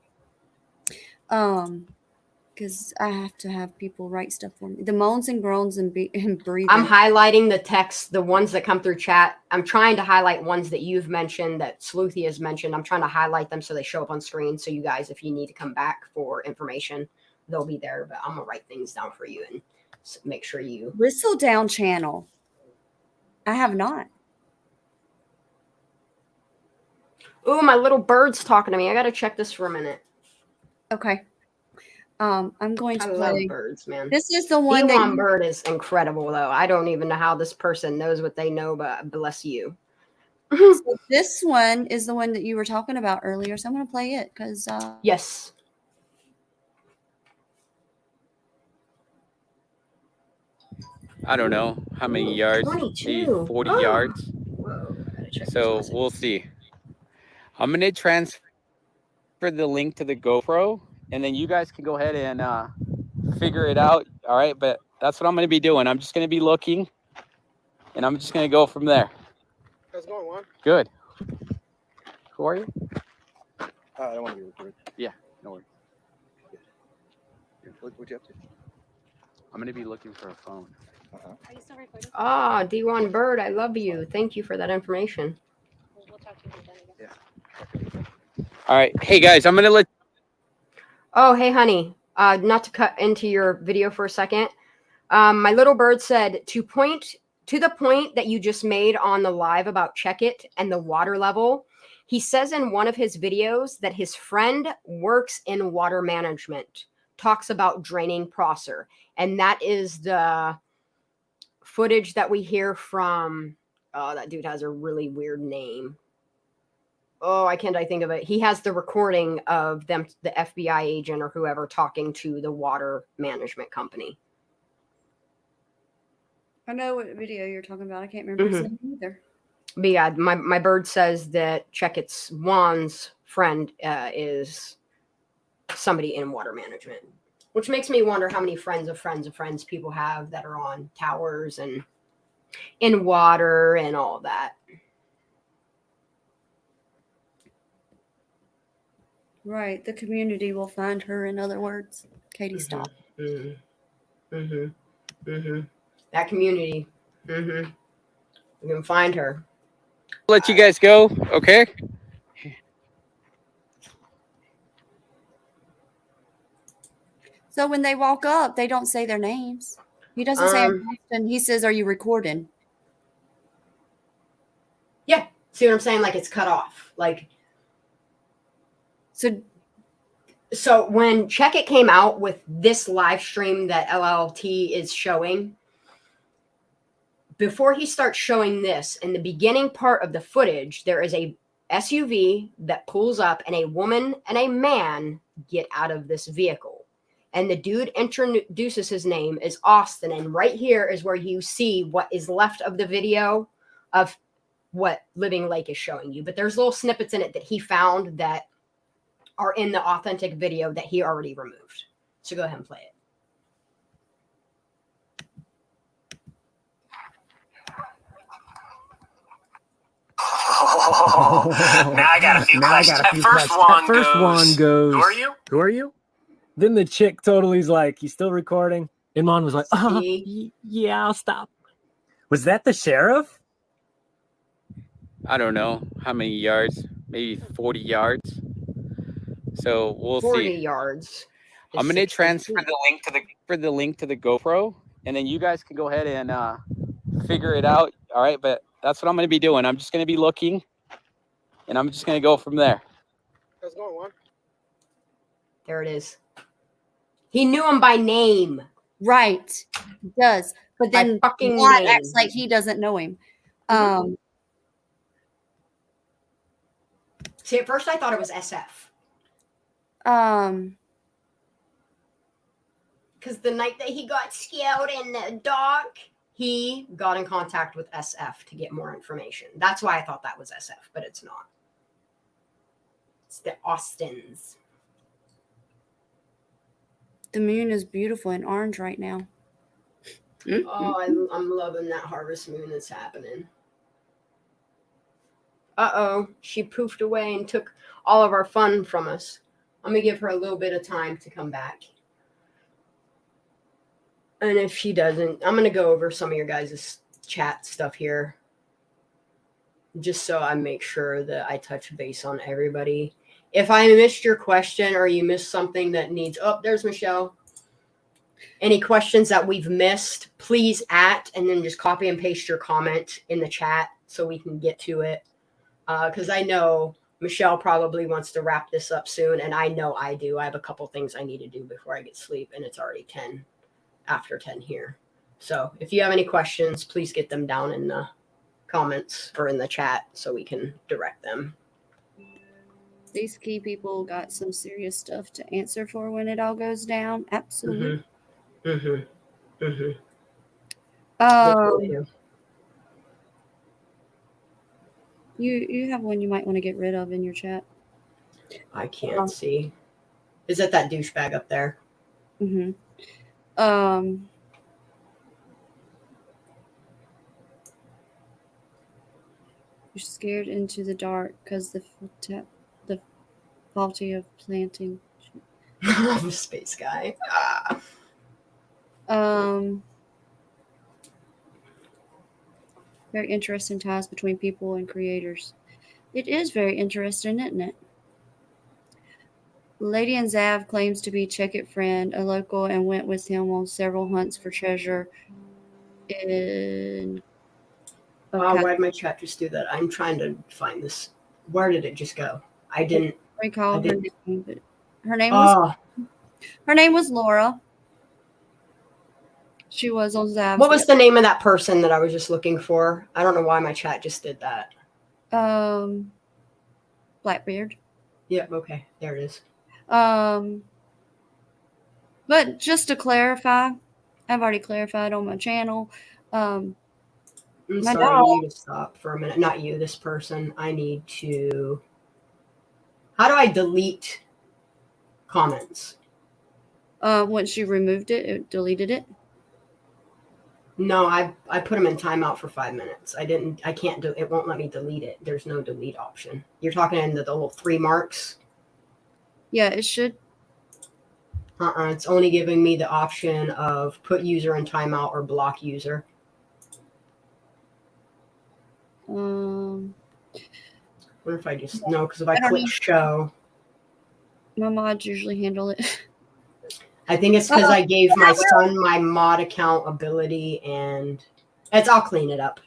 Because I have to have people write stuff for me. The moans and groans and breathing. I'm highlighting the text, the ones that come through chat. I'm trying to highlight ones that you've mentioned, that Sleuthie has mentioned. I'm trying to highlight them so they show up on screen. So you guys, if you need to come back for information, they'll be there. But I'm going to write things down for you and make sure you... Whistle Down channel. I have not. Ooh, my little bird's talking to me. I got to check this for a minute. Okay. I'm going to I love birds, man. This is the one that Elon Bird is incredible, though. I don't even know how this person knows what they know, but bless you. So this one is the one that you were talking about earlier. So I'm going to play it because yes. I don't know how many yards, 22. maybe 40 yards. Whoa, I gotta check so we'll see. I'm going to transfer the link to the GoPro, and then you guys can go ahead and figure it out. All right, but that's what I'm going to be doing. I'm just going to be looking, and I'm just going to go from there. How's it going, Juan? Good. Who are you? I don't want to be recorded. Yeah, no worries. What you up to? I'm going to be looking for a phone. Are you still recording? Ah, D1 Bird, I love you. Thank you for that information. We'll talk to you then, I guess. Yeah. All right. Hey, guys, I'm going to let... Oh, hey, honey. Not to cut into your video for a second. My little bird said, to the point that you just made on the live about Check It and the water level, he says in one of his videos that his friend works in water management, talks about draining Prosser. And that is the footage that we hear from, oh, that dude has a really weird name. Oh, I think of it. He has the recording of them, the FBI agent or whoever, talking to the water management company. I know what video you're talking about. I can't remember his name either. But yeah, my bird says that Check It's Juan's friend is somebody in water management, which makes me wonder how many friends of friends of friends people have that are on towers and in water and all that. Right. The community will find her, in other words. Katie, stop. That community. We can find her. Let you guys go, okay? So when they walk up, they don't say their names. He doesn't say and he says, "Are you recording?" Yeah. See what I'm saying? Like it's cut off. Like so when Check It came out with this live stream that LLT is showing, before he starts showing this, in the beginning part of the footage, there is a SUV that pulls up and a woman and a man get out of this vehicle. And the dude introduces his name is Austin. And right here is where you see what is left of the video of what Living Lake is showing you. But there's little snippets in it that he found that are in the authentic video that he already removed. So go ahead and play it. Now I got a few questions. At first one goes, Who are you? Then the chick totally's like, you still recording? And Mon was like, yeah, I'll stop. Was that the sheriff? I don't know how many yards, maybe 40 yards. So we'll 40 see. yards. I'm going to transfer the link to the GoPro, and then you guys can go ahead and figure it out. All right, but that's what I'm going to be doing. I'm just going to be looking, and I'm just going to go from there. How's it going, Juan? There it is. He knew him by name. Right. He does. But then Juan acts like he doesn't know him. See, at first I thought it was SF. because the night that he got scared in the dark, he got in contact with SF to get more information. That's why I thought that was SF, but it's not. It's the Austins. The moon is beautiful and orange right now. Oh, I'm loving that harvest moon that's happening. Uh-oh, she poofed away and took all of our fun from us. I'm going to give her a little bit of time to come back. And if she doesn't, I'm going to go over some of your guys' chat stuff here. Just so I make sure that I touch base on everybody. If I missed your question or you missed something that needs... Oh, there's Michelle. Any questions that we've missed, please and then just copy and paste your comment in the chat so we can get to it. Because I know Michelle probably wants to wrap this up soon, and I know I do. I have a couple things I need to do before I get sleep, and it's already 10 after 10 here. So if you have any questions, please get them down in the comments or in the chat so we can direct them. These key people got some serious stuff to answer for when it all goes down. Absolutely. You have one you might want to get rid of in your chat. I can't see. Is it that douchebag up there? You're scared into the dark because the faulty of planting. I'm a space guy. Very interesting ties between people and creators. It is very interesting, isn't it? Lady and Zav claims to be Check-It friend, a local, and went with him on several hunts for treasure in... Why did my chat just do that? I'm trying to find this. Where did it just go? I didn't recall her name, but her name was Laura. She was on Zav's. What was the name of that person that I was just looking for? I don't know why my chat just did that. Blackbeard. Yep, okay. There it is. But just to clarify, I've already clarified on my channel. I'm sorry, I need you to stop for a minute. Not you, this person. I need to... How do I delete comments? Once you removed it, it deleted it. No, I put them in timeout for 5 minutes. I can't do it. Won't let me delete it. There's no delete option. You're talking in the little 3 marks? Yeah, it should. It's only giving me the option of put user in timeout or block user. What if I just... No, because if I click show... My mods usually handle it. I think it's because I gave my son my mod account ability, and I'll clean it up.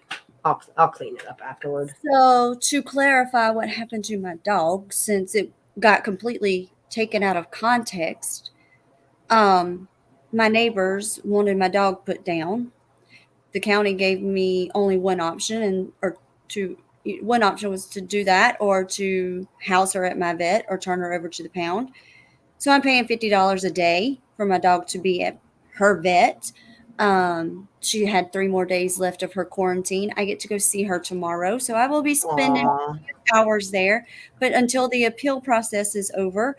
I'll clean it up afterward. So to clarify what happened to my dog, since it got completely taken out of context, my neighbors wanted my dog put down. The county gave me only one option, one option was to do that or to house her at my vet or turn her over to the pound. So I'm paying $50 a day for my dog to be at her vet. She had 3 more days left of her quarantine. I get to go see her tomorrow. So I will be spending hours there. But until the appeal process is over,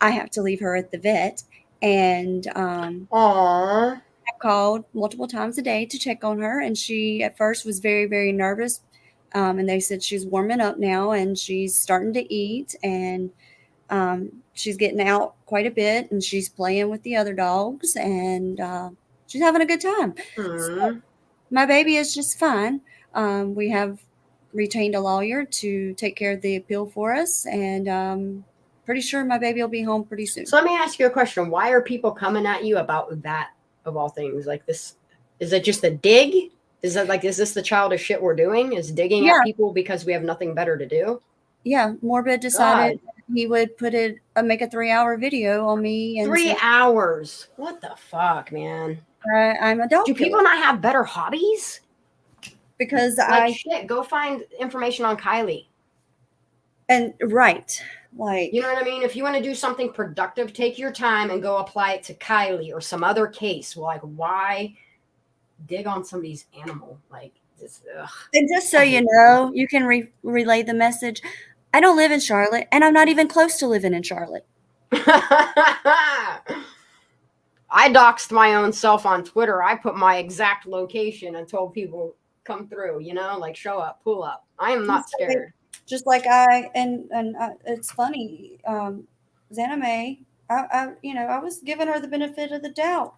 I have to leave her at the vet. And I called multiple times a day to check on her. And she at first was very, very nervous. And they said she's warming up now and she's starting to eat. And she's getting out quite a bit and she's playing with the other dogs and she's having a good time. So my baby is just fine. We have retained a lawyer to take care of the appeal for us, and pretty sure my baby will be home pretty soon. So let me ask you a question. Why are people coming at you about that, of all things? Like this, is it just a dig? Is this the childish shit we're doing? Is digging at people because we have nothing better to do? Yeah, Morbid decided he would make a 3-hour video on me. And 3 hours? What the fuck, man? I'm a dog. Do people not have better hobbies? Because shit, go find information on Kylie. And right. Like, you know what I mean? If you want to do something productive, take your time and go apply it to Kylie or some other case. Like, why dig on somebody's animal? Like, this, ugh. And just so you know, you can relay the message. I don't live in Charlotte, and I'm not even close to living in Charlotte. I doxed my own self on Twitter. I put my exact location and told people, come through, you know, like show up, pull up. I am not scared. Just like it's funny, Zaname, I was giving her the benefit of the doubt.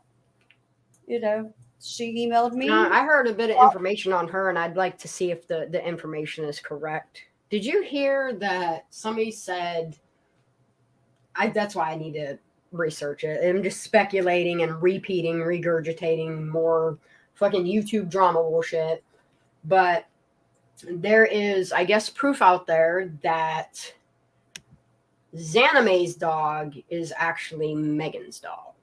You know, she emailed me. I heard a bit of information on her, and I'd like to see if the information is correct. Did you hear that somebody said, that's why I need to research it. I'm just speculating and repeating, regurgitating more fucking YouTube drama bullshit. But there is, I guess, proof out there that Xaname's dog is actually Megan's dog,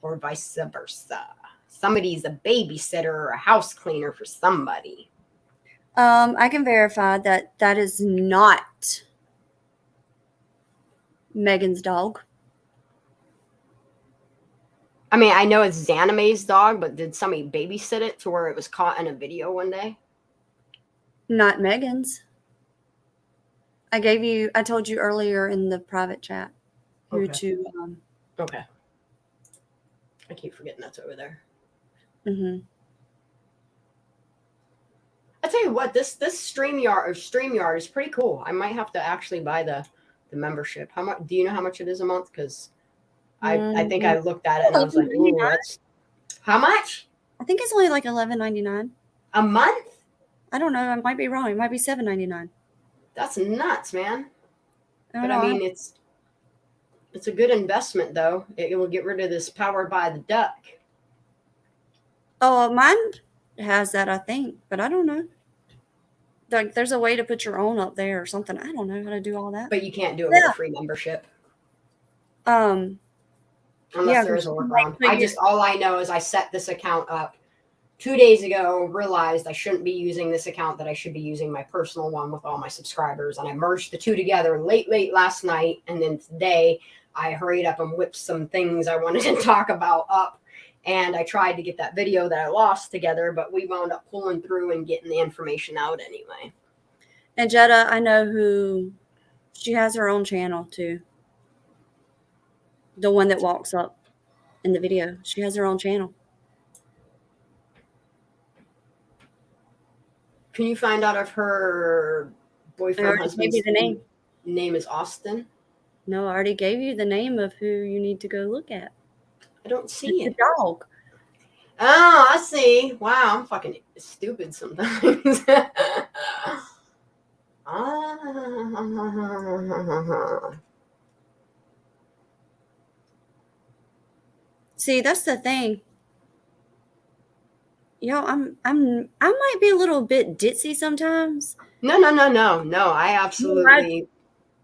or vice versa. Somebody's a babysitter or a house cleaner for somebody. I can verify that is not Megan's dog. I mean, I know it's Xaname's dog, but did somebody babysit it to where it was caught in a video one day? Not Megan's. I told you earlier in the private chat who to. Okay. I keep forgetting that's over there. Mm-hmm. I tell you what, this StreamYard is pretty cool. I might have to actually buy the membership. How much? Do you know how much it is a month? Because I think I looked at it and I was like, ooh, that's how much? I think it's only like $11.99 a month. I don't know. I might be wrong. It might be $7.99. That's nuts, man. I But know. I mean, it's a good investment, though. It will get rid of this powered by the duck. Oh, mine has that, I think, but I don't know. Like, there's a way to put your own up there or something. I don't know how to do all that. But you can't do it with a free membership. Unless There's a workaround. All I know is I set this account up 2 days ago, realized I shouldn't be using this account, that I should be using my personal one with all my subscribers. And I merged the two together late last night. And then today I hurried up and whipped some things I wanted to talk about up. And I tried to get that video that I lost together, but we wound up pulling through and getting the information out anyway. And Jetta, I know who, she has her own channel too. The one that walks up in the video. She has her own channel. Can you find out if her boyfriend, husband's name is Austin? No, I already gave you the name of who you need to go look at. I don't see it. The dog. Oh, I see. Wow, I'm fucking stupid sometimes. See, that's the thing. I might be a little bit ditzy sometimes. No. I absolutely.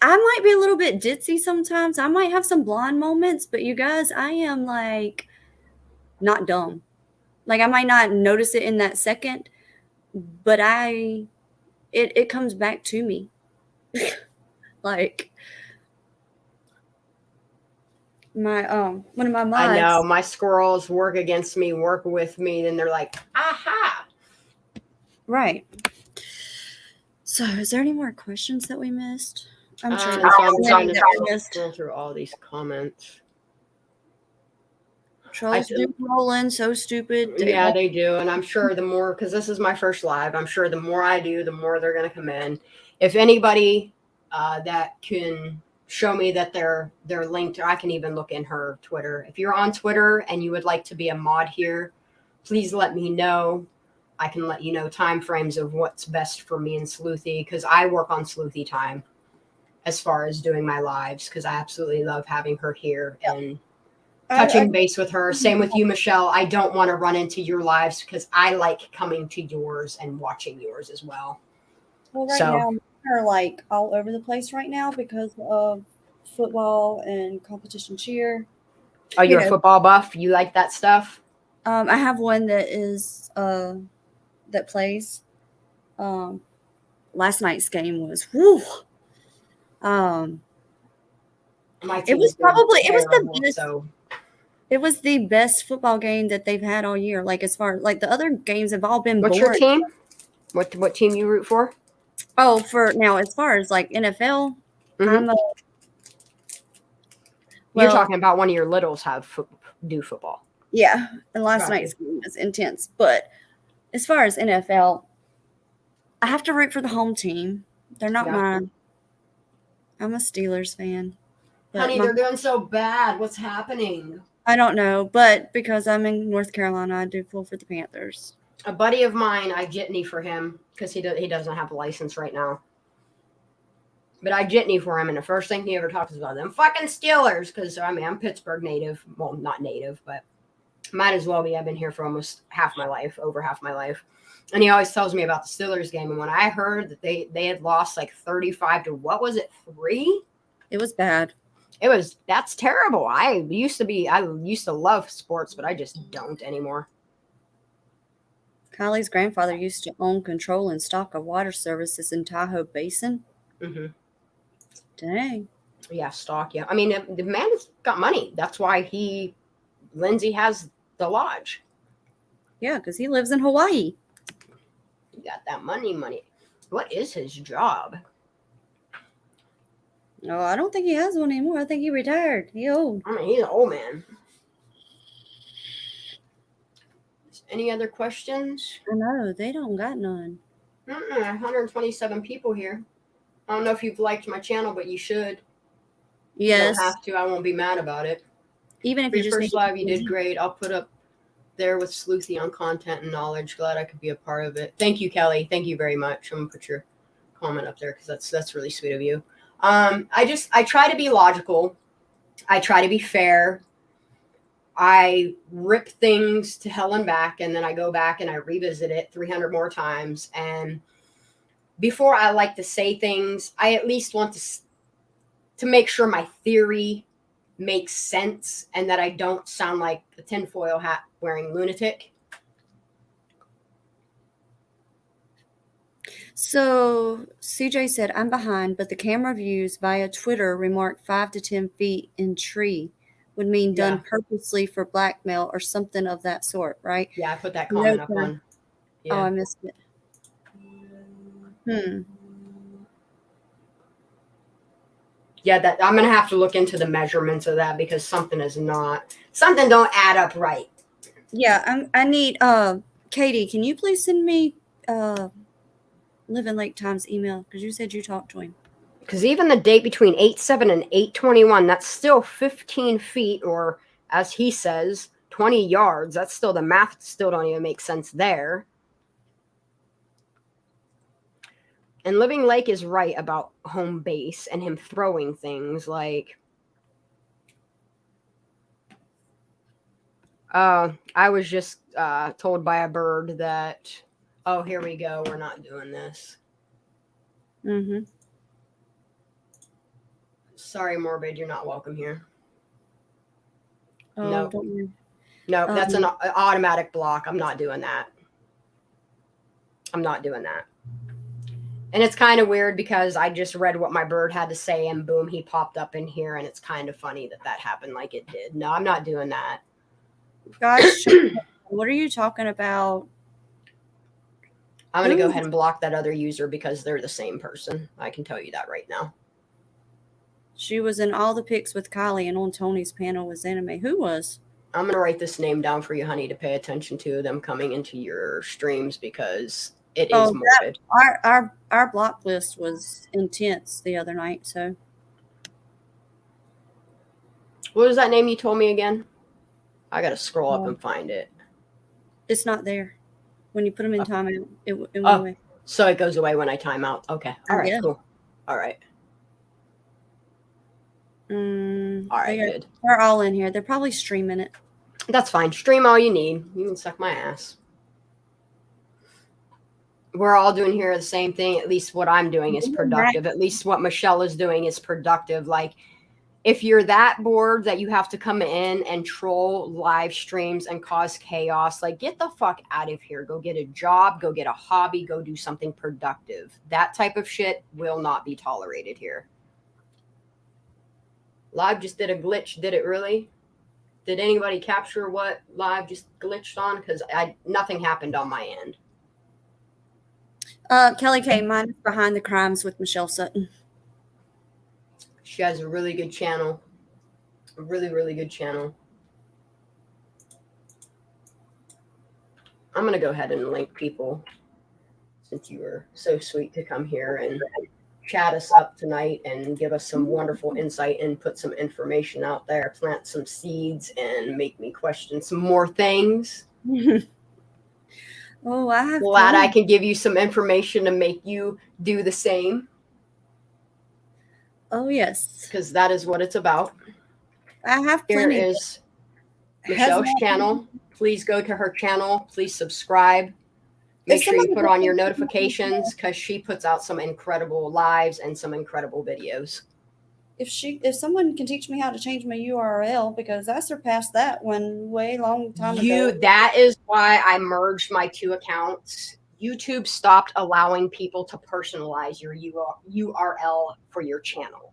I might be a little bit ditzy sometimes. I might have some blonde moments, but you guys, I am like not dumb. Like, I might not notice it in that second, but it comes back to me. Like my one of my mods. I know my squirrels work against me, work with me, and they're like, aha. Right. So, is there any more questions that we missed? I'm sure. I'm trying to scroll through all these comments. Trolls do roll in so stupid. Yeah, they do. And I'm sure the more, because this is my first live, I'm sure the more I do, the more they're going to come in. If anybody that can show me that they're linked, I can even look in her Twitter. If you're on Twitter and you would like to be a mod here, please let me know. I can let you know time frames of what's best for me and Sleuthie, because I work on Sleuthie time as far as doing my lives, because I absolutely love having her here and touching base with her. Same with you, Michelle. I don't want to run into your lives because I like coming to yours and watching yours as well. Well, now we're like all over the place right now because of football and competition cheer. Oh, you're a football buff? You like that stuff? I have one that is that plays. Last night's game was whew. Um, My it team's was doing probably it was the terrible, best. so It was the best football game that they've had all year. Like as far like the other games have all been what's your boring. team? What team you root for? Oh, for now, as far as like NFL, I'm a You're well, talking about one of your littles do football. yeah. And last Gotcha. night's game was intense, but as far as NFL, I have to root for the home team. They're not Yeah. mine. I'm a Steelers fan. But Honey, they're doing so bad. What's happening? I don't know, but because I'm in North Carolina, I do pull for the Panthers. A buddy of mine, I jitney for him because he doesn't have a license right now. But I jitney for him, and the first thing he ever talks about them fucking Steelers, because I mean I'm Pittsburgh native. Well, not native, but might as well be. I've been here for almost over half my life. And he always tells me about the Steelers game. And when I heard that they had lost like 35 to what was it, 3? It was bad. That's terrible. I used to love sports, but I just don't anymore. Kylie's grandfather used to own, control, and stock of water services in Tahoe Basin. Mm-hmm. Dang. Yeah, stock. Yeah. I mean, the man's got money. That's why Lindsay has the lodge. Yeah, because he lives in Hawaii. He got that money. What is his job? No, I don't think he has one anymore. I think he retired. He old. I mean, he's an old man. Any other questions? I know. They don't got none. 127 people here. I don't know if you've liked my channel, but you should. Yes. You don't have to. I won't be mad about it. Even if For you your just first live, you did great. I'll put up there with Sleuthie on content and knowledge. Glad I could be a part of it. Thank you, Kelly. Thank you very much. I'm gonna put your comment up there because that's really sweet of you. I try to be logical. I try to be fair. I rip things to hell and back, and then I go back and I revisit it 300 more times. And before I like to say things, I at least want to make sure my theory makes sense and that I don't sound like a tinfoil hat wearing lunatic. So CJ said, I'm behind, but the camera views via Twitter remarked 5 to 10 feet in tree would mean done purposely for blackmail or something of that sort, right? Yeah, I put that comment up on. Yeah. Oh, I missed it. Yeah, that I'm gonna have to look into the measurements of that because something don't add up right. Yeah, I need Katie, can you please send me Living Lake Times email? Because you said you talked to him. Because even the date between 8/7 and 8/21, that's still 15 feet, or as he says, 20 yards. That's still, the math still don't even make sense there. And Living Lake is right about home base and him throwing things like. I was just told by a bird that, oh, here we go. We're not doing this. Mm-hmm. Sorry, Morbid, you're not welcome here. Oh, No. don't worry. No, that's an automatic block. I'm not doing that. I'm not doing that. And it's kind of weird because I just read what my bird had to say and boom, he popped up in here, and it's kind of funny that happened like it did. No, I'm not doing that. Guys, what are you talking about? I'm going to go ahead and block that other user because they're the same person. I can tell you that right now. She was in all the pics with Kylie, and on Tony's panel was anime. Who was? I'm going to write this name down for you, honey, to pay attention to them coming into your streams because it is morbid. Our block list was intense the other night. So, what was that name you told me again? I got to scroll up and find it. It's not there. When you put them in timeout, it went away. So it goes away when I time out. Okay. All right, cool. All right. All right, good. They're all in here. They're probably streaming it. That's fine. Stream all you need. You can suck my ass. We're all doing here the same thing. At least what I'm doing is productive. At least what Michelle is doing is productive. Like, if you're that bored that you have to come in and troll live streams and cause chaos, like, get the fuck out of here. Go get a job. Go get a hobby. Go do something productive. That type of shit will not be tolerated here. Live just did a glitch. Did it really? Did anybody capture what live just glitched on? Because nothing happened on my end. Kelly K, mine is Behind the Crimes with Michelle Sutton. She has a really good channel. A really, really good channel. I'm going to go ahead and link people since you were so sweet to come here and chat us up tonight and give us some wonderful insight and put some information out there, plant some seeds and make me question some more things. Oh, I have glad plenty. I can give you some information to make you do the same. Oh, yes. Because that is what it's about. I have Here plenty. is Michelle's channel. Please go to her channel. Please subscribe. Make sure you put on your notifications because she puts out some incredible lives and some incredible videos. If someone can teach me how to change my URL, because I surpassed that one way long time ago. That is why I merged my two accounts. YouTube stopped allowing people to personalize your URL for your channel.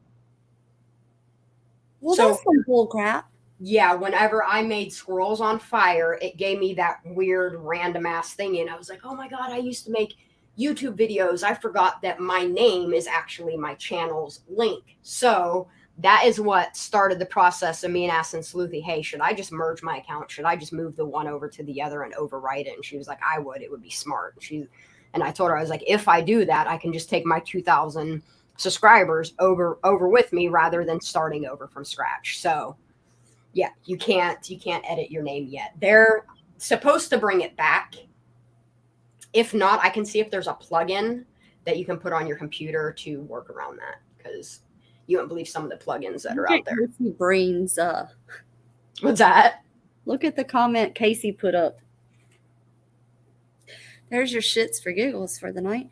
Well, that's some bull crap. Yeah, whenever I made Squirrels on Fire, it gave me that weird random ass thing. And I was like, oh my God, I used to make YouTube videos. I forgot that my name is actually my channel's link. So that is what started the process of me and asking Sleuthie, hey, should I just merge my account? Should I just move the one over to the other and overwrite it? And she was like, I would. It would be smart. And I told her, I was like, if I do that, I can just take my 2,000 subscribers over with me rather than starting over from scratch. So yeah, you can't edit your name yet. They're supposed to bring it back. If not, I can see if there's a plugin that you can put on your computer to work around that, because you won't believe some of the plugins that are out there. Casey brings What's that? Look at the comment Casey put up. There's your shits for giggles for the night.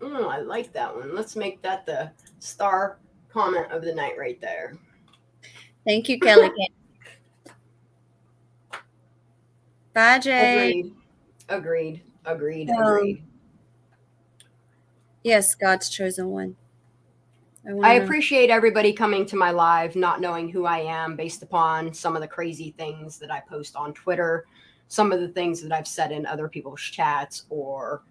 I like that one. Let's make that the star comment of the night right there. Thank you, Kelly. Bye, Jay. Agreed. Yes, God's chosen one. I appreciate everybody coming to my live, not knowing who I am based upon some of the crazy things that I post on Twitter, some of the things that I've said in other people's chats, or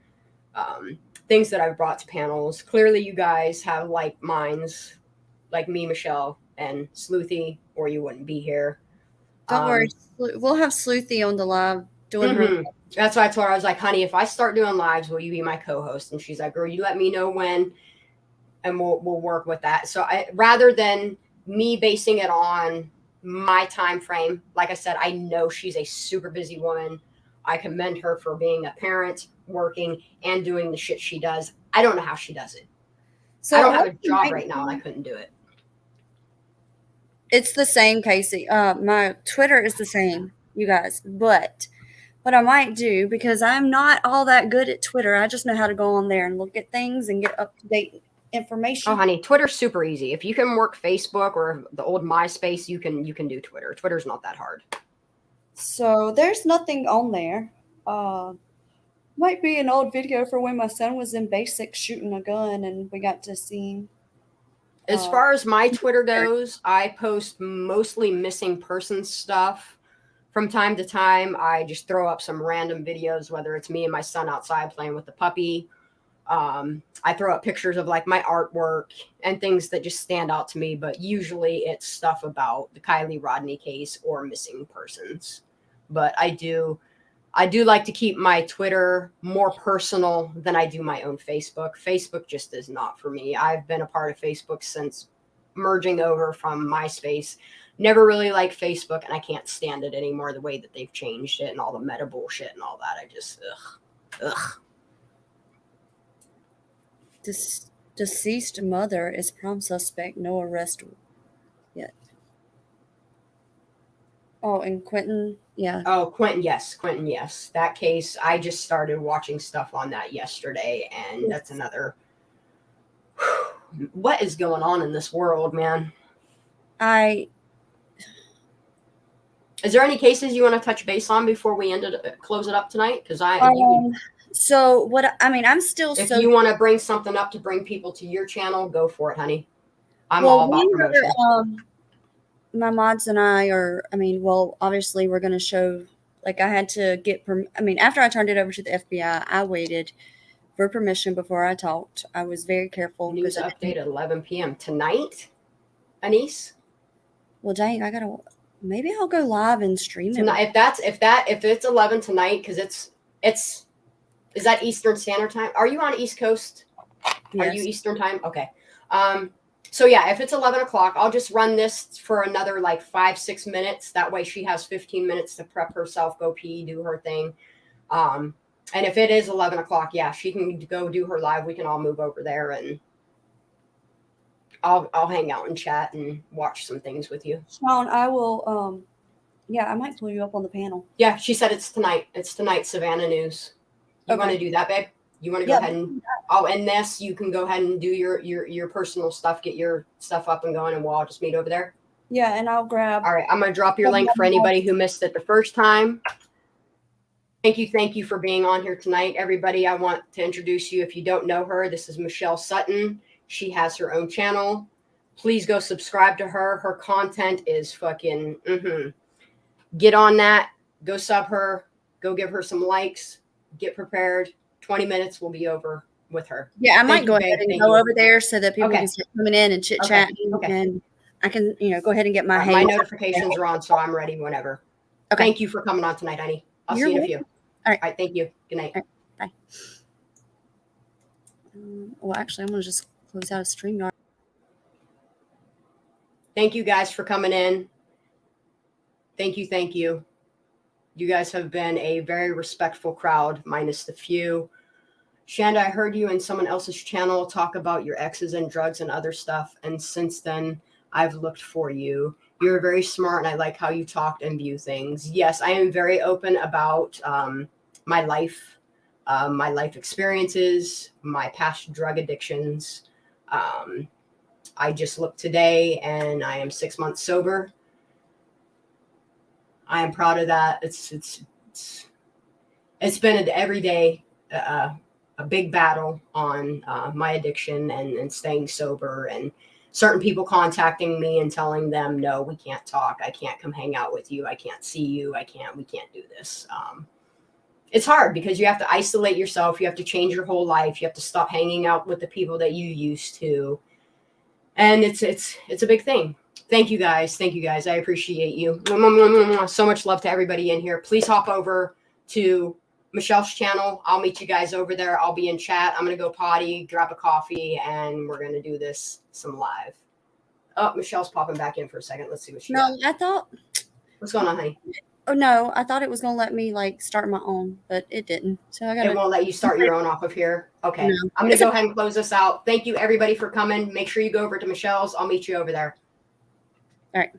things that I've brought to panels. Clearly, you guys have like minds, like me, Michelle, and Sleuthie, or you wouldn't be here. Don't worry. We'll have Sleuthie on the live doing her. That's why I told her, I was like, honey, if I start doing lives, will you be my co-host? And she's like, girl, you let me know when, and we'll work with that. So rather than me basing it on my time frame, like I said, I know she's a super busy woman. I commend her for being a parent, working, and doing the shit she does. I don't know how she does it. So I don't have a job right now, and I couldn't do it. It's the same, Casey. My Twitter is the same, you guys. But what I might do, because I'm not all that good at Twitter, I just know how to go on there and look at things and get up-to-date information. Oh, honey, Twitter's super easy. If you can work Facebook or the old MySpace, you can do Twitter. Twitter's not that hard. So there's nothing on there. Might be an old video for when my son was in basic shooting a gun and we got to see him. As far as my Twitter goes, I post mostly missing person stuff. From time to time, I just throw up some random videos, whether it's me and my son outside playing with the puppy. I throw up pictures of like my artwork and things that just stand out to me, but usually it's stuff about the Kylie Rodney case or missing persons. But I do like to keep my Twitter more personal than I do my own Facebook. Facebook just is not for me. I've been a part of Facebook since merging over from MySpace. Never really liked Facebook, and I can't stand it anymore, the way that they've changed it and all the meta bullshit and all that. I just, ugh. Deceased mother is prom suspect, no arrest yet. Oh, and Quentin, yeah. Oh, Quentin, yes. That case, I just started watching stuff on that yesterday, and that's another. What is going on in this world, man? Is there any cases you want to touch base on before we close it up tonight? Because so what I'm still. If you want to bring something up to bring people to your channel, go for it, honey. I'm all about promotion. my mods and I are, I mean, well, obviously we're going to show, like I had to get, I mean, after I turned it over to the FBI, I waited for permission before I talked. I was very careful. News update at 11 p.m. tonight, Anise? Well, dang, I got to, maybe I'll go live and stream it. Tonight, if it's 11 tonight, because is that Eastern Standard Time? Are you on East Coast? Yes. Are you Eastern Time? Okay. So yeah, if it's 11 o'clock, I'll just run this for another like 5-6 minutes. That way she has 15 minutes to prep herself, go pee, do her thing. And if it is 11 o'clock, yeah, she can go do her live. We can all move over there and I'll hang out and chat and watch some things with you. Sean, I will, yeah, I might pull you up on the panel. Yeah, she said it's tonight. It's tonight, Savannah News. You want to do that, babe? You want to go ahead and I'll end this. You can go ahead and do your personal stuff, get your stuff up and going, and we'll all just meet over there. Yeah, and I'll grab. All right, I'm gonna drop your link for anybody who missed it the first time. Thank you for being on here tonight, everybody. I want to introduce you. If you don't know her, this is Michelle Sutton. She has her own channel. Please go subscribe to her. Her content is fucking. Get on that. Go sub her. Go give her some likes. Get prepared. 20 minutes will be over with her. Yeah, I might go ahead and go over there so that people can start coming in and chit chatting, and I can, go ahead and get my my notifications are on, so I'm ready whenever. Okay. Thank you for coming on tonight, honey. I'll see you in a few. All right. Thank you. Good night. All right, bye. Well, actually, I'm gonna just close out a StreamYard. Thank you guys for coming in. Thank you. You guys have been a very respectful crowd, minus the few. Shanda, I heard you in someone else's channel talk about your exes and drugs and other stuff. And since then, I've looked for you. You're very smart, and I like how you talk and view things. Yes, I am very open about my life experiences, my past drug addictions. I just looked today, and I am 6 months sober. I am proud of that. It's been an everyday a big battle on my addiction and staying sober, and certain people contacting me and telling them, no, we can't talk. I can't come hang out with you. I can't see you. We can't do this. It's hard because you have to isolate yourself. You have to change your whole life. You have to stop hanging out with the people that you used to. And it's a big thing. Thank you guys. I appreciate you. So much love to everybody in here. Please hop over to Michelle's channel. I'll meet you guys over there. I'll be in chat. I'm going to go potty, grab a coffee, and we're going to do this some live. Oh, Michelle's popping back in for a second. Let's see what she got. I thought. What's going on, honey? Oh, no, I thought it was going to let me start my own, but it didn't. So I got It won't let you start your own off of here. Okay. No. I'm going to go ahead and close this out. Thank you, everybody, for coming. Make sure you go over to Michelle's. I'll meet you over there. All right.